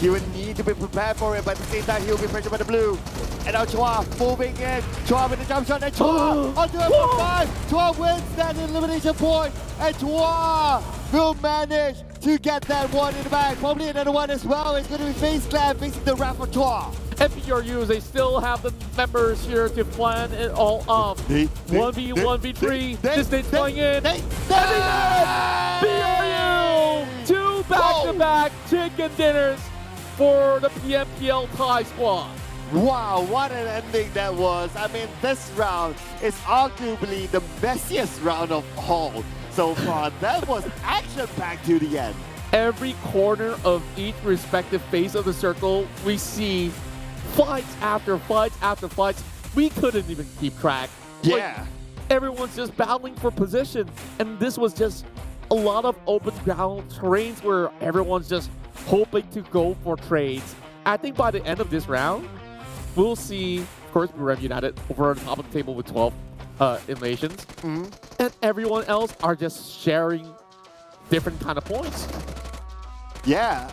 He will need to be prepared for it, but at the same time, he'll be pressured by the blue. And now Chua moving in. Chua with the jump shot, and Chua onto M5. Chua wins that elimination point, and Chua will manage to get that one in the back. Probably another one as well. It's going to be FaZe Clan facing the wrath of Chua. FBRU, they still have the members here to plan it all up. 1v, 1v3, distance going in. BRU! 2 back-to-back chicken dinners for the PMPL tie squad. Wow, what an ending that was. I mean, this round is arguably the messiest round of all so far. That was action-packed to the end. Every corner of each respective face of the circle, we see fights after fights after fights. We couldn't even keep track. Yeah. everyone's just battling for position. And this was just a lot of open ground terrains where everyone's just hoping to go for trades. I think by the end of this round, we'll see, of course, Buriram United over on top of the table with 12 eliminations. And everyone else are just sharing different kind of points. Yeah,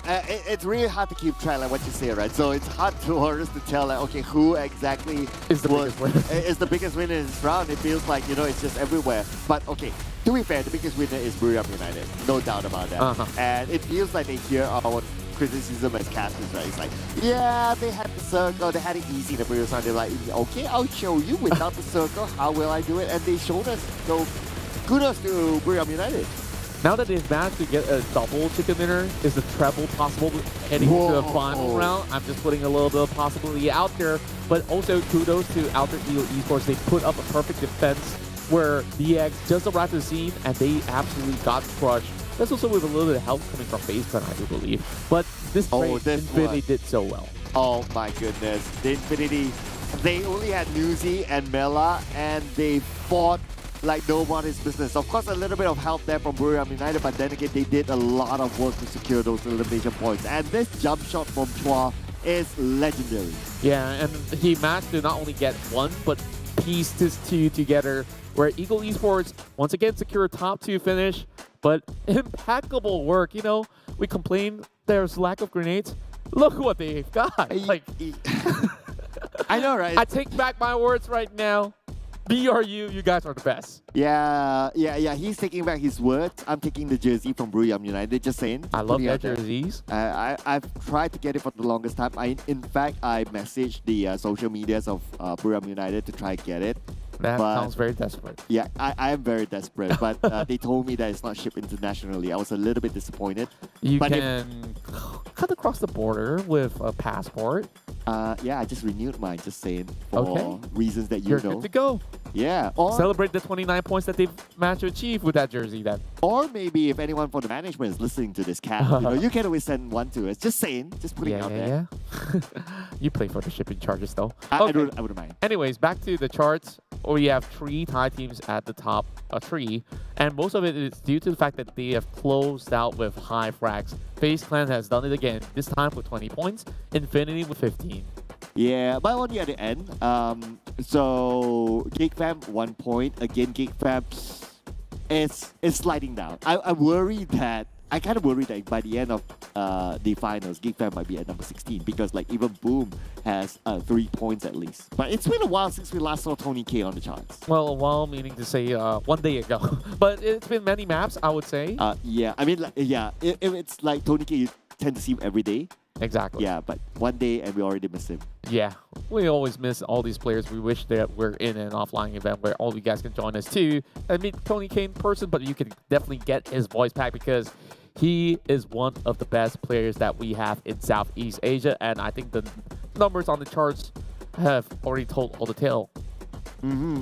it's really hard to keep track, like what you say, right? So it's hard for us to tell, like, okay, who exactly is the biggest winner? Is the biggest winner in this round. It feels like, you know, it's just everywhere. But okay, to be fair, the biggest winner is Buriram United, no doubt about that. And it feels like they hear our criticism as casters, right? It's like, yeah, they had the circle, they had it easy in the previous round. They're like, okay, I'll show you without the circle, how will I do it? And they showed us. So kudos to Buriram United. Now that they've managed to get a double chicken dinner, is the treble possible heading to the final round? I'm just putting a little bit of possibility out there. But also kudos to Outer Ego Esports. They put up a perfect defense where DX just arrived to the scene and they absolutely got crushed. That's also with a little bit of help coming from FaZe Clan, I do believe. But this trade, Infinity did so well. Oh my goodness. The Infinity, they only had Newsy and Mela and they fought like nobody's business. Of course, a little bit of help there from Buriram United, but then again, they did a lot of work to secure those elimination points. And this jump shot from Chua is legendary. Yeah, and he managed to not only get one, but piece this two together, where Ego Esports once again secure a top 2 finish, but impeccable work. You know, we complain there's lack of grenades. Look what they've got. Like, I know, right? I take back my words right now. BRU, you guys are the best. Yeah. He's taking back his words. I'm taking the jersey from Buriram United, just saying. I love their jerseys. I've tried to get it for the longest time. In fact, I messaged the social medias of Buriram United to try to get it. That sounds very desperate. Yeah, I am very desperate, but they told me that it's not shipped internationally. I was a little bit disappointed. You can cut across the border with a passport. Yeah, I just renewed mine, just saying, for reasons that you know. You're good to go. Yeah. Celebrate the 29 points that they've managed to achieve with that jersey then. Or maybe if anyone from the management is listening to this cast, you know, you can always send one to us. Just saying, just putting it out there. Yeah. You pay for the shipping charges though. I wouldn't mind. Anyways, back to the charts. We have 3 Thai teams at the top 3, and most of it is due to the fact that they have closed out with high frags. FaZe Clan has done it again, this time with 20 points, Infinity with 15. Yeah, but on the other end, so Geek Fam 1 point. Again, Geek Fam is sliding down. I worry that by the end of the finals, Geek Fam might be at number 16 because like even Boom has 3 points at least. But it's been a while since we last saw Tony K on the charts. Well, a while meaning to say 1 day ago. But it's been many maps, I would say. Yeah, I mean, if it's like Tony K, you tend to see him every day. Exactly. Yeah, but 1 day and we already miss him. Yeah, we always miss all these players. We wish that we're in an offline event where all you guys can join us too. I mean, Tony K in person, but you can definitely get his voice pack because he is one of the best players that we have in Southeast Asia, and I think the numbers on the charts have already told all the tale.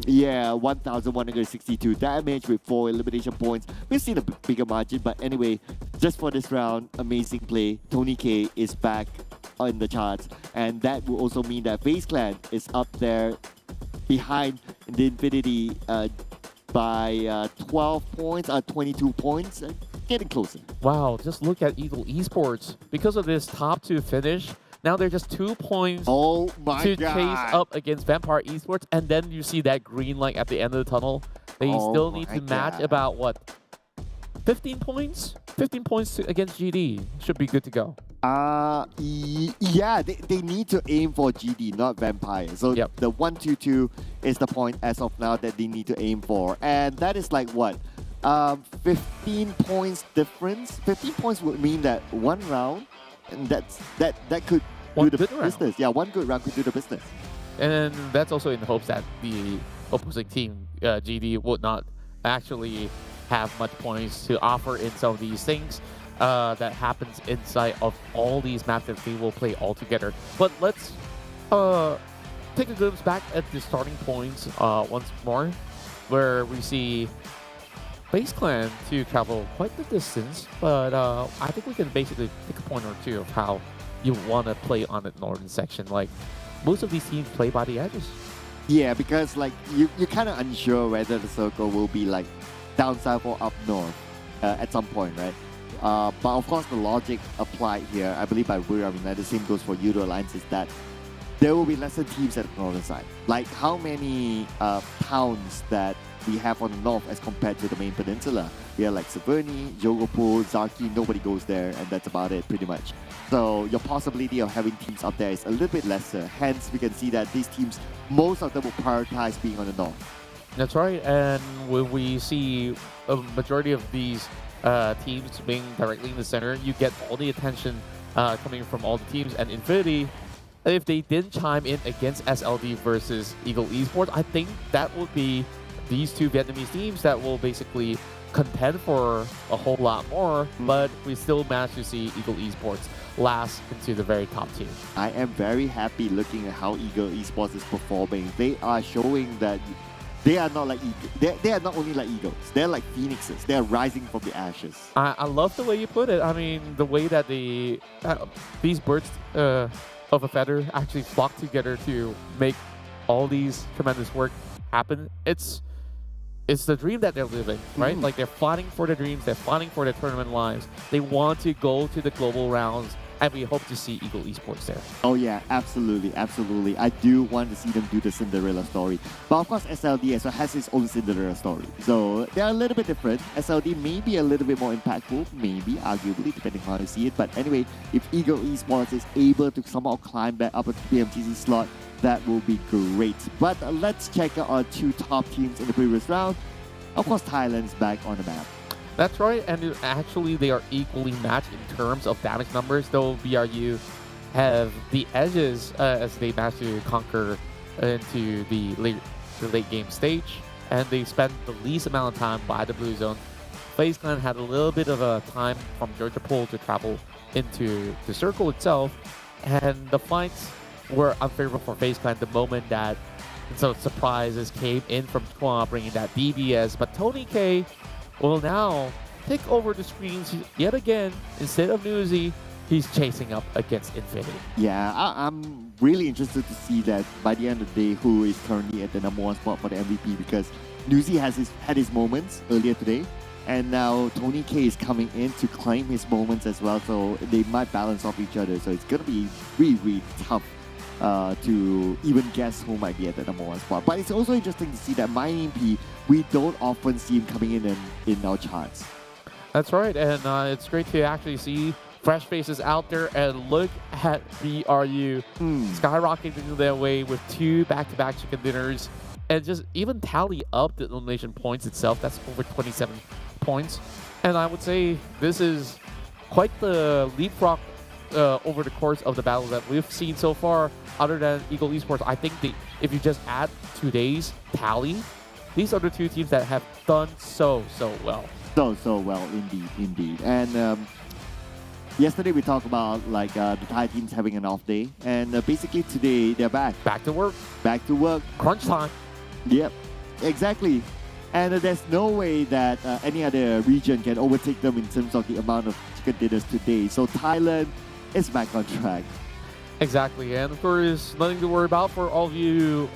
Yeah, 1,162 damage with 4 elimination points. We've seen a bigger margin, but anyway, just for this round, amazing play. Tony K is back on the charts, and that will also mean that FaZe Clan is up there behind the Infinity by 12 points, 22 points, getting closer. Wow, just look at Ego Esports. Because of this top 2 finish, now they're just 2 points to chase up against Vampire Esports, and then you see that green light at the end of the tunnel. They still need to match about, what, 15 points? 15 points against GD. Should be good to go. Yeah, they need to aim for GD, not Vampire. So the 1-2-2 is the point as of now that they need to aim for. And that is like what? 15 points difference. 15 points would mean that 1 round, and that could do the business. Yeah, 1 good round could do the business. And that's also in hopes that the opposing team, GD, would not actually have much points to offer in some of these things that happens inside of all these maps that they will play all together. But let's take a glimpse back at the starting points once more, where we see FaZe Clan to travel quite the distance, but I think we can basically pick a point or two of how you want to play on the northern section. Like, most of these teams play by the edges. Yeah, because like you're kind of unsure whether the circle will be like down south or up north at some point, right? But of course, the logic applied here, I believe by Buriram, the same goes for Yoodo Alliance, is that there will be lesser teams at the northern side. Like how many towns that we have on the north as compared to the main peninsula? We are like Severny, Jogopur, Zarki, nobody goes there, and that's about it pretty much. So your possibility of having teams up there is a little bit lesser. Hence, we can see that these teams, most of them will prioritize being on the north. That's right, and when we see a majority of these teams being directly in the center, you get all the attention coming from all the teams. And Infinity, if they didn't chime in against SLD versus Ego Esports, I think that would be these two Vietnamese teams that will basically contend for a whole lot more, but we still managed to see Ego Esports last into the very top tier. I am very happy looking at how Ego Esports is performing. They are showing that they are not like they are not only like eagles, they're like phoenixes. They are rising from the ashes. I love the way you put it. I mean, the way that these birds of a feather actually flock together to make all these tremendous work happen. It's the dream that they're living, right? Like they're fighting for their dreams, they're fighting for their tournament lives. They want to go to the global rounds, and we hope to see Ego Esports there. Oh yeah, absolutely, absolutely. I do want to see them do the Cinderella story. But of course, SLD as well has its own Cinderella story. So they're a little bit different. SLD may be a little bit more impactful, maybe, arguably, depending on how you see it. But anyway, if Ego Esports is able to somehow climb back up a PMGC slot, that will be great. But let's check out our two top teams in the previous round. Of course, Thailand is back on the map. That's right, and actually they are equally matched in terms of damage numbers, though BRU have the edges as they manage to conquer into the late game stage, and they spend the least amount of time by the blue zone. FaZe Clan had a little bit of a time from Georgia Pool to travel into the circle itself, and the fights were unfavorable for FaZe Clan the moment that some surprises came in from Twa bringing that DBS, but Tony K will now take over the screens yet again. Instead of Newsy, he's chasing up against Infinity. Yeah, I'm really interested to see that by the end of the day, who is currently at the #1 spot for the MVP, because Newsy had his moments earlier today, and now Tony K is coming in to claim his moments as well, so they might balance off each other. So it's going to be really, really tough to even guess who might be at the #1 spot. But it's also interesting to see that MyNP, we don't often see him coming in our charts. That's right, and it's great to actually see fresh faces out there, and look at BRU skyrocketing their way with 2 back-to-back chicken dinners, and just even tally up the elimination points itself. That's over 27 points, and I would say this is quite the leapfrog over the course of the battle that we've seen so far. Other than Ego Esports, I think if you just add today's tally, these are the two teams that have done so well. So well, indeed. And yesterday we talked about like the Thai teams having an off day, and basically today they're back. Back to work. Back to work. Crunch time. Yep, exactly. And there's no way that any other region can overtake them in terms of the amount of chicken dinners today. So Thailand is back on track. Exactly, and of course, nothing to worry about for all of you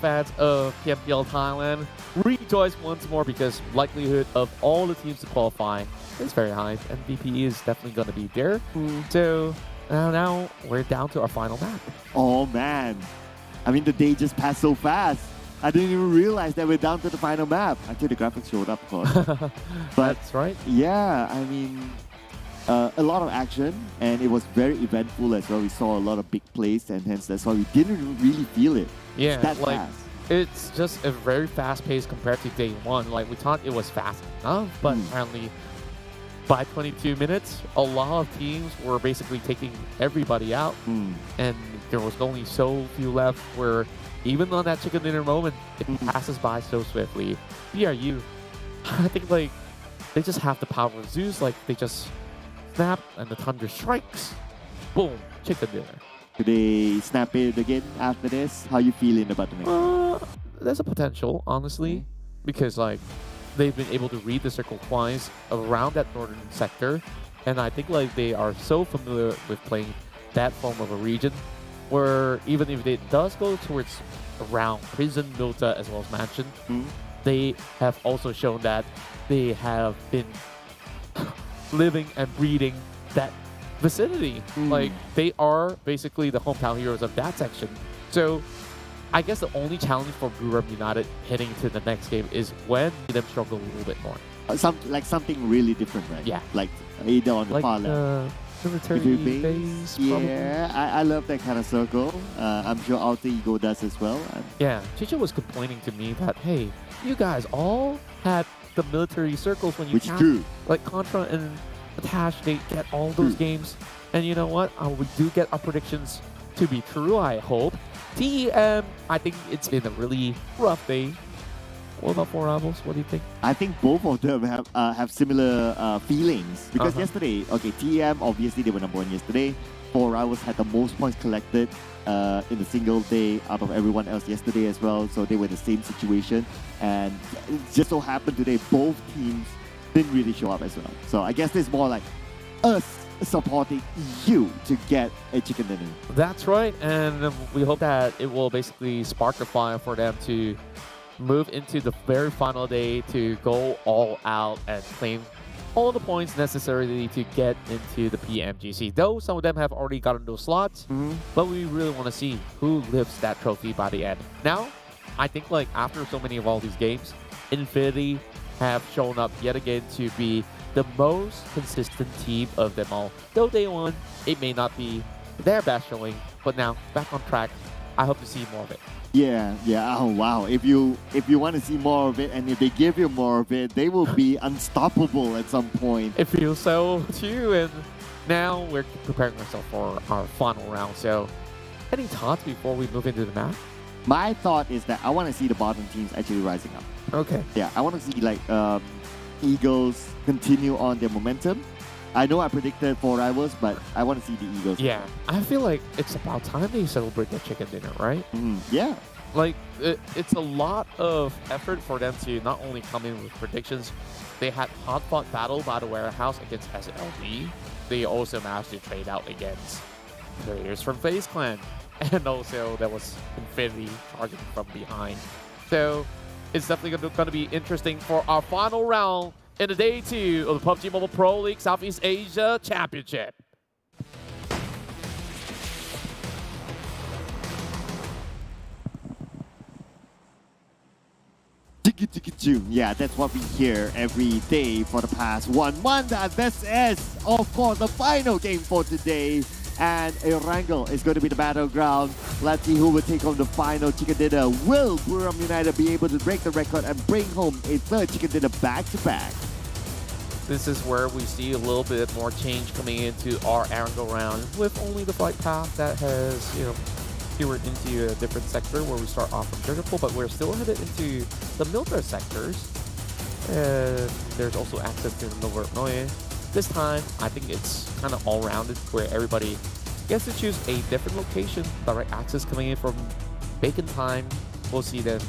fans of PMPL Thailand. Rejoice once more because likelihood of all the teams to qualify is very high. MVP is definitely going to be there. So now we're down to our final map. Oh man, I mean the day just passed so fast. I didn't even realize that we're down to the final map until the graphics showed up, of course. But that's right. Yeah, I mean, a lot of action, and it was very eventful as well. We saw a lot of big plays, and hence that's why we didn't really feel it. Yeah, that like fast. It's just a very fast pace compared to day one. Like we thought it was fast enough, but apparently by 22 minutes, a lot of teams were basically taking everybody out, and there was only so few left. Where even on that chicken dinner moment, it passes by so swiftly. BRU, I think like they just have the power of Zeus. Like they just snap and the thunder strikes. Boom, chicken dinner. Do they snap it again after this? How you feeling about the match? There's a potential, honestly, because like they've been able to read the circle twice around that northern sector, and I think like they are so familiar with playing that form of a region where even if it does go towards around prison, Milta, as well as mansion, they have also shown that they have been living and breathing that vicinity. Like, they are basically the hometown heroes of that section. So I guess the only challenge for Buriram United heading to the next game is when them struggle a little bit more. Something really different, right? Yeah. Like either on the Like far left. military base, yeah, I love that kind of circle. I'm sure Alter Ego does as well. Yeah, Chicha was complaining to me that, hey, you guys all had the military circles when you Which is true. Like Contra and Attach, they get all those games. And you know what? We do get our predictions to be true, I hope. TEM, I think it's been a really rough day. What about Four Rivals? What do you think? I think both of them have similar feelings because yesterday, TEM obviously they were number 1 yesterday. Four Rivals had the most points collected in the single day out of everyone else yesterday as well. So they were in the same situation, and it just so happened today both teams didn't really show up as well. So I guess it's more like us supporting you to get a chicken dinner. That's right, and we hope that it will basically spark a fire for them to move into the very final day to go all out and claim all the points necessary to get into the PMGC. Though some of them have already gotten those slots, but we really want to see who lifts that trophy by the end. Now, I think like after so many of all these games, Infinity have shown up yet again to be the most consistent team of them all. Though day one, it may not be their best showing, but now back on track. I hope to see more of it. Yeah. Oh wow! If you want to see more of it, and if they give you more of it, they will be unstoppable at some point. It feels so too, and now we're preparing ourselves for our final round. So, any thoughts before we move into the map? My thought is that I want to see the bottom teams actually rising up. Okay. Yeah, I want to see like Eagles continue on their momentum. I know I predicted Four Rivals, but I want to see the Eagles. Yeah, I feel like it's about time they celebrate their chicken dinner, right? Yeah. Like, it's a lot of effort for them to not only come in with predictions. They had hot-fought battle by the warehouse against SLG. They also managed to trade out against players from FaZe Clan. And also there was Infinity targeting from behind. So it's definitely going to be interesting for our final round in the day 2 of the PUBG Mobile Pro League Southeast Asia Championship. Yeah, that's what we hear every day for the past 1 month. And this is, of course, the final game for today. And Erangel is going to be the battleground. Let's see who will take home the final chicken dinner. Will Buriram United be able to break the record and bring home a third chicken dinner back-to-back? This is where we see a little bit more change coming into our Erangel round, with only the flight path that has, you know, skewed into a different sector where we start off from Sugarpool, but we're still headed into the Milter sectors. And there's also access to the Milver Noye. This time, I think it's kind of all-rounded where everybody gets to choose a different location. Direct access coming in from Bacon Time. We'll see them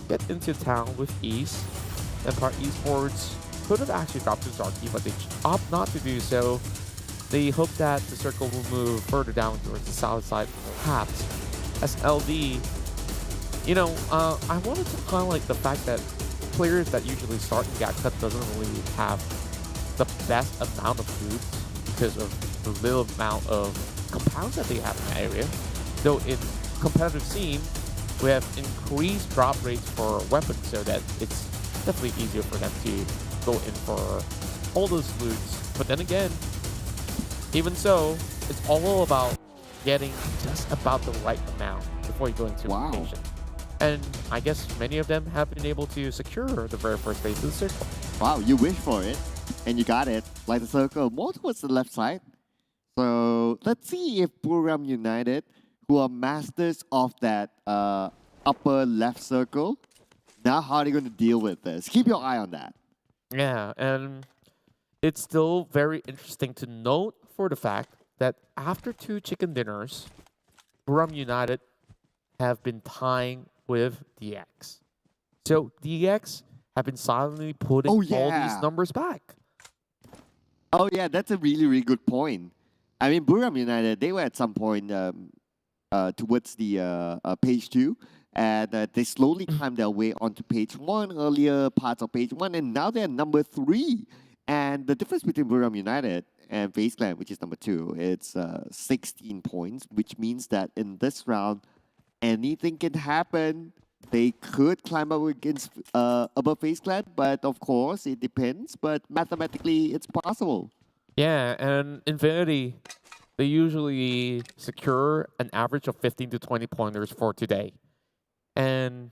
get into town with ease. Empire Esports could have actually dropped to Zarky, but they opt not to do so. They hope that the circle will move further down towards the south side, perhaps. SLD, you know, I wanted to highlight the fact that players that usually start in Gat Cut doesn't really have the best amount of food because of the little amount of compounds that they have in that area. Though in competitive scene, we have increased drop rates for weapons so that it's definitely easier for them to go in for all those loots. But then again, even so, it's all about getting just about the right amount before you go into rotation. And I guess many of them have been able to secure the very first base of the circle. Wow, you wish for it, and you got it. Like the circle, more towards the left side. So let's see if Buriram United, who are masters of that upper left circle, now how are they going to deal with this? Keep your eye on that. Yeah, and it's still very interesting to note for the fact that after 2 chicken dinners, Buriram United have been tying with DX. So DX have been silently putting all these numbers back. Oh yeah, that's a really, really good point. I mean, Buriram United, they were at some point towards the page 2. And they slowly climbed their way onto page 1, earlier parts of page 1, and now they're number 3. And the difference between Buriram United and FaZe Clan, which is number 2, it's 16 points, which means that in this round, anything can happen. They could climb up against above FaZe Clan, but of course, it depends. But mathematically, it's possible. Yeah, and Infinity, they usually secure an average of 15 to 20 pointers for today. And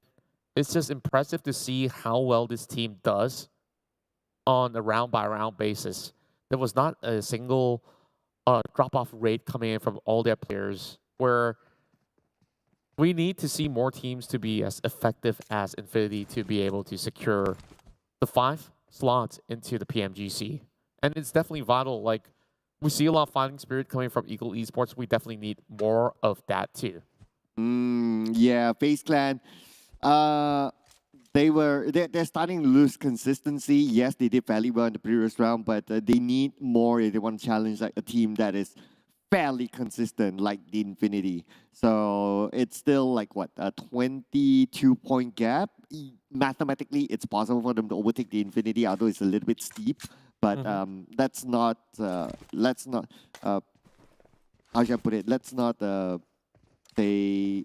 it's just impressive to see how well this team does on a round-by-round basis. There was not a single drop-off rate coming in from all their players, where we need to see more teams to be as effective as Infinity to be able to secure the 5 slots into the PMGC. And it's definitely vital. Like, we see a lot of fighting spirit coming from Ego Esports. We definitely need more of that too. Yeah, FaZe Clan, they're starting to lose consistency. Yes, they did fairly well in the previous round, but they need more if they want to challenge like a team that is fairly consistent, like the Infinity. So it's still like what, a 22-point gap. Mathematically, it's possible for them to overtake the Infinity, although it's a little bit steep. But let's not how should I put it? Let's not they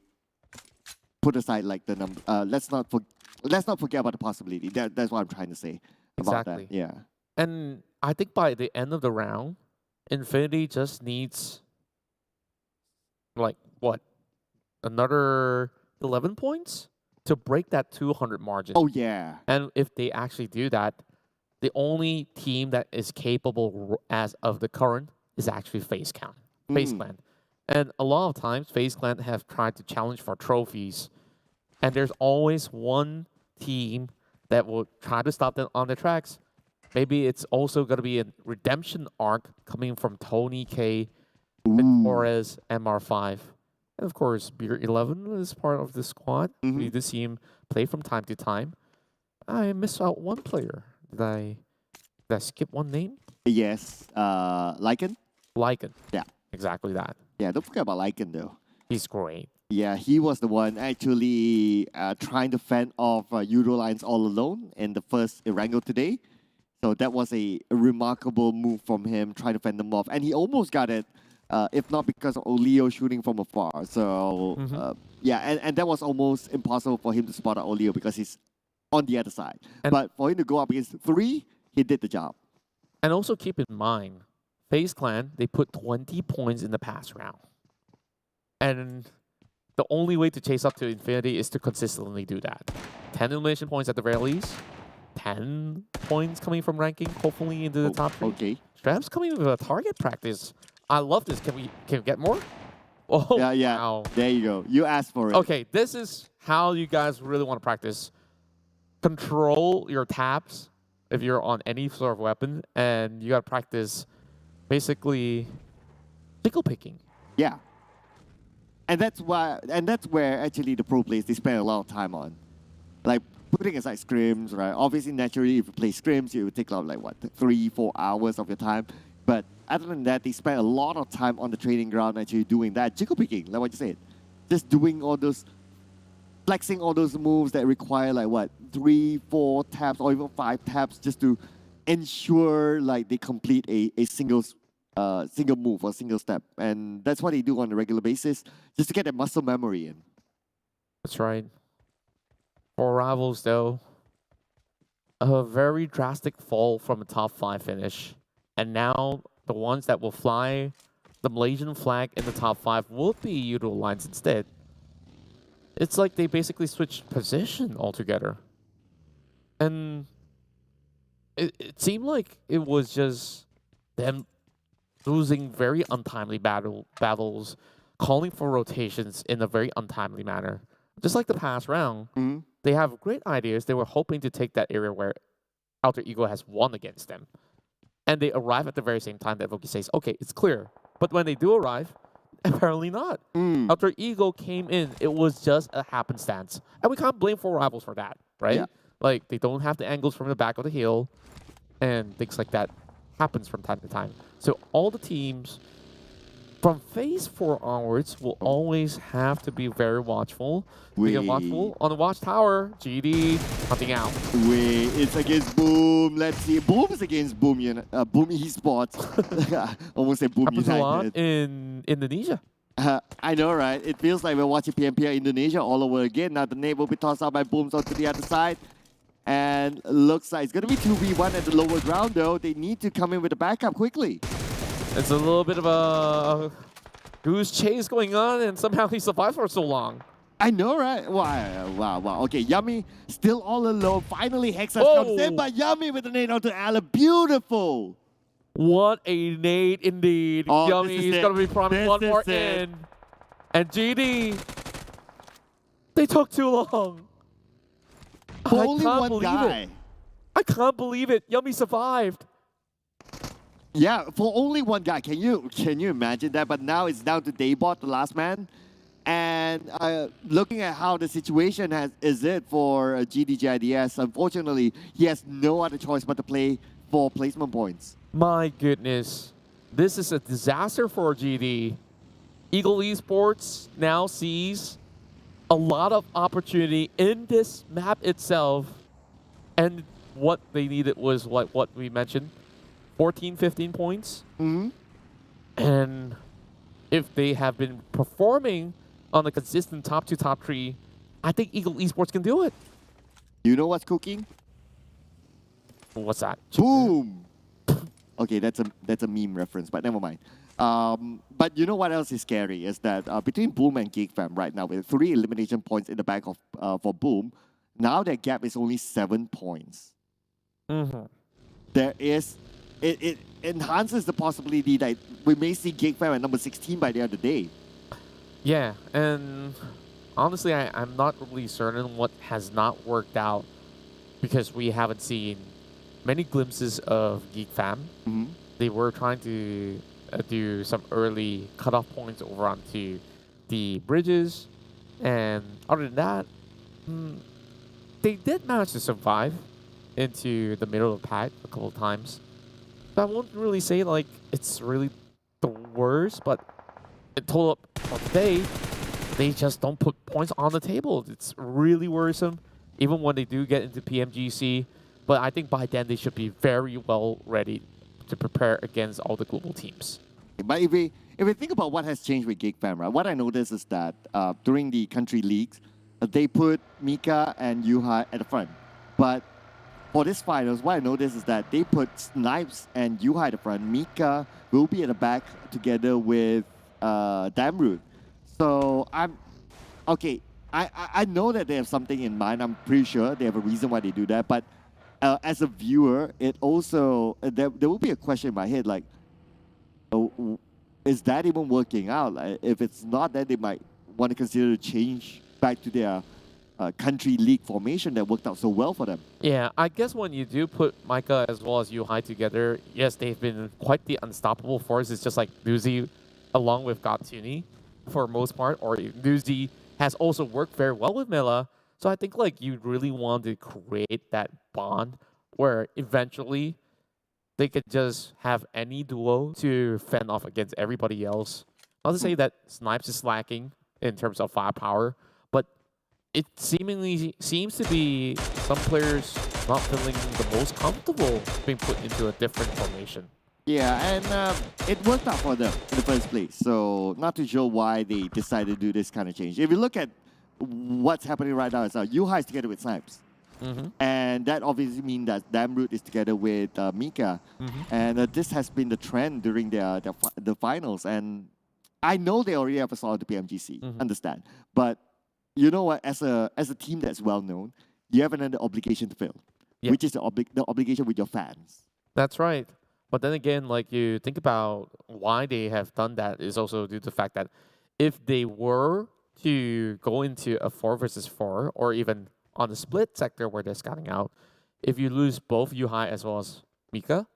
put aside like the number. Let's not forget about the possibility. That's what I'm trying to say about that. Yeah. And I think by the end of the round, Infinity just needs like what, another 11 points to break that 200 margin. Oh yeah. And if they actually do that, the only team that is capable as of the current is actually FaZe Clan. And a lot of times, FaZe Clan have tried to challenge for trophies, and there's always one team that will try to stop them on their tracks. Maybe it's also going to be a redemption arc coming from Tony K, Torres, MR5. And of course, Beer 11 is part of the squad. We do see him play from time to time. I missed out one player. Did I skip one name? Yes, Lycan. Yeah, exactly that. Yeah, don't forget about Lycan though. He's great. Yeah, he was the one actually trying to fend off Yoodo Alliance all alone in the first Erangel today. So that was a remarkable move from him, trying to fend them off. And he almost got it, if not because of Olio shooting from afar. So, yeah, and that was almost impossible for him to spot out Olio because he's on the other side. But for him to go up against 3, he did the job. And also keep in mind, FaZe Clan, they put 20 points in the past round. And the only way to chase up to Infinity is to consistently do that. 10 elimination points at the very least. 10 points coming from ranking, hopefully into the top 3. Okay. Straps coming with a target practice. I love this. Can we get more? Oh, yeah. Wow. There you go. You asked for it. Okay, this is how you guys really want to practice. Control your taps if you're on any sort of weapon, and you got to practice basically tickle picking. Yeah. And that's where actually the pro players, they spend a lot of time on. Like putting aside scrims, right? Obviously, naturally, if you play scrims, it would take like what, 3-4 hours of your time. But other than that, they spend a lot of time on the training ground actually doing that. Tickle picking, like what you said. Just doing all those, flexing all those moves that require like what, 3-4 taps or even 5 taps just to ensure like they complete a single move or single step. And that's what they do on a regular basis, just to get that muscle memory in. That's right. For Rivals, though, a very drastic fall from a top 5 finish. And now the ones that will fly the Malaysian flag in the top 5 will be Yoodo Alliance instead. It's like they basically switched position altogether. And it seemed like it was just them losing very untimely battles, calling for rotations in a very untimely manner. Just like the past round, they have great ideas. They were hoping to take that area where Alter Ego has won against them. And they arrive at the very same time that Voki says, okay, it's clear. But when they do arrive, apparently not. Alter Ego came in. It was just a happenstance. And we can't blame 4 Rivals for that, right? Yeah. Like, they don't have the angles from the back of the hill. And things like that happens from time to time. So all the teams From phase 4 onwards, we'll always have to be very watchful. We get watchful on the watchtower. GD hunting out. Wait, it's against Boom. Let's see. Boom is against Boom. Boom Esports. Almost said Boom Happens United. a lot in Indonesia. I know, right? It feels like we're watching PMPL Indonesia all over again. Now the nade will be tossed out by Booms onto the other side. And looks like it's going to be 2v1 at the lower ground, though. They need to come in with a backup quickly. It's a little bit of a goose chase going on, and somehow he survived for so long. I know, right? Wow. Okay, Yummy still all alone. Finally, Hexa comes in, but Yummy with the nade onto Alan. Beautiful. What a nade indeed. Oh, Yummy is going to be promised one more in. And GD, they took too long. Only one guy. I can't believe it. Yummy survived. Yeah, for only one guy. Can you imagine that? But now it's down to Daybot, the last man. And looking at how the situation is for GIDS, unfortunately, he has no other choice but to play for placement points. My goodness. This is a disaster for GD. Ego Esports now sees a lot of opportunity in this map itself. And what they needed was what we mentioned. 14, 15 points. And if they have been performing on a consistent top 2, top 3, I think Ego Esports can do it. You know what's cooking? What's that? Boom! Okay, that's a meme reference, but never mind. But you know what else is scary is that between Boom and Geek Fam right now, with 3 elimination points in the back of for Boom, now their gap is only 7 points. There is. It enhances the possibility that we may see Geek Fam at number 16 by the end of the day. Yeah, and honestly, I'm not really certain what has not worked out because we haven't seen many glimpses of Geek Fam. They were trying to do some early cutoff points over onto the bridges, and other than that, they did manage to survive into the middle of the pack a couple of times. I won't really say like it's really the worst, but in total of today, they just don't put points on the table. It's really worrisome, even when they do get into PMGC. But I think by then they should be very well ready to prepare against all the global teams. But if we think about what has changed with Geek Fam, right, what I noticed is that during the country leagues, they put Mika and Yuhai at the front. But for this finals, what I noticed is that they put Snipes and Yuhai at the front. Mika will be at the back together with Damroot. So I know that they have something in mind. I'm pretty sure they have a reason why they do that. But as a viewer, it also there will be a question in my head like, is that even working out? Like, if it's not, then they might want to consider to change back to their country league formation that worked out so well for them. Yeah, I guess when you do put Micah as well as Yuhai together, yes, they've been quite the unstoppable force. It's just like Nuzi along with Gatsuni for most part, or Nuzi has also worked very well with Mela. So I think like you really want to create that bond where eventually they could just have any duo to fend off against everybody else. Not to say that Snipes is lacking in terms of firepower, but it seemingly seems to be some players not feeling the most comfortable being put into a different formation. Yeah, and it worked out for them in the first place. So not too sure why they decided to do this kind of change. If you look at what's happening right now, is Yuhai is together with Snipes. And that obviously means that Damroot is together with Mika. And this has been the trend during the finals. And I know they already have a solid PMGC, understand. But you know what, as a team that's well known, you have another obligation to fill, which is the obligation with your fans. That's right. But then again, like you think about why they have done that is also due to the fact that if they were to go into a 4 versus 4 or even on the split sector where they're scouting out, if you lose both Yuhai as well as Mika,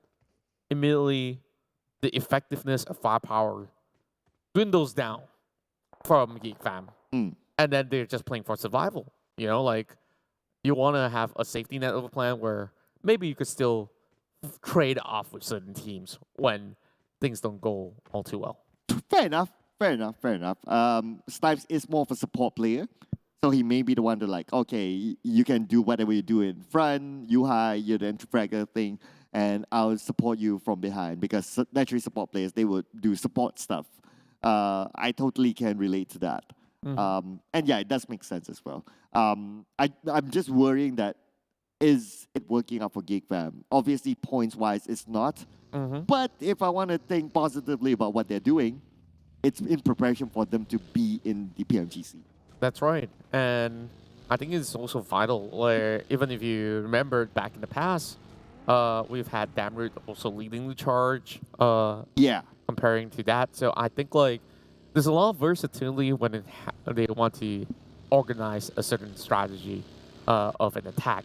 immediately the effectiveness of firepower dwindles down from Geek Fam. And then they're just playing for survival. You know, like you want to have a safety net of a plan where maybe you could still trade off with certain teams when things don't go all too well. Fair enough. Snipes is more of a support player. So he may be the one to like, okay, you can do whatever you do in front, you high, you're the entry-fragger thing, and I'll support you from behind because naturally support players, they would do support stuff. I totally can relate to that. And yeah, it does make sense as well. I'm just worrying that is it working out for Geek Fam? Obviously, points-wise, it's not. But if I want to think positively about what they're doing, it's in preparation for them to be in the PMGC. That's right. And I think it's also vital, where even if you remember back in the past, we've had Damroot also leading the charge. Comparing to that. So I think like there's a lot of versatility when they want to organize a certain strategy of an attack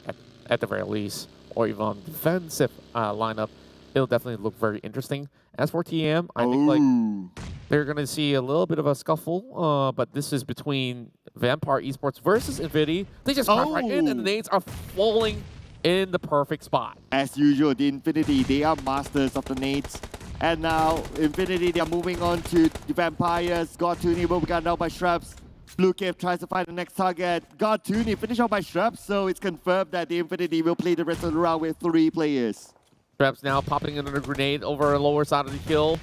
at the very least, or even on defensive lineup. It'll definitely look very interesting. As for TM, I think like they're going to see a little bit of a scuffle, but this is between Vampire Esports versus Infinity. They just crash right in, and the nades are falling in the perfect spot. As usual, the Infinity, they are masters of the nades. And now, Infinity, they are moving on to the Vampires. God2 will be gunned down by Shrubs. Blue Cave tries to find the next target. God2 finished off by Shrubs, so it's confirmed that the Infinity will play the rest of the round with 3 players. Shrubs now popping another grenade over the lower side of the hill.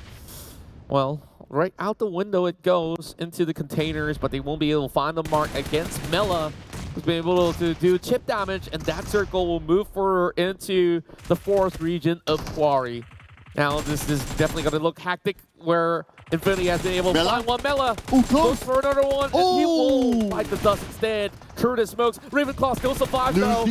Well, right out the window it goes into the containers, but they won't be able to find the mark against Mela, who's been able to do chip damage, and that circle will move further into the forest region of Quarry. Now this is definitely going to look hectic, where Infinity has been able to find one. Mela goes for another one, and he will fight the dust instead. Curtis smokes. Ravenclaw still survives though.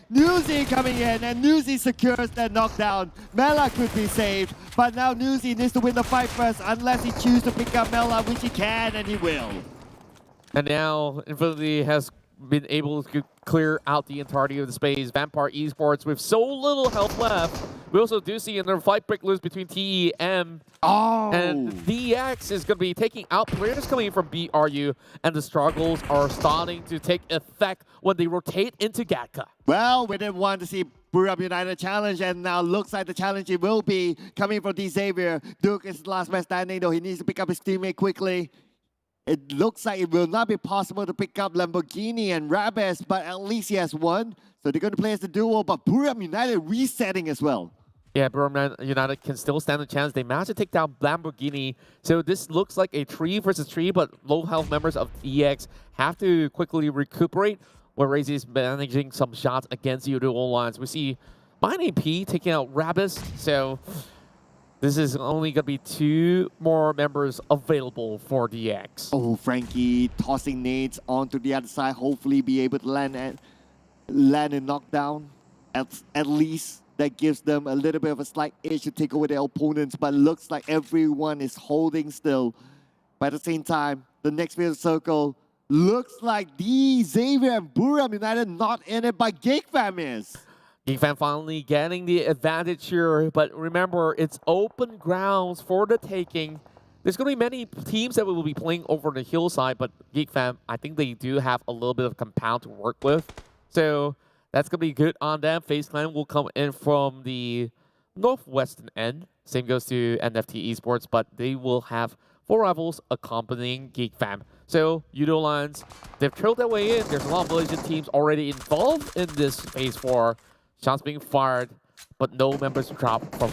Newsy coming in, and Newsy secures that knockdown. Mela could be saved, but now Newsy needs to win the fight first, unless he chooses to pick up Mela, which he can, and he will. And now Infinity has been able to clear out the entirety of the space. Vampire Esports with so little health left. We also do see another fight break loose between TEM and DX is going to be taking out players coming in from BRU, and the struggles are starting to take effect when they rotate into Gatka. Well, we didn't want to see Buriram United challenge, and now looks like the challenge it will be coming from D Xavier. Duke is the last man standing, though he needs to pick up his teammate quickly. It looks like it will not be possible to pick up Lamborghini and Rabes, but at least he has one. So they're going to play as the duo, but Buriram United resetting as well. Yeah, Buriram United can still stand a chance. They managed to take down Lamborghini. So this looks like a 3 versus 3, but low health members of EX have to quickly recuperate, where Razy is managing some shots against Yoodo Alliance. We see MineAP taking out Rabis. So this is only going to be 2 more members available for DX. Oh, Frankie tossing nades onto the other side. Hopefully be able to land a knockdown. At least that gives them a little bit of a slight edge to take over their opponents. But looks like everyone is holding still. But at the same time, the next field circle looks like D Xavier and Buriram United not in it, but Geek Fam is. Geek Fam finally getting the advantage here, but remember, it's open grounds for the taking. There's going to be many teams that will be playing over the hillside, but Geek Fam, I think they do have a little bit of compound to work with. So that's going to be good on them. FaZe Clan will come in from the northwestern end. Same goes to NFT Esports, but they will have 4 rivals accompanying Geek Fam. So, Yoodo Alliance, they've trailed their way in. There's a lot of Malaysian teams already involved in this phase 4. Shots being fired, but no members dropped from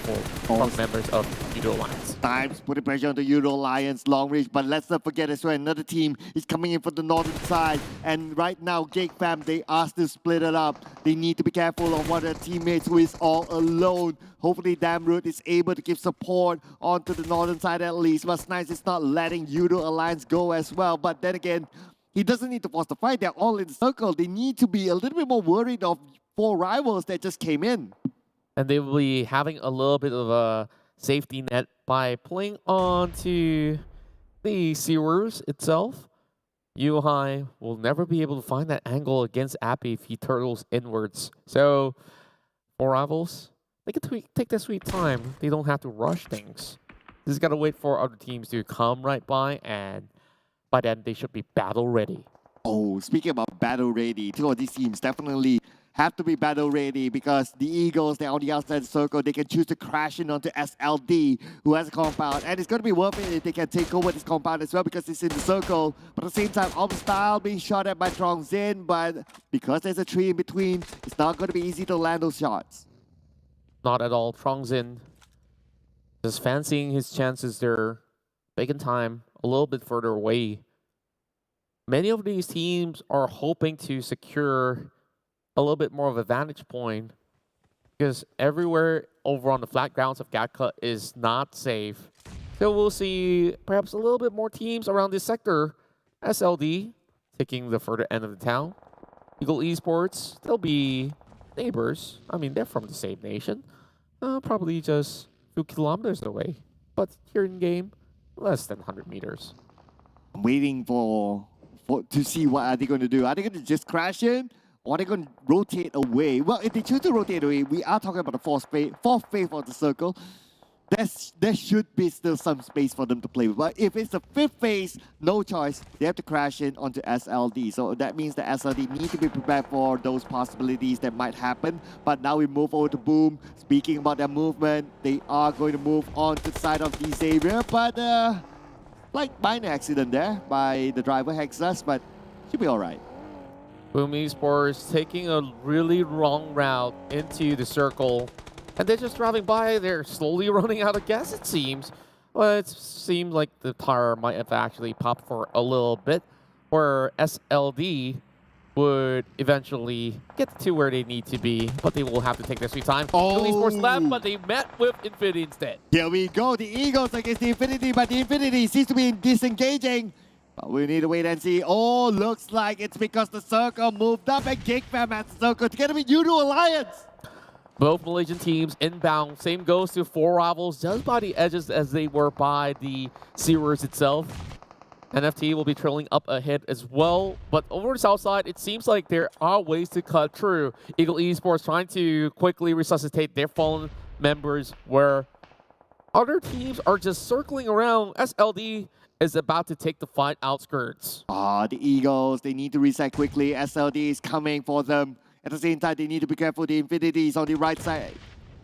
members of Yoodo Alliance. Times putting pressure on the Yoodo Alliance long reach, but let's not forget as well, another team is coming in from the northern side, and right now Geek Fam, they asked to split it up. They need to be careful of one of their teammates who is all alone. Hopefully Damroot is able to give support onto the northern side at least, but Snipes is not letting Yoodo Alliance go as well. But then again, he doesn't need to force the fight. They're all in the circle. They need to be a little bit more worried of 4 rivals that just came in. And they will be having a little bit of a safety net by playing onto the sewers itself. Yuhai will never be able to find that angle against Appy if he turtles inwards. So, 4 rivals, they can take their sweet time. They don't have to rush things. They just got to wait for other teams to come right by, and by then they should be battle ready. Oh, speaking about battle ready, 2 of these teams definitely have to be battle ready because the Eagles, they're on the outside circle. They can choose to crash in onto SLD, who has a compound. And it's going to be worth it if they can take over this compound as well because it's in the circle. But at the same time, Om Style being shot at by Trongzin. But because there's a tree in between, it's not going to be easy to land those shots. Not at all. Trongzin just fancying his chances there, making time a little bit further away. Many of these teams are hoping to secure a little bit more of a vantage point because everywhere over on the flat grounds of Gatka is not safe. So we'll see perhaps a little bit more teams around this sector. SLD taking the further end of the town. Eagle Esports, they'll be neighbors. I mean, they're from the same nation. Probably just a few kilometers away. But here in game, less than 100 meters. I'm waiting to see what are they going to do. Are they going to just crash in? Or are they going to rotate away? Well, if they choose to rotate away, we are talking about the fourth phase of the circle. There should be still some space for them to play with. But if it's the fifth phase, no choice. They have to crash in onto SLD. So that means that SLD need to be prepared for those possibilities that might happen. But now we move over to Boom. Speaking about their movement, they are going to move on to the side of the Xavier. But like minor accident there by the driver Hexus, but should be all right. Boom Esports taking a really wrong route into the circle. And they're just driving by. They're slowly running out of gas, it seems. Well, it seems like the tire might have actually popped for a little bit, where SLD would eventually get to where they need to be, but they will have to take their sweet time. Oh. Esports left, but they met with Infinity instead. Here we go. The Eagles against the Infinity, but the Infinity seems to be disengaging. But we need to wait and see. Oh, looks like it's because the circle moved up and Geek Fam at the circle together with Yoodo Alliance. Both Malaysian teams inbound. Same goes to 4 rivals, just by the edges as they were by the Seawers itself. NFT will be trailing up ahead as well. But over the south side, it seems like there are ways to cut through. Eagle Esports trying to quickly resuscitate their fallen members, where other teams are just circling around. SLD is about to take the fight outskirts. The Eagles, they need to reset quickly. SLD is coming for them. At the same time, they need to be careful. The Infinities on the right side.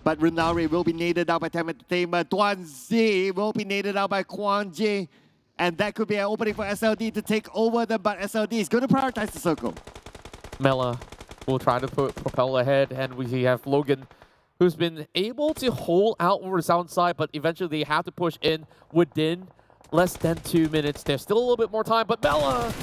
But Renari will be naded out by TEM Entertainment. Duanzi will be naded out by Kwang Ji. And that could be an opening for SLD to take over them, but SLD is going to prioritize the circle. Mela will try to propel ahead, and we have Logan, who's been able to hold out over the south side, but eventually they have to push in within less than 2 minutes. There's still a little bit more time, but Mela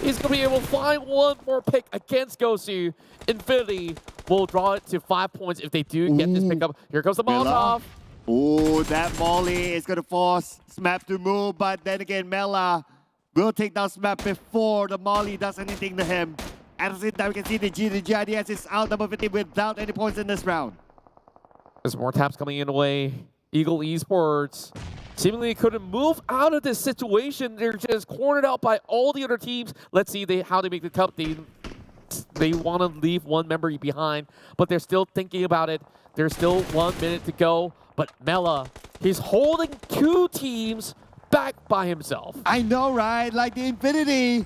is going to be able to find one more pick against Gosu. Infinity will draw it to 5 points if they do get this pickup. Here comes the Molotov. Oh, that Molly is going to force Smap to move, but then again, Mela will take down Smap before the Molly does anything to him. At the same time, we can see the GIDS is out number 15 without any points in this round. There's more taps coming in away. Eagle Esports seemingly couldn't move out of this situation. They're just cornered out by all the other teams. Let's see how they make the cup. They want to leave one member behind, but they're still thinking about it. There's still 1 minute to go, but Mela, he's holding 2 teams back by himself. I know, right? Like the Infinity,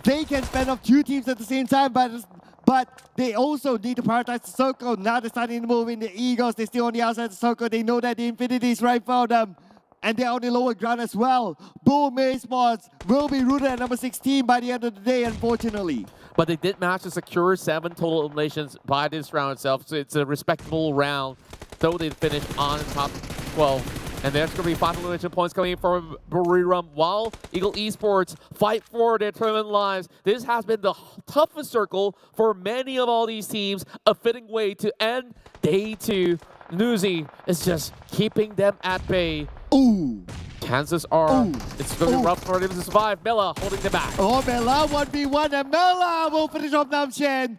they can fend off 2 teams at the same time, but they also need to prioritize the circle. Now they're starting to move in the Eagles. They're still on the outside of the circle. They know that the Infinity is right for them. And they're on the lower ground as well. Boom Esports will be rooted at number 16 by the end of the day, unfortunately. But they did manage to secure 7 total eliminations by this round itself, so it's a respectable round. So they finished on top 12. And there's going to be 5 elimination points coming in from Buriram while Eagle Esports fight for their tournament lives. This has been the toughest circle for many of all these teams. A fitting way to end day 2. Nuzi is just keeping them at bay. Ooh. Chances are it's going to be rough for them to survive. Mela holding them back. Oh, Mela 1v1 and Mela will finish off Namchen.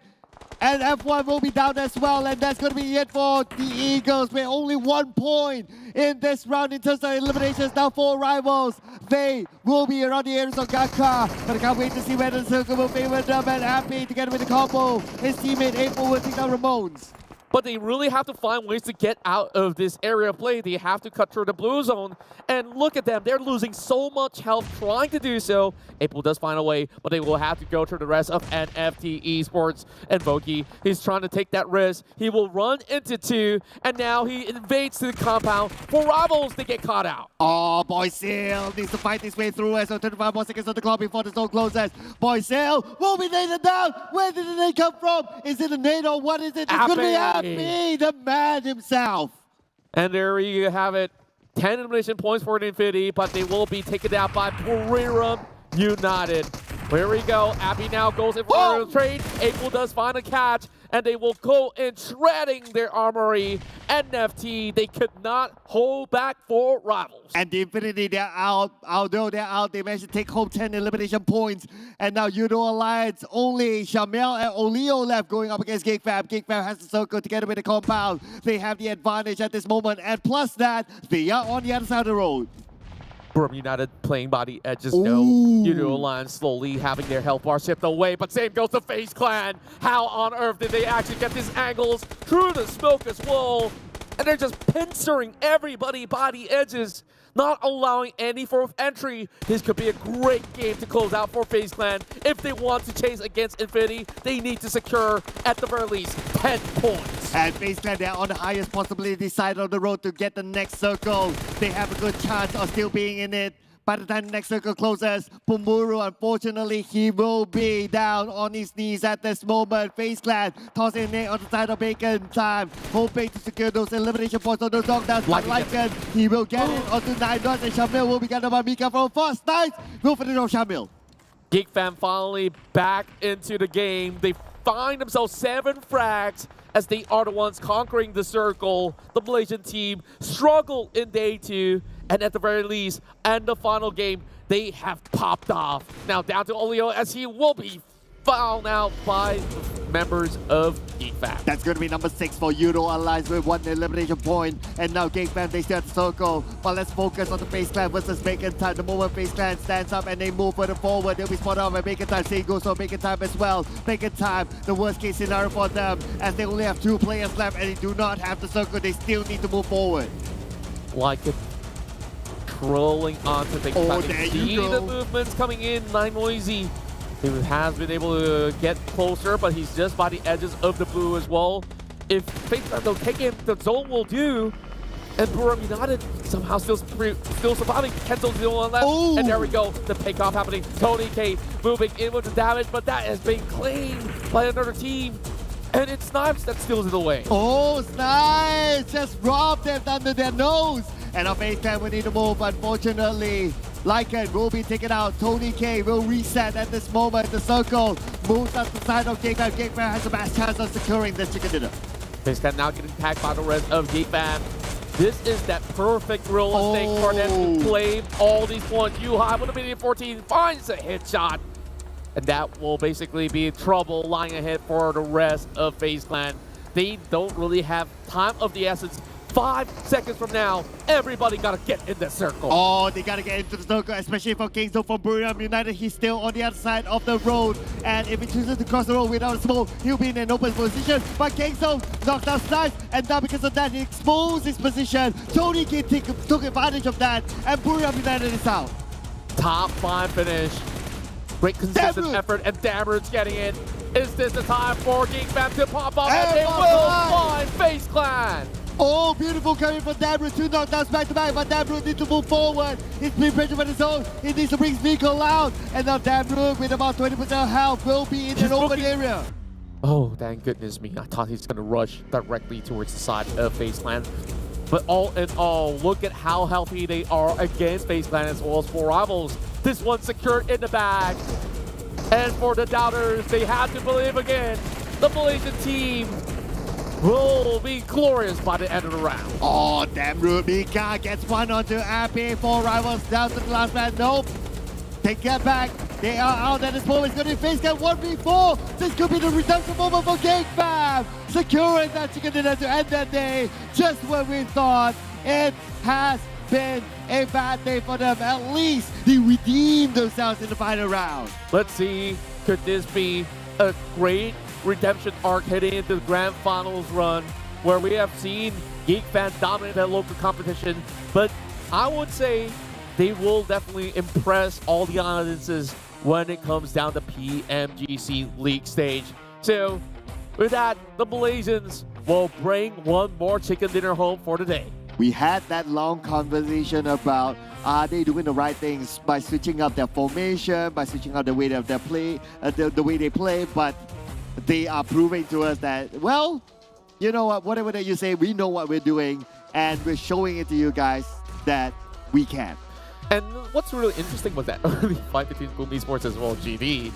And F1 will be down as well, and that's going to be it for the Eagles with only 1 point in this round in terms of eliminations. Now 4 rivals. They will be around the areas of Gaka, but I can't wait to see whether the circle will favor them. And Happy together with the combo. His teammate April will take down Ramones. but they really have to find ways to get out of this area of play. They have to cut through the blue zone, and look at them. They're losing so much health trying to do so. April does find a way, but they will have to go through the rest of NFT Esports. And Voki, he's trying to take that risk. He will run into two, and now he invades to the compound for Rivals to get caught out. Oh, Boysil needs to fight his way through as 25 more seconds on the clock before the zone closes. Boysil will be nated down. Where did the nade come from? Is it a nade or what is it? It's going to be Happy, the man himself. And there you have it. 10 elimination points for the Infinity, but they will be taken out by Buriram United. Here we go. Abby now goes in for the trade. April does find a catch, and they will go in shredding their armory. NFT, they could not hold back for Rivals. And the Infinity, they're out. Although they're out, they managed to take home 10 elimination points. And now Yoodo Alliance, only Shamel and Olio left going up against Geek Fam. Geek Fam has the circle together with the compound. They have the advantage at this moment. And plus that, they are on the other side of the road. Buriram United playing by the edges, no. Yoodo Alliance slowly having their health bar shipped away, but same goes to FaZe Clan. How on earth did they actually get these angles through the smoke as well? And they're just pincering everybody by the edges, not allowing any form of entry. This could be a great game to close out for FaZe Clan. If they want to chase against Infinity, they need to secure, at the very least, 10 points. And FaZe Clan, they're on the highest possibility side of the road to get the next circle. They have a good chance of still being in it. By the time the next circle closes, Pumuru, unfortunately, he will be down on his knees at this moment. FaZe Clan tossing it on the side of Bacon time, hoping to secure those elimination points on those knockdowns. Like he will get it onto 9 dots, and Shamil will be gathered by Mika from first. Nice! Will finish off Shamil. Geek Fam finally back into the game. They find themselves 7 frags as they are the ones conquering the circle. The Malaysian team struggled in day 2, and at the very least, and the final game, they have popped off. Now down to Olio as he will be fouled out by members of Geek Fam. That's going to be number 6 for Yoodo Alliance with 1 elimination point. And now Geek Fam, they start the circle. But let's focus on the FaZe Clan versus Bacon Time. The moment FaZe Clan stands up and they move further forward, they'll be spotted out by Bacon Time. Same goes for Bacon Time as well. Bacon Time, the worst case scenario for them, as they only have 2 players left and they do not have the circle. They still need to move forward. Like it. Trolling onto Bacon Time. There you See go. the movements coming in, Noisy. He has been able to get closer, but he's just by the edges of the blue as well. If FaZe Clan don't take him, the zone will do. And Buriram United somehow still surviving. Kenzo's the only one left. Ooh. And there we go, the takeoff happening. Tony K moving in with the damage, but that has been claimed by another team. And it's Snipes that steals it away. Oh, Snipes just robbed them under their nose. And our FaZe Clan will need to move, unfortunately. Lycan will be taken out. Tony K will reset at this moment. The circle moves up the side of Geek Fam. Geek Fam has the best chance of securing this chicken dinner. FaZe Clan now getting tagged by the rest of Geek Fam. This is that perfect real estate for them to claim all these points. Yuhai with a medium 14 finds a headshot. And that will basically be trouble lying ahead for the rest of FaZe Clan. They don't really have time of the essence. 5 seconds from now, everybody gotta get in the circle. Oh, they gotta get into the circle, especially for Kingzo from Buriram United. He's still on the other side of the road. And if he chooses to cross the road without a smoke, he'll be in an open position. But Kingzo knocked out Snipes, and now because of that, he exposed his position. Tony K took advantage of that, and Buriram United is out. Top 5 finish. Great consistent effort, and Damage getting it. Is this the time for Geek Fam to pop up? And they will find FaZe Clan. Oh, beautiful coming from Dabru. 2 knockdowns back to back, but Dabru needs to move forward. He's being pressured by the zone. He needs to bring Sneeko out. And now Dabru, with about 20% health, will be in an open area. Oh, thank goodness me. I thought he's going to rush directly towards the side of FaZe Clan. But all in all, look at how healthy they are against FaZe Clan as well as for Rivals. This one secured in the bag. And for the doubters, they have to believe again. The Malaysian team will be glorious by the end of the round. Oh, damn rude. Mika gets one onto Appy. 4 Rivals down to the last man. Nope. Take that back. They are out at this moment. It's going to be FaZe Clan 1v4. This could be the redemption moment for Geek Fam. Securing that chicken dinner to end that day. Just when we thought it has been a bad day for them. At least they redeemed themselves in the final round. Let's see, could this be a great redemption arc heading into the grand finals run, where we have seen Geek Fam dominate that local competition. But I would say they will definitely impress all the audiences when it comes down to PMGC League stage. So with that, the Malaysians will bring one more chicken dinner home for today. We had that long conversation about are they doing the right things by switching up their formation, by switching up the way of their play, the way they play, but they are proving to us that, well, you know what, whatever that you say, we know what we're doing, and we're showing it to you guys that we can. And what's really interesting was that early fight between PUBG Esports as well as GD,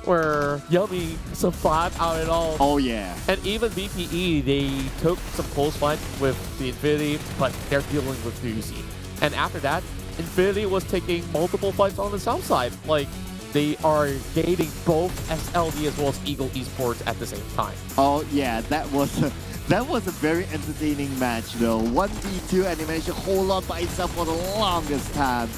where Yummy survived out it all. Oh yeah. And even BPE, they took some close fight with the Infinity, but they're dealing with Uzi. And after that, Infinity was taking multiple fights on the south side. Like, they are gating both SLD as well as Ego Esports at the same time. Oh yeah, that was a very entertaining match though. 1v2 and he managed to hold on by himself for the longest time.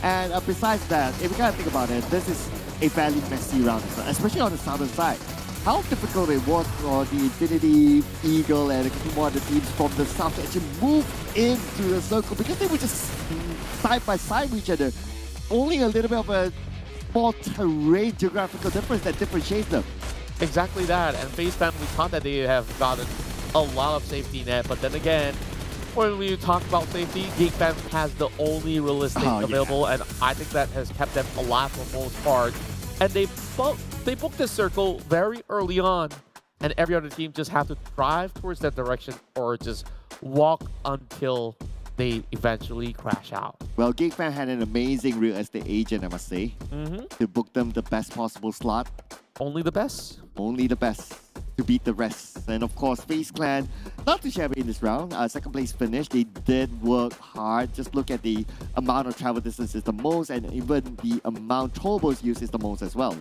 And besides that, if you kind of think about it, this is a fairly messy round as well, especially on the southern side. How difficult it was for the Infinity, Eagle, and a few more other teams from the south to actually move into the circle because they were just side by side with each other. Only a little bit of a more terrain geographical difference that differentiates them. Exactly that, and FaZe Clan, we thought that they have gotten a lot of safety net, but then again, when we talk about safety, Geek Fam has the only realistic available, and I think that has kept them alive for the most part. And they booked the circle very early on, and every other team just have to drive towards that direction or just walk until they eventually crash out. Well, Geek Fam had an amazing real estate agent, I must say, to book them the best possible slot. Only the best? Only the best to beat the rest. And of course, FaZe Clan, not too shabby in this round. Second place finish. They did work hard. Just look at the amount of travel distance is the most, and even the amount Turbos use is the most as well.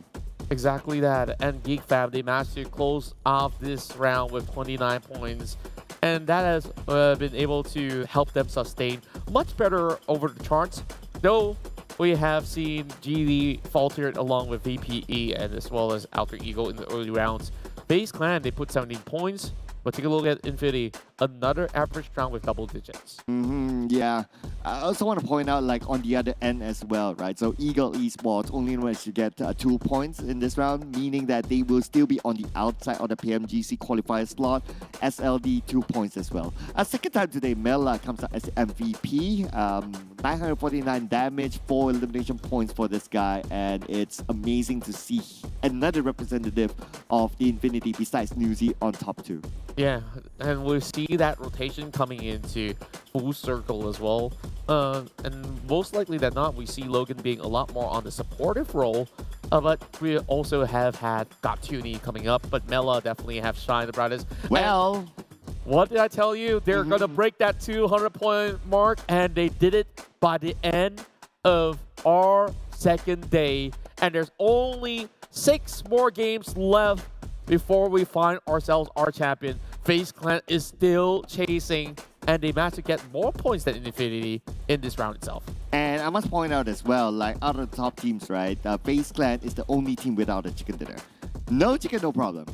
Exactly that. And Geek Fam, they managed to close off this round with 29 points. And that has been able to help them sustain much better over the charts. Though we have seen GD faltered along with VPE and as well as Alter Ego in the early rounds. FaZe Clan, they put 17 points. But take a look at Infinity, another average round with double digits. Yeah. I also want to point out, like, on the other end as well, right? So Ego Esports only managed to get 2 points in this round, meaning that they will still be on the outside of the PMGC qualifier slot. SLD 2 points as well. Second time today, Mela comes out as MVP. 949 damage, 4 elimination points for this guy, and it's amazing to see another representative of the Infinity besides Newsy on top 2. Yeah, and we see that rotation coming into full circle as well. And most likely than not, we see Logan being a lot more on the supportive role. But we also have had Gatuni coming up, but Mela definitely have shined the brightest. Well, and what did I tell you? They're going to break that 200-point mark, and they did it by the end of our second day. And there's only 6 more games left before we find ourselves our champion. FaZe Clan is still chasing, and they managed to get more points than Infinity in this round itself. And I must point out as well, like, out of the top teams, right, FaZe Clan is the only team without a chicken dinner. No chicken, no problem.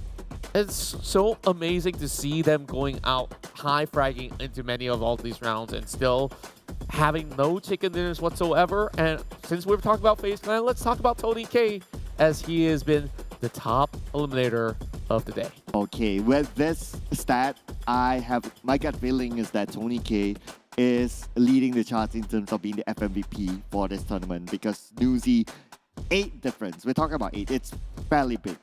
It's so amazing to see them going out high fragging into many of all these rounds and still having no chicken dinners whatsoever. And since we've talked about FaZe Clan, let's talk about Tony K, as he has been the top eliminator of the day. Okay, with this stat, my gut feeling is that Tony K is leading the charts in terms of being the FMVP for this tournament, because Newsy, 8 difference. We're talking about 8. It's fairly big.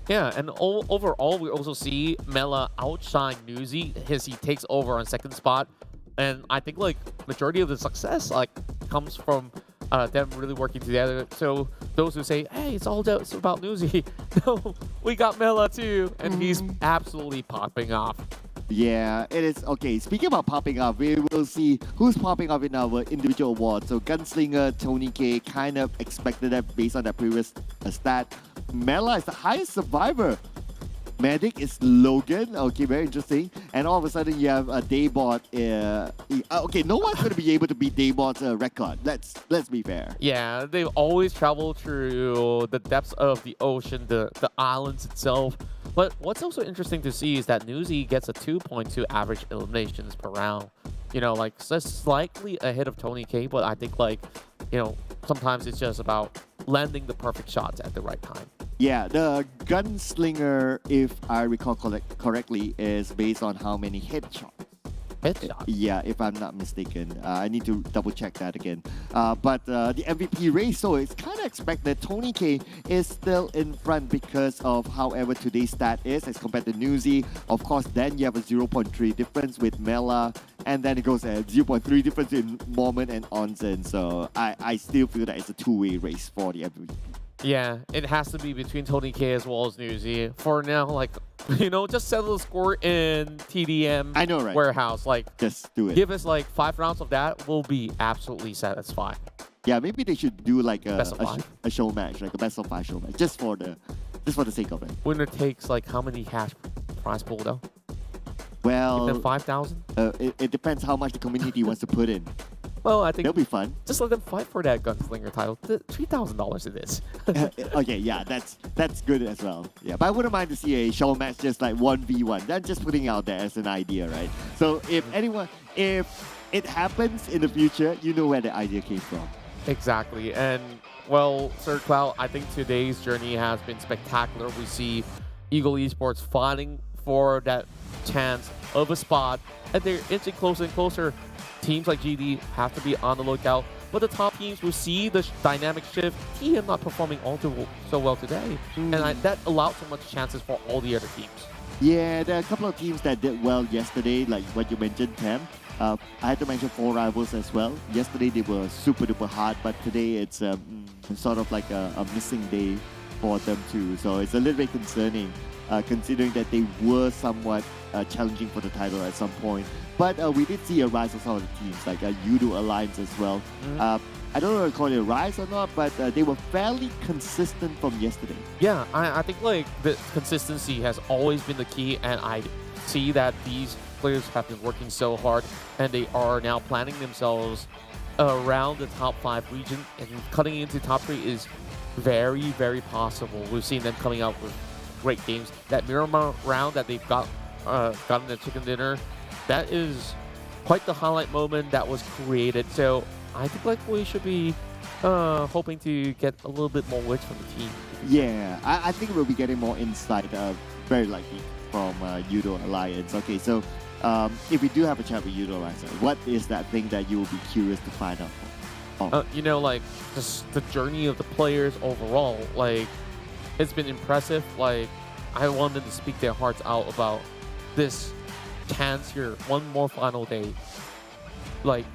Yeah, and overall, we also see Mela outshine Newsy as he takes over on second spot. And I think, like, majority of the success, like, comes from them really working together. So those who say, hey, it's about Newsy, no, we got Mela too, and he's absolutely popping off. Yeah, it is. Okay, speaking about popping off, we will see who's popping off in our individual awards. So Gunslinger, Tony K, kind of expected that based on that previous stat. Mela is the highest survivor. Medic is Logan. Okay, very interesting. and all of a sudden you have a Daybot. Okay, no one's going to be able to beat Daybot's record. Let's be fair. Yeah, they've always traveled through the depths of the ocean, the islands itself. But what's also interesting to see is that Newsy gets a 2.2 average eliminations per round. You know, like slightly ahead of Tony K, but I think like, you know, sometimes it's just about landing the perfect shots at the right time. Yeah, the gunslinger, if I recall correctly, is based on how many headshots. Headshot? Yeah, if I'm not mistaken. I need to double check that again. But the MVP race, so it's kind of expected. Tony K is still in front because of however today's stat is as compared to Newsy. Of course, then you have a 0.3 difference with Mela, and then it goes at 0.3 difference in Moment and Onsen. So I still feel that it's a two-way race for the MVP. Yeah, it has to be between Tony K as well as Newsy. For now, like, you know, just settle the score in TDM I know, right? warehouse. Like, just do it. Give us like 5 rounds of that. We'll be absolutely satisfied. Yeah, maybe they should do like a show match, like a best of 5 show match, just for the sake of it. Winner takes like how many cash prize pool though? Well, 5,000. It depends how much the community wants to put in. Well, I think it'll be fun. Just let them fight for that gunslinger title. $3,000 it is. Okay, yeah, that's good as well. Yeah, but I wouldn't mind to see a show match just like 1v1. That's just putting it out there as an idea, right? So if it happens in the future, you know where the idea came from. Exactly, and well, Sir Cloud, I think today's journey has been spectacular. We see Ego Esports fighting for that chance of a spot, and they're inching closer and closer. Teams like GD have to be on the lookout, but the top teams will see the dynamic shift. TM not performing all too so well today, and that allowed so much chances for all the other teams. Yeah, there are a couple of teams that did well yesterday, like what you mentioned, TEM. I had to mention 4 Rivals as well. Yesterday they were super duper hard, but today it's sort of like a missing day for them too. So it's a little bit concerning, considering that they were somewhat challenging for the title at some point. But we did see a rise of some of the teams, like Yoodo Alliance as well. I don't know if I call it a rise or not, but they were fairly consistent from yesterday. Yeah, I think like the consistency has always been the key, and I see that these players have been working so hard, and they are now planning themselves around the top 5 region, and cutting into top 3 is very, very possible. We've seen them coming out with great games. That Buriram round that they've gotten the chicken dinner, that is quite the highlight moment that was created. So I think like we should be hoping to get a little bit more wits from the team. Yeah, I think we'll be getting more insight, very likely, from Yoodo Alliance. Okay, so if we do have a chat with Yoodo Alliance, what is that thing that you will be curious to find out from? You know, like just the journey of the players overall. Like, it's been impressive. Like, I want them to speak their hearts out about this chance here, one more final day. Like,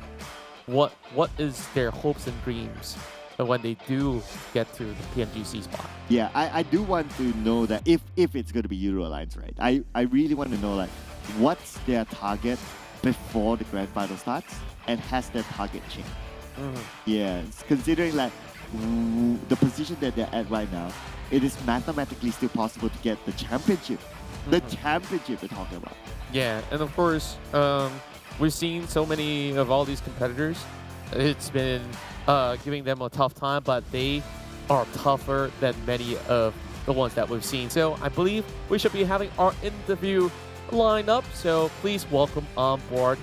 what is their hopes and dreams when they do get to the PMGC spot? Yeah, I do want to know that if it's going to be Yoodo Alliance, right? I really want to know like what's their target before the grand final starts, and has their target changed? Yeah, considering like the position that they're at right now, it is mathematically still possible to get the championship. The championship we're talking about. Yeah, and of course, we've seen so many of all these competitors. It's been giving them a tough time, but they are tougher than many of the ones that we've seen. So I believe we should be having our interview lined up. So please welcome on board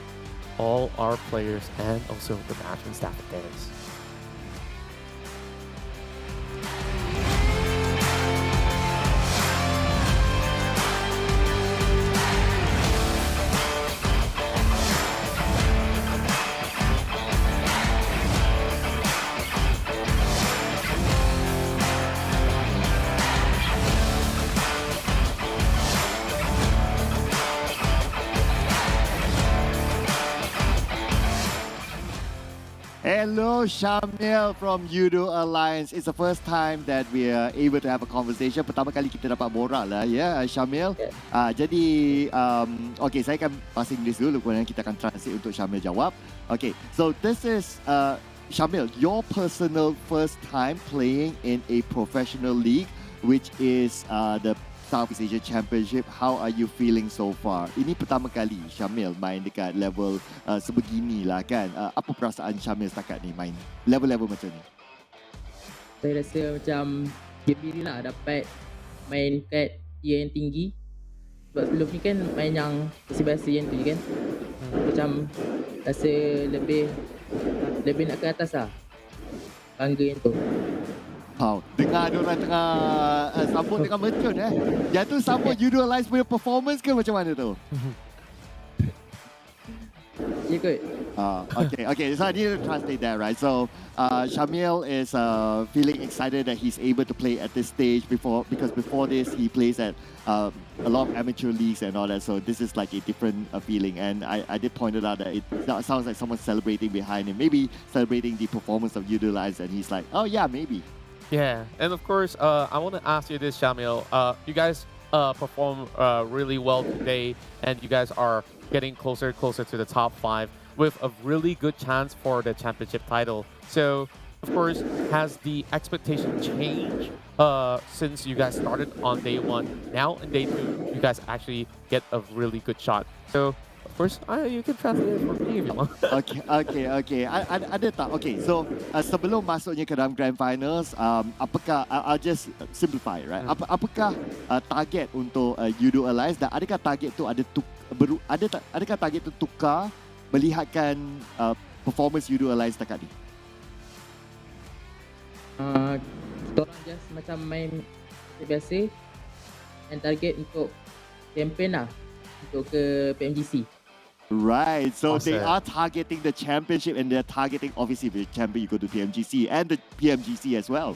all our players and also the management staff of theirs. Hello, Shamil from Yoodo Alliance. It's the first time that we are able to have a conversation. Pertama kali kita dapat borak lah, ya, Shamil. Jadi, okay, saya akan bahasa Inggeris dulu, kemudian kita akan translate untuk Shamil jawab. Okay, so this is Shamil, your personal first time playing in a professional league, which is the Southeast Asia Championship. How are you feeling so far? Ini pertama kali Syamil main dekat level sebegini lah kan. Apa perasaan Syamil setakat ni main level-level macam ni? Saya rasa macam gembira lah dapat main kat tier yang tinggi. Sebab sebelum ni kan main yang biasa-biasa yang tu je kan. Macam rasa lebih nak ke atas lah. Bangga yang tu. Wow, dengar diorang tengah sambut dengan mercun Yang tu sambut Yoodo Alliance punya performance ke macam mana tu? Ya kot. Okay. So I need to translate that, right? So Syamil is feeling excited that he's able to play at this stage because before this he plays at a lot of amateur leagues and all that. So this is like a different feeling, and I did point it out that it sounds like someone's celebrating behind him, maybe celebrating the performance of Yoodo Alliance, and he's like, oh yeah, maybe. Yeah, and of course, I want to ask you this, Syamil. You guys perform really well today, and you guys are getting closer and closer to the top 5 with a really good chance for the championship title. So, of course, has the expectation changed since you guys started on day 1? Now in day 2, you guys actually get a really good shot. So, of course, you can translate it for me if you want. Okay. Ada tak? Okay, so sebelum masuknya ke dalam Grand Finals, apakah, I'll just simplify, right? Apakah target untuk Yoodo Alliance, dan adakah target tu adakah target tu tukar melihatkan performance Yoodo Alliance dekat ni? Kita orang just macam main biasa dan target untuk champion lah, untuk ke PMGC. Right, so Awesome. they are targeting the championship, and they're targeting, obviously, if you're champion, you go to PMGC and the PMGC as well.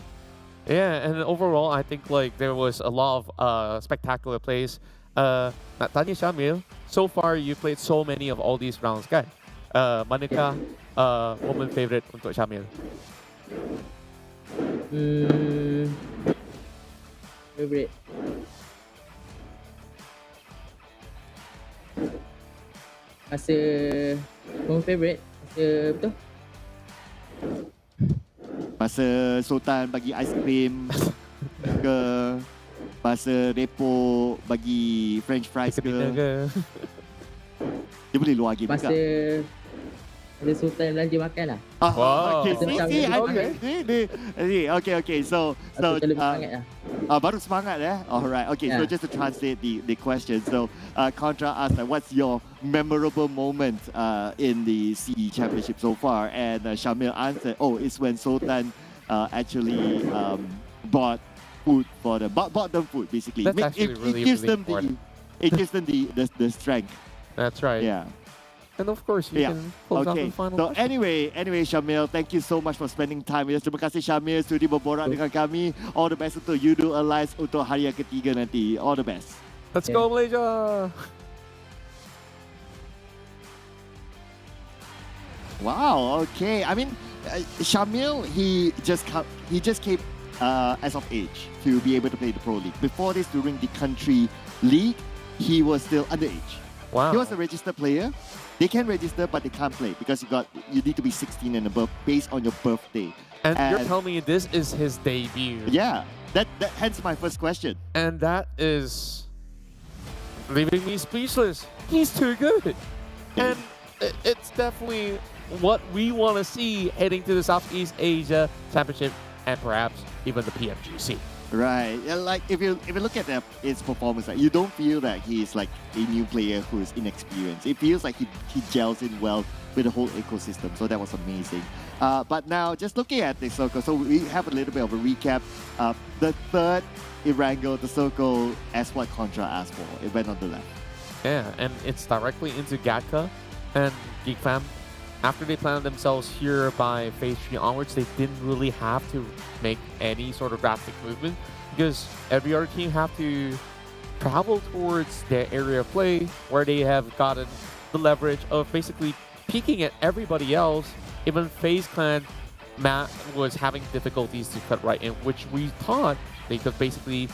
Yeah, and overall, I think like there was a lot of spectacular plays. Nak tanya Syamil, so far you played so many of all these rounds, kan? Manakah moment favorite untuk Syamil? Favorite. Masa moment favorite, masa betul? Masa Sultan bagi aiskrim ke, masa Repo bagi french fries ke. Dia boleh luar game Masa juga. Sultan belanja makan lah. Wow. Okay. So Lebih semangat lah. baru semangat Alright. Okay, so just to translate the question. So Contra asked, what's your memorable moment in the CE Championship so far? And Syamil answered, it's when Sultan actually bought food for them. Bought them food, basically. That's actually really important. It gives them the strength. That's right. Yeah. And of course, you can close out the final So question. anyway, Syamil, thank you so much for spending time with us. Terima kasih Syamil sudi berborak dengan kami. All the best untuk Yoodo Alliance untuk hari yang ketiga nanti. All the best. Let's go, Malaysia! Wow. Okay. I mean, Syamil, he just came as of age to be able to play the Pro League. Before this, during the country league, he was still underage. Wow. He was a registered player. They can register, but they can't play because you need to be 16 and above based on your birthday. And you're telling me this is his debut. Yeah, that hence my first question. And that is leaving me speechless. He's too good. And it's definitely what we want to see heading to the Southeast Asia Championship and perhaps even the PMGC. Right. Yeah, like if you look at his performance, you don't feel that he's like a new player who is inexperienced. It feels like he gels in well with the whole ecosystem. So that was amazing. But now, just looking at the circle, so we have a little bit of a recap. The third Irango, the circle, as what Contra asked for. It went on the left. Yeah, and it's directly into Gatka and Geek Fam. After they planted themselves here by phase 3 onwards, they didn't really have to make any sort of drastic movement because every other team have to travel towards their area of play where they have gotten the leverage of basically peeking at everybody else. Even FaZe Clan, Matt was having difficulties to cut right in, which we thought they could basically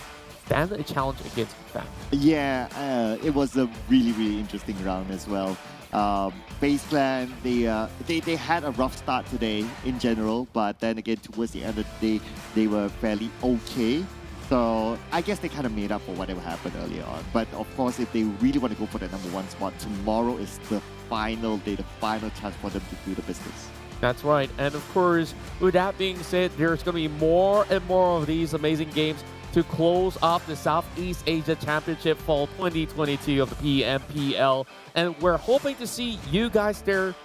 stand a challenge against Geek Fam. Yeah, it was a really, really interesting round as well. FaZe Clan, they had a rough start today in general, but then again towards the end of the day, they were fairly okay. So I guess they kind of made up for whatever happened earlier on. But of course, if they really want to go for the #1 spot, tomorrow is the final day, the final chance for them to do the business. That's right. And of course, with that being said, there's going to be more and more of these amazing games to close off the Southeast Asia Championship Fall 2022 of the PMPL. And we're hoping to see you guys there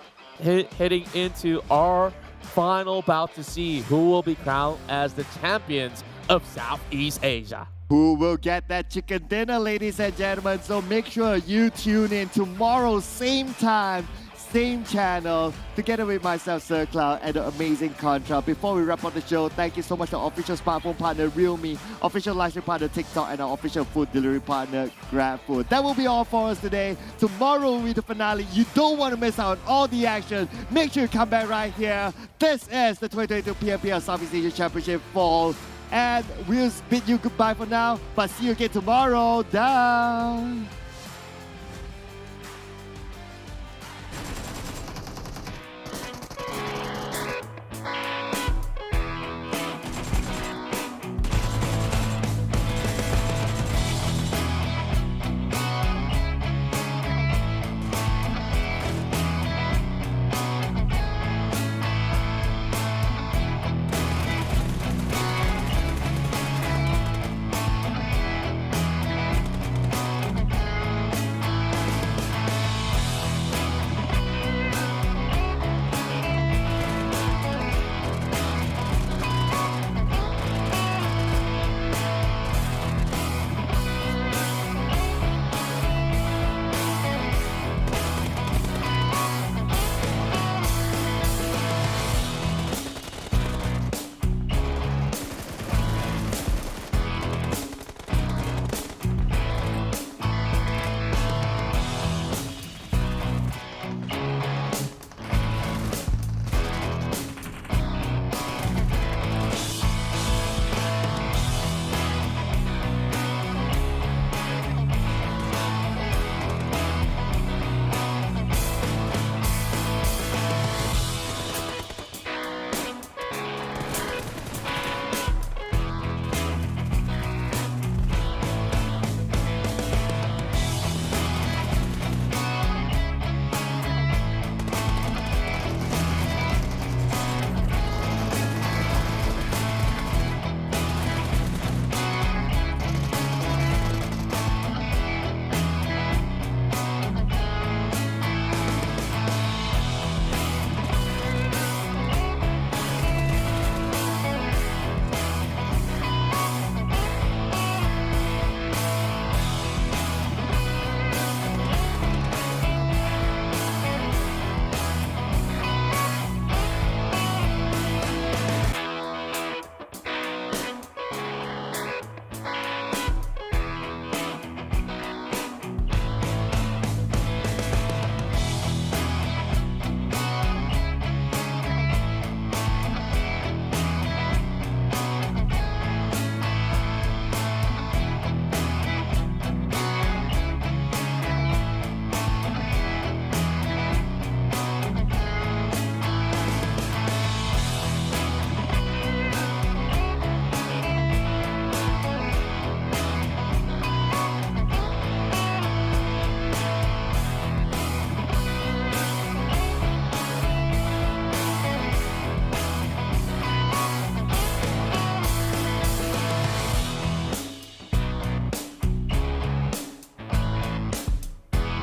heading into our final bout to see who will be crowned as the champions of Southeast Asia. Who will get that chicken dinner, ladies and gentlemen? So make sure you tune in tomorrow, same time, same channel, together with myself, Sir Cloud, and the amazing Contra. Before we wrap up the show, thank you so much to our official smartphone partner, realme, official livestream partner, TikTok, and our official food delivery partner, GrabFood. That will be all for us today. Tomorrow will be the finale. You don't want to miss out on all the action. Make sure you come back right here. This is the 2022 PMPL Southeast Asia Championship Fall. And we'll bid you goodbye for now, but see you again tomorrow. Down.